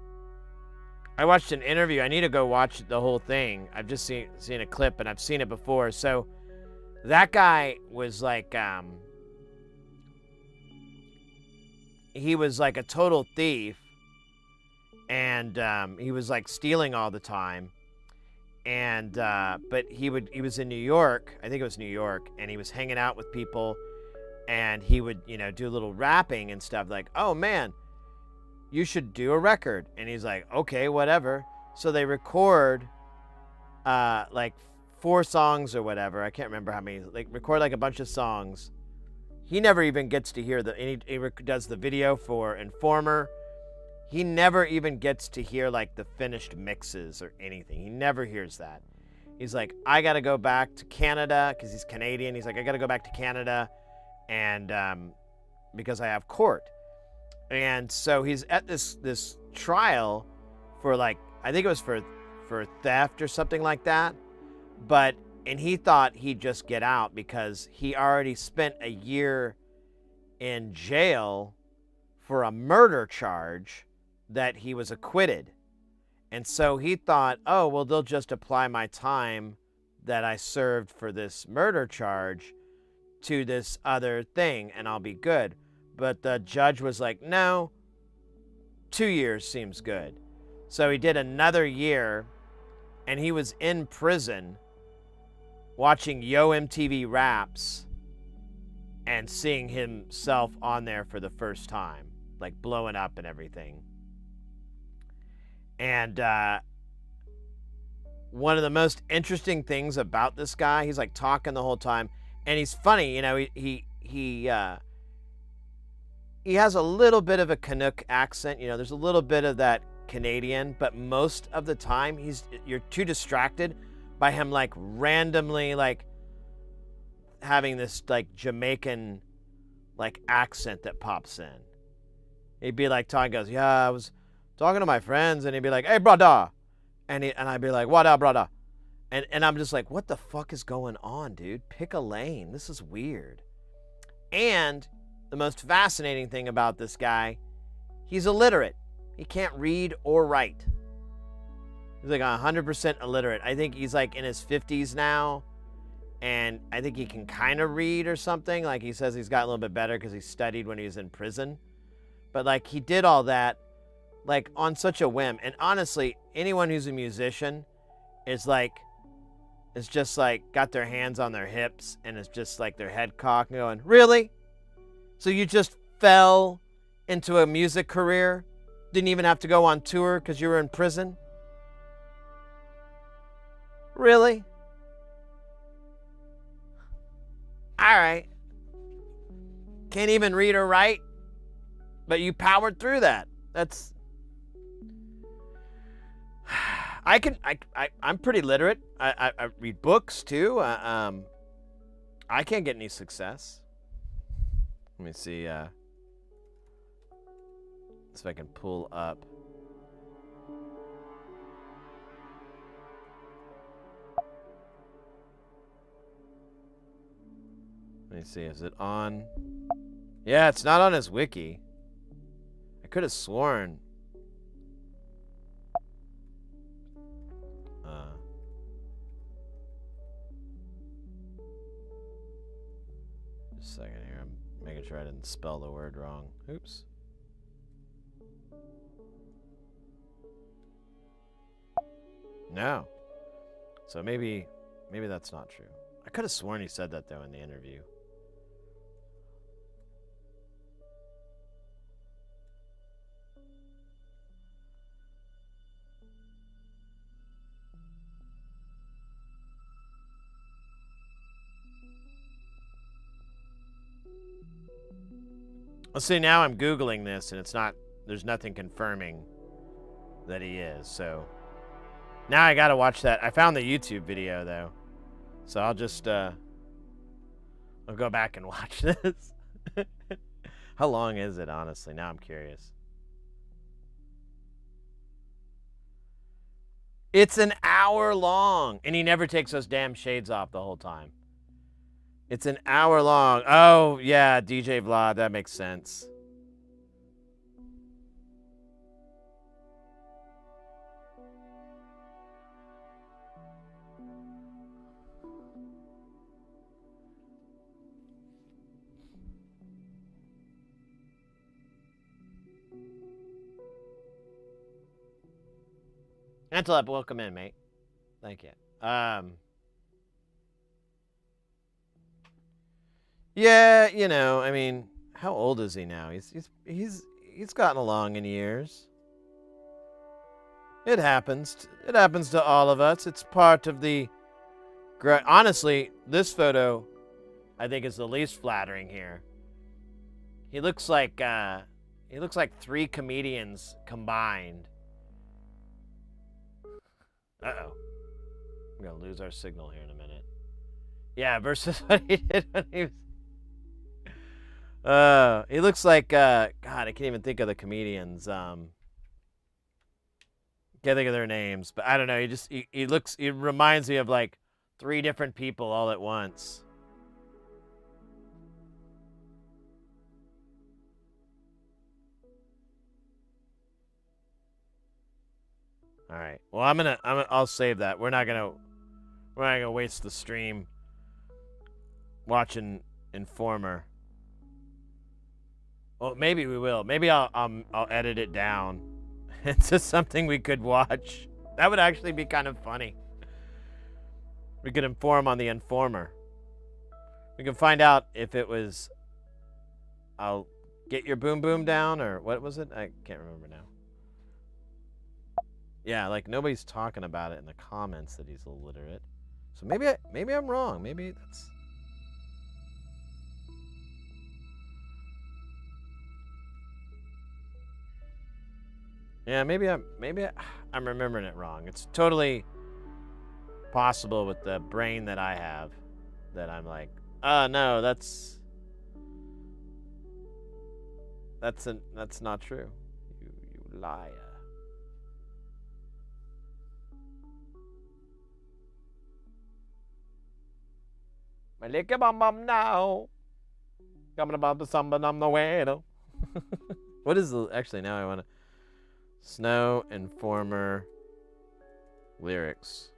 I watched an interview. I need to go watch the whole thing. I've just seen a clip and I've seen it before. So that guy was like, he was like a total thief, and he was like stealing all the time. And but he was in New York, I think it was New York, and he was hanging out with people, and he would, you know, do a little rapping and stuff like, oh man, you should do a record. And he's like, okay, whatever. So they record like 4 songs or whatever. I can't remember how many. Like record like a bunch of songs. He never even gets to hear he does the video for Informer. He never even gets to hear like the finished mixes or anything. He never hears that. He's like, I got to go back to Canada because he's Canadian. He's like, I got to go back to Canada and because I have court. And so he's at this trial for like, I think it was for theft or something like that. And he thought he'd just get out because he already spent a year in jail for a murder charge that he was acquitted. And so he thought, oh, well, they'll just apply my time that I served for this murder charge to this other thing and I'll be good. But the judge was like, no, 2 years seems good. So he did another year and he was in prison watching Yo MTV Raps and seeing himself on there for the first time, like blowing up and everything. And one of the most interesting things about this guy, he's like talking the whole time, and he's funny. You know, he has a little bit of a Canuck accent. You know, there's a little bit of that Canadian, but most of the time you're too distracted by him like randomly like having this like Jamaican like accent that pops in. He'd be like talking, goes, yeah, I was talking to my friends, and he'd be like, hey, brother. And I'd be like, what up, brother? And I'm just like, what the fuck is going on, dude? Pick a lane. This is weird. And the most fascinating thing about this guy, he's illiterate. He can't read or write. He's like 100% illiterate. I think he's like in his 50s now, and I think he can kind of read or something. Like he says he's got a little bit better because he studied when he was in prison. But like he did all that like on such a whim. And honestly, anyone who's a musician is just like got their hands on their hips and it's just like their head cocked and going, really? So you just fell into a music career? Didn't even have to go on tour because you were in prison? Really? All right. Can't even read or write, but you powered through that. That's... I'm pretty literate. I read books too. I can't get any success. Let me see if I can pull up. Let me see, is it on? Yeah, it's not on his wiki. I could have sworn. Just a second here. I'm making sure I didn't spell the word wrong. Oops. No. So maybe that's not true. I could have sworn he said that though in the interview. Let's see, now I'm Googling this and it's not, there's nothing confirming that he is, so. Now I gotta watch that. I found the YouTube video though. So I'll just, I'll go back and watch this. How long is it, honestly? Now I'm curious. It's an hour long, and he never takes those damn shades off the whole time. It's an hour long. Oh, yeah, DJ Vlad, that makes sense. Antelope, welcome in, mate. Thank you. Yeah, you know, I mean, how old is he now? He's gotten along in years. It happens. It happens to all of us. It's part of the. Honestly, this photo, I think, is the least flattering here. He looks like 3 comedians combined. Uh-oh. We're gonna lose our signal here in a minute. Yeah, versus what he did when he was... he looks like, God, I can't even think of the comedians. Can't think of their names, but I don't know. He reminds me of like 3 different people all at once. All right. Well, I'll save that. We're not gonna waste the stream watching Informer. Well, maybe we will. Maybe I'll edit it down into something we could watch. That would actually be kind of funny. We could inform on the Informer. We can find out if it was I'll get your boom boom down, or what was it? I can't remember now. Yeah, like nobody's talking about it in the comments that he's illiterate. So maybe I'm wrong. Maybe that's... Yeah, maybe I'm remembering it wrong. It's totally possible with the brain that I have that I'm like, no, that's not true. You liar. My licky bum bum now. Coming about the samba on the way. What is the... Actually, now I want to... Snow Informer lyrics.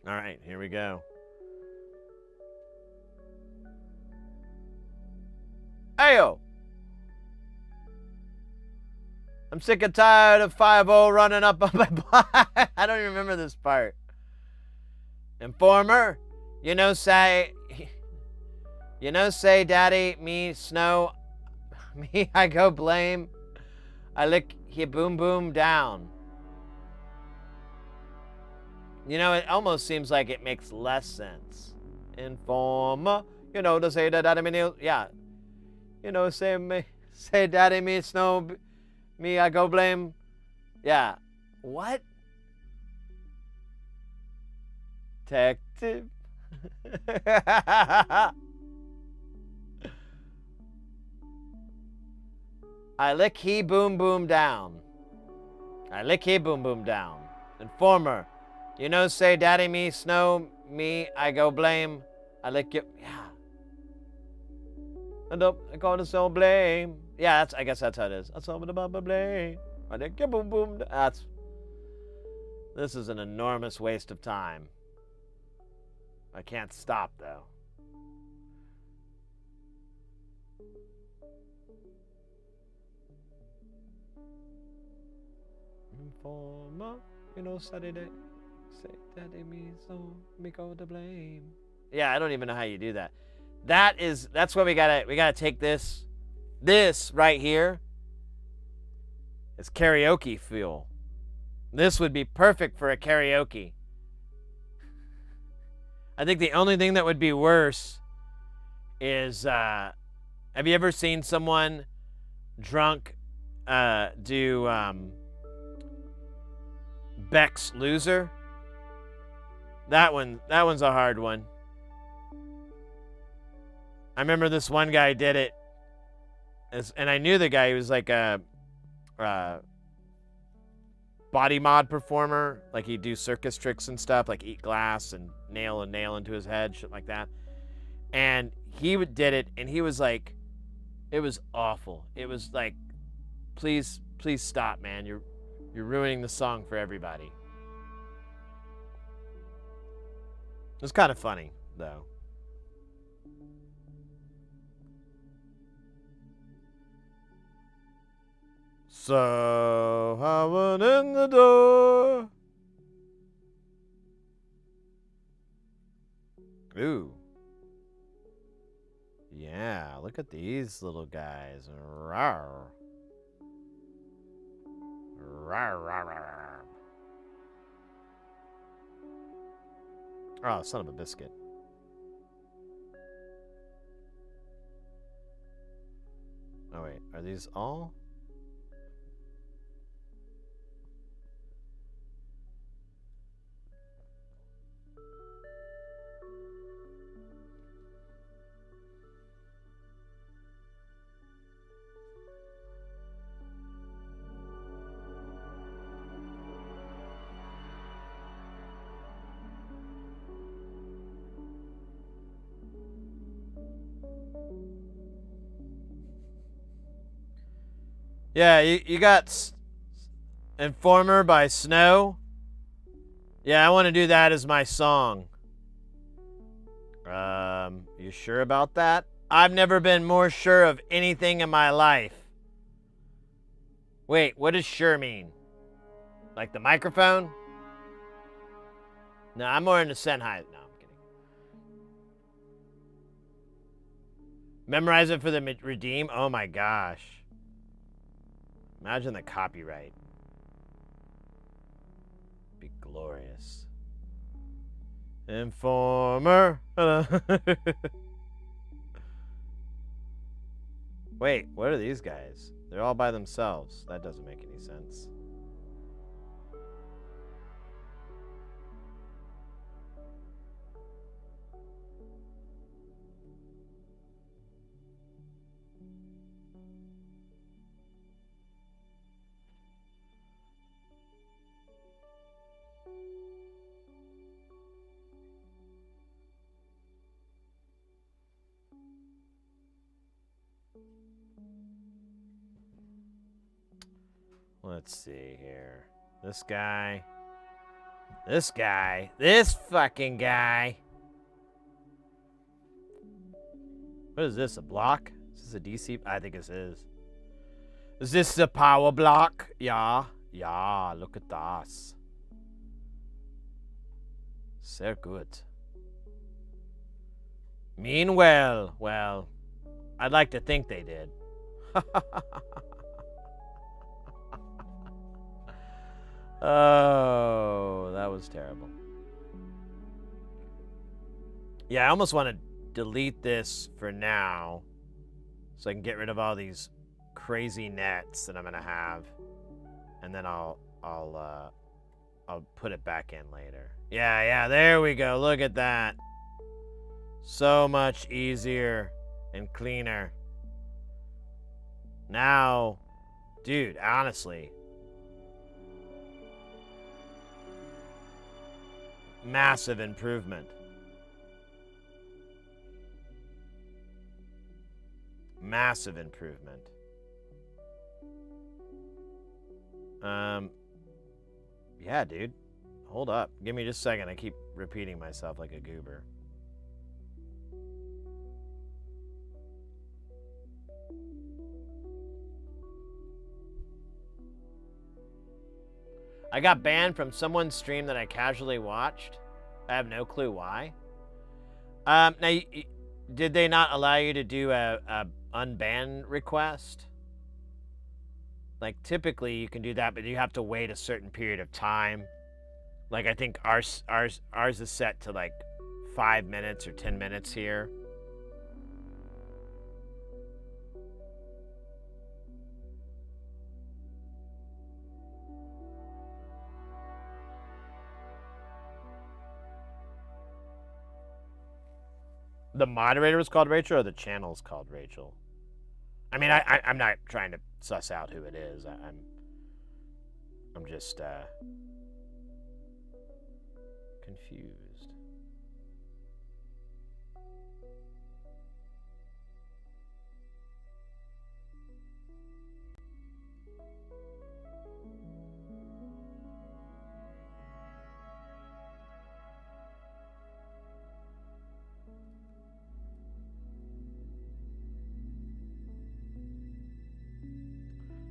All right, here we go. Ayo! I'm sick and tired of 5-0 running up on my block. I don't even remember this part. Informer, say daddy, me, Snow, me, I go blame. I lick he boom boom down. It almost seems like it makes less sense. Informer, to say that daddy me, yeah. Say daddy me, Snow, me, I go blame. Yeah. What? Detective. I lick he boom boom down. I lick he boom boom down. Informer, say daddy me, Snow, me, I go blame. I like you. Yeah. And up, I call it so blame. Yeah, I guess that's how it is. I saw the bubble blame. I like you, boom, boom. This is an enormous waste of time. I can't stop, though. Informer, Saturday. Say that it means so, me go to blame. Yeah, I don't even know how you do that. That's what we gotta take this. This right here is karaoke fuel. This would be perfect for a karaoke. I think the only thing that would be worse is, have you ever seen someone drunk do Beck's Loser? That one's a hard one. I remember this one guy did it, and I knew the guy. He was like a body mod performer. Like he'd do circus tricks and stuff, like eat glass and nail a nail into his head, shit like that. And he did it, and he was like, it was awful. It was like, please stop, man. You're ruining the song for everybody. It was kind of funny, though. So I went in the door. Ooh. Yeah, look at these little guys. Rawr. Rawr, rawr, rawr. Oh, son of a biscuit. Oh, wait. Are these all? Yeah, you got Informer by Snow. Yeah, I want to do that as my song. You sure about that? I've never been more sure of anything in my life. Wait, what does sure mean? Like the microphone? No, I'm more into Sennheiser. No, I'm kidding. Memorize it for the redeem? Oh my gosh. Imagine the copyright. Be glorious. Informer. Wait, what are these guys? They're all by themselves. That doesn't make any sense. Let's see here. This guy. This guy. This fucking guy. What is this, a block? Is this a DC? I think this is. Is this a power block? Yeah. Yeah, look at that. Sehr good. Meanwhile, well, I'd like to think they did. Oh, that was terrible. Yeah, I almost want to delete this for now so I can get rid of all these crazy nets that I'm gonna have, and then I'll put it back in later. Yeah, there we go. Look at that. So much easier and cleaner. Now, dude, honestly, massive improvement. Massive improvement. Yeah, dude. Hold up. Give me just a second. I keep repeating myself like a goober. I got banned from someone's stream that I casually watched. I have no clue why. Now, did they not allow you to do a unban request? Like, typically you can do that, but you have to wait a certain period of time. Like, I think ours is set to like 5 minutes or 10 minutes here. The moderator is called Rachel, or the channel is called Rachel? I mean, I'm not trying to suss out who it is. I'm just confused.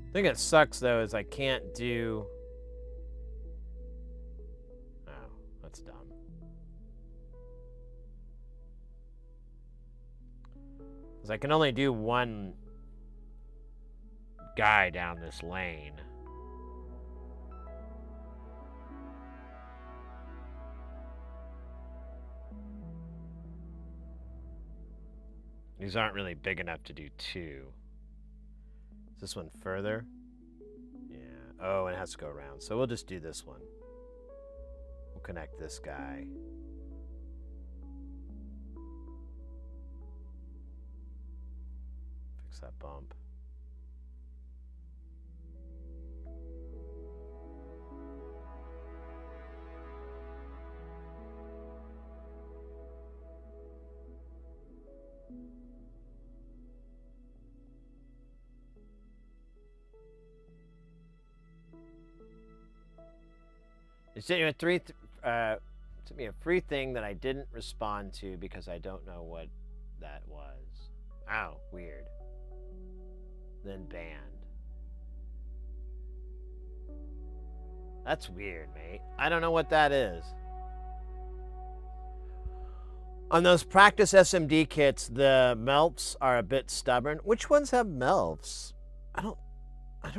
The thing that sucks though is I can't do. Oh, that's dumb. Because I can only do one guy down this lane. These aren't really big enough to do two. Is this one further? Yeah. Oh, and it has to go around. So we'll just do this one. We'll connect this guy. Fix that bump. It sent me a free thing that I didn't respond to because I don't know what that was. Ow, weird. Then banned. That's weird, mate. I don't know what that is. On those practice SMD kits, the melts are a bit stubborn. Which ones have melts? I don't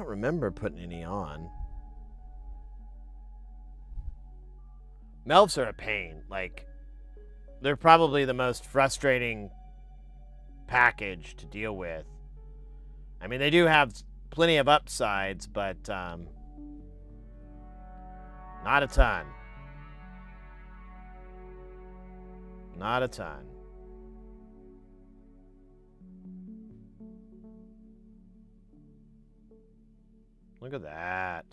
remember putting any on. Melts are a pain. Like, they're probably the most frustrating package to deal with. I mean, they do have plenty of upsides, but not a ton. Not a ton. Look at that.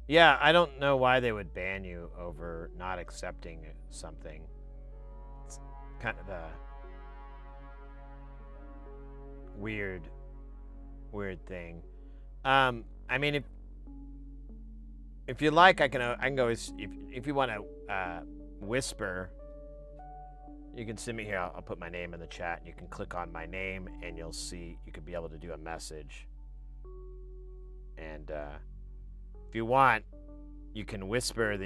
Yeah, I don't know why they would ban you over not accepting something. It's kind of a weird thing. I mean, if you like, I can go. If you want to whisper, you can send me here. I'll put my name in the chat, and you can click on my name, and you'll see. You could be able to do a message, and if you want, you can whisper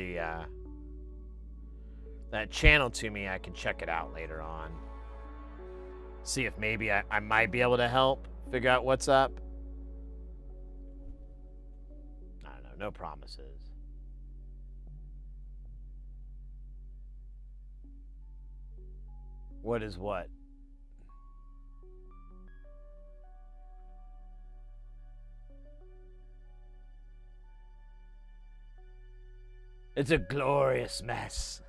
that channel to me. I can check it out later on. See if maybe I might be able to help figure out what's up. I don't know. no promises. What is what? It's a glorious mess.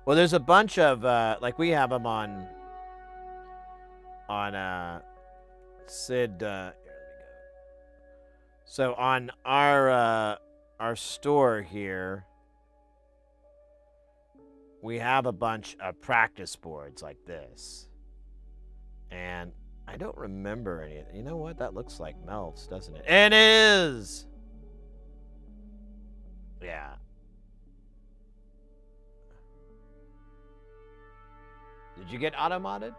Well, there's a bunch of like we have them on Sid. Here, let me go. So on our store here, we have a bunch of practice boards like this, and I don't remember any. You know what? That looks like Melf's, doesn't it? It is. Yeah. Did you get auto-modded?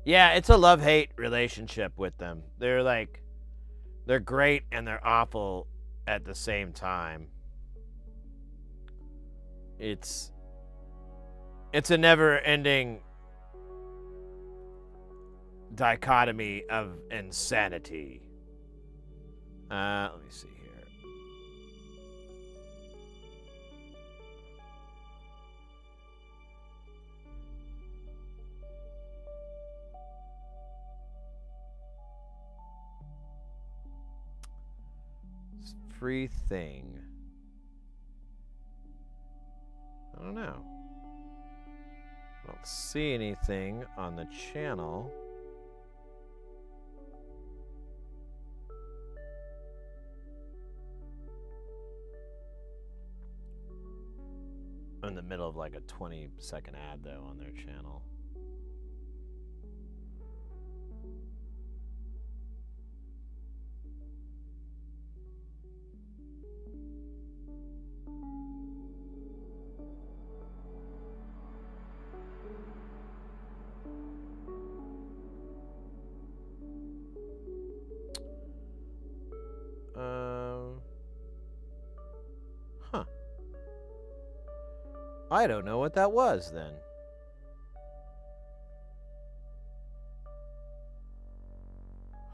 Yeah, it's a love-hate relationship with them. They're great and they're awful at the same time. It's a never-ending dichotomy of insanity. Let me see here. Free thing. I don't know. I don't see anything on the channel. I'm in the middle of like a 20-second ad though on their channel. Huh. I don't know what that was then.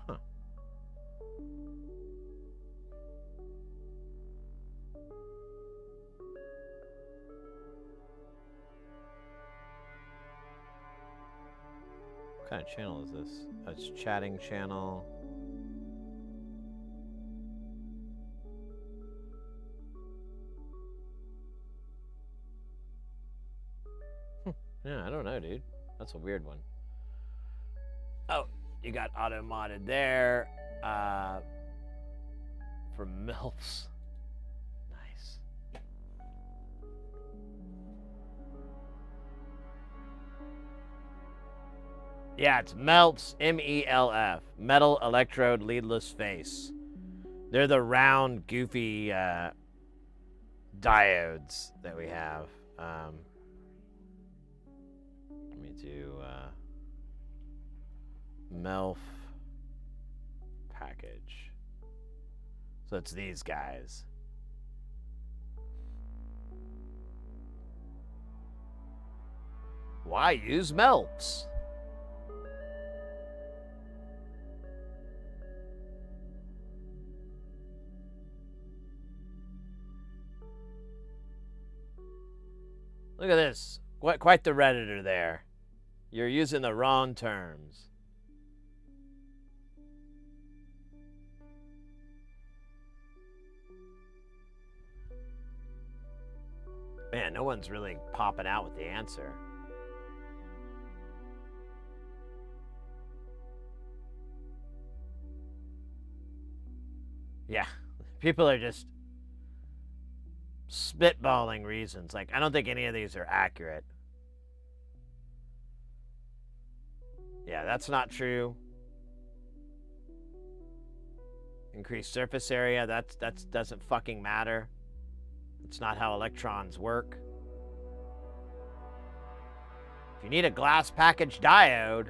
Huh. What kind of channel is this? It's a chatting channel. Yeah, I don't know, dude. That's a weird one. Oh, you got auto-modded there. For MILFs. Nice. Yeah, it's MELF, M-E-L-F. Metal Electrode Leadless Face. They're the round, goofy diodes that we have. Let me do MELF package. So it's these guys. Why use MELFs? Look at this. Quite the Redditor there. You're using the wrong terms. Man, no one's really popping out with the answer. Yeah, people are just spitballing reasons. Like, I don't think any of these are accurate. Yeah, that's not true. Increased surface area, that doesn't fucking matter. It's not how electrons work. If you need a glass package diode,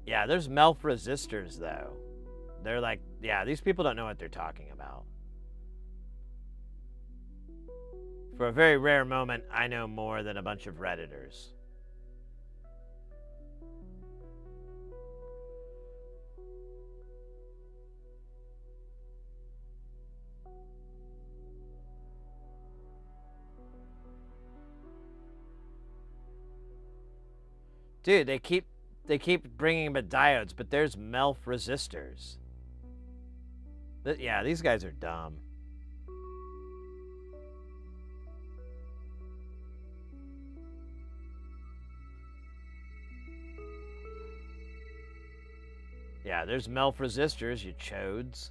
Yeah, there's MELF resistors, though. They're like, yeah, these people don't know what they're talking about. For a very rare moment, I know more than a bunch of Redditors. Dude, they keep bringing up diodes, but there's MELF resistors. Yeah, these guys are dumb. Yeah, there's MELF resistors, you chodes.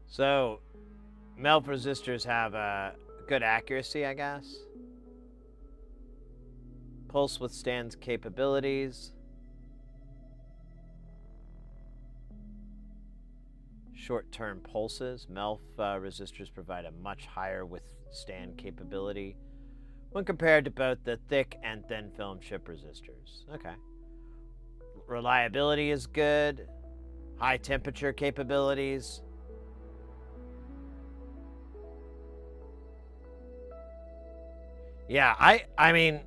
So, MELF resistors have good accuracy, I guess. Pulse withstands capabilities. Short-term pulses. MELF resistors provide a much higher withstand capability when compared to both the thick and thin film chip resistors. Okay. Reliability is good. High temperature capabilities. Yeah, I mean,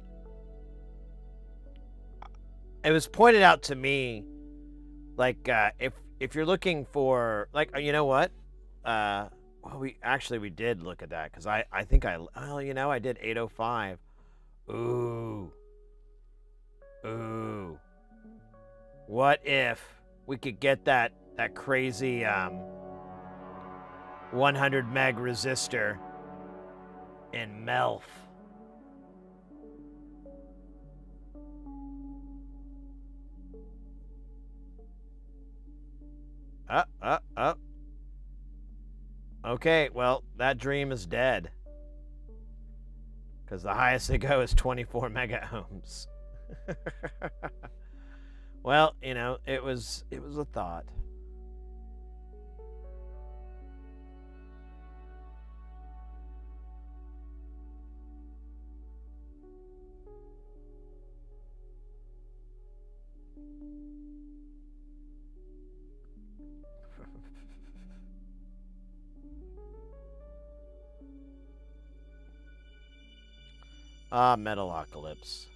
it was pointed out to me, like, if you're looking for, like, you know what? Well, we did look at that, because I think well, you know, I did 805. Ooh. Ooh. What if we could get that crazy 100 meg resistor in MELF? Oh. Okay, well, that dream is dead. Because the highest they go is 24 mega ohms. Well, you know, it was a thought. Ah, Metalocalypse.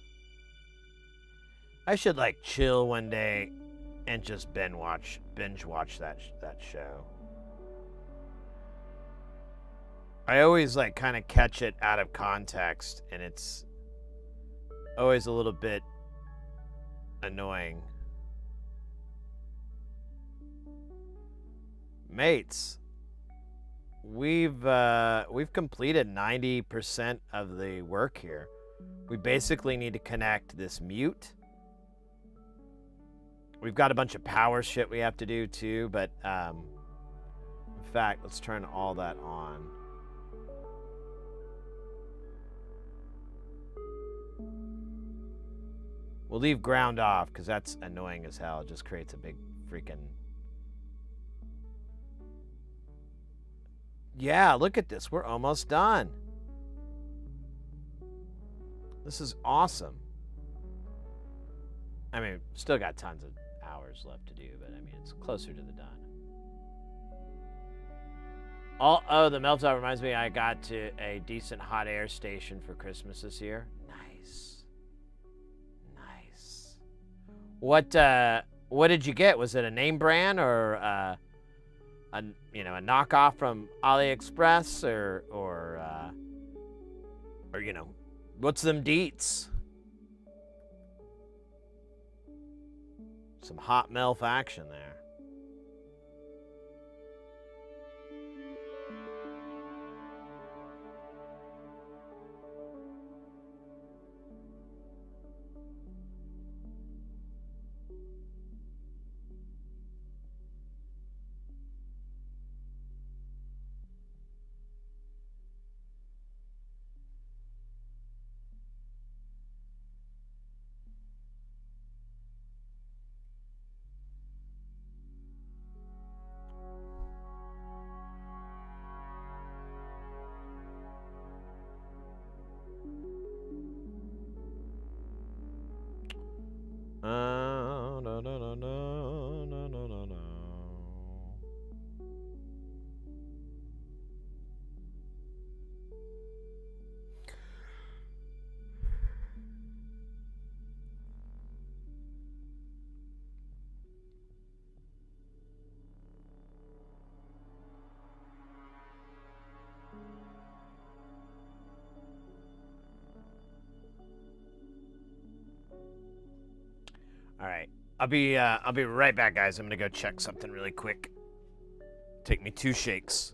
I should, like, chill one day and just binge watch that show. I always, like, kind of catch it out of context, and it's always a little bit annoying. Mates, we've completed 90% of the work here. We basically need to connect this mute. We've got a bunch of power shit we have to do too, but in fact, let's turn all that on. We'll leave ground off, because that's annoying as hell. It just creates a big freaking... Yeah, look at this. We're almost done. This is awesome. I mean, still got tons of hours left to do, but I mean, it's closer to the done. Oh, the meltdown reminds me, I got to a decent hot air station for Christmas this year. Nice. Nice. What did you get? Was it a name brand, or a knockoff from AliExpress, or you know, what's them deets? Some hot MILF action there. All right. I'll be right back, guys. I'm gonna go check something really quick. Take me 2 shakes.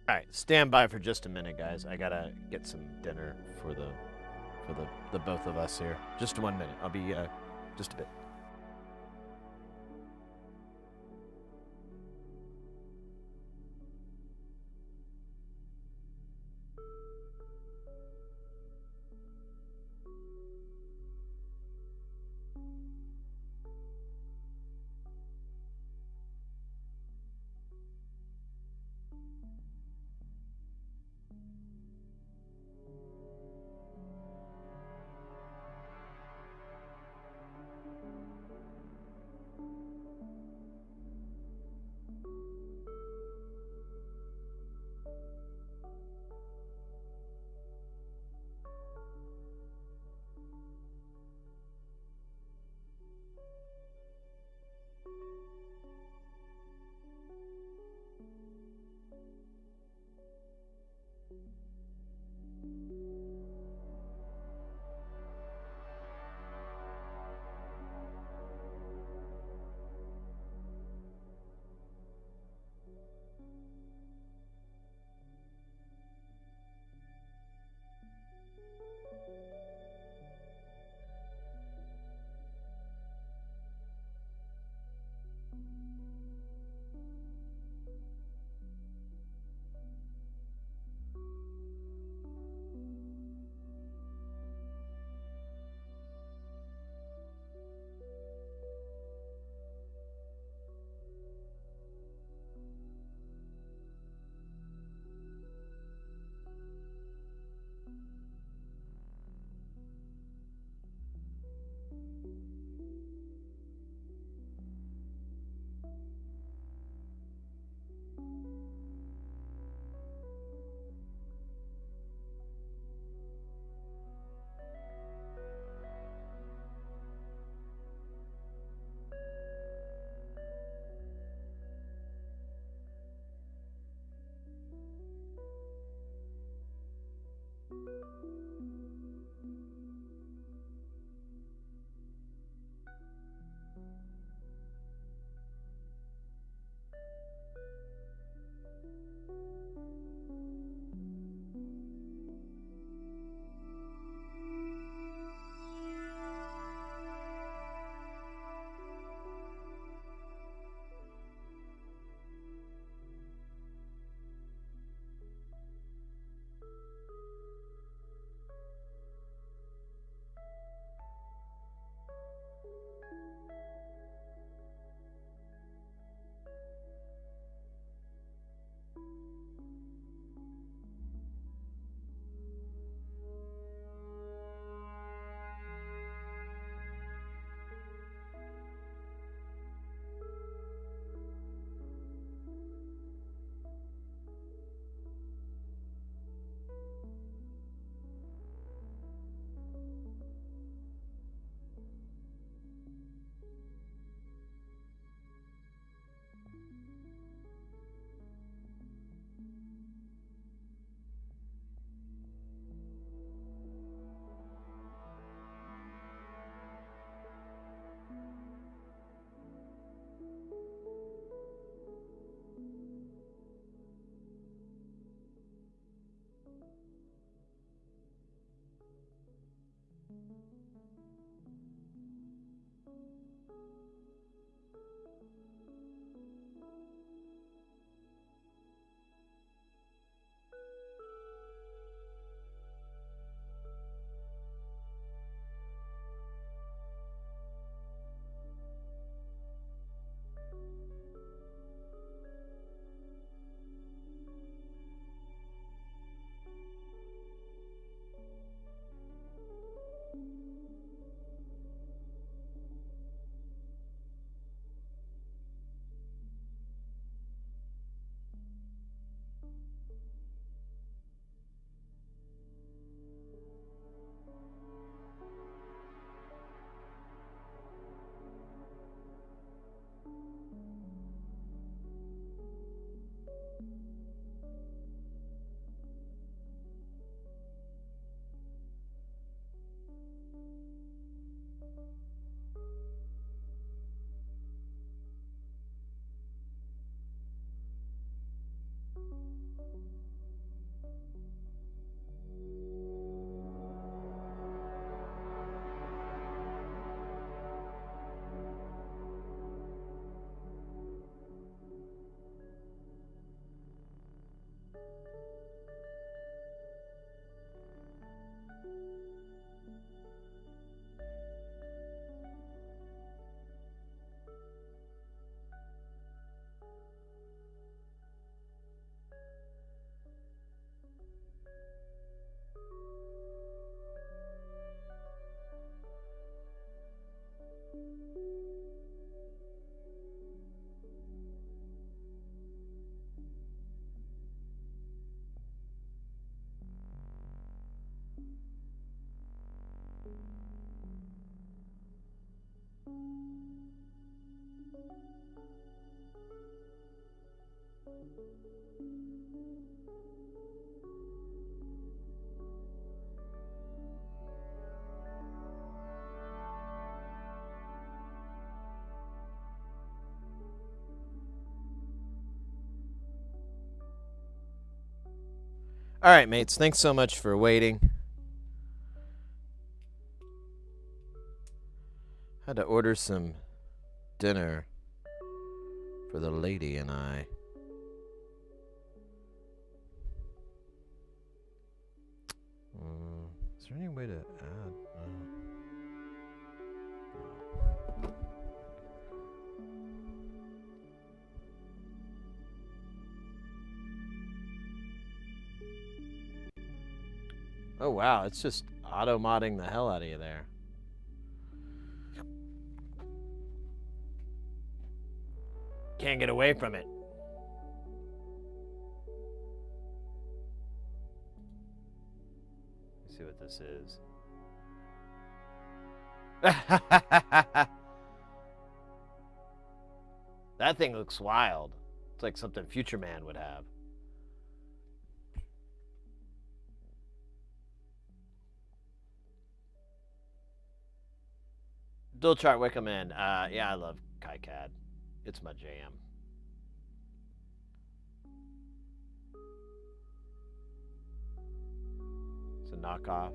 All right, stand by for just a minute, guys. I gotta get some dinner for the both of us here. Just 1 minute. I'll be just a bit. All right, mates. Thanks so much for waiting. Had to order some dinner for the lady and I. Is there any way to add? Oh wow, it's just auto-modding the hell out of you there. Can't get away from it. Let's see what this is. That thing looks wild. It's like something Future Man would have. Dual chart Wickerman. Yeah, I love KiCAD. It's my jam. It's a knockoff.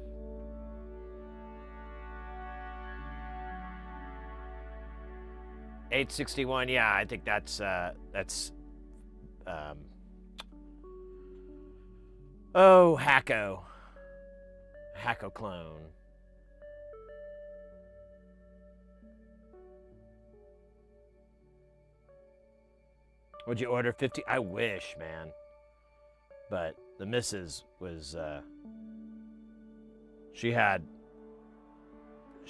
$861. Yeah, I think that's oh, Hacko clone. Would you order 50? I wish, man. But the missus was she had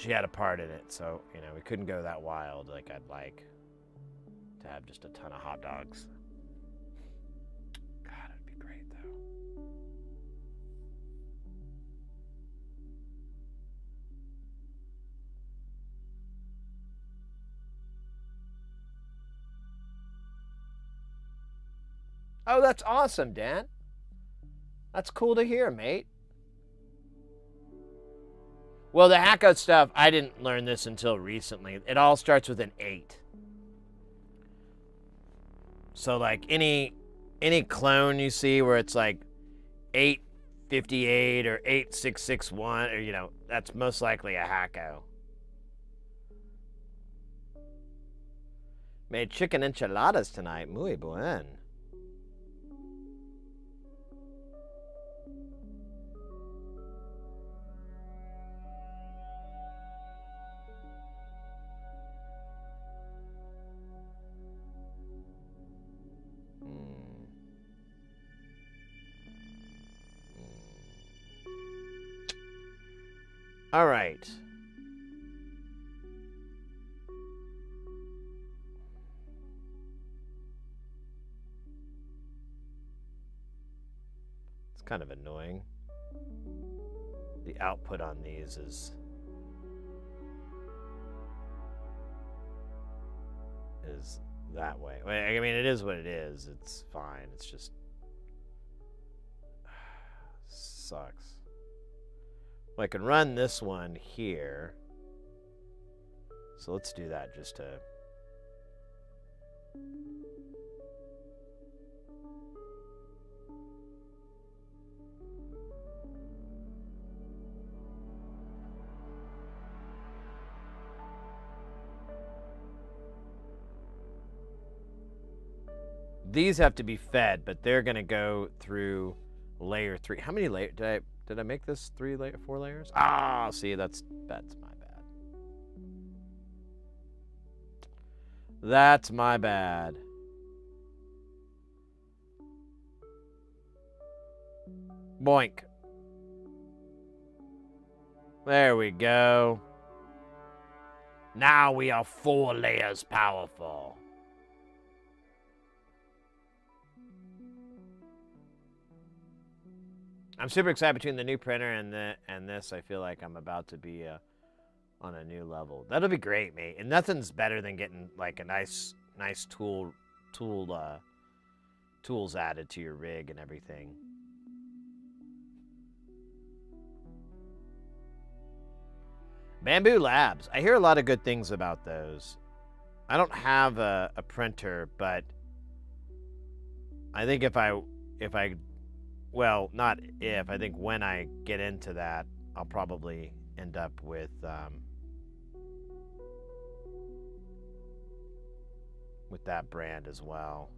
a part in it, so you know we couldn't go that wild like I'd like to have just a ton of hot dogs. God, it'd be great though. Oh, that's awesome, Dan. That's cool to hear, mate. Well, the Hacko stuff, I didn't learn this until recently. It all starts with an 8. So, like, any clone you see where it's like 858 or 8661, or, you know, that's most likely a Hacko. Made chicken enchiladas tonight. Muy buen. All right. It's kind of annoying. The output on these is that way. I mean, it is what it is. It's fine. It's just sucks. Well, I can run this one here. So let's do that just to... These have to be fed, but they're going to go through layer 3. How many layers? Did I make this 4 layers? Ah, see, that's my bad. That's my bad. Boink. There we go. Now we are 4 layers powerful. I'm super excited between the new printer and this. I feel like I'm about to be on a new level. That'll be great, mate. And nothing's better than getting like a nice tools added to your rig and everything. Bamboo Labs. I hear a lot of good things about those. I don't have a printer, but I think if I well, not if, I think when I get into that, I'll probably end up with that brand as well.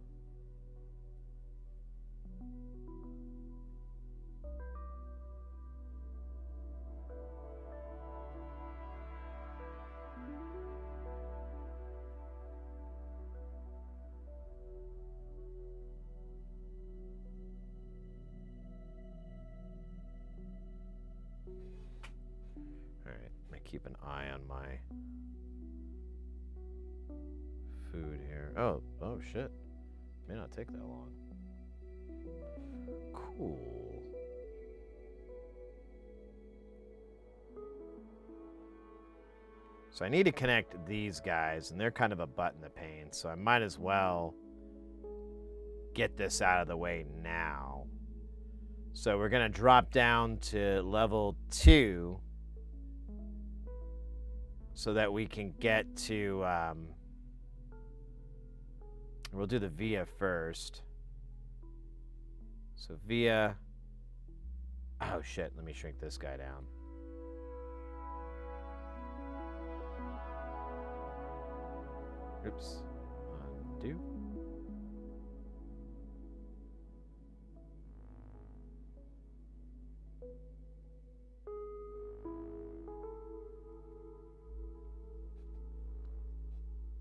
Alright, I keep an eye on my food here. Oh shit. May not take that long. Cool. So I need to connect these guys, and they're kind of a butt in the pain, so I might as well get this out of the way now. So we're going to drop down to level 2 so that we can get to... we'll do the via first. So via... Oh shit, let me shrink this guy down. Oops. Undo.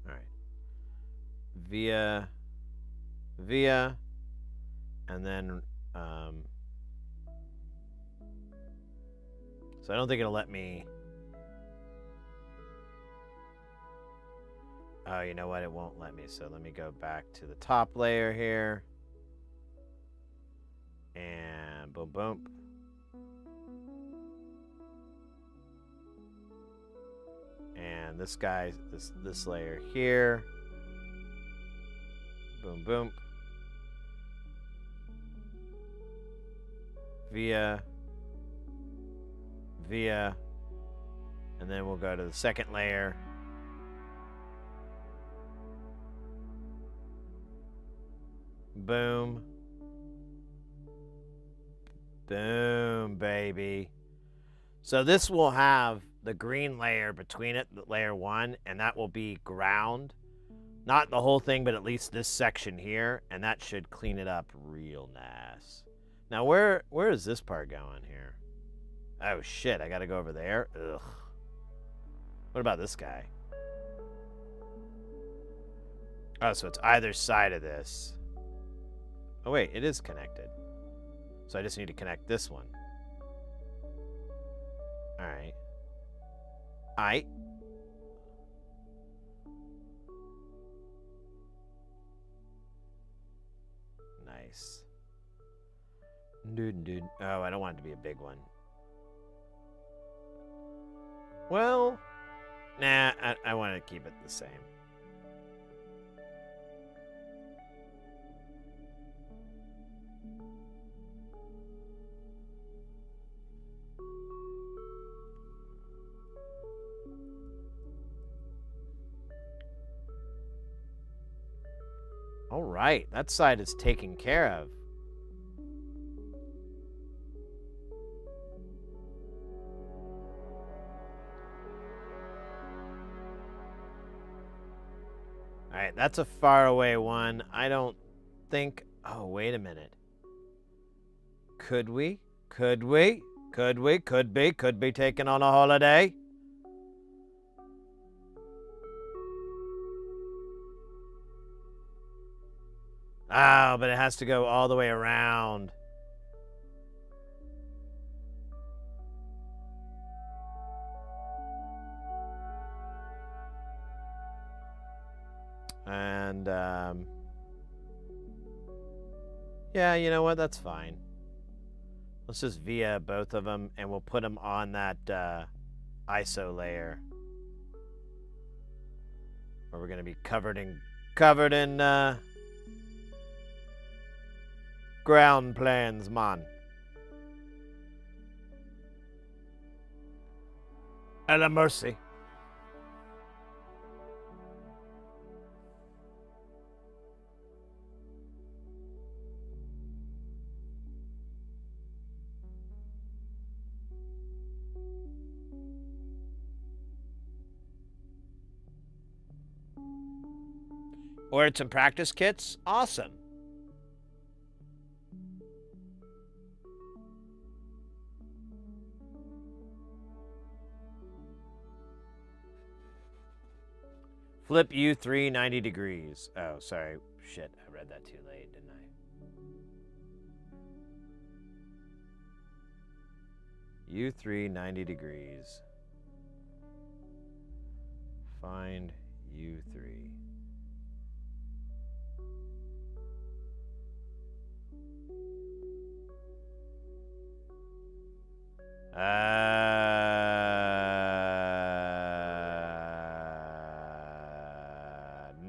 Alright. Via, and then, so I don't think it'll let me. Oh, you know what? It won't let me. So let me go back to the top layer here. And boom, boom. And this guy, this layer here. Boom, boom. Via. And then we'll go to the second layer. Boom. Boom, baby. So this will have the green layer between it, layer 1, and that will be ground. Not the whole thing, but at least this section here, and that should clean it up real nice. Now, where is this part going here? Oh, shit, I gotta go over there? Ugh. What about this guy? Oh, so it's either side of this. Oh, wait, it is connected. So I just need to connect this one. Alright. Aight. Nice. Dude. Oh, I don't want it to be a big one. Well, nah, I want to keep it the same. All right, that side is taken care of. All right, that's a far away one. I don't think... Oh, wait a minute. Could we? Could be taken on a holiday. Oh, but it has to go all the way around. And, yeah, you know what? That's fine. Let's just via both of them, and we'll put them on that ISO layer. Where we're going to be covered in ground plans, man. A la mercy. Ordered some practice kits? Awesome. Flip U3 90 degrees. Oh, sorry. Shit, I read that too late, didn't I? U3 90 degrees. Find U3.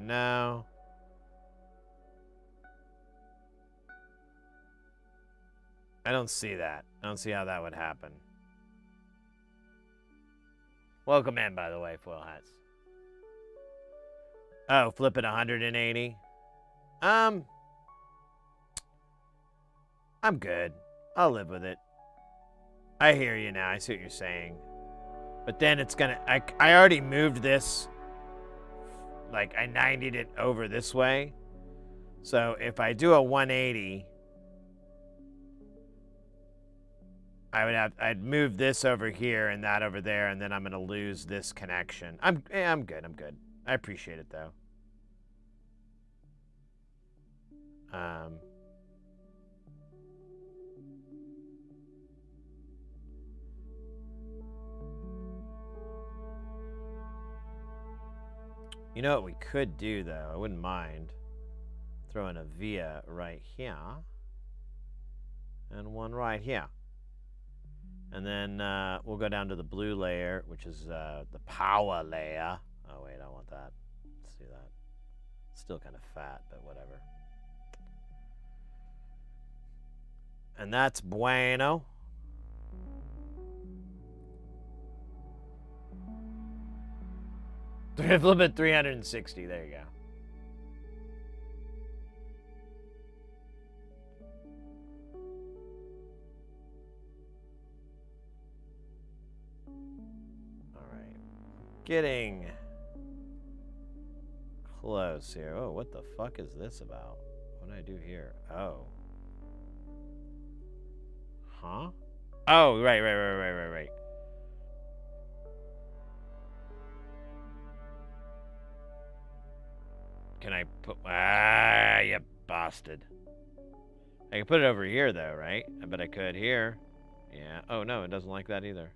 No. I don't see that. I don't see how that would happen. Welcome in, by the way, Foil Hats. Oh, flip it 180. I'm good. I'll live with it. I hear you now. I see what you're saying. But then it's gonna... I already moved this. Like, I 90'd it over this way. So if I do a 180... I'd move this over here and that over there, and then I'm gonna lose this connection. I'm good. I appreciate it though. You know what we could do though? I wouldn't mind throwing a via right here and one right here. And then we'll go down to the blue layer, which is the power layer. Oh, wait, I want that. Let's do that. Still kind of fat, but whatever. And that's bueno. Flip it 360. There you go. Getting close here. Oh, what the fuck is this about? What did I do here? Oh. Huh? Oh, right. Can I put... Ah, you bastard. I can put it over here, though, right? I bet I could here. Yeah. Oh, no, it doesn't like that either.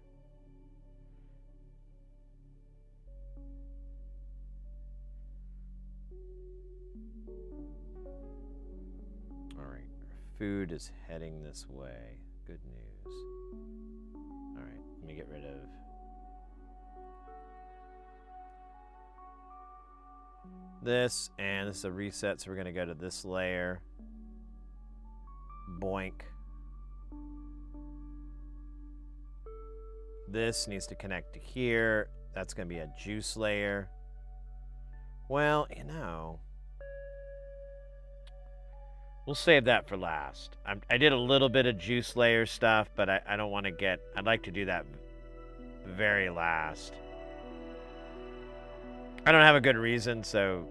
Food is heading this way. Good news. All right, let me get rid of this, and this is a reset, so we're gonna go to this layer. Boink. This needs to connect to here. That's gonna be a juice layer. Well, you know, we'll save that for last. I did a little bit of juice layer stuff, but I don't want to get... I'd like to do that very last. I don't have a good reason, so...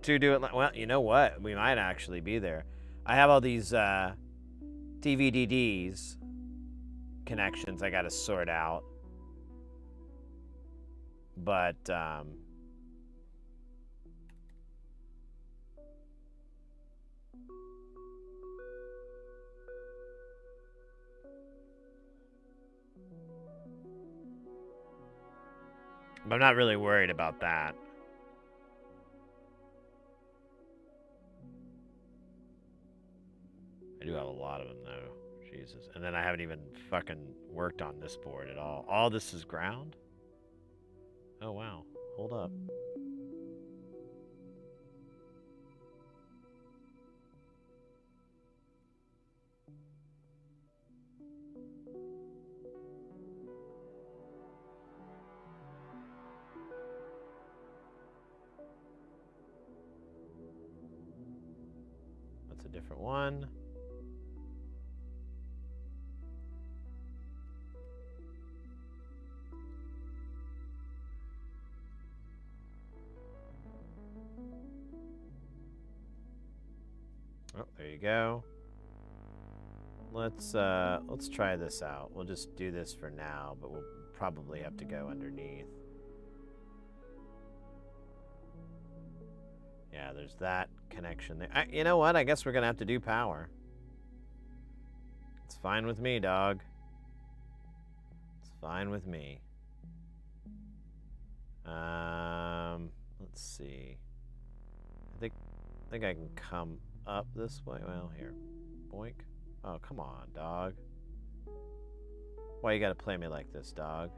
To do it... Well, you know what? We might actually be there. I have all these DVDs connections I got to sort out. But... I'm not really worried about that. I do have a lot of them, though. Jesus. And then I haven't even fucking worked on this board at all. All this is ground? Oh, wow. Hold up. That's a different one. Oh, there you go. Let's try this out. We'll just do this for now, but we'll probably have to go underneath. Yeah, there's that connection there. You know what? I guess we're gonna have to do power. It's fine with me, dog. It's fine with me. Let's see. I think I can come up this way. Well, here. Boink. Oh, come on, dog. Why you gotta play me like this, dog?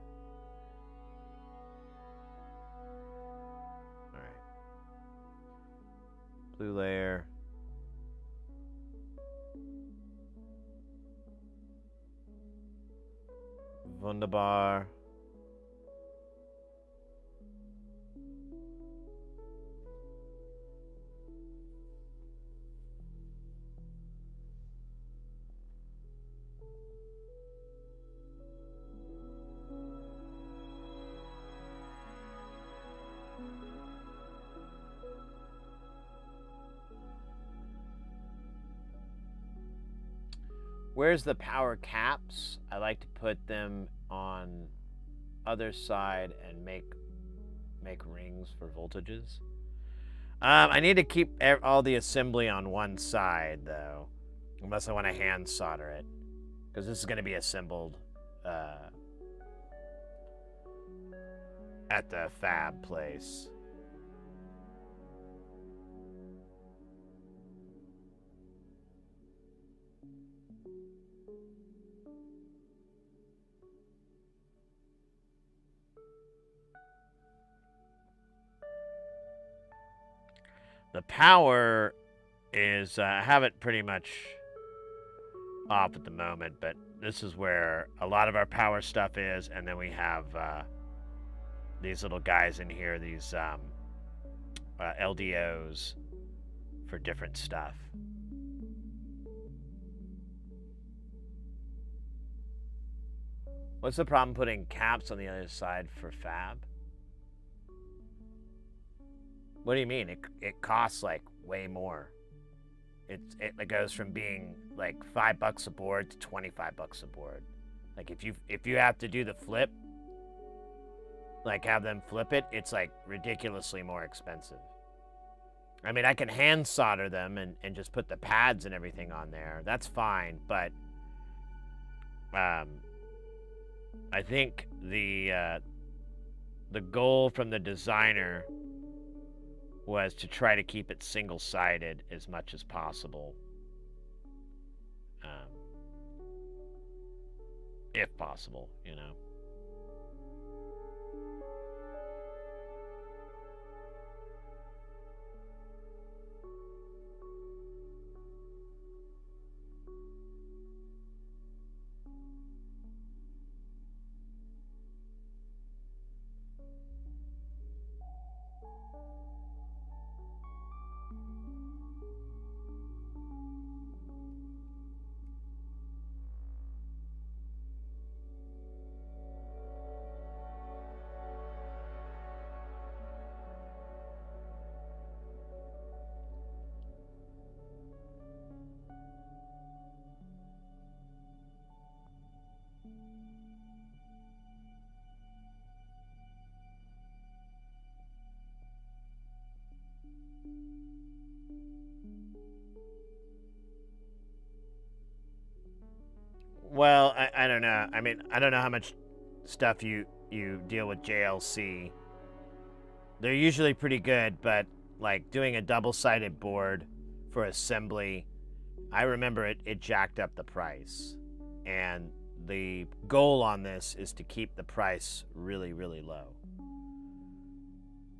Alright. Blue layer. Wunderbar. Where's the power caps? I like to put them on other side and make rings for voltages. I need to keep all the assembly on one side though, unless I want to hand solder it, because this is going to be assembled at the fab place. The power is, I have it pretty much off at the moment, but this is where a lot of our power stuff is, and then we have these little guys in here, these LDOs for different stuff. What's the problem putting caps on the other side for fab? What do you mean? It costs like way more. It goes from being like $5 a board to $25 a board. Like if you have to do the flip, like have them flip it, it's like ridiculously more expensive. I mean, I can hand solder them and just put the pads and everything on there. That's fine, but I think the goal from the designer was to try to keep it single-sided as much as possible, if possible, you know. Well, I don't know. I mean, I don't know how much stuff you deal with JLC. They're usually pretty good, but like doing a double-sided board for assembly, I remember it jacked up the price. And the goal on this is to keep the price really, really low.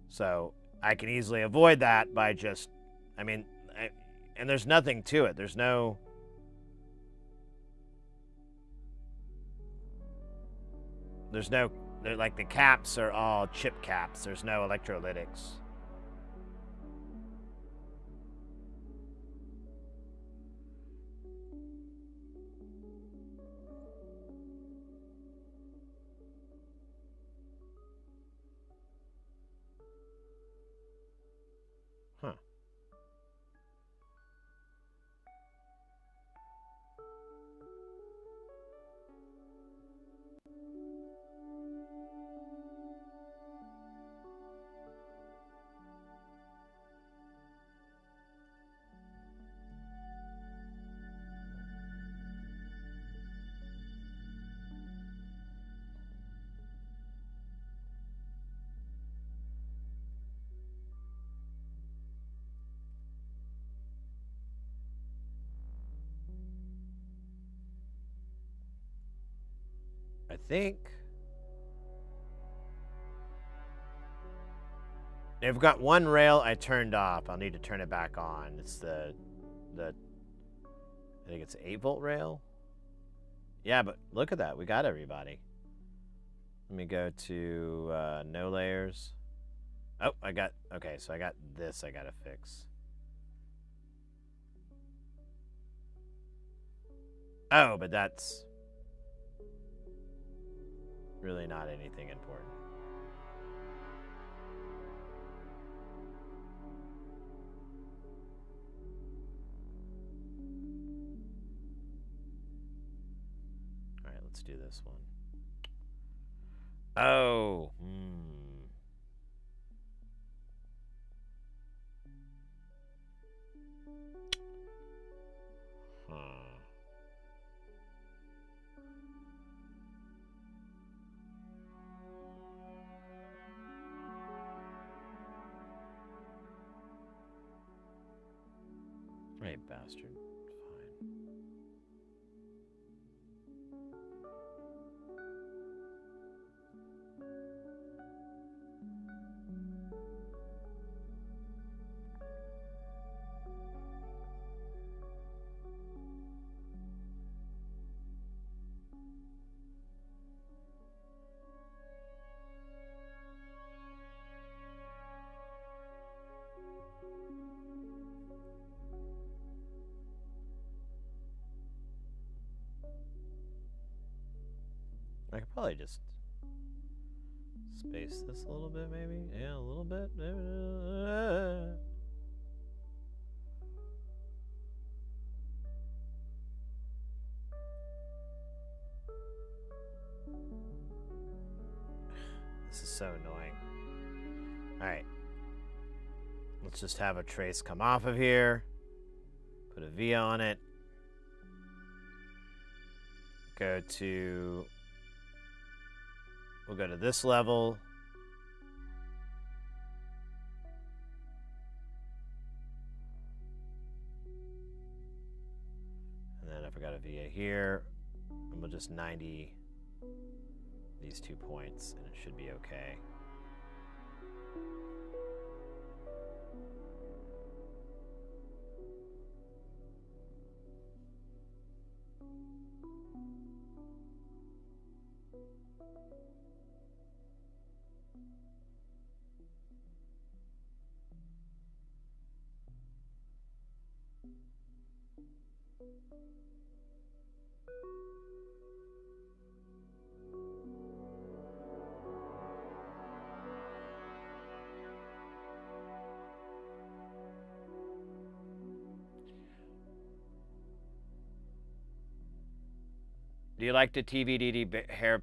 So I can easily avoid that by just, I mean, and there's nothing to it. There's no... like the caps are all chip caps. There's no electrolytics. Huh. think I've got one rail I turned off. I'll need to turn it back on. It's the I think it's 8-volt rail. Yeah, but look at that. We got everybody. Let me go to no layers. Oh, okay, so I got this I gotta fix. Oh, but that's really not anything important. All right, let's do this one. Oh, Right, bastard. Fine. I could probably just space this a little bit, maybe. Yeah, a little bit. This is so annoying. All right. Let's just have a trace come off of here. Put a V on it. We'll go to this level. And then if I got a VA here, and we'll just 90 these 2 points, and it should be okay. Do you like the TVDD hair?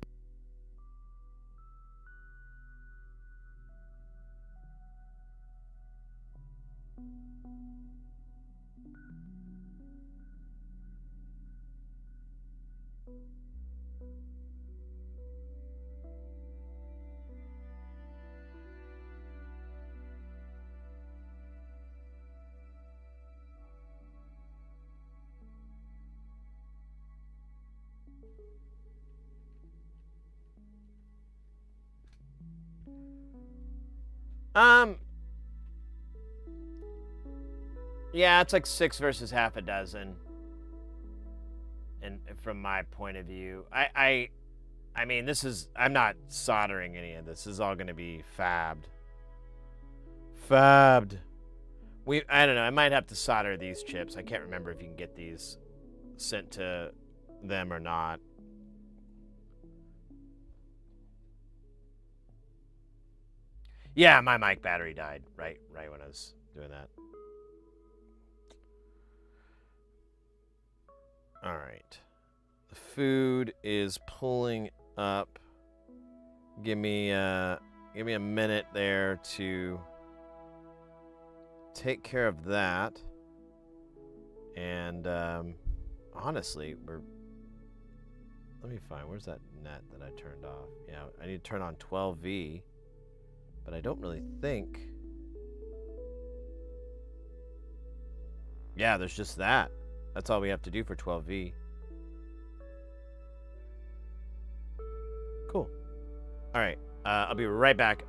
Yeah, it's like 6 versus half a dozen. And from my point of view, I mean, I'm not soldering any of this. This is all going to be fabbed. Fabbed. I don't know. I might have to solder these chips. I can't remember if you can get these sent to them or not. Yeah, my mic battery died right when I was doing that. All right. The food is pulling up. Give me a minute there to take care of that. And honestly, let me find, where's that net that I turned off? Yeah, I need to turn on 12V, but I don't really think. Yeah, there's just that. That's all we have to do for 12V. I'll be right back.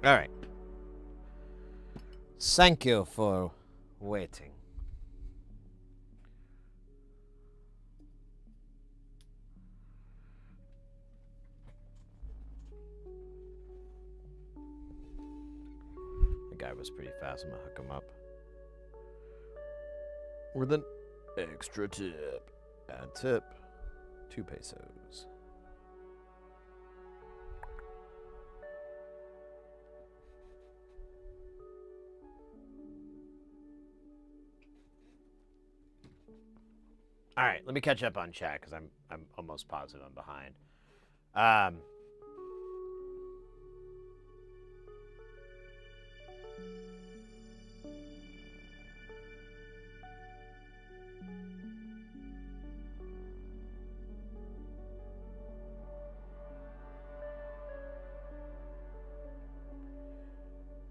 All right. Thank you for waiting. The guy was pretty fast. I'm gonna hook him up with an extra tip. Add tip, 2 pesos. All right, let me catch up on chat because I'm almost positive I'm behind.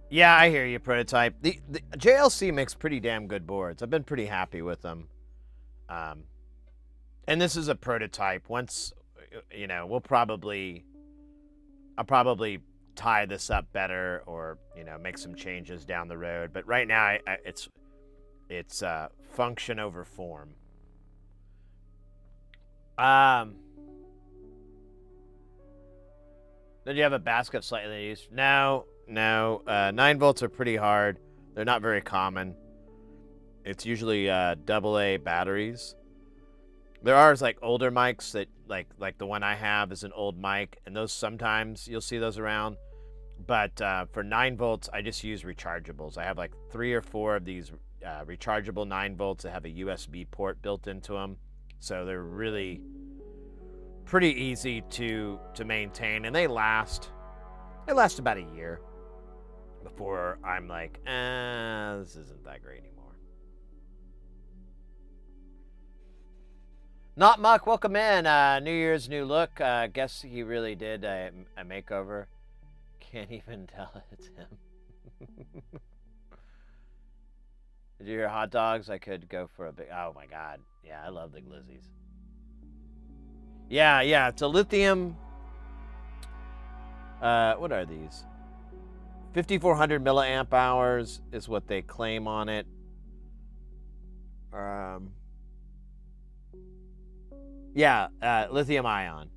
Yeah, I hear you, Prototype. The JLC makes pretty damn good boards. I've been pretty happy with them. And this is a prototype. Once, you know, I'll probably tie this up better or, you know, make some changes down the road. But right now, it's function over form. Did you have a basket slightly used? No. 9 volts are pretty hard. They're not very common. It's usually AA batteries. There are like older mics that like the one I have is an old mic, and those sometimes you'll see those around. But for 9 volts, I just use rechargeables. I have like 3 or 4 of these rechargeable 9 volts that have a USB port built into them, so they're really pretty easy to maintain, and they last about a year before I'm like, this isn't that great anymore. Not Muck, welcome in. New Year's, new look. Guess he really did a makeover. Can't even tell it's him. Did you hear hot dogs? I could go for a big... Oh my god. Yeah, I love the glizzies. Yeah, it's a lithium... what are these? 5,400 milliamp hours is what they claim on it. Lithium ion.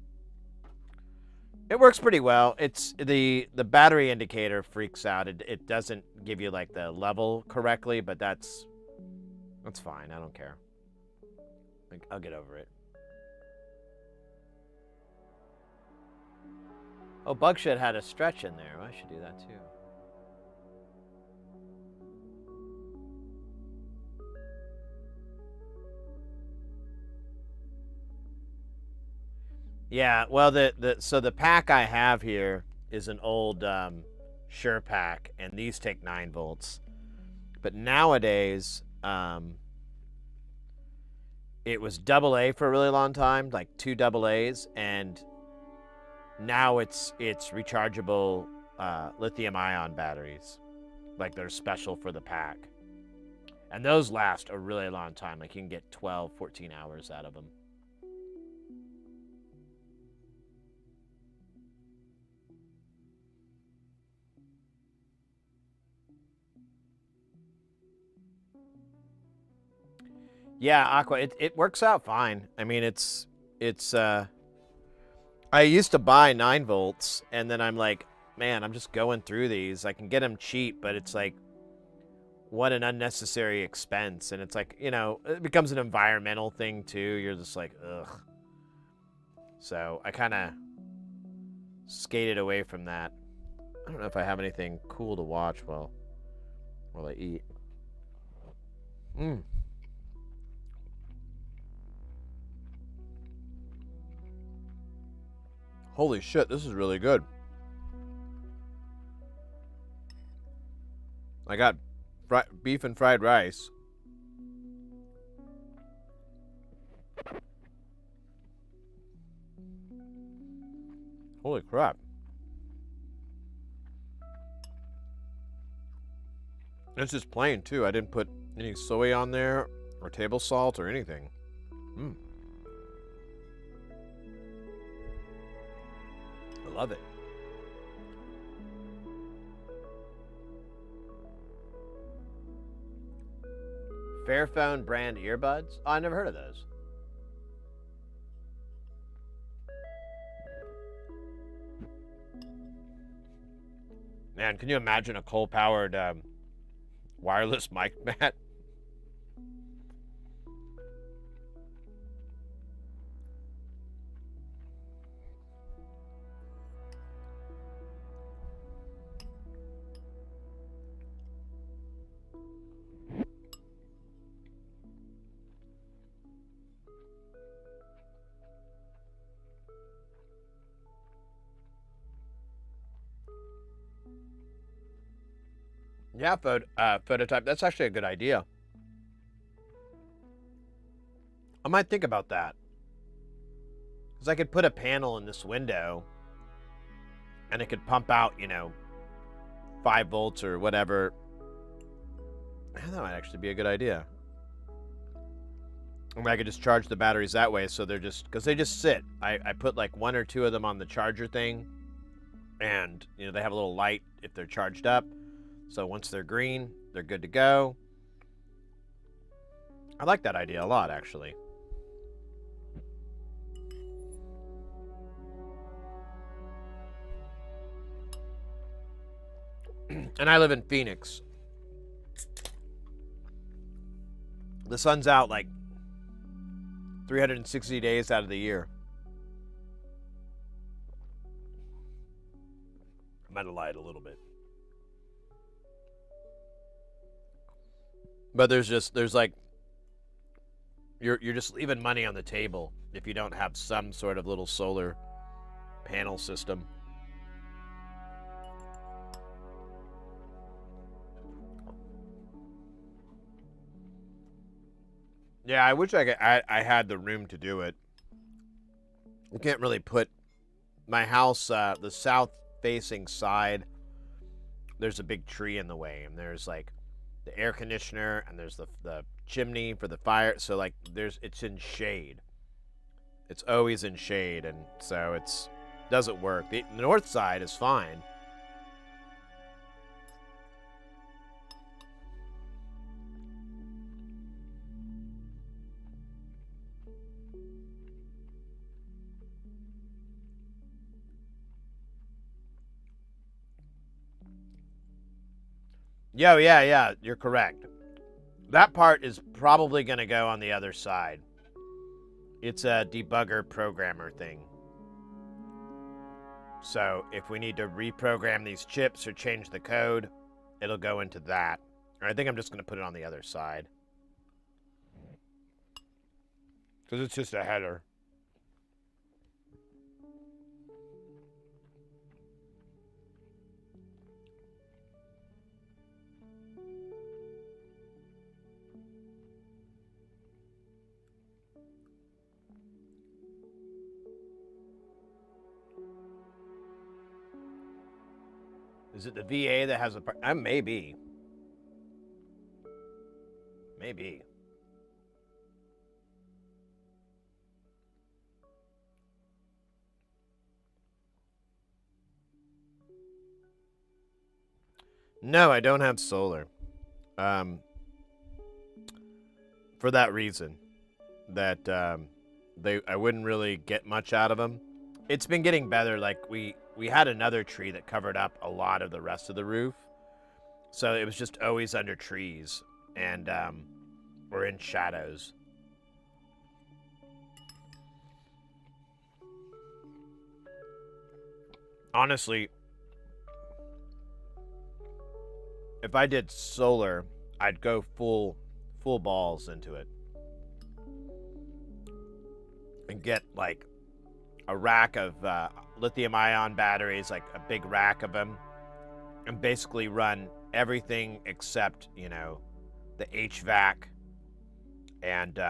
It works pretty well. It's the battery indicator freaks out. It doesn't give you like the level correctly, but that's fine. I don't care. I'll get over it. Oh, Bugshit had a stretch in there. I should do that too. Yeah, well, so the pack I have here is an old Sure pack, and these take 9 volts. But nowadays, it was AA for a really long time, like 2 AA's, and now it's rechargeable lithium-ion batteries, like they're special for the pack, and those last a really long time. Like you can get 12, 14 hours out of them. Yeah, Aqua, it works out fine. I mean, it's I used to buy 9 volts, and then I'm like, man, I'm just going through these. I can get them cheap, but it's like, what an unnecessary expense. And it's like, it becomes an environmental thing too. You're just like, ugh. So I kind of skated away from that. I don't know if I have anything cool to watch while I eat. Holy shit, this is really good. I got beef and fried rice. Holy crap. It's just plain too. I didn't put any soy on there or table salt or anything. I love it. Fairphone brand earbuds? Oh, I never heard of those. Man, can you imagine a coal-powered wireless mic, Matt? Yeah, phototype. That's actually a good idea. I might think about that. Because I could put a panel in this window and it could pump out, 5 volts or whatever. That might actually be a good idea. I mean, I could just charge the batteries that way, so because they just sit. I put like 1 or 2 of them on the charger thing, and, they have a little light if they're charged up. So once they're green, they're good to go. I like that idea a lot, actually. And I live in Phoenix. The sun's out like 360 days out of the year. I might have lied a little bit. But there's like you're just leaving money on the table if you don't have some sort of little solar panel system. Yeah, I wish I had the room to do it. You can't really put my house, the south-facing side. There's a big tree in the way, and there's like the air conditioner, and there's the chimney for the fire. So like, it's in shade. It's always in shade, and so it's doesn't work. The north side is fine. Yeah, you're correct. That part is probably going to go on the other side. It's a debugger programmer thing. So if we need to reprogram these chips or change the code, it'll go into that. Or I think I'm just going to put it on the other side. Because it's just a header. Is it the VA that has a... maybe. Maybe. No, I don't have solar. For that reason. That I wouldn't really get much out of them. It's been getting better. Like, we had another tree that covered up a lot of the rest of the roof. So it was just always under trees. And or in shadows. Honestly, if I did solar, I'd go full balls into it. And get like a rack of lithium ion batteries, like a big rack of them, and basically run everything except, you know, the HVAC and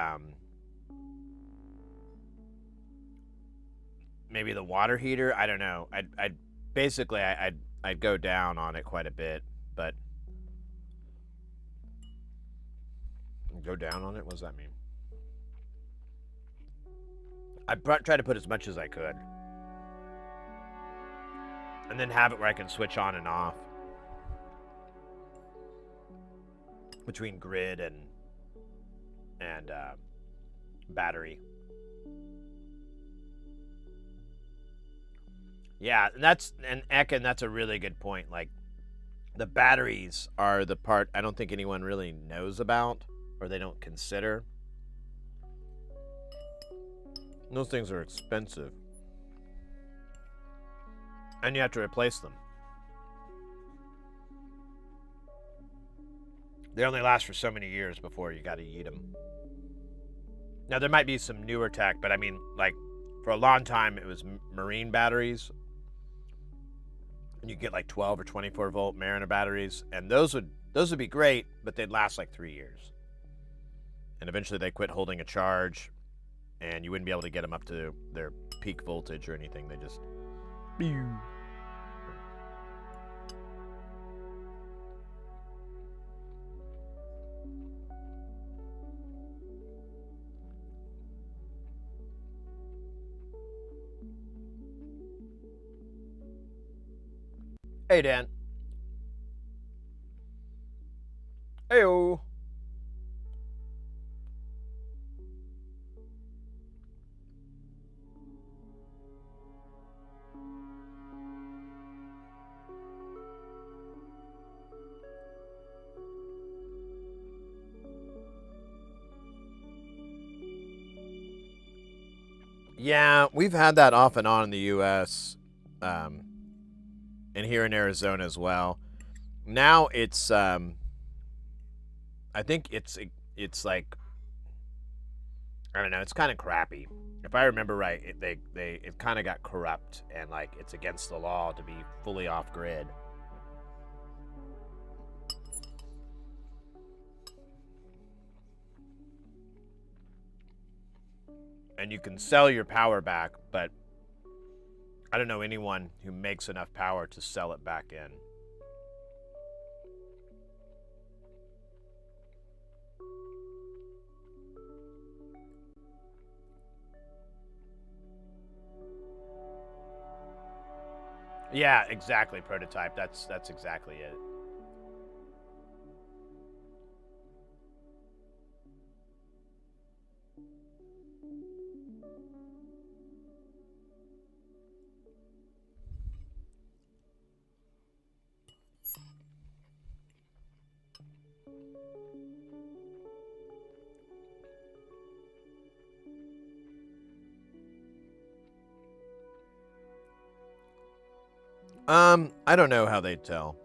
maybe the water heater. I don't know. I'd basically I'd go down on it quite a bit, but go down on it. What does that mean? I try to put as much as I could, and then have it where I can switch on and off between grid and battery. Yeah, and Ekin, that's a really good point. Like, the batteries are the part I don't think anyone really knows about, or they don't consider. Those things are expensive. And you have to replace them. They only last for so many years before you gotta eat them. Now, there might be some newer tech, but I mean, like, for a long time, it was marine batteries. And you get like 12 or 24 volt Mariner batteries, and those would be great, but they'd last like 3 years. And eventually they quit holding a charge, and you wouldn't be able to get them up to their peak voltage or anything. They just... Hey, Dan. Heyo. Yeah, we've had that off and on in the U.S. And here in Arizona as well. Now it's I think it's like, I don't know, it's kind of crappy. if I remember right, it kind of got corrupt, and like it's against the law to be fully off grid. And you can sell your power back, but I don't know anyone who makes enough power to sell it back in. Yeah, exactly, prototype. That's exactly it. I don't know how they tell.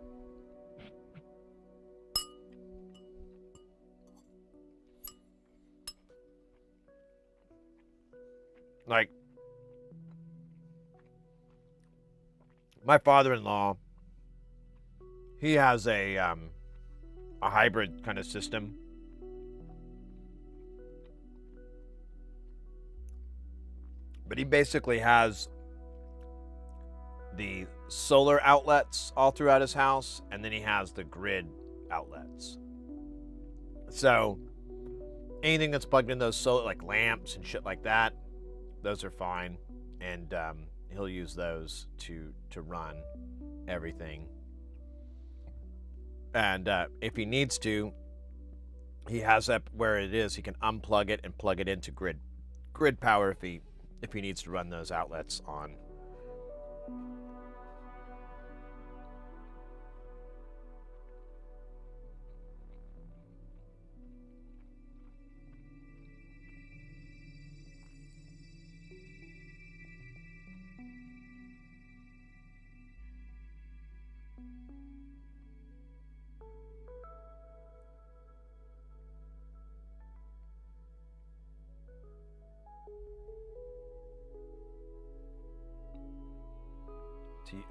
Like, my father-in-law, he has a hybrid kind of system. But he basically has the solar outlets all throughout his house, and then he has the grid outlets. So anything that's plugged in those solar, like lamps and shit like that, those are fine, and he'll use those to run everything. And if he needs to, he has that where it is. He can unplug it and plug it into grid power if he needs to run those outlets on.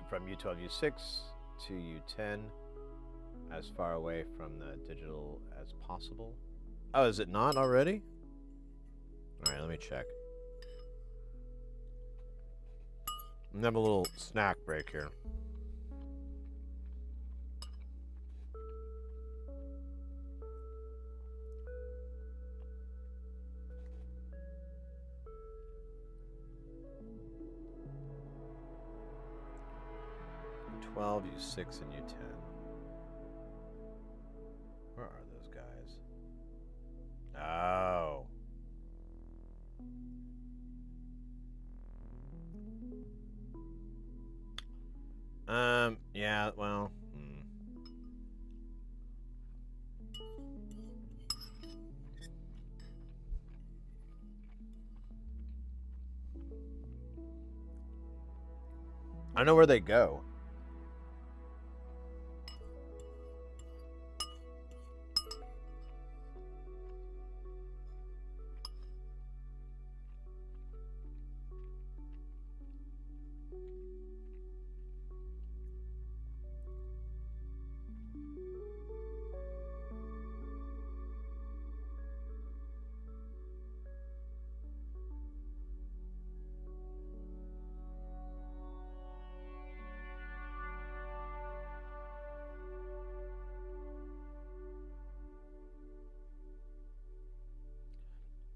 From U12, U6 to U10, as far away from the digital as possible. Oh, is it not already? All right, let me check. I'm gonna have a little snack break here. U12, U6, and U10. Where are those guys? Oh. Yeah, well. I don't know where they go.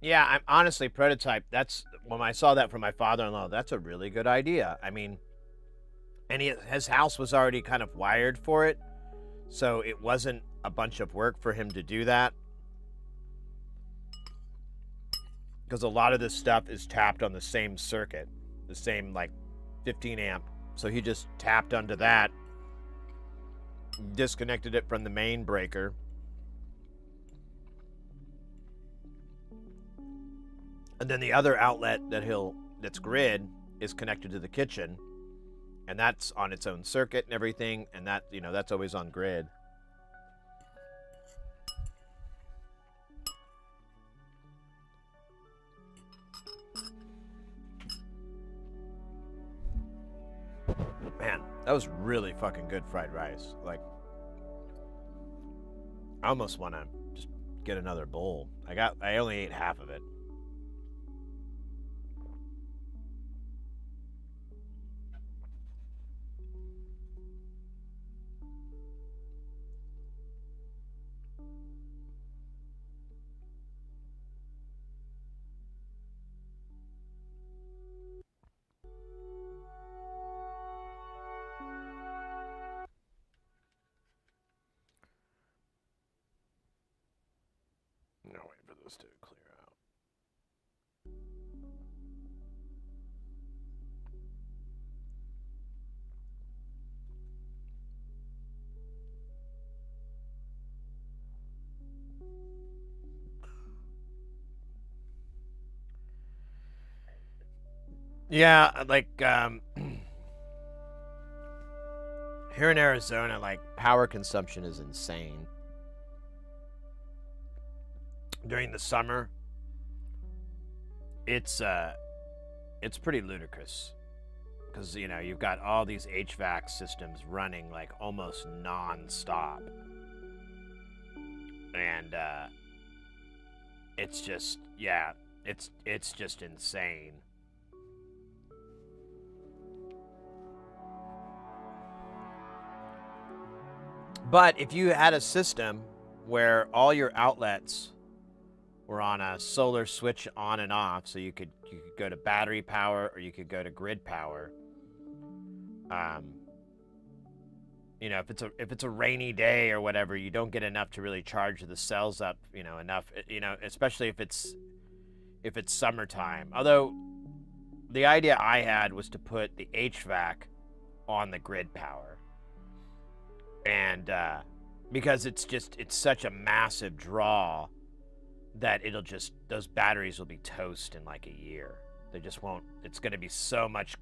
Yeah, I'm honestly prototype. That's when I saw that from my father-in-law. That's a really good idea. I mean, and his house was already kind of wired for it, so it wasn't a bunch of work for him to do that. Because a lot of this stuff is tapped on the same circuit, the same like 15 amp. So he just tapped onto that, disconnected it from the main breaker. And then the other outlet that's grid is connected to the kitchen, and that's on its own circuit and everything, and that, that's always on grid. That was really fucking good fried rice. Like, I almost want to just get another bowl. I only ate half of it. No, wait for this to clear out. Yeah, like here in Arizona, like power consumption is insane. During the summer, it's pretty ludicrous because you've got all these HVAC systems running like almost non-stop, and it's just it's just insane. But if you had a system where all your outlets were on a solar switch on and off, so you could go to battery power or you could go to grid power. If it's a rainy day or whatever, you don't get enough to really charge the cells up, enough, especially if it's summertime. Although the idea I had was to put the HVAC on the grid power. And because it's such a massive draw that those batteries will be toast in like a year. They just won't. It's going to be so much,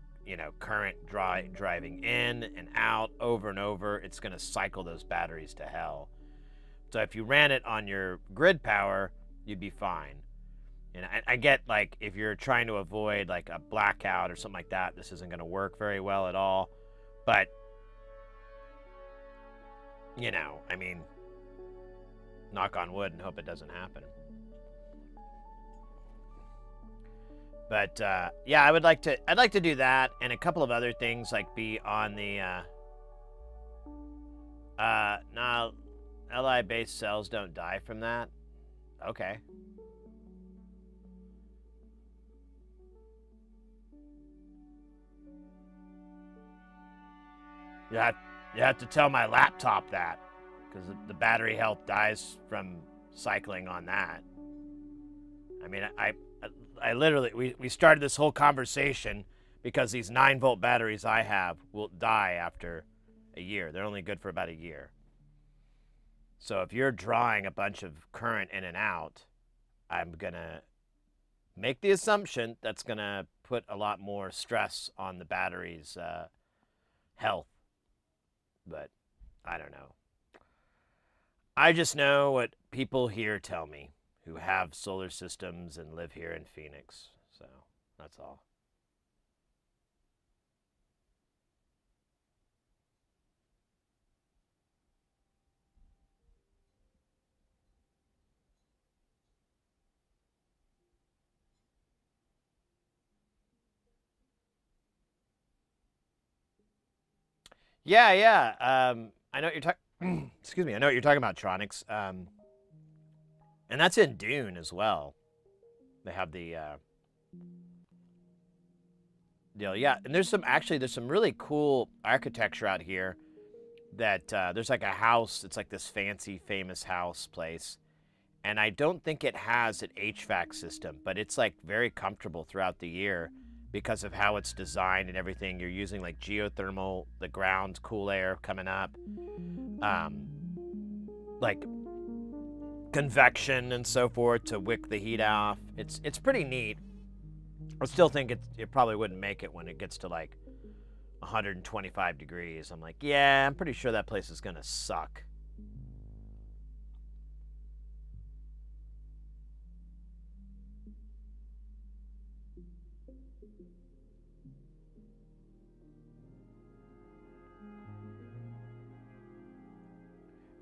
current driving in and out over and over. It's going to cycle those batteries to hell. So if you ran it on your grid power, you'd be fine. And I get, like, if you're trying to avoid like a blackout or something like that, this isn't going to work very well at all. But I mean, knock on wood and hope it doesn't happen. But yeah, I'd like to do that and a couple of other things, like be on the no, Li based cells don't die from that. Okay. You have to tell my laptop that, because the battery health dies from cycling on that. I mean, I literally, we started this whole conversation because these 9-volt batteries I have will die after a year. They're only good for about a year. So if you're drawing a bunch of current in and out, I'm going to make the assumption that's going to put a lot more stress on the battery's health. But I don't know. I just know what people here tell me who have solar systems and live here in Phoenix. So that's all. Yeah, yeah. I know what you're talking. Excuse me. I know what you're talking about, Tronics. And that's in Dune as well. They have the deal. Yeah, and there's some really cool architecture out here. That there's like a house. It's like this fancy, famous house place, and I don't think it has an HVAC system, but it's like very comfortable throughout the year because of how it's designed and everything. You're using like geothermal, the ground cool air coming up, like convection and so forth to wick the heat off. It's pretty neat. I still think it probably wouldn't make it when it gets to like 125 degrees. I'm like, yeah, I'm pretty sure that place is gonna suck.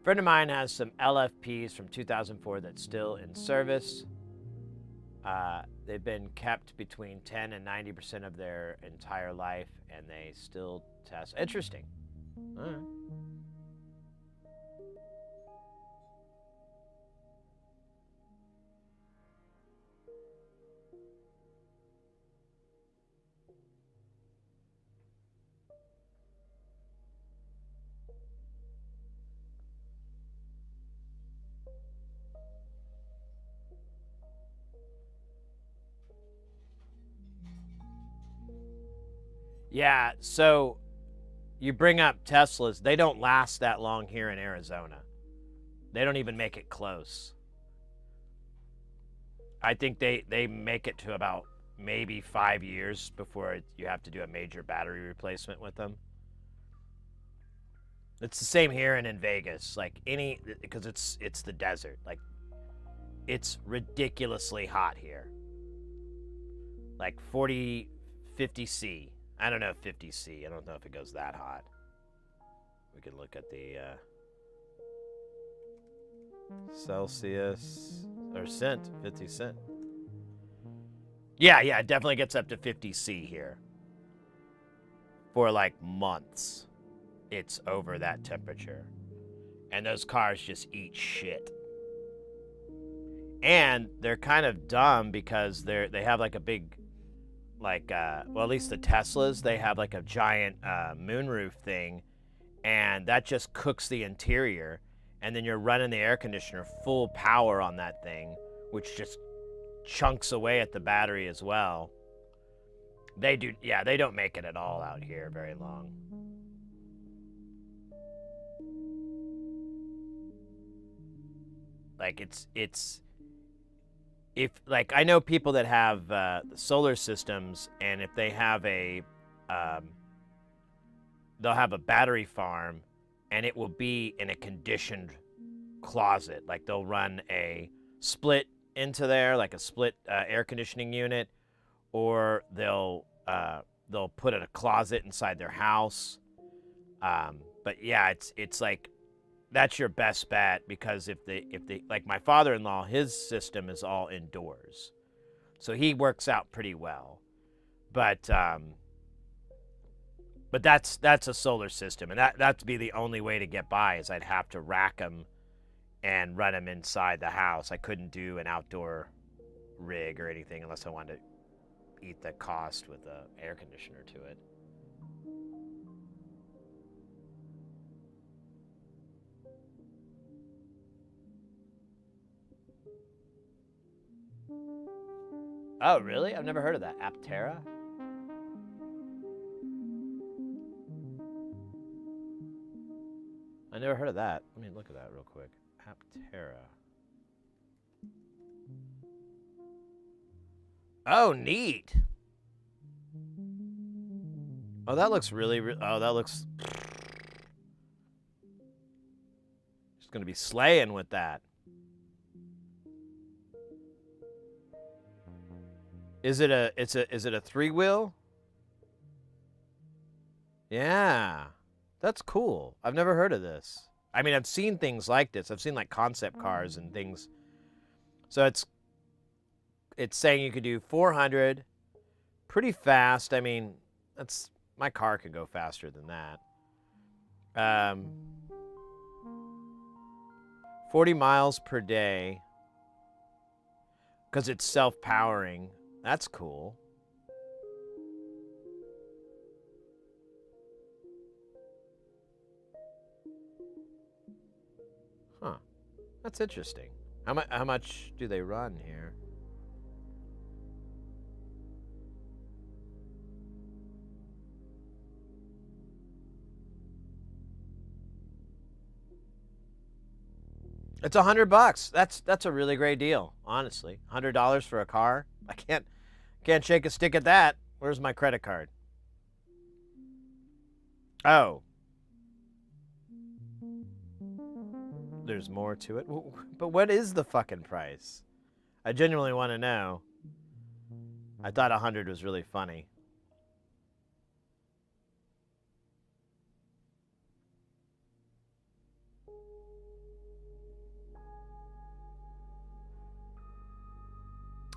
friend of mine has some LFPs from 2004 that's still in service. They've been kept between 10 and 90% of their entire life, and they still test. Interesting. All right. Yeah, so you bring up Teslas. They don't last that long here in Arizona. They don't even make it close. I think they make it to about maybe 5 years before you have to do a major battery replacement with them. It's the same here and in Vegas. Like because it's the desert. Like it's ridiculously hot here. Like 40, 50 C. I don't know if 50 C. I don't know if it goes that hot. We can look at the Celsius or cent, 50 cent. Yeah, it definitely gets up to 50 C here. For like months, it's over that temperature. And those cars just eat shit. And they're kind of dumb because they have like a big, like, well, at least the Teslas, they have like a giant moonroof thing, and that just cooks the interior. And then you're running the air conditioner full power on that thing, which just chunks away at the battery as well. They don't make it at all out here very long. Like if like I know people that have solar systems, and if they have they'll have a battery farm, and it will be in a conditioned closet. Like they'll run a split into there, like a split air conditioning unit, or they'll put in a closet inside their house. But yeah, it's like that's your best bet, because if they like my father-in-law, his system is all indoors, so he works out pretty well. But that's a solar system, and that'd be the only way to get by, is I'd have to rack them and run them inside the house. I couldn't do an outdoor rig or anything unless I wanted to eat the cost with an air conditioner to it. Oh, really? I've never heard of that. Aptera? I never heard of that. Let me look at that real quick. Aptera. Oh, neat. Oh, that looks really, oh, that looks... Just gonna be slaying with that. Is it a 3-wheel? Yeah. That's cool. I've never heard of this. I mean, I've seen things like this. I've seen like concept cars and things. So it's saying you could do 400 pretty fast. I mean, my car could go faster than that. 40 miles per day, because it's self-powering. That's cool. Huh. That's interesting. How much do they run here? It's $100. That's a really great deal, honestly. $100 for a car. I can't shake a stick at that. Where's my credit card? Oh. There's more to it. But what is the fucking price? I genuinely want to know. I thought 100 was really funny.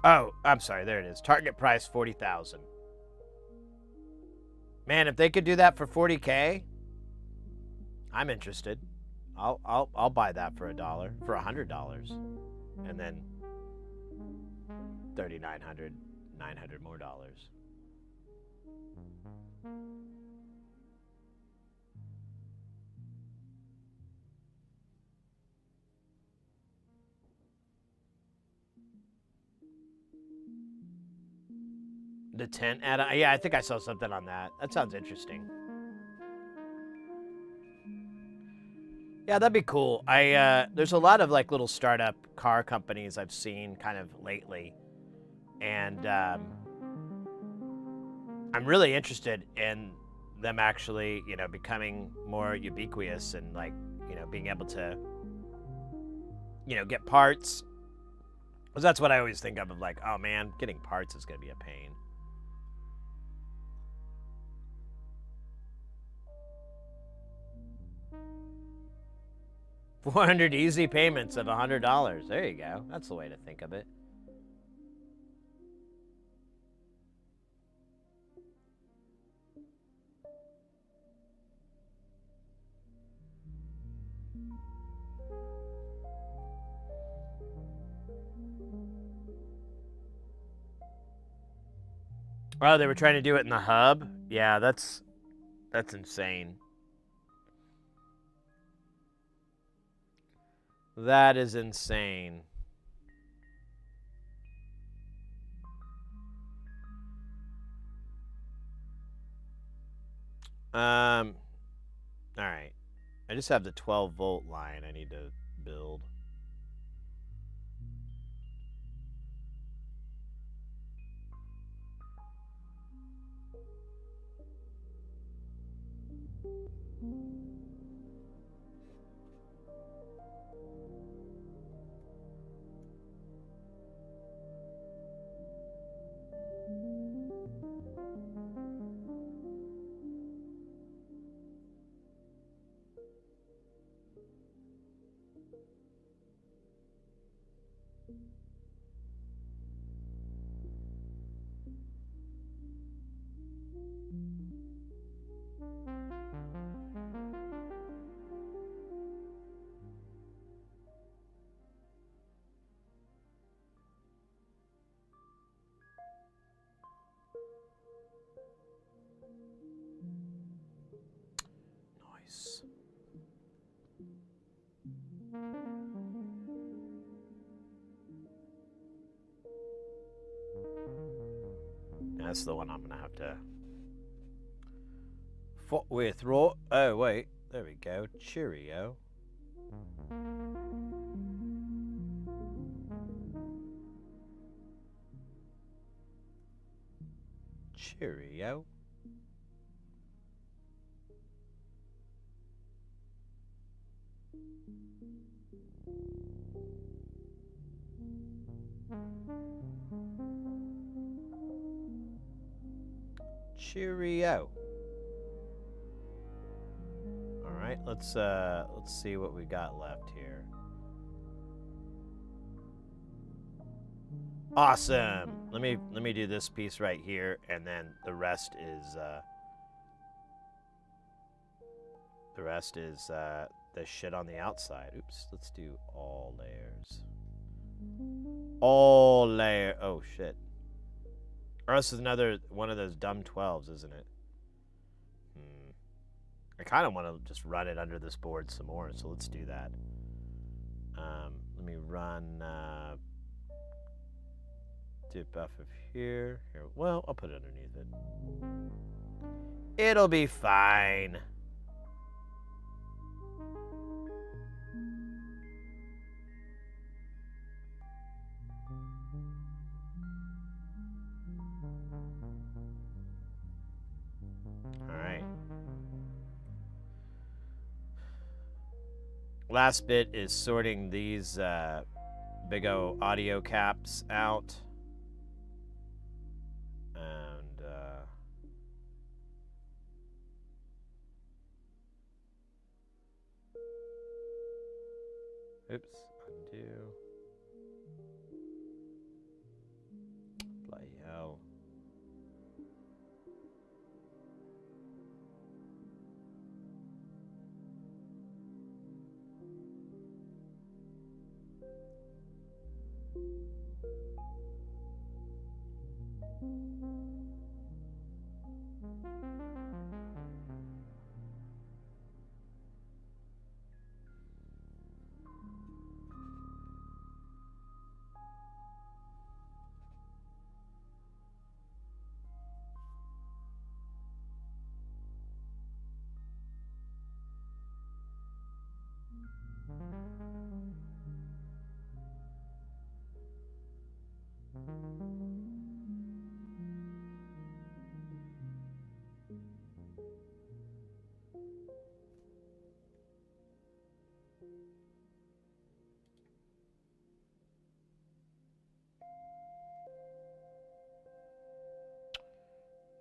Oh, I'm sorry. There it is. Target price 40,000. Man, if they could do that for 40K, I'm interested. I'll buy that for $1, for $100, and then 3,900, 900 more dollars. The tent add-on. Yeah, I think I saw something on that. That sounds interesting. Yeah, that'd be cool. There's a lot of like little startup car companies I've seen kind of lately, and I'm really interested in them actually, becoming more ubiquitous and like, being able to, get parts. Because that's what I always think of like, oh man, getting parts is gonna be a pain. 400 easy payments of $100. There you go. That's the way to think of it. Oh, they were trying to do it in the hub? Yeah, that's insane. That is insane. Um all right. I just have the 12-volt line I need to build. Nice. That's the one I'm gonna have to withdraw. Oh wait, there we go. Cheerio. Cheerio. Cheerio. All right, let's see what we got left here. Awesome. Let me do this piece right here, and then the rest is the shit on the outside. Oops. Let's do all layers. All layer. Oh shit. Or this is another one of those dumb 12s, isn't it? I kind of want to just run it under this board some more, so let's do that. Let me run dip off of here. Well, I'll put it underneath it. It'll be fine. All right. Last bit is sorting these big O audio caps out. And oops, undo.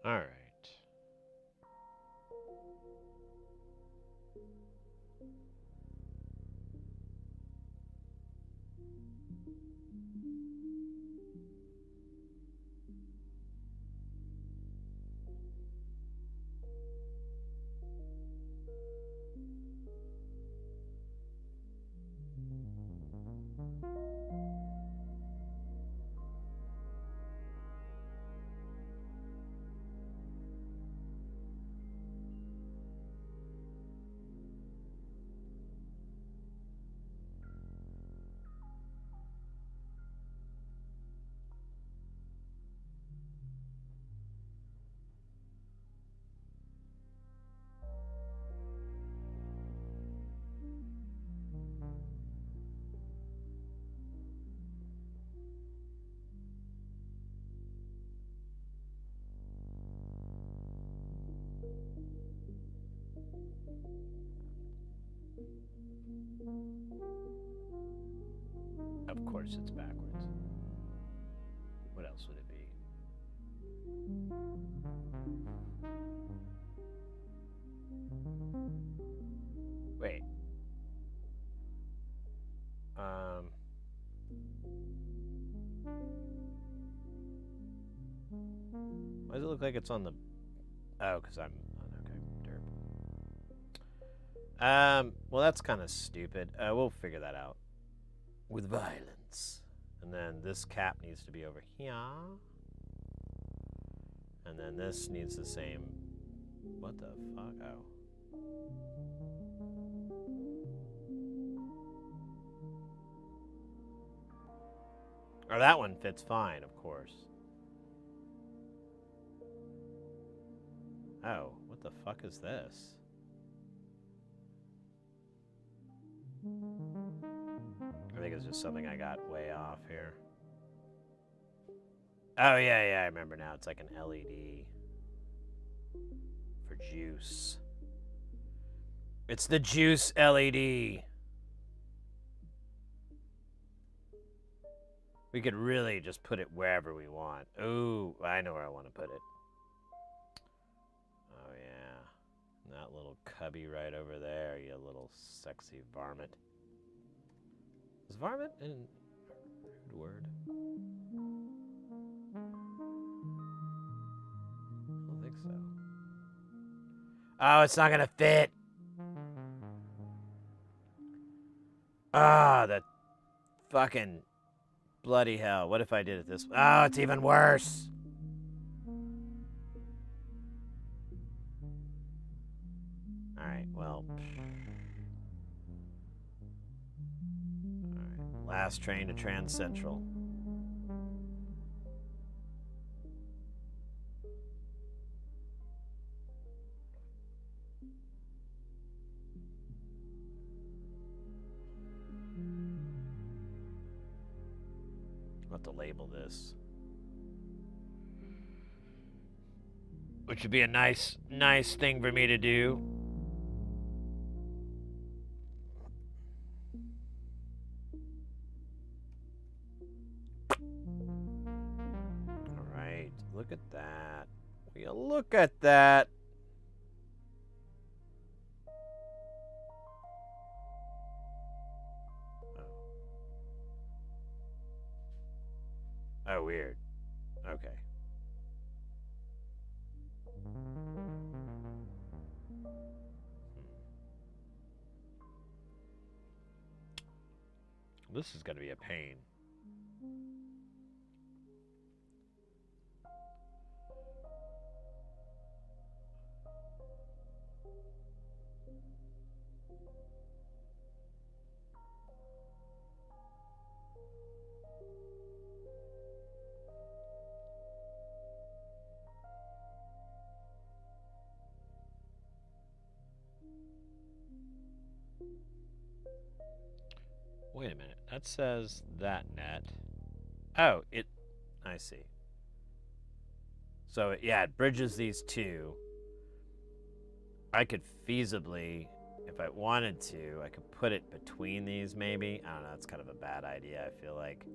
All right. Of course it's backwards. What else would it be? Wait. Why does it look like it's on the... Oh, because I'm... Okay, derp. Well, that's kind of stupid. We'll figure that out. With violence. And then this cap needs to be over here. And then this needs the same... What the fuck? Oh. Or that one fits fine, of course. Oh, what the fuck is this? I think it's just something I got way off here. Oh, yeah, I remember now. It's like an LED for juice. It's the juice LED. We could really just put it wherever we want. Ooh, I know where I want to put it. Oh, yeah. That little cubby right over there, you little sexy varmint. Is varmint a rude word? I don't think so. Oh, it's not gonna fit. Ah, that fucking bloody hell. What if I did it this way? Oh, it's even worse. Alright, well. Alright, last train to Trans Central. I'll have to label this. Which would be a nice thing for me to do. Alright, look at that. Will you look at that? Oh, weird. Okay. This is going to be a pain. Wait a minute. That says that net. Oh, I see. So, yeah, it bridges these two. I could feasibly, if I wanted to, I could put it between these maybe. I don't know. It's kind of a bad idea, I feel like.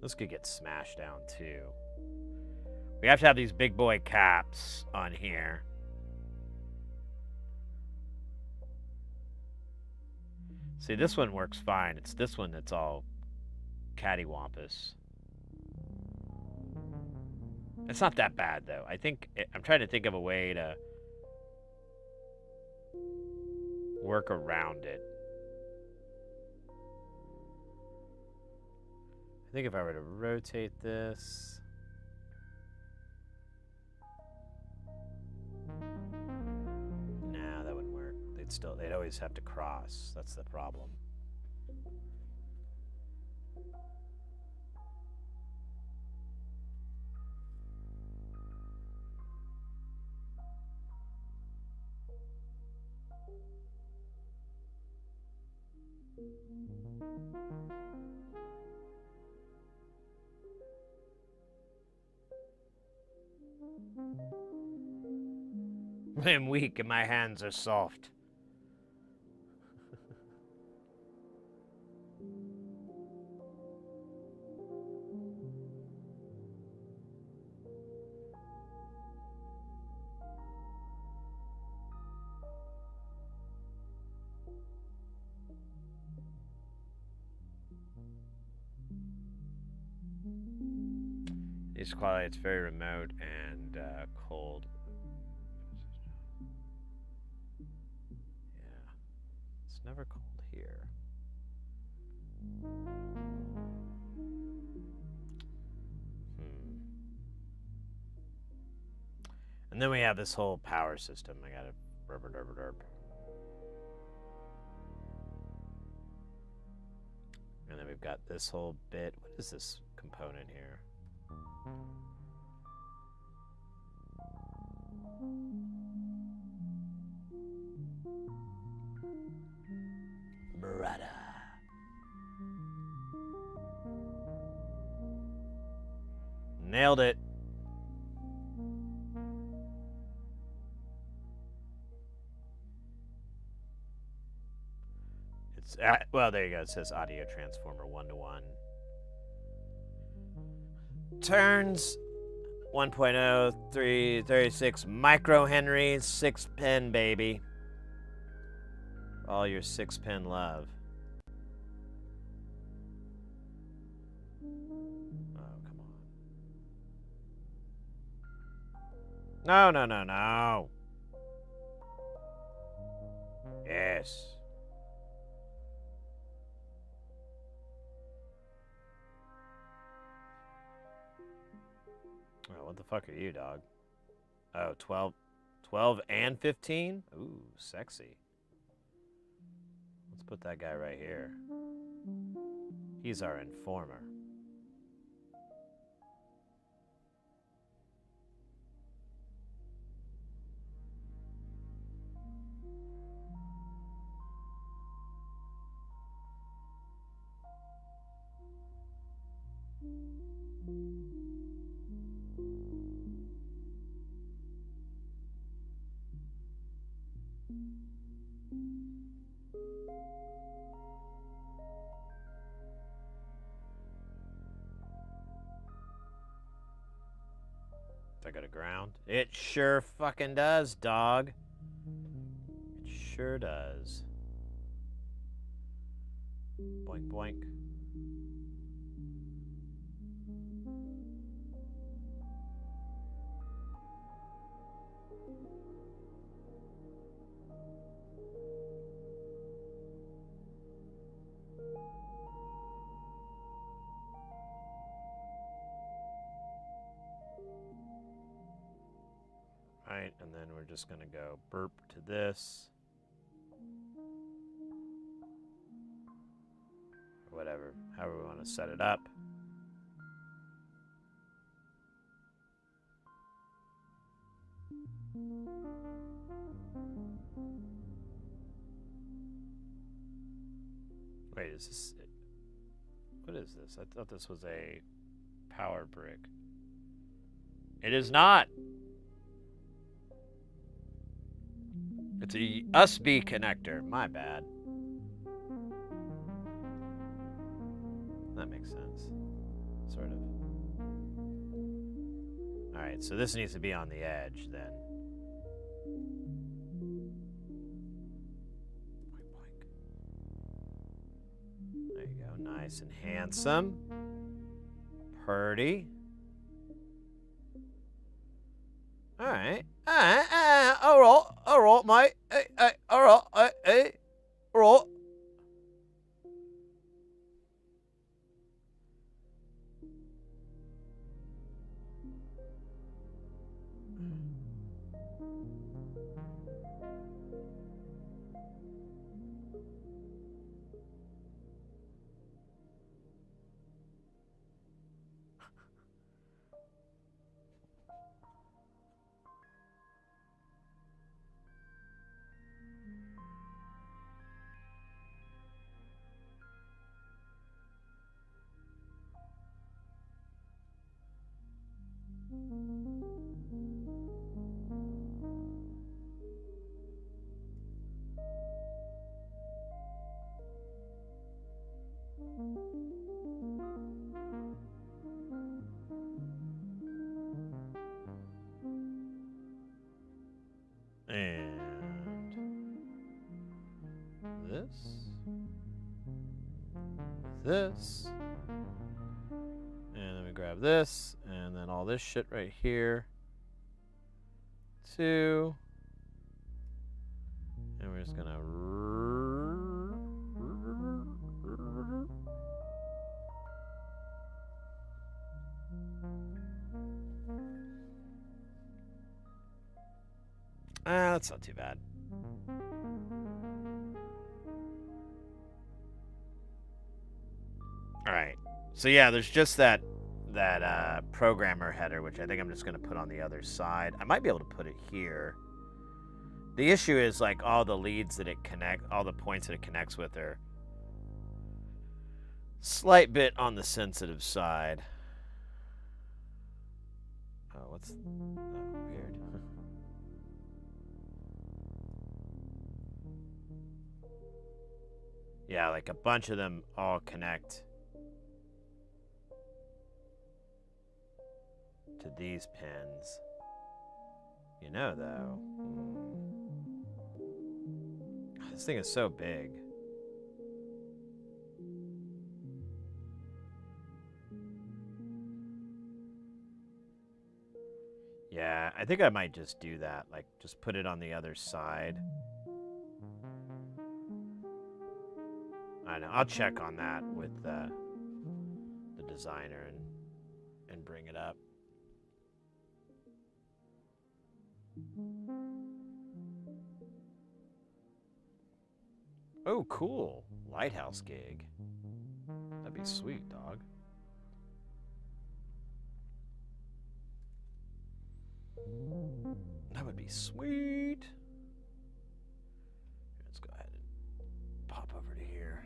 This could get smashed down too. We have to have these big boy caps on here. See, this one works fine. It's this one that's all cattywampus. It's not that bad though. I'm trying to think of a way to work around it. I think if I were to rotate this. Nah, that wouldn't work. They'd always have to cross. That's the problem. I'm weak and my hands are soft. It's quality, it's very remote and cold. Yeah, it's never cold here. And then we have this whole power system. I gotta derp. And then we've got this whole bit. What is this component here? Murata. Nailed it. It's well, there you go. It says audio transformer 1:1. Turns 1.0 336 microhenry 6-pin baby. All your 6-pin love. Oh, come on. No. Yes. Oh, what the fuck are you, dog? Oh, 12 and 15? Ooh, sexy. Let's put that guy right here. He's our informer. I got a ground. It sure fucking does, dog. It sure does. Boink, boink. Right, and then we're just gonna go burp to this. Or whatever, however we want to set it up. Wait, is this... What is this? I thought this was a power brick. It is not! It's a USB connector. My bad. That makes sense. Sort of. Alright, so this needs to be on the edge then. There you go. Nice and handsome. Purdy. Alright. Alright, mate. Hey, alright, hey, alright. And this, and then we grab this, and then all this shit right here, too, and we're just gonna that's not too bad. All right. So yeah, there's just that programmer header, which I think I'm just going to put on the other side. I might be able to put it here. The issue is like all the leads that it all the points that it connects with are slight bit on the sensitive side. Oh, what's weird? Yeah, like a bunch of them all connect to these pins. You know, though. This thing is so big. Yeah, I think I might just do that. Like, just put it on the other side. I know. I'll check on that with the designer and bring it up. Oh, cool. Lighthouse gig. That'd be sweet, dog. That would be sweet. Let's go ahead and pop over to here.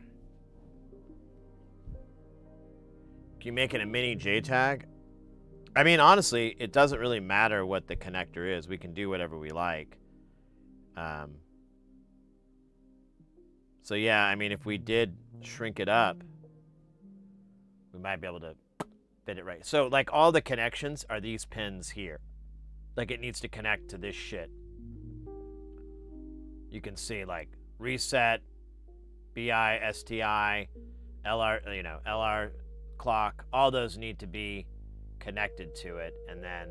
Can you make it a mini JTAG? I mean, honestly, it doesn't really matter what the connector is. We can do whatever we like. So yeah, I mean, if we did shrink it up, we might be able to fit it right. So like all the connections are these pins here. Like it needs to connect to this shit. You can see like reset, BI, STI, LR, LR clock. All those need to be connected to it, and then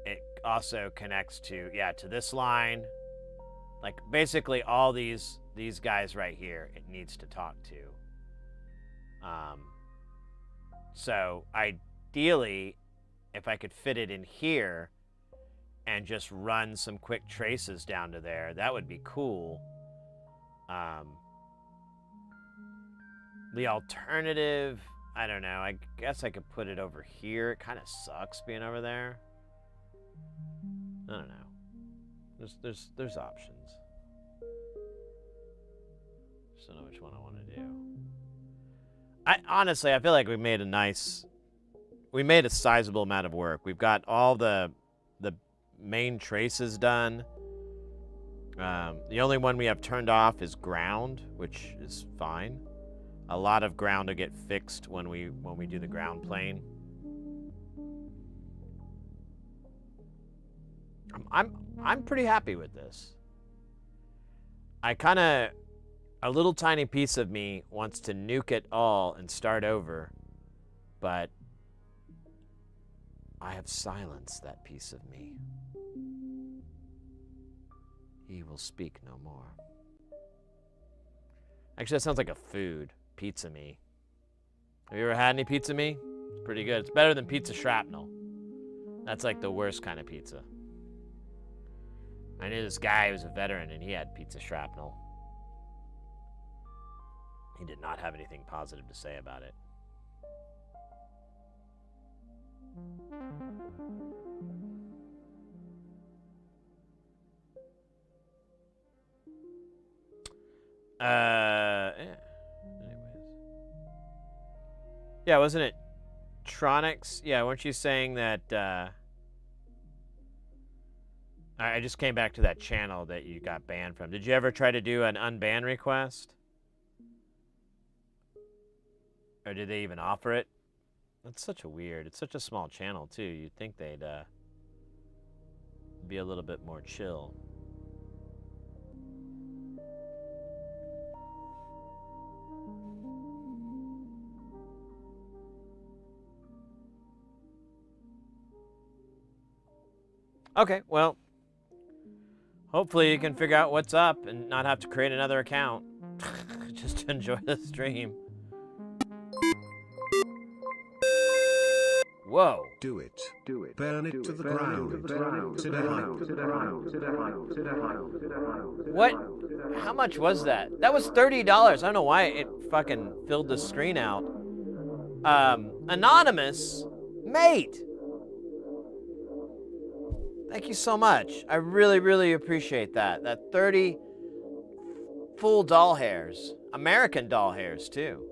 it also connects to to this line. Like basically all these guys right here, it needs to talk to. So ideally, if I could fit it in here and just run some quick traces down to there, that would be cool. The alternative, I don't know. I guess I could put it over here. It kind of sucks being over there. I don't know. There's options. Just don't know which one I want to do. Honestly, I feel like we made a sizable amount of work. We've got all the main traces done. The only one we have turned off is ground, which is fine. A lot of ground will get fixed when we do the ground plane. I'm pretty happy with this. A little tiny piece of me wants to nuke it all and start over, but I have silenced that piece of me. He will speak no more. Actually, that sounds like a food. Pizza me. Have you ever had any pizza me? It's pretty good. It's better than pizza shrapnel. That's like the worst kind of pizza. I knew this guy who was a veteran and he had pizza shrapnel. He did not have anything positive to say about it. Yeah. Anyways. Yeah, wasn't it Tronics? Yeah, weren't you saying that, I just came back to that channel that you got banned from. Did you ever try to do an unban request? Or did they even offer it? That's it's such a small channel too. You'd think they'd be a little bit more chill. Okay, well, hopefully you can figure out what's up and not have to create another account. Just to enjoy the stream. Whoa. Do it. Burn it to the ground. What? How much was that? That was $30. I don't know why it fucking filled the screen out. Anonymous, mate. Thank you so much. I really, really appreciate that. That 30 full doll hairs. American doll hairs, too.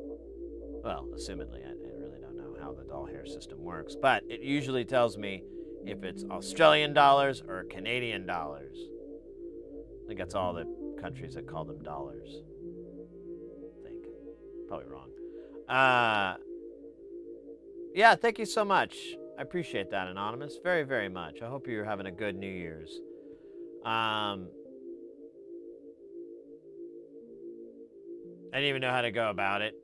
Well, assumedly, I really don't know how the doll hair system works, but it usually tells me if it's Australian dollars or Canadian dollars. I think that's all the countries that call them dollars. I think. Probably wrong. Yeah, thank you so much. I appreciate that, Anonymous. Very, very much. I hope you're having a good New Year's. I didn't even know how to go about it.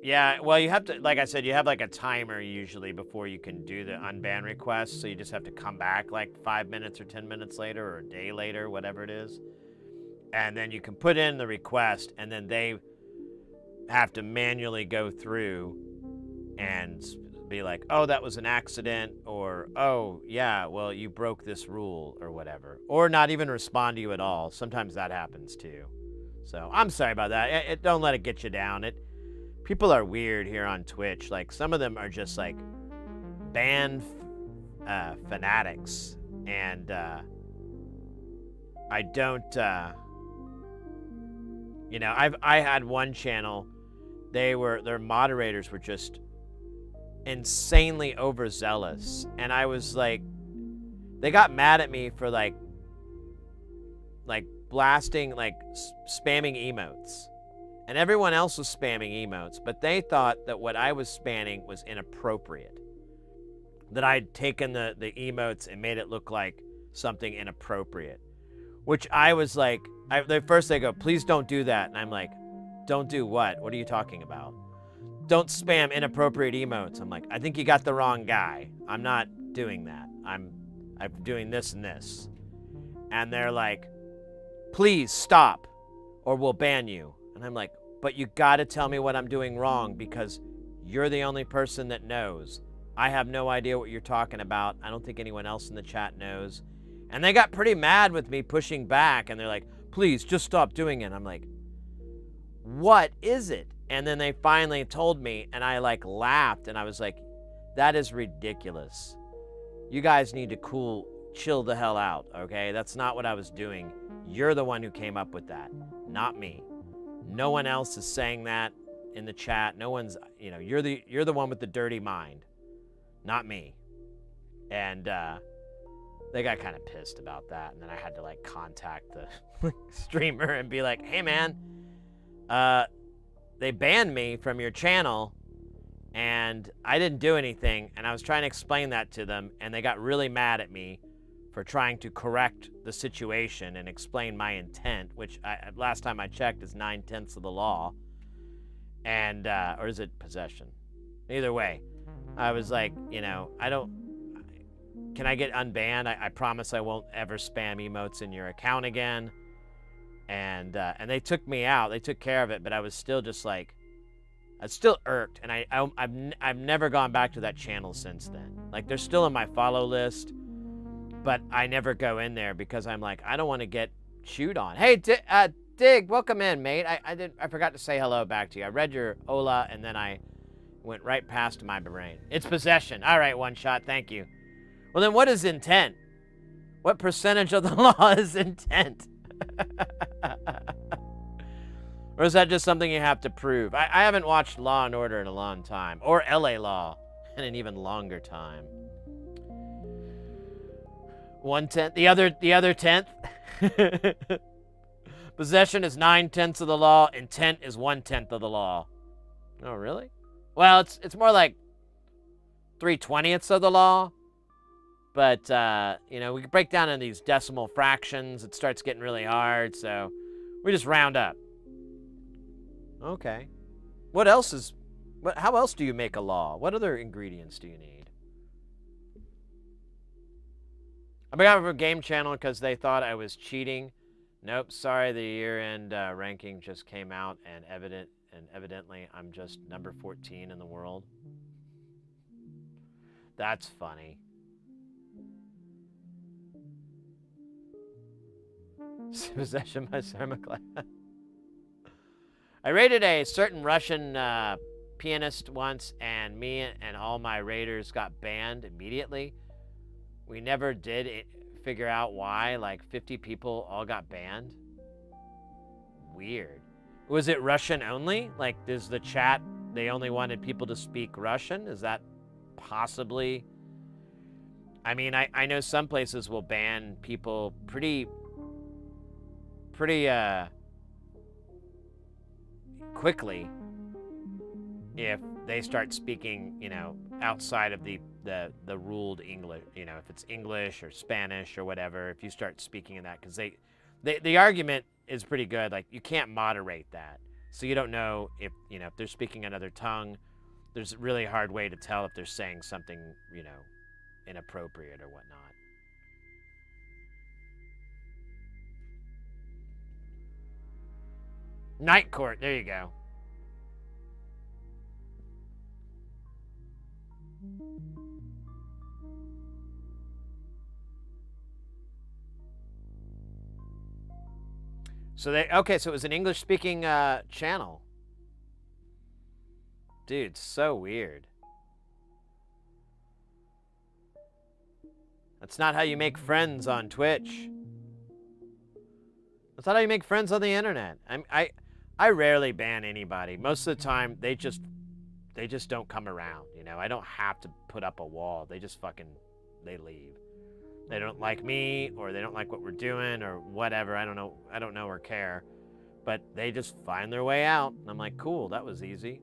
Yeah, well, you have to, like I said, you have like a timer usually before you can do the unban request, so you just have to come back like 5 minutes or 10 minutes later or a day later, whatever it is. And then you can put in the request, and then they have to manually go through and be like, oh, that was an accident, or, oh, yeah, well, you broke this rule, or whatever. Or not even respond to you at all. Sometimes that happens, too. So, I'm sorry about that. Don't let it get you down. People are weird here on Twitch. Like, some of them are just, like, band fanatics. And, I don't, you know, I had one channel, their moderators were just insanely overzealous, and I was like, they got mad at me for like blasting, like spamming emotes, and everyone else was spamming emotes, but they thought that what I was spamming was inappropriate, that I'd taken the emotes and made it look like something inappropriate, which I was like, first they go, please don't do that, and I'm like, don't do what? What are you talking about? Don't spam inappropriate emotes. I'm like, I think you got the wrong guy. I'm not doing that. I'm doing this and this. And they're like, please stop or we'll ban you. And I'm like, but you gotta tell me what I'm doing wrong because you're the only person that knows. I have no idea what you're talking about. I don't think anyone else in the chat knows. And they got pretty mad with me pushing back, and they're like, please just stop doing it. I'm like, what is it? And then they finally told me, and I like laughed, and I was like, that is ridiculous. You guys need to chill the hell out, okay? That's not what I was doing. You're the one who came up with that, not me. No one else is saying that in the chat. No one's, you know, you're the one with the dirty mind, not me. And they got kind of pissed about that, and then I had to like contact the streamer and be like, hey man, they banned me from your channel and I didn't do anything, and I was trying to explain that to them, and they got really mad at me for trying to correct the situation and explain my intent, which last time I checked is 9/10 of the law. And or is it possession? Either way, I was like, you know, can I get unbanned? I promise I won't ever spam emotes in your account again. And they took me out. They took care of it, but I was still just like, I was still irked, and I've never gone back to that channel since then. Like, they're still in my follow list, but I never go in there because I'm like, I don't want to get chewed on. Hey, Dig, welcome in, mate. I forgot to say hello back to you. I read your hola, and then I went right past my brain. It's possession. All right, one shot. Thank you. Well, then what is intent? What percentage of the law is intent? Or is that just something you have to prove? I haven't watched Law and Order in a long time, or LA Law in an even longer time. 1/10. The other tenth. Possession is 9/10 of the law. Intent is 1/10 of the law. Oh, really? Well, it's more like 3/20 of the law. But you know, we can break down in these decimal fractions. It starts getting really hard, so we just round up. Okay. What else is? How else do you make a law? What other ingredients do you need? I got from a game channel because they thought I was cheating. Nope, sorry, the year-end ranking just came out, and evidently I'm just number 14 in the world. That's funny. Possession by Sarmaclass. I raided a certain Russian pianist once, and me and all my raiders got banned immediately. We never did figure out why. Like 50 people all got banned. Weird. Was it Russian only? Like, does the chat, they only wanted people to speak Russian? Is that possibly? I mean, I know some places will ban people pretty quickly if they start speaking, you know, outside of the ruled English, you know, if it's English or Spanish or whatever, if you start speaking in that, because the argument is pretty good. Like, you can't moderate that, so you don't know if, you know, if they're speaking another tongue. There's a really hard way to tell if they're saying something, you know, inappropriate or whatnot. Night Court, there you go. So okay, so it was an English-speaking channel. Dude, so weird. That's not how you make friends on Twitch. That's not how you make friends on the internet. I rarely ban anybody. Most of the time, they just don't come around. You know, I don't have to put up a wall. They just they leave. They don't like me, or they don't like what we're doing, or whatever. I don't know or care. But they just find their way out. And I'm like, cool, that was easy.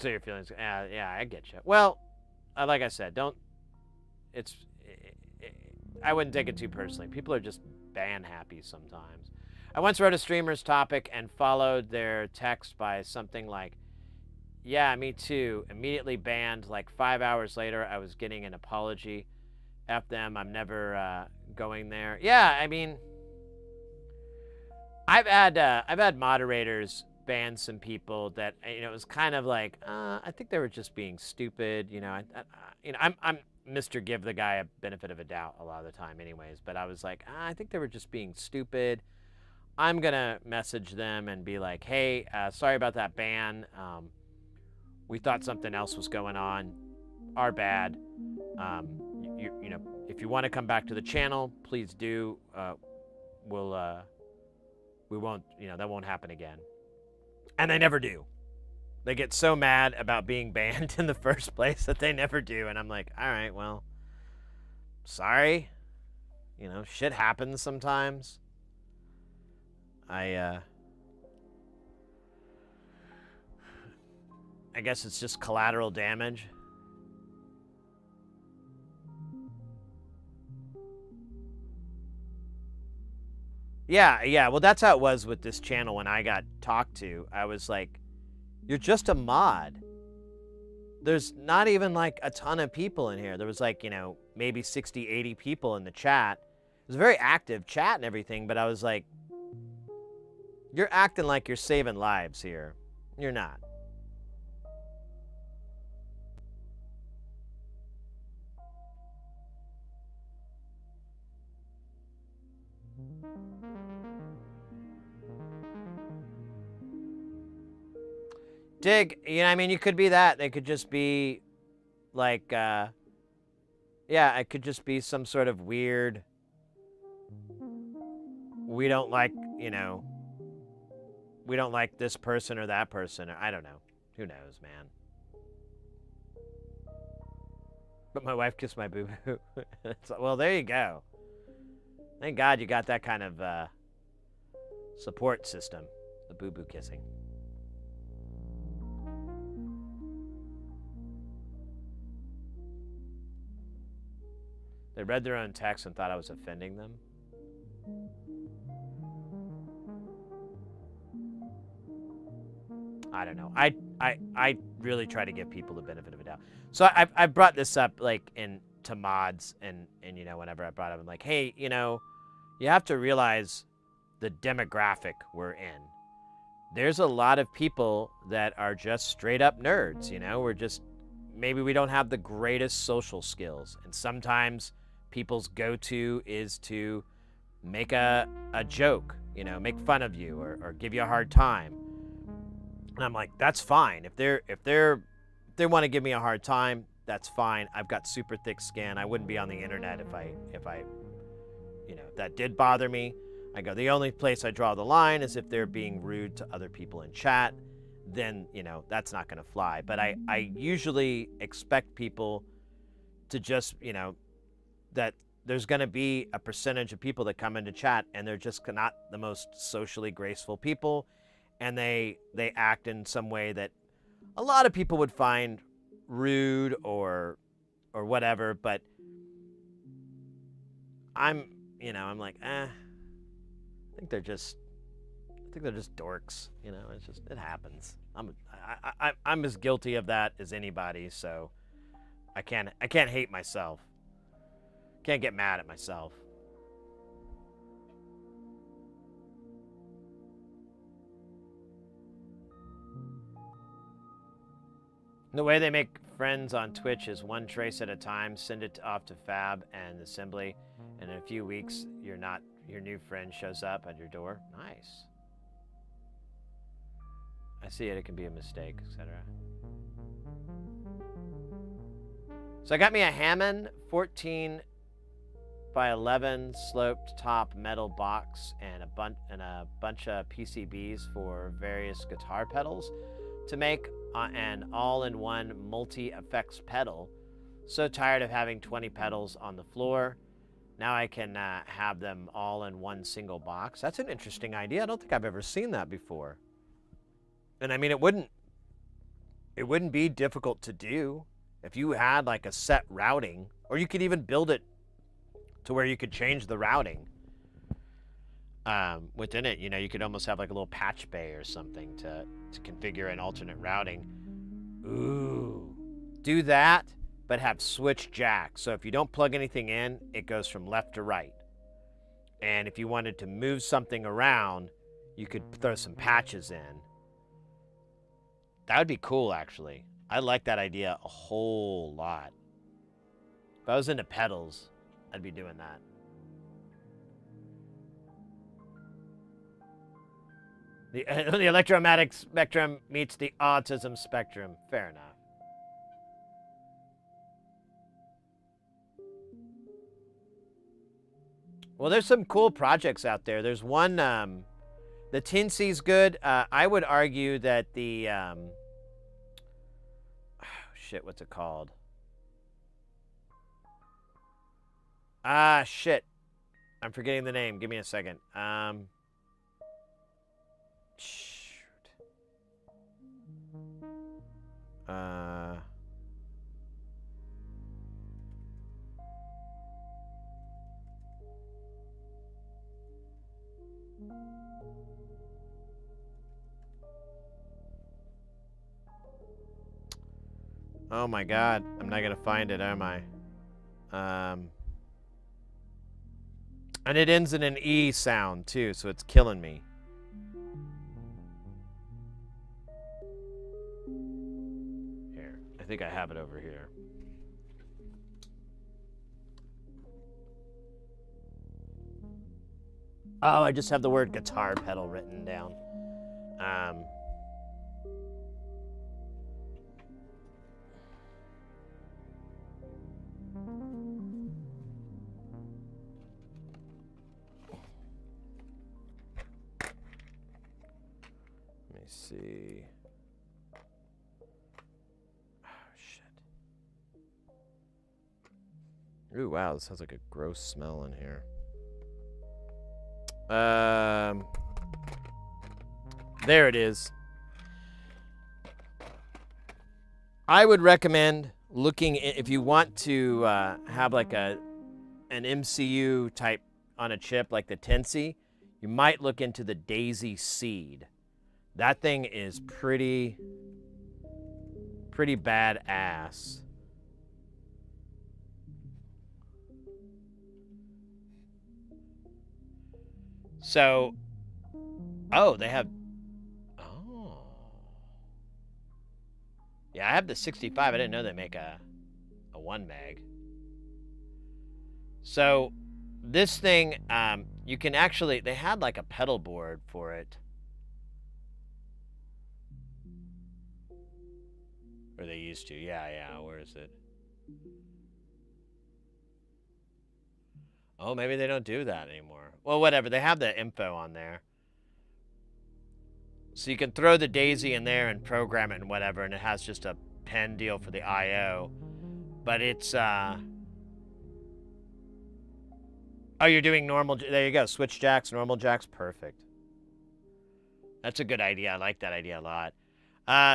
So your feelings, yeah, I get you. Well, like I said, I wouldn't take it too personally. People are just ban happy sometimes. I once wrote a streamer's topic and followed their text by something like, yeah, me too. Immediately banned. Like 5 hours later, I was getting an apology. F them, I'm never going there. Yeah, I mean, I've had moderators ban some people that, you know, it was kind of like, I think they were just being stupid. You know, I'm Mr. Give the guy a benefit of a doubt a lot of the time anyways, but I was like, I think they were just being stupid. I'm gonna message them and be like, hey, sorry about that ban. We thought something else was going on. Our bad. You know, if you want to come back to the channel, please do. We won't, you know, that won't happen again. And they never do. They get so mad about being banned in the first place that they never do. And I'm like, all right, well, sorry. You know, shit happens sometimes. I guess it's just collateral damage. Yeah. Well, that's how it was with this channel when I got talked to. I was like, you're just a mod. There's not even like a ton of people in here. There was like, you know, maybe 60, 80 people in the chat. It was a very active chat and everything, but I was like, you're acting like you're saving lives here. You're not. Dig, you know, I mean, you could be that. They could just be like, yeah, it could just be some sort of weird, we don't like, you know, we don't like this person or that person, or I don't know. Who knows, man? But my wife kissed my boo-boo. Well, there you go. Thank God you got that kind of support system, the boo-boo kissing. They read their own text and thought I was offending them. I don't know. I really try to give people the benefit of a doubt. So I've brought this up like to mods and you know, whenever I brought up, I'm like, hey, you know, you have to realize the demographic we're in. There's a lot of people that are just straight up nerds, you know, maybe we don't have the greatest social skills. And sometimes people's go-to is to make a joke, you know, make fun of you or give you a hard time. And I'm like, that's fine. If they want to give me a hard time, that's fine. I've got super thick skin. I wouldn't be on the internet if I, you know, if that did bother me. I go, the only place I draw the line is if they're being rude to other people in chat, then, you know, that's not going to fly. But I usually expect people to just, you know, that there's going to be a percentage of people that come into chat and they're just not the most socially graceful people. And they act in some way that a lot of people would find rude or whatever, but I'm like, I think they're just dorks, you know. It happens. I'm as guilty of that as anybody, so I can't hate myself. Can't get mad at myself. The way they make friends on Twitch is one trace at a time, send it off to Fab and Assembly, and in a few weeks, your new friend shows up at your door. Nice. I see it can be a mistake, etc. So I got me a Hammond 14 by 11 sloped top metal box and a bunch of PCBs for various guitar pedals to make an all-in-one multi-effects pedal. So tired of having 20 pedals on the floor. Now I can have them all in one single box. That's an interesting idea. I don't think I've ever seen that before. And I mean, it wouldn't be difficult to do if you had like a set routing, or you could even build it to where you could change the routing within it. You know, you could almost have like a little patch bay or something to configure an alternate routing. Ooh, do that, but have switch jacks. So if you don't plug anything in, it goes from left to right. And if you wanted to move something around, you could throw some patches in. That would be cool, actually. I like that idea a whole lot. If I was into pedals, I'd be doing that. The electromagnetic spectrum meets the autism spectrum. Fair enough. Well, there's some cool projects out there. There's one, the Tinsy's good. I would argue that the, oh, shit, what's it called? Ah, shit. I'm forgetting the name. Give me a second. Shoot. Oh my god. I'm not gonna find it, am I? And it ends in an E sound, too, so it's killing me. Here. I think I have it over here. Oh, I just have the word guitar pedal written down. Let me see. Oh, shit. Ooh, wow, this has like a gross smell in here. There it is. I would recommend looking, if you want to have like an MCU type on a chip like the Tensy, you might look into the Daisy Seed. That thing is pretty badass. So, oh, they have, oh. Yeah, I have the 65. I didn't know they make a 1 meg. So, this thing, you can actually, they had like a pedal board for it. Or they used to. Yeah, where is it? Oh, maybe they don't do that anymore. Well, whatever. They have the info on there. So you can throw the Daisy in there and program it and whatever, and it has just a pen deal for the I.O. But it's, oh, you're doing normal, there you go. Switch jacks, normal jacks, perfect. That's a good idea. I like that idea a lot.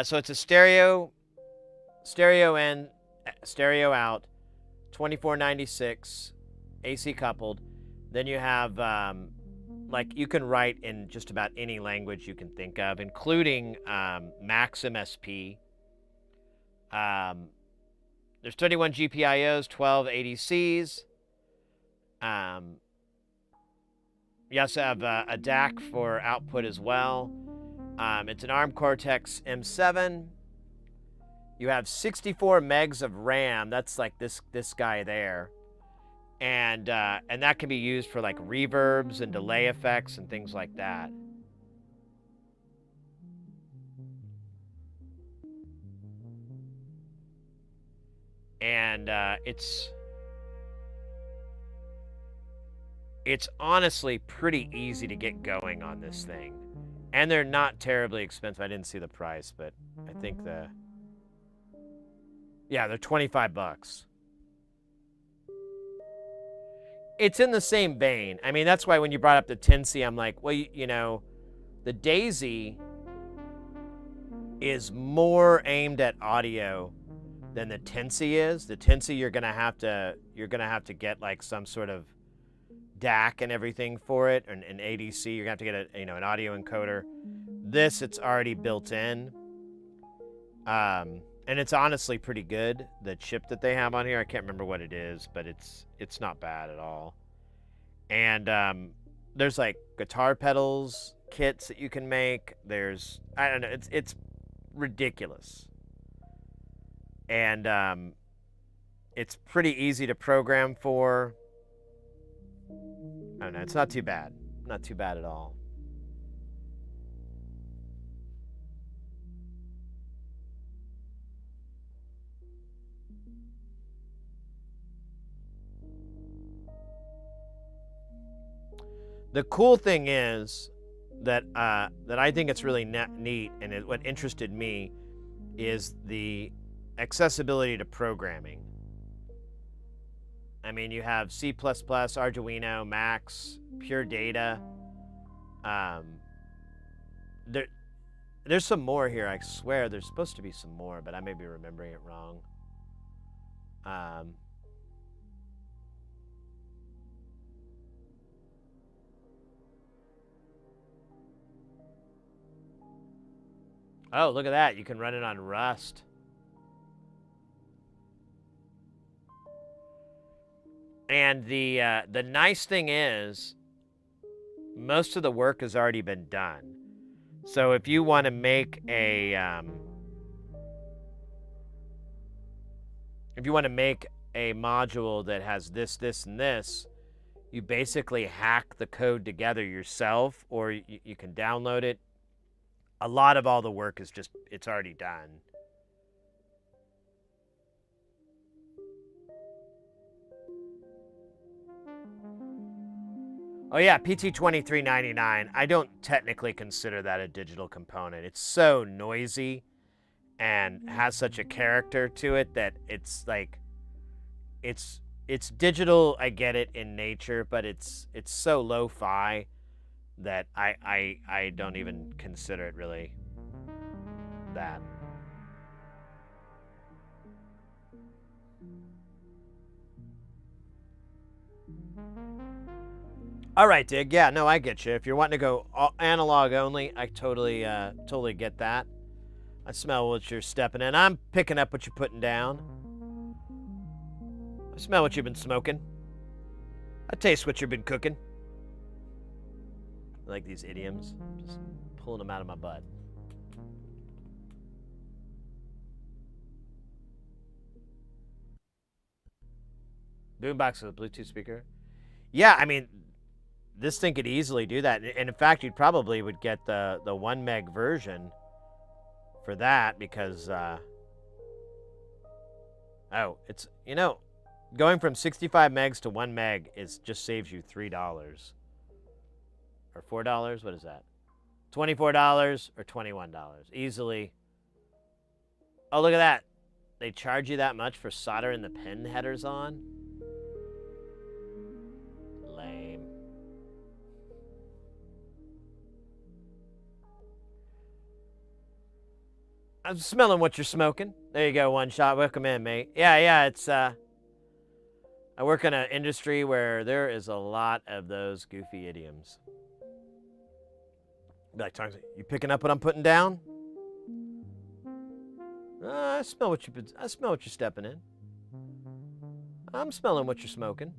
So it's a stereo in, stereo out, 2496. AC coupled. Then you have, like, you can write in just about any language you can think of, including Maxim SP. There's 31 GPIOs, 12 ADCs. You also have a DAC for output as well. It's an ARM Cortex M7. You have 64 megs of RAM. That's like this guy there. And that can be used for like reverbs and delay effects and things like that. And it's honestly pretty easy to get going on this thing. And they're not terribly expensive. I didn't see the price, but I think yeah, they're 25 bucks. It's in the same vein. I mean, that's why when you brought up the Tensy, I'm like, well, you know, the Daisy is more aimed at audio than the Tensy is. The Tensy, you're gonna have to get like some sort of DAC and everything for it, and an ADC. You're gonna have to get an audio encoder. This, it's already built in. And it's honestly pretty good. The chip that they have on here, I can't remember what it is, but it's not bad at all. And there's like guitar pedals kits that you can make. There's, I don't know, it's ridiculous. And it's pretty easy to program for. I don't know, it's not too bad. Not too bad at all. The cool thing is that I think it's really neat, and what interested me is the accessibility to programming. I mean, you have C++, Arduino, Max, Pure Data. There's some more here. I swear there's supposed to be some more, but I may be remembering it wrong. Oh, look at that. You can run it on Rust. And the nice thing is, most of the work has already been done. So if you want to make a module that has this, this, and this, you basically hack the code together yourself, or you can download it. A lot of all the work is just, it's already done. Oh yeah, PT2399. I don't technically consider that a digital component. It's so noisy and has such a character to it that it's like, it's digital. I get it in nature, but it's so lo-fi that I don't even consider it really that. All right, Dig. Yeah, no, I get you. If you're wanting to go analog only, I totally get that. I smell what you're stepping in. I'm picking up what you're putting down. I smell what you've been smoking. I taste what you've been cooking. I like these idioms. Just pulling them out of my butt. Boombox with a Bluetooth speaker. Yeah, I mean, this thing could easily do that. And in fact, you probably would get the 1 meg version for that because, oh, it's, you know, going from 65 megs to 1 meg just saves you $3. Or $4, what is that? $24 or $21, easily. Oh, look at that. They charge you that much for soldering the pin headers on? Lame. I'm smelling what you're smoking. There you go, one shot. Welcome in, mate. Yeah, it's, I work in an industry where there is a lot of those goofy idioms. Be like, you picking up what I'm putting down? I smell what you're stepping in. I'm smelling what you're smoking.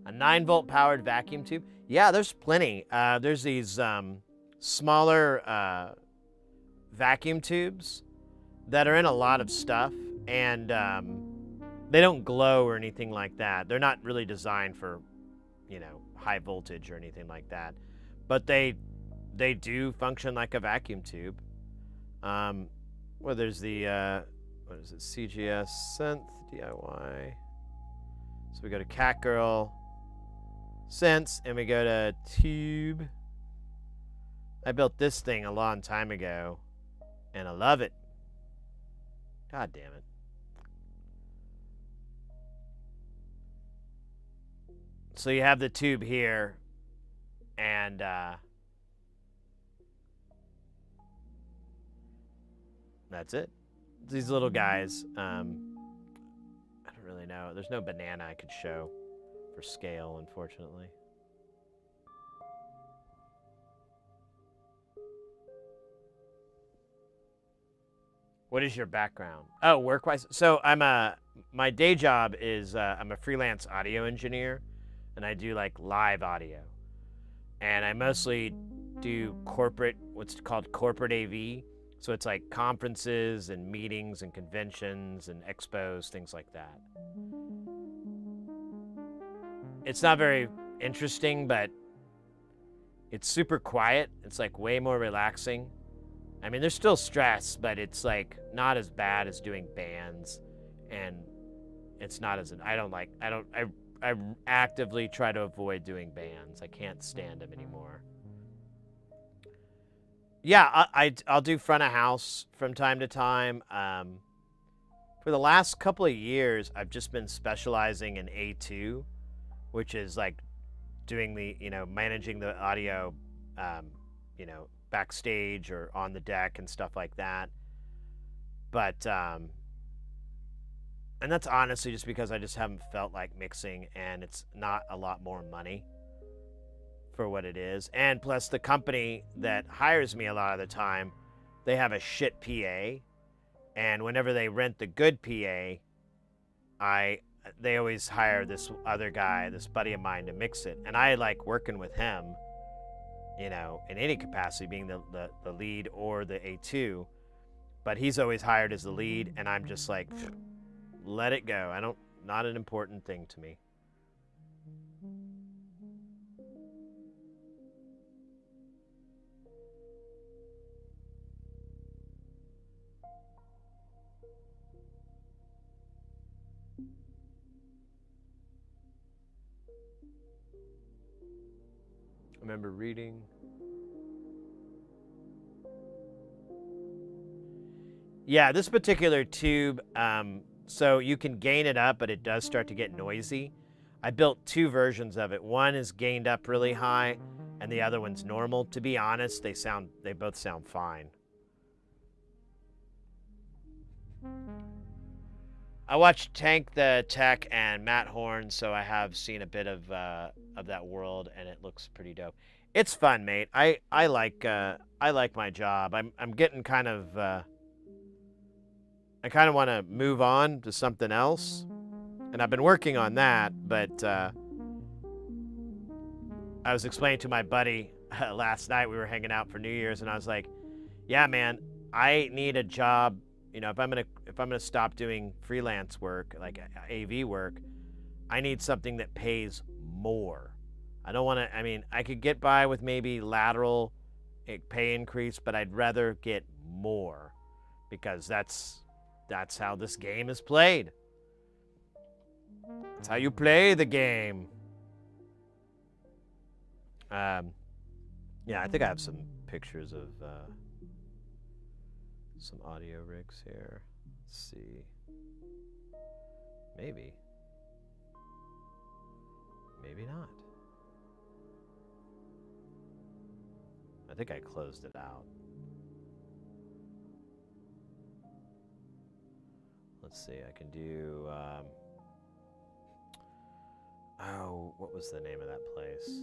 A 9-volt powered vacuum tube. Yeah, there's plenty. There's these smaller vacuum tubes that are in a lot of stuff, and they don't glow or anything like that. They're not really designed for, you know, high voltage or anything like that, but they do function like a vacuum tube. Well, there's the what is it, CGS Synth DIY. So we go to Cat Girl Synths, and we go to Tube. I built this thing a long time ago, and I love it. God damn it. So you have the tube here, and that's it. These little guys, I don't really know. There's no banana I could show for scale, unfortunately. What is your background? Oh, work-wise? So my day job is I'm a freelance audio engineer, and I do like live audio. And I mostly do what's called corporate AV. So it's like conferences and meetings and conventions and expos, things like that. It's not very interesting, but it's super quiet. It's like way more relaxing. I mean, there's still stress, but it's like not as bad as doing bands, and it's not as, I I actively try to avoid doing bands. I can't stand them anymore. Yeah, I'll do front of house from time to time. For the last couple of years, I've just been specializing in A2, which is like doing the, managing the audio, backstage or on the deck and stuff like that. But, and that's honestly just because I just haven't felt like mixing, and it's not a lot more money for what it is. And plus, the company that hires me a lot of the time, they have a shit PA, and whenever they rent the good PA, they always hire this other guy, this buddy of mine, to mix it. And I like working with him, in any capacity, being the lead or the A2. But he's always hired as the lead, and I'm just like, let it go. Not an important thing to me. I remember reading. Yeah, this particular tube, so you can gain it up, but it does start to get noisy. I built two versions of it. One is gained up really high, and the other one's normal. To be honest, they both sound fine. I watched Tank the Tech and Matt Horn, so I have seen a bit of that world, and it looks pretty dope. It's fun, mate. I like my job. I'm getting kind of I kind of want to move on to something else, and I've been working on that. But I was explaining to my buddy last night. We were hanging out for New Year's, and I was like, "Yeah, man, I need a job. If I'm gonna stop doing freelance work, like AV work, I need something that pays more. I don't want to. I mean, I could get by with maybe lateral pay increase, but I'd rather get more, because that's how this game is played. That's how you play the game." Yeah, I think I have some pictures of some audio rigs here. Let's see. Maybe not. I think I closed it out. Let's see, I can do, what was the name of that place?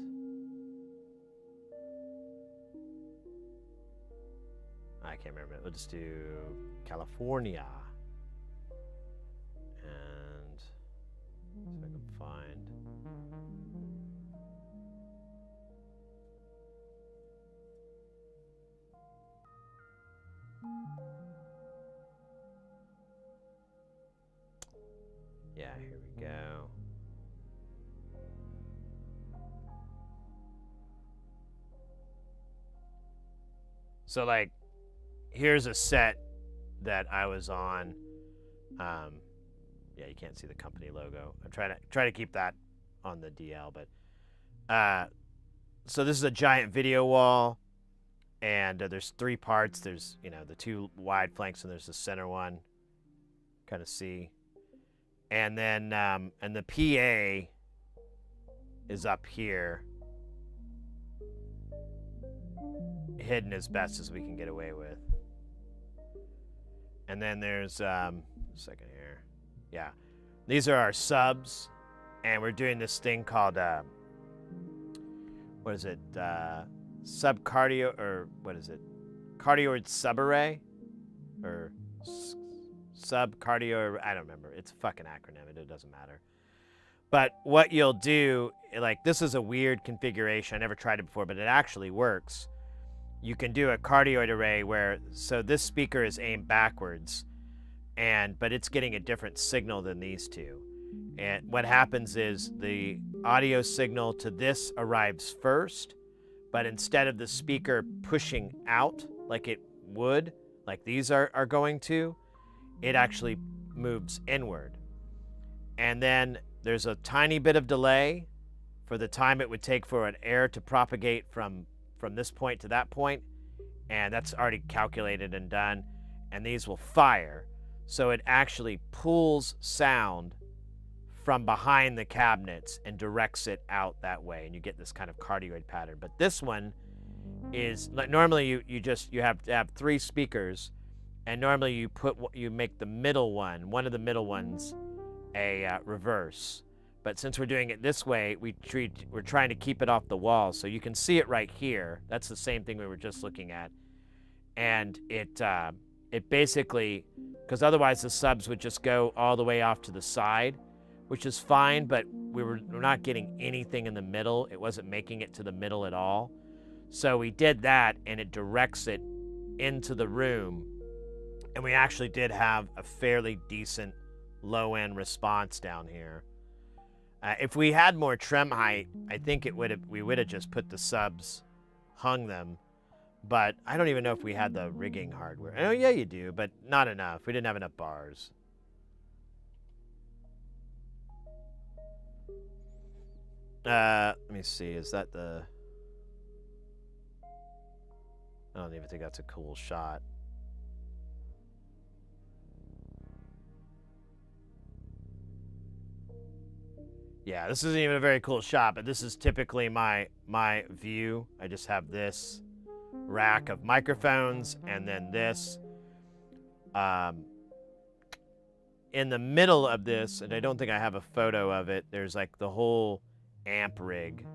I can't remember. We'll just do California. And see if I can find. Yeah, here we go. So, like, here's a set that I was on. Yeah, you can't see the company logo. I'm trying to keep that on the DL, but so this is a giant video wall, and there's three parts. There's the two wide flanks, and there's the center one. Kind of see, and then and the PA is up here, hidden as best as we can get away with. And then there's second here. Yeah, these are our subs, and we're doing this thing called what is it? Subcardio, or what is it? Cardioid subarray, or subcardio. I don't remember. It's a fucking acronym. It doesn't matter. But what you'll do, like, this is a weird configuration. I never tried it before, but it actually works. You can do a cardioid array so this speaker is aimed backwards, but it's getting a different signal than these two. And what happens is the audio signal to this arrives first, but instead of the speaker pushing out like it would, like these are going to, it actually moves inward. And then there's a tiny bit of delay for the time it would take for an air to propagate from this point to that point, and that's already calculated and done, and these will fire. So it actually pulls sound from behind the cabinets and directs it out that way, and you get this kind of cardioid pattern. But this one is like, normally you have to have 3 speakers, and normally you make the middle one of the middle ones a reverse. But since we're doing it this way, we're trying to keep it off the wall, so you can see it right here. That's the same thing we were just looking at, and it basically, because otherwise the subs would just go all the way off to the side, which is fine, but we're not getting anything in the middle. It wasn't making it to the middle at all. So we did that, and it directs it into the room, and we actually did have a fairly decent low-end response down here. If we had more trim height, I think we would have just put the subs, hung them, but I don't even know if we had the rigging hardware. Oh yeah, you do, but not enough. We didn't have enough bars. Let me see. Is that the... I don't even think that's a cool shot. Yeah, this isn't even a very cool shot, but this is typically my view. I just have this rack of microphones, and then this. In the middle of this, and I don't think I have a photo of it, there's like the whole amp rig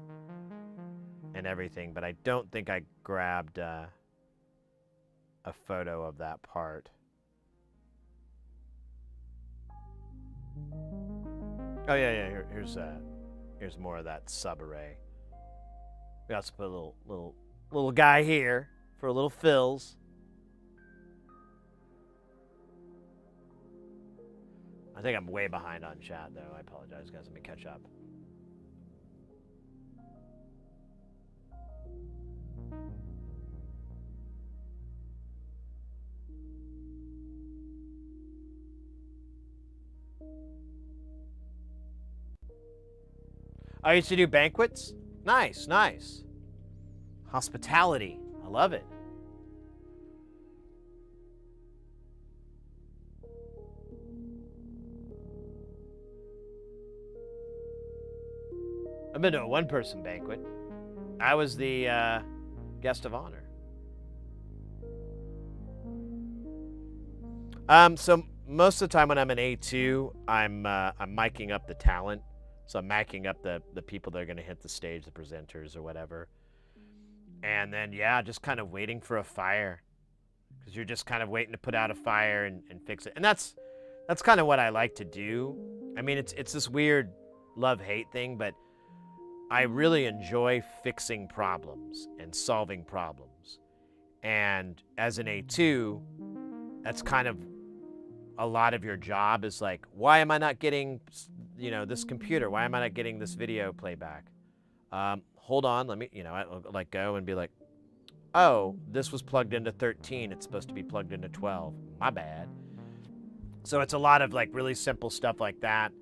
and everything, but I don't think I grabbed a photo of that part. Oh yeah. Here's more of that sub array. We also put a little guy here for a little fills. I think I'm way behind on chat though. I apologize, guys. Let me catch up. I used to do banquets. Nice, nice. Hospitality. I love it. I've been to a one-person banquet. I was the guest of honor. So most of the time when I'm in A2, I'm miking up the talent. So I'm miking up the people that are going to hit the stage, the presenters or whatever. And then, yeah, just kind of waiting for a fire. Because you're just kind of waiting to put out a fire and fix it. And that's kind of what I like to do. I mean, it's this weird love-hate thing, but I really enjoy fixing problems and solving problems. And as an A2, that's kind of a lot of your job is like, why am I not getting, this computer? Why am I not getting this video playback? Hold on, let me, I like go and be like, oh, this was plugged into 13. It's supposed to be plugged into 12. My bad. So it's a lot of like really simple stuff like that.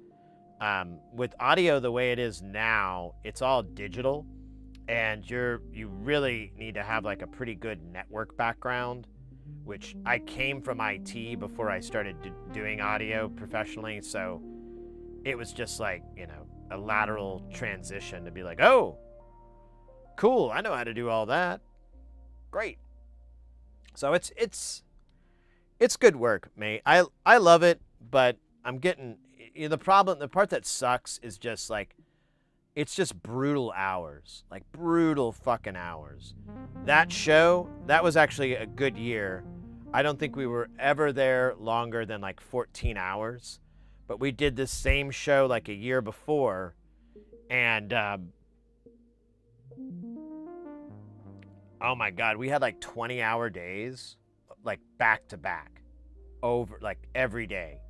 With audio the way it is now, it's all digital, and you really need to have like a pretty good network background, which I came from IT before I started doing audio professionally, so it was just like, a lateral transition to be like, oh, cool, I know how to do all that. Great. So it's good work, mate. I love it, but I'm getting... the part that sucks is just like, it's just brutal hours, like brutal fucking hours. That show, that was actually a good year. I don't think we were ever there longer than like 14 hours, but we did this same show like a year before, and oh my God, we had like 20-hour days, like back to back, over like every day.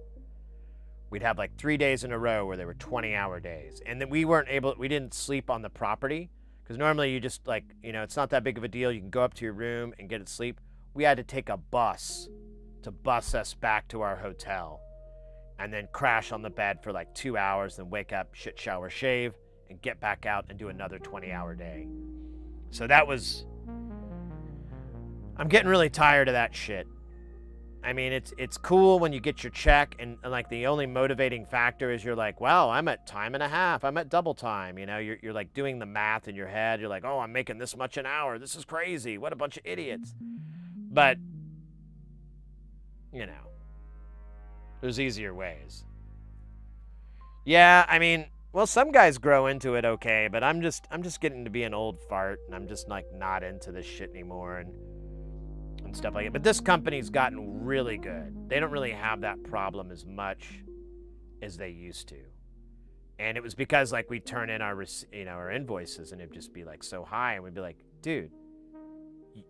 We'd have like 3 days in a row where there were 20-hour days. And then we didn't sleep on the property, because normally you just like, it's not that big of a deal. You can go up to your room and get to sleep. We had to take a bus to bus us back to our hotel. and then crash on the bed for like 2 hours, then wake up, shit, shower, shave, and get back out and do another 20-hour day. So that was... I'm getting really tired of that shit. I mean, it's cool when you get your check, and like the only motivating factor is you're like, wow, I'm at time and a half. I'm at double time. You know, you're like doing the math in your head. You're like, oh, I'm making this much an hour. This is crazy. What a bunch of idiots. But, you know, there's easier ways. Yeah, I mean, well, some guys grow into it okay, but I'm just getting to be an old fart, and I'm just like not into this shit anymore, and stuff like it. But this company's gotten really good. They don't really have that problem as much as they used to. And it was because like we turn in our, our invoices, and it'd just be like so high, and we'd be like, dude,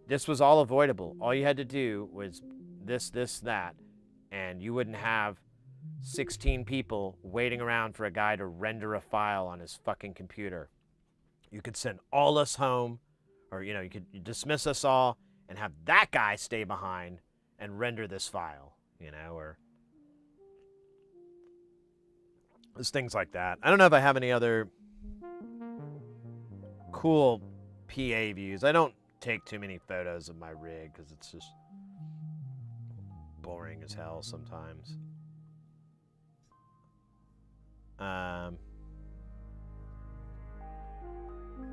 this was all avoidable. All you had to do was this, that, and you wouldn't have 16 people waiting around for a guy to render a file on his fucking computer. You could send all us home, or, you could dismiss us all, and have that guy stay behind and render this file, or there's things like that. I don't know if I have any other cool PA views. I don't take too many photos of my rig because it's just boring as hell sometimes.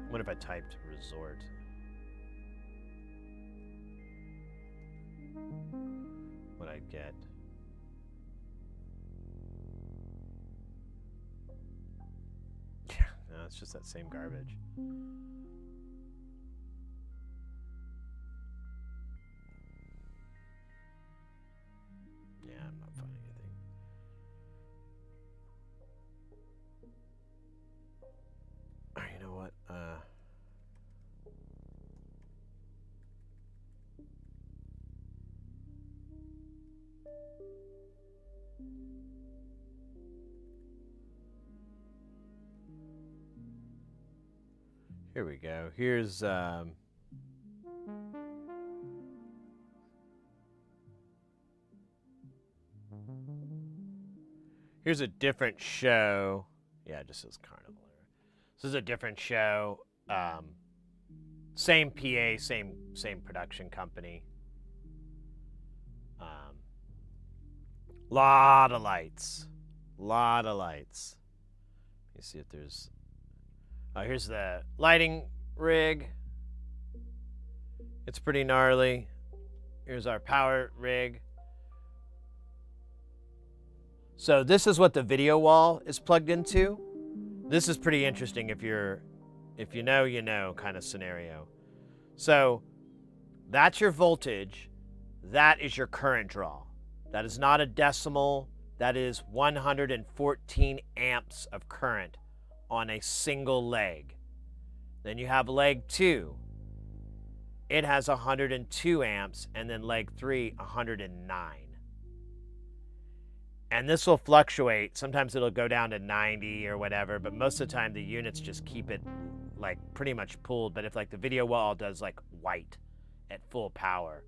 What if I typed resort? What I'd get. Yeah, no, it's just that same garbage. Yeah, I'm not finding anything. Oh, you know what? Here we go. Here's here's a different show. Yeah, it just says Carnival. This is a different show. Same PA, same production company. Lot of lights. Lot of lights. Let me see if there's... here's the lighting rig. It's pretty gnarly. Here's our power rig. So this is what the video wall is plugged into. This is pretty interesting if you know, you know kind of scenario. So that's your voltage. That is your current draw. That is not a decimal. That is 114 amps of current on a single leg. Then you have leg 2. It has 102 amps, and then leg 3, 109. And this will fluctuate. Sometimes it'll go down to 90 or whatever, but most of the time the units just keep it like pretty much pulled. But if like the video wall does like white at full power,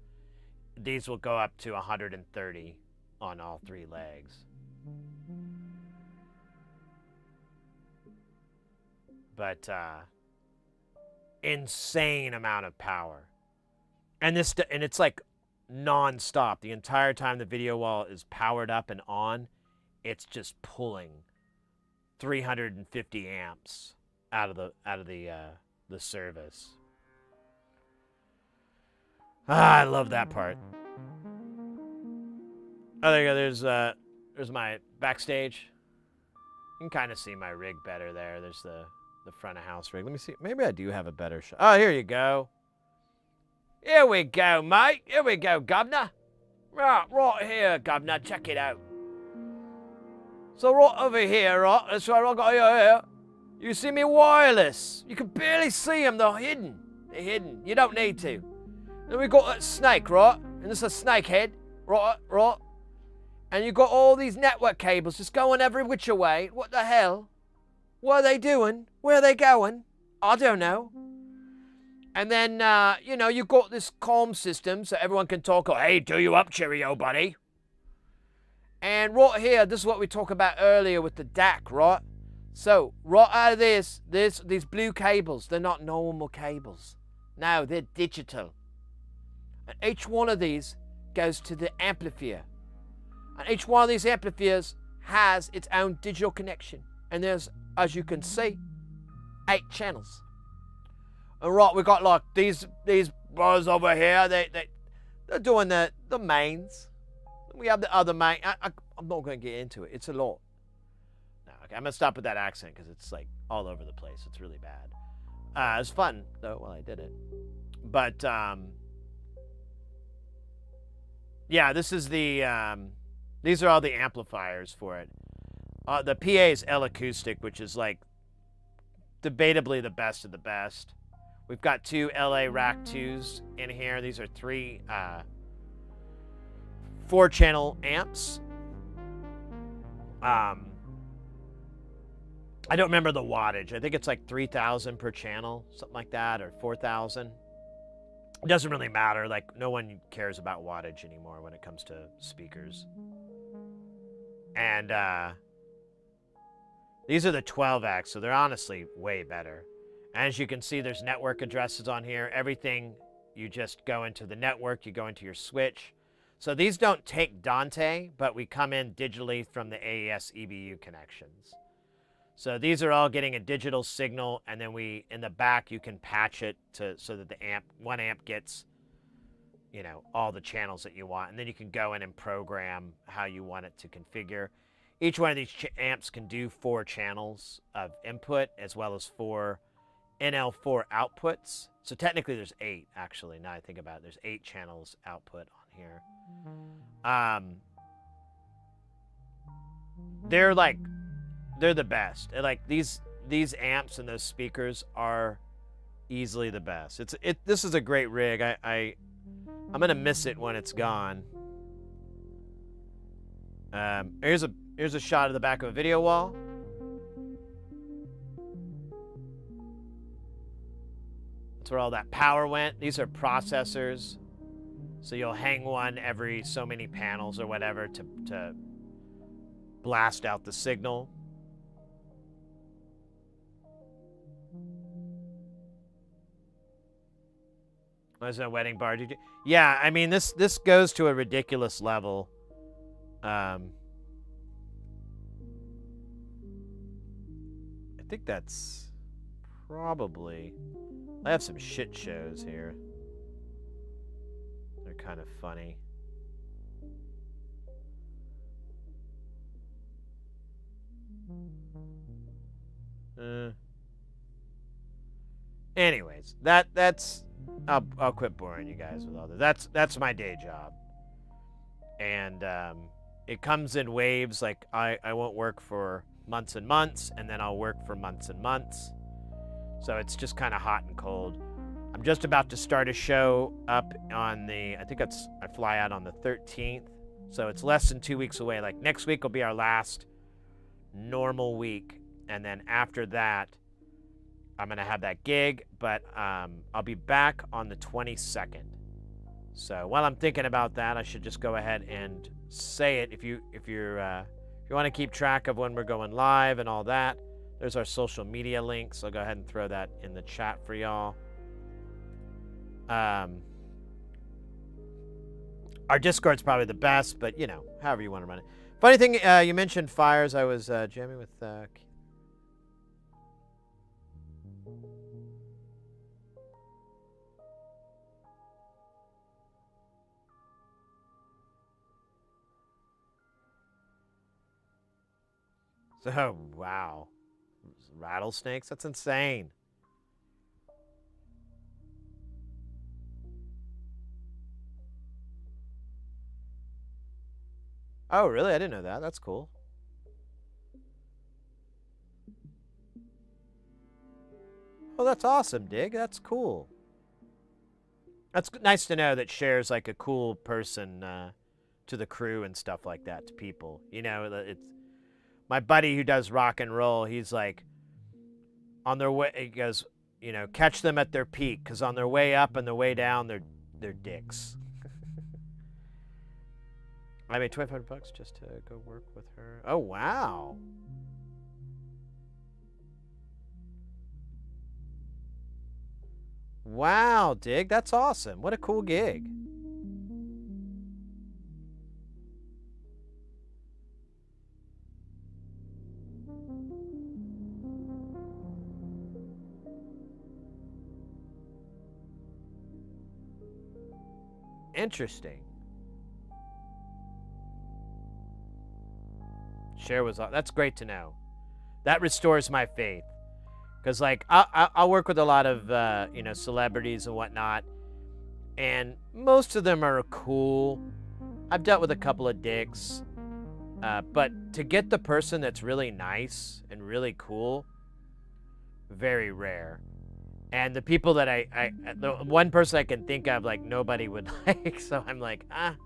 these will go up to 130 on all 3 legs. But insane amount of power. And it's like non-stop. The entire time the video wall is powered up and on, it's just pulling 350 amps out of the service. I love that part. Oh, there you go. There's my backstage. You can kind of see my rig better there. There's the front of house rig. Let me see. Maybe I do have a better shot. Oh, here you go. Here we go, mate. Here we go, governor. Right here, governor. Check it out. So right over here, right? That's what I got here. You see me wireless. You can barely see them. They're hidden. They're hidden. You don't need to. Then we got that snake, right? And this is a snake head. Right. And you got all these network cables just going every which way. What the hell? What are they doing? Where are they going? I don't know. And then, you got this comm system so everyone can talk. Oh, hey, do you up, Cheerio, buddy? And right here, this is what we talked about earlier with the DAC, right? So, right out of these blue cables, they're not normal cables. No, they're digital. And each one of these goes to the amplifier. And each one of these amplifiers has its own digital connection. And there's, as you can see, 8 channels. And right, we've got like these bros over here, they're doing the mains. We have the other main. I'm not going to get into it. It's a lot. No, okay, I'm going to stop with that accent because it's like all over the place. It's really bad. It was fun, though, while I did it. But, yeah, this is the, these are all the amplifiers for it. The PA is L Acoustic, which is like debatably the best of the best. We've got 2 LA Rack 2s in here. These are 3 4-channel amps. I don't remember the wattage. I think it's like 3,000 per channel, something like that, or 4,000. It doesn't really matter. Like, no one cares about wattage anymore when it comes to speakers. And these are the 12X, so they're honestly way better. As you can see, there's network addresses on here. Everything, you just go into the network, you go into your switch. So these don't take Dante, but we come in digitally from the AES EBU connections. So these are all getting a digital signal, and then in the back, you can patch it so that the one amp gets, you know, all the channels that you want. And then you can go in and program how you want it to configure. Each one of these amps can do 4 channels of input, as well as 4 NL4 outputs. So technically there's 8, actually, now I think about it. There's 8 channels output on here. They're the best. Like these amps and those speakers are easily the best. This is a great rig. I'm gonna miss it when it's gone. Here's a shot of the back of a video wall. That's where all that power went. These are processors. So you'll hang one every so many panels or whatever to blast out the signal. Was it a wedding bar? Yeah, I mean this goes to a ridiculous level. I think that's probably. I have some shit shows here. They're kind of funny. Anyways, that's I'll quit boring you guys with all that. That's my day job, and it comes in waves. Like I won't work for months and months, and then I'll work for months and months. So it's just kind of hot and cold. I'm just about to start a show up on I fly out on the 13th. So it's less than 2 weeks away. Like next week will be our last normal week. And then after that, I'm going to have that gig, but I'll be back on the 22nd. So while I'm thinking about that, I should just go ahead and say it. If you want to keep track of when we're going live and all that, there's our social media links. I'll go ahead and throw that in the chat for y'all. Our Discord's probably the best, but, you know, however you want to run it. Funny thing, you mentioned fires. I was jamming with... So, wow. Rattlesnakes? That's insane. Oh, really? I didn't know that. That's cool. Oh, that's awesome, Dig. That's cool. That's nice to know that Cher's like a cool person to the crew and stuff like that, to people. You know, it's my buddy who does rock and roll. He's like, on their way, he goes, you know, catch them at their peak, because on their way up and their way down, they're dicks. I made $2,500 just to go work with her. Oh, wow. Wow, Dig, that's awesome. What a cool gig. Interesting. Share was, that's great to know. That restores my faith. Because, like, I'll work with a lot of, you know, celebrities and whatnot. And most of them are cool. I've dealt with a couple of dicks. But to get the person that's really nice and really cool, very rare. And the people that the one person I can think of, like, nobody would like. So I'm like, ah.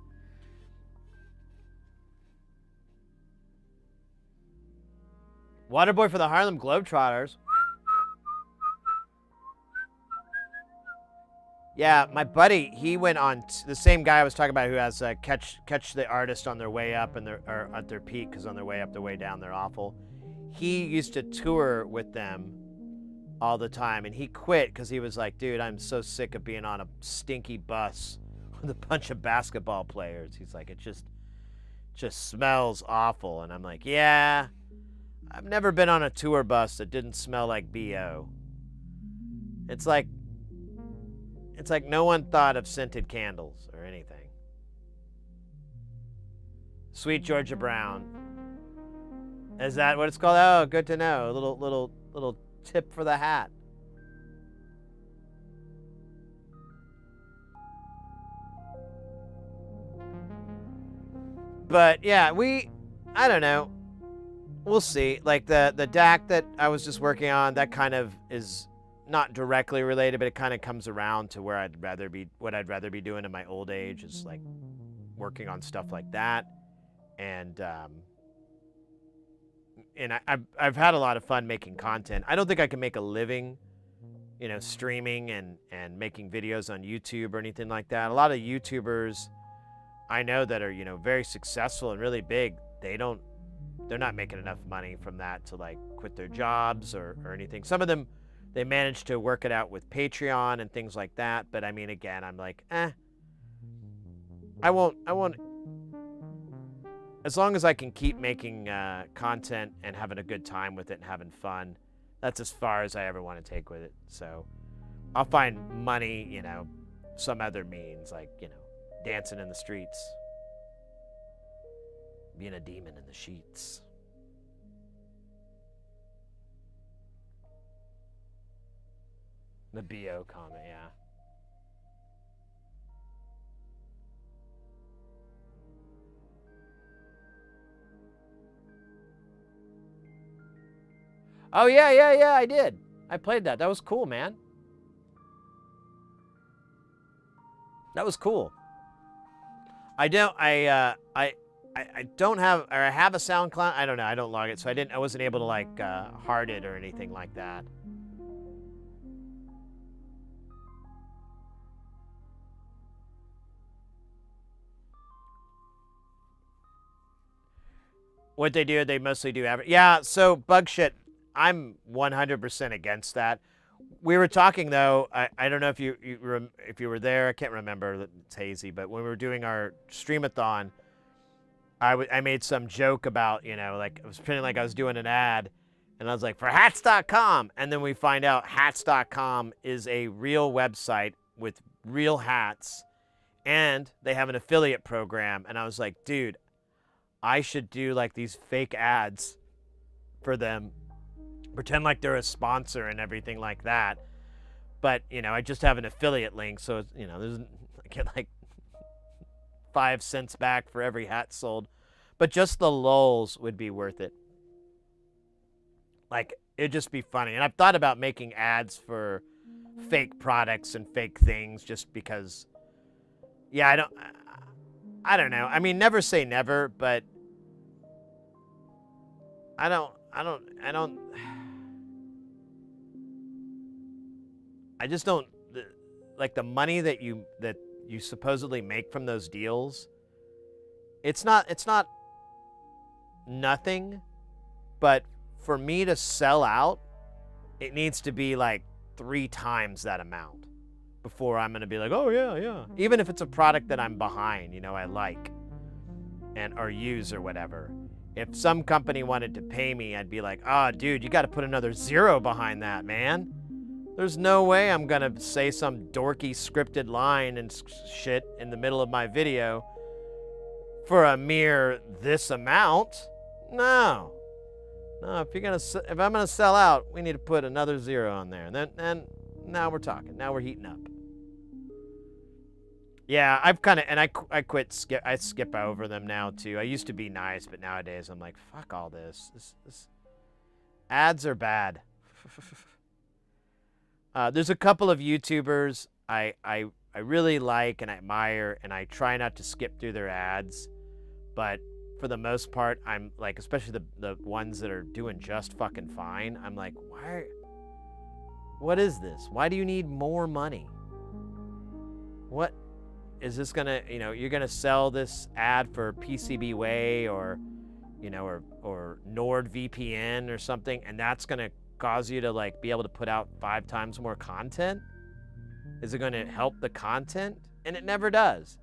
Waterboy for the Harlem Globetrotters. Yeah, my buddy, he went on the same guy I was talking about who has catch the artist on their way up and or at their peak, because on their way up, their way down, they're awful. He used to tour with them all the time, and he quit because he was like, dude, I'm so sick of being on a stinky bus with a bunch of basketball players. He's like, it just smells awful. And I'm like, yeah, I've never been on a tour bus that didn't smell like BO. It's like no one thought of scented candles or anything. Sweet Georgia Brown. Is that what it's called? Oh, good to know. A little tip for the hat. But yeah, I don't know. We'll see. Like the DAC that I was just working on, that kind of is not directly related, but it kind of comes around to where what I'd rather be doing in my old age is like working on stuff like that. And I've had a lot of fun making content. I don't think I can make a living, you know, streaming and making videos on YouTube or anything like that. A lot of YouTubers I know that are, you know, very successful and really big, they're not making enough money from that to like quit their jobs or anything. Some of them, they manage to work it out with Patreon and things like that. But I mean, again, I'm like, I won't, as long as I can keep making content and having a good time with it and having fun, that's as far as I ever want to take with it. So I'll find money, you know, some other means, like, you know, dancing in the streets, being a demon in the sheets. The BO comment, yeah. Oh, yeah, I did. I played that. That was cool, man. That was cool. I don't have, or I have a SoundCloud. I don't know. I don't log it, so I wasn't able to like hard it or anything like that. What they do, they mostly do yeah, so bug shit, I'm 100% against that. We were talking though, I don't know if you were there, I can't remember, it's hazy, but when we were doing our streamathon, I made some joke about, you know, like I was pretending like I was doing an ad, and I was like, for hats.com, and then we find out hats.com is a real website with real hats, and they have an affiliate program, and I was like, dude, I should do like these fake ads for them, pretend like they're a sponsor and everything like that. But, you know, I just have an affiliate link, so, you know, I get like 5 cents back for every hat sold. But just the lulz would be worth it. Like, it'd just be funny. And I've thought about making ads for fake products and fake things just because, yeah, I don't know. I mean, never say never, but I just don't, like, the money that you supposedly make from those deals It's not nothing, but for me to sell out, it needs to be like 3 times that amount before I'm gonna be like, oh yeah. Even if it's a product that I'm behind, you know, I like and or use or whatever. If some company wanted to pay me, I'd be like, ah, dude, you got to put another 0 behind that, man. There's no way I'm gonna say some dorky scripted line and shit in the middle of my video for a mere this amount. No, if I'm gonna sell out, we need to put another 0 on there, and now we're talking. Now we're heating up. Yeah, I've kind of, and I skip over them now too. I used to be nice, but nowadays I'm like, fuck all this. This ads are bad. There's a couple of YouTubers I really like and I admire, and I try not to skip through their ads, but for the most part, I'm like, especially the ones that are doing just fucking fine, I'm like, what is this? Why do you need more money? What is this gonna, you know, you're gonna sell this ad for PCBWay or, you know, or NordVPN or something, and that's gonna cause you to like be able to put out 5 times more content? Is it gonna help the content? And it never does.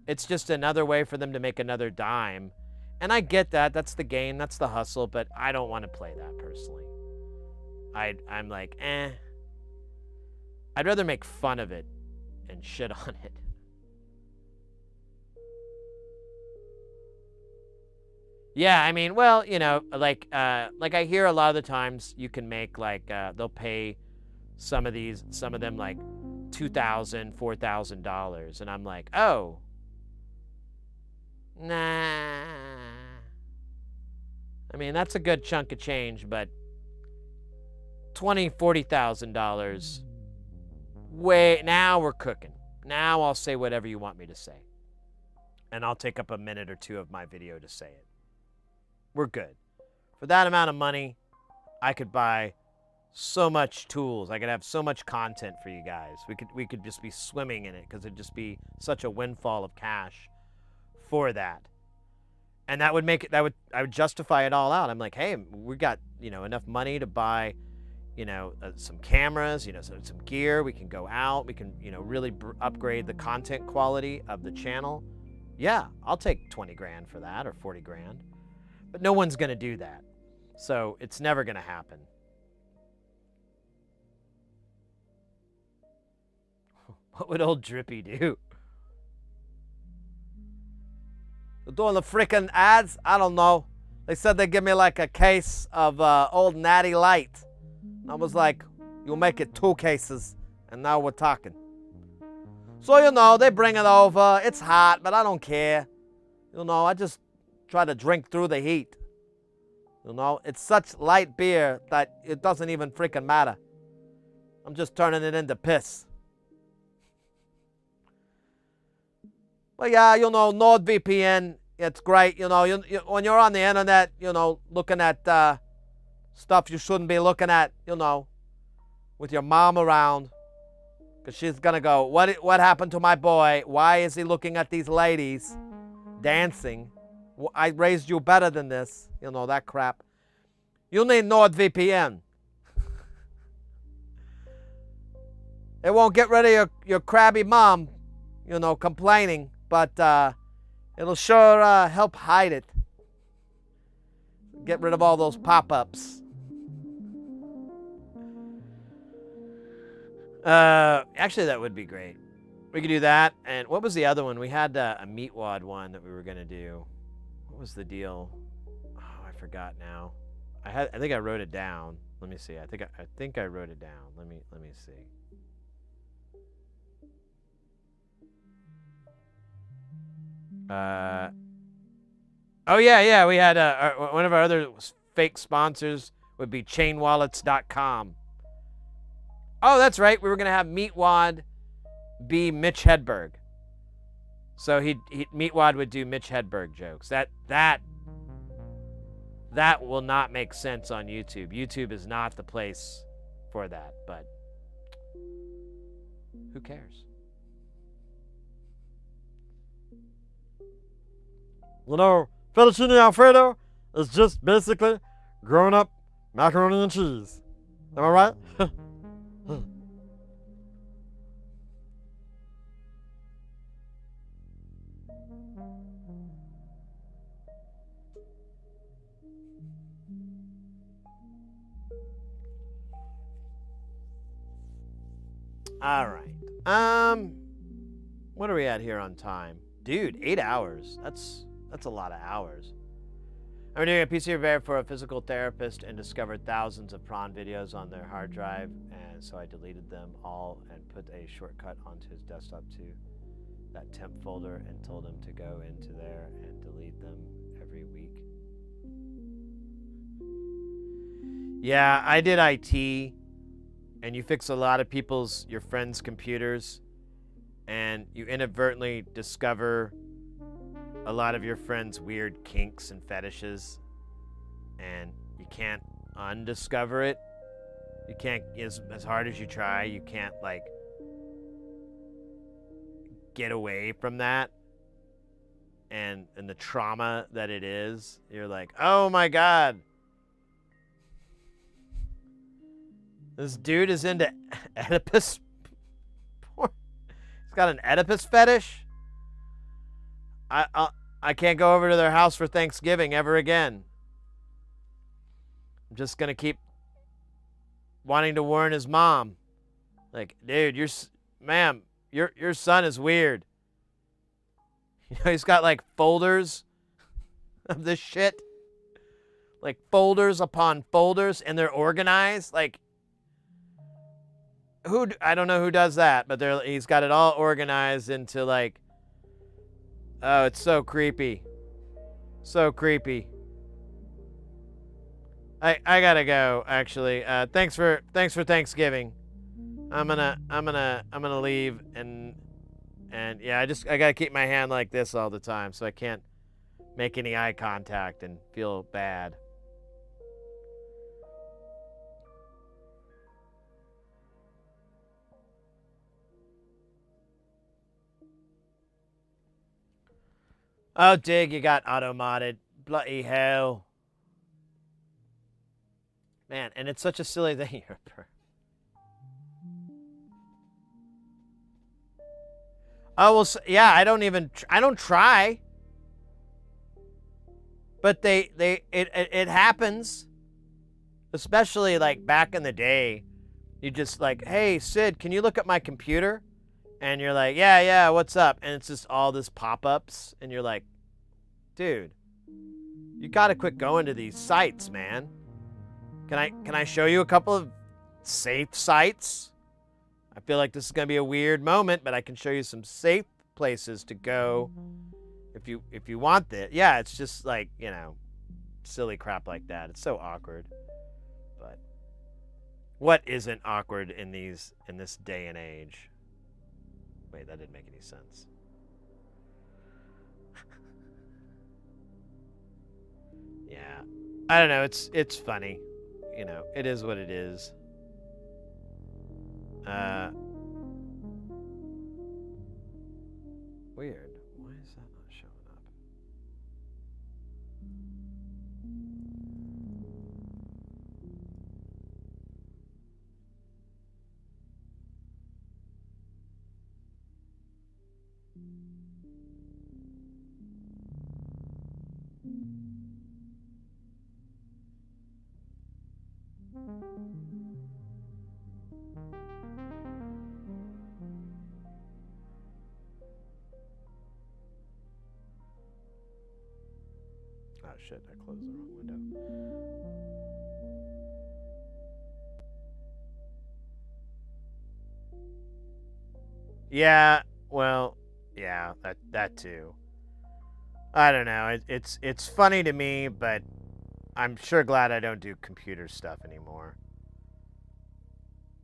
It's just another way for them to make another dime. And I get that, that's the game, that's the hustle, but I don't want to play that personally. I'm like, eh. I'd rather make fun of it and shit on it. Yeah, I mean, well, you know, like I hear a lot of the times you can make like they'll pay some of them like $2,000, $4,000, and I'm like, oh, nah. I mean, that's a good chunk of change, but $20,000, $40,000. Wait, now we're cooking. Now I'll say whatever you want me to say, and I'll take up a minute or 2 of my video to say it. We're good. For that amount of money, I could buy so much tools. I could have so much content for you guys. We could just be swimming in it because it'd just be such a windfall of cash for that. And that would make it, I would justify it all out. I'm like, hey, we got, you know, enough money to buy, you know, some cameras, you know, some gear. We can go out. We can, you know, really upgrade the content quality of the channel. Yeah, I'll take 20 grand for that, or 40 grand. But no one's going to do that. So it's never going to happen. What would old Drippy do? They're doing the freaking ads? I don't know. They said they'd give me like a case of old Natty Light. I was like, you'll make it 2 cases. And now we're talking. So, you know, they bring it over. It's hot, but I don't care. You know, I just try to drink through the heat. You know, it's such light beer that it doesn't even freaking matter. I'm just turning it into piss. But yeah, you know, NordVPN, it's great. You know, when you're on the internet, you know, looking at stuff you shouldn't be looking at, you know, with your mom around. Because she's going to go, what happened to my boy? Why is he looking at these ladies dancing? I raised you better than this. You know, that crap. You need NordVPN. It won't get rid of your crabby mom, you know, complaining. But it'll sure help hide it. Get rid of all those pop-ups. Actually, that would be great. We could do that. And what was the other one? We had a meatwad one that we were going to do. What was the deal? Oh, I forgot now. I think I wrote it down. Let me see. I think I wrote it down. Let me see. Oh yeah. We had one of our other fake sponsors would be chainwallets.com. Oh, that's right. We were gonna have Meatwad be Mitch Hedberg. So Meatwad would do Mitch Hedberg jokes. That will not make sense on YouTube. YouTube is not the place for that, but who cares? You know, fettuccine alfredo is just basically grown up macaroni and cheese. Am I right? All right. What are we at here on time? Dude, 8 hours. That's a lot of hours. I'm doing a PC repair for a physical therapist and discovered thousands of prawn videos on their hard drive, and so I deleted them all and put a shortcut onto his desktop to that temp folder and told him to go into there and delete them every week. Yeah, I did IT, and you fix a lot of your friends' computers, and you inadvertently discover a lot of your friends' weird kinks and fetishes, and you can't undiscover it. You can't, as hard as you try, you can't, like, get away from that. And the trauma that it is, you're like, oh my god, this dude is into Oedipus porn. He's got an Oedipus fetish. I can't go over to their house for Thanksgiving ever again. I'm just gonna keep wanting to warn his mom, like, dude, your son is weird. You know, he's got like folders of this shit, like folders upon folders, and they're organized. Like, I don't know who does that, but he's got it all organized into like, oh, it's so creepy. So creepy. I gotta go, actually. Thanks for Thanksgiving. I'm gonna leave, and yeah, I gotta keep my hand like this all the time so I can't make any eye contact and feel bad. Oh, Dig, you got auto-modded. Bloody hell. Man, and it's such a silly thing. Oh, well, yeah, I don't try. But it happens. Especially, like, back in the day. You just, like, hey, Sid, can you look at my computer? And you're like, yeah, what's up? And it's just all this pop-ups. And you're like, dude, you gotta quit going to these sites, man. Can I show you a couple of safe sites? I feel like this is gonna be a weird moment, but I can show you some safe places to go if you want this. Yeah, it's just like, you know, silly crap like that. It's so awkward. But what isn't awkward in this day and age? Wait, that didn't make any sense. Yeah. I don't know, it's funny. You know, it is what it is. Weird. Why is that not showing up? Oh shit, I closed the wrong window. Yeah, well, yeah, that too. I don't know. It's funny to me, but I'm sure glad I don't do computer stuff anymore.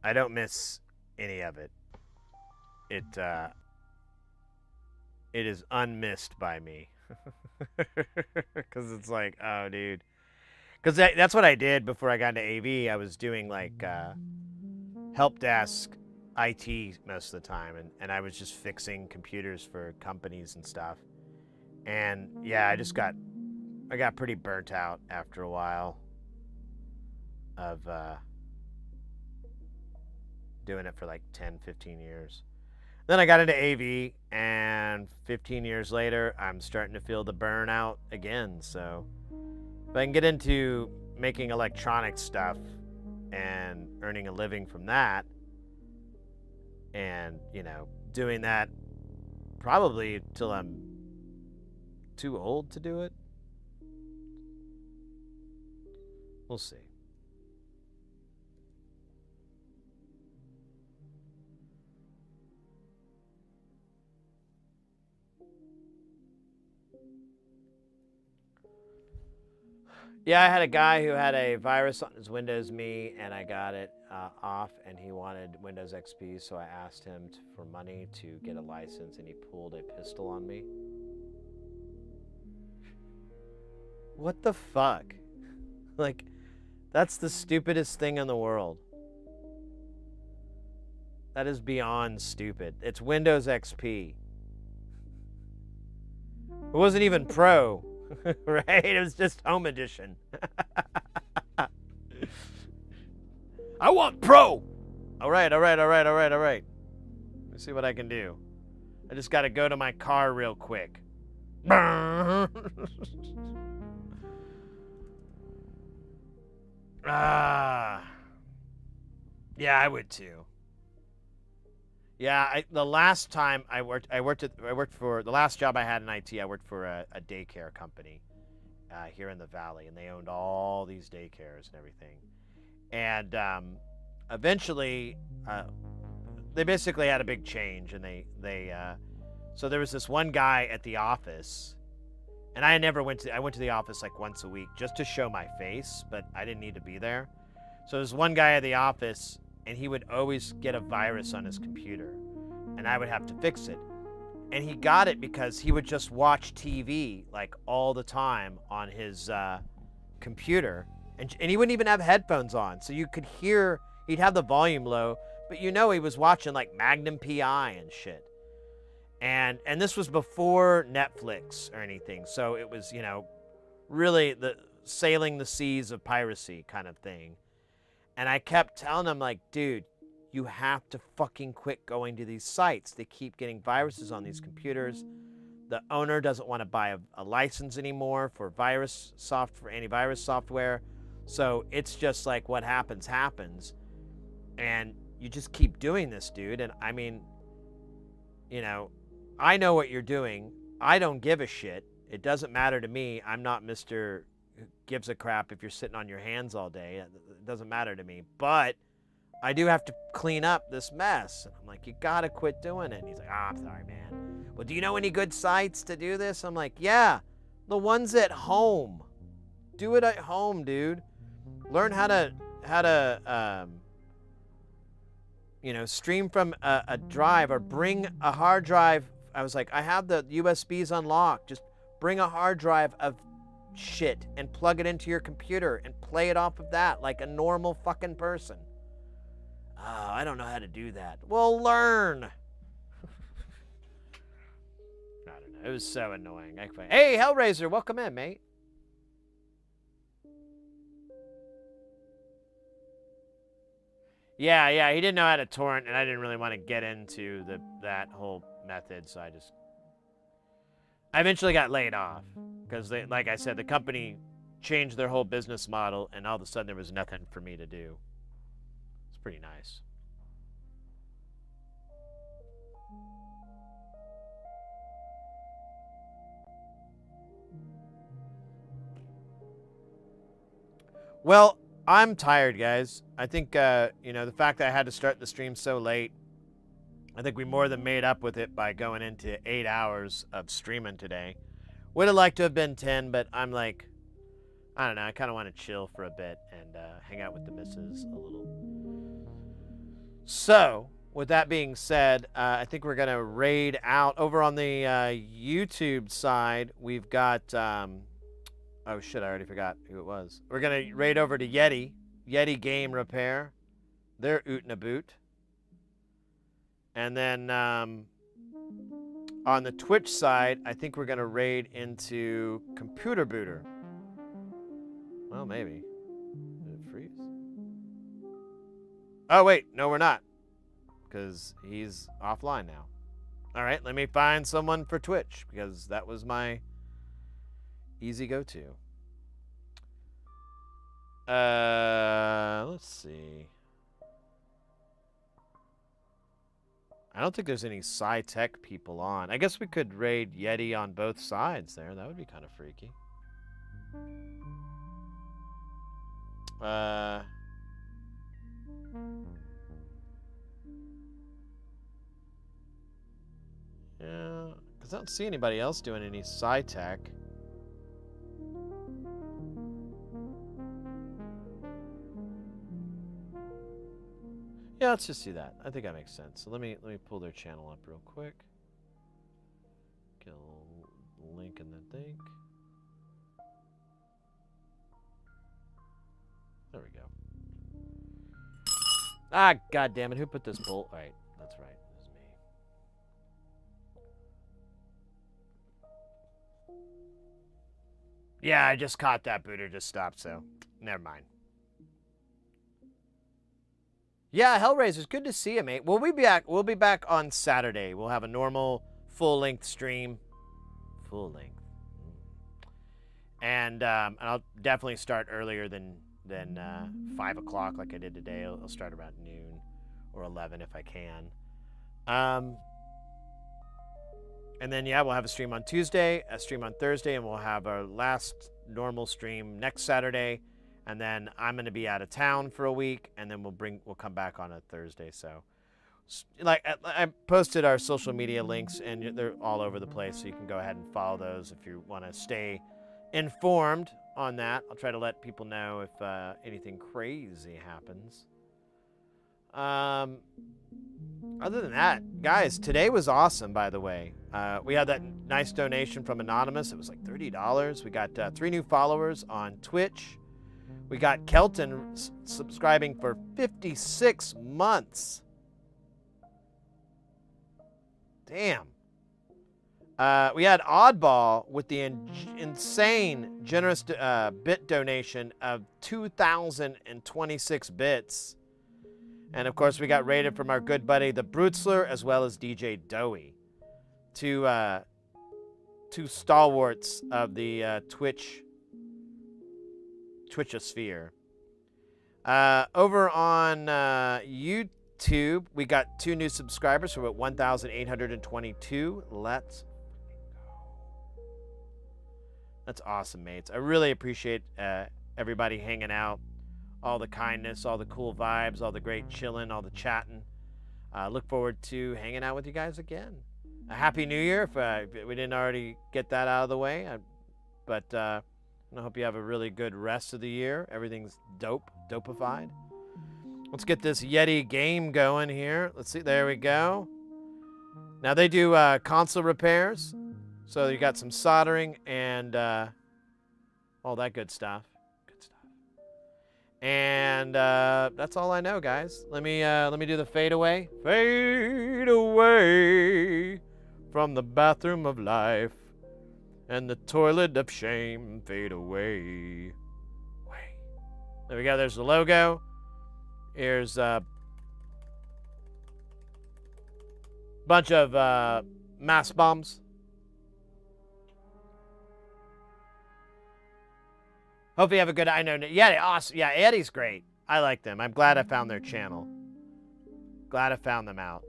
I don't miss any of it. It is unmissed by me. Because it's like, oh, dude. Because that's what I did before I got into AV. I was doing, like, help desk IT most of the time. And I was just fixing computers for companies and stuff. And yeah, I got pretty burnt out after a while of doing it for like 10, 15 years. Then I got into AV, and 15 years later, I'm starting to feel the burnout again. So if I can get into making electronic stuff and earning a living from that, and, you know, doing that probably till I'm too old to do it, we'll see. Yeah, I had a guy who had a virus on his Windows Me, and I got it off, and he wanted Windows XP, so I asked him for money to get a license, and he pulled a pistol on me. What the fuck? Like, that's the stupidest thing in the world. That is beyond stupid. It's Windows XP. It wasn't even Pro. Right? It was just Home Edition. I want Pro! Alright. Let's see what I can do. I just gotta go to my car real quick. Yeah, I would too. Yeah, the last time I worked for the last job I had in IT. I worked for a daycare company here in the valley, and they owned all these daycares and everything. And eventually, they basically had a big change, and so there was this one guy at the office, and I went to the office like once a week just to show my face, but I didn't need to be there. So there's one guy at the office, and he would always get a virus on his computer, and I would have to fix it. And he got it because he would just watch TV like all the time on his computer, and he wouldn't even have headphones on, so you could hear. He'd have the volume low, but you know he was watching like Magnum PI and shit. And this was before Netflix or anything, so it was, you know, really the sailing the seas of piracy kind of thing. And I kept telling him, like, dude, you have to fucking quit going to these sites. They keep getting viruses on these computers. The owner doesn't want to buy a license anymore for antivirus software. So it's just like what happens. And you just keep doing this, dude. And I mean, you know, I know what you're doing. I don't give a shit. It doesn't matter to me. I'm not Mr. who gives a crap if you're sitting on your hands all day. It doesn't matter to me. But I do have to clean up this mess. And I'm like, you gotta quit doing it. And he's like, I'm sorry, man. Well, do you know any good sites to do this? I'm like, yeah, the ones at home. Do it at home, dude. Learn how to you know, stream from a drive, or bring a hard drive. I was like, I have the USBs unlocked. Just bring a hard drive of shit and plug it into your computer and play it off of that like a normal fucking person. Oh, I don't know how to do that. Well, learn. I don't know. It was so annoying. Hey, Hellraiser, welcome in, mate. Yeah, he didn't know how to torrent, and I didn't really want to get into that whole method, so I eventually got laid off because, like I said, the company changed their whole business model, and all of a sudden there was nothing for me to do. It's pretty nice. Well, I'm tired, guys. I think, you know, the fact that I had to start the stream so late, I think we more than made up with it by going into 8 hours of streaming today. Would have liked to have been 10, but I'm like, I don't know, I kind of want to chill for a bit and hang out with the missus a little. So, with that being said, I think we're going to raid out. Over on the YouTube side, we've got... oh shit, I already forgot who it was. We're going to raid over to Yeti Game Repair. They're oot and a boot. And then On the Twitch side, I think we're going to raid into Computer Booter. Well, maybe. Did it freeze? Oh, wait. No, we're not. Because he's offline now. All right, let me find someone for Twitch, because that was my easy go-to. Let's see. I don't think there's any sci-tech people on. I guess we could raid Yeti on both sides there. That would be kind of freaky. Yeah, because I don't see anybody else doing any sci-tech. Yeah, let's just do that. I think that makes sense. So let me pull their channel up real quick. Get a link in the thing. There we go. Ah, god damn it! Who put this bolt? All right, that's right. It was me. Yeah, I just caught that booter just stopped, so never mind. Yeah, Hellraiser's good to see you, mate. We'll be back on Saturday. We'll have a normal full-length stream. Full length. And I'll definitely start earlier than 5 o'clock like I did today. I'll start around noon or 11 if I can. And then, yeah, we'll have a stream on Tuesday, a stream on Thursday, and we'll have our last normal stream next Saturday. And then I'm going to be out of town for a week, and then we'll come back on a Thursday. So, like, I posted our social media links, and they're all over the place, so you can go ahead and follow those if you want to stay informed on that. I'll try to let people know if anything crazy happens. Other than that, guys, today was awesome, by the way. We had that nice donation from Anonymous. It was like $30. We got 3 new followers on Twitch. We got Kelton subscribing for 56 months. Damn. We had Oddball with the insane generous bit donation of 2,026 bits. And, of course, we got rated from our good buddy, the Brutzler, as well as DJ Doey. Two stalwarts of the Twitchosphere. Over on YouTube, we got 2 new subscribers, so we're at 1,822. Let's go. That's awesome, mates. I really appreciate everybody hanging out. All the kindness, all the cool vibes, all the great chilling, all the chatting. Look forward to hanging out with you guys again. A Happy New Year, if we didn't already get that out of the way. I hope you have a really good rest of the year. Everything's dopified. Let's get this Yeti game going here. Let's see. There we go. Now they do console repairs. So you got some soldering and all that good stuff. And that's all I know, guys. Let me do the fade away. Fade away from the bathroom of life and the toilet of shame. Fade away. There we go. There's the logo. Here's a bunch of mass bombs. Hope you have a good... I know... Yeah, awesome. Yeah, Eddie's great. I like them. I'm glad I found their channel. Glad I found them out.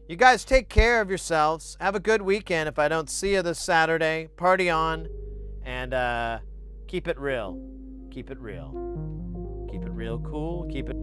You guys take care of yourselves. Have a good weekend if I don't see you this Saturday. Party on. And keep it real. Keep it real. Keep it real cool. Keep it...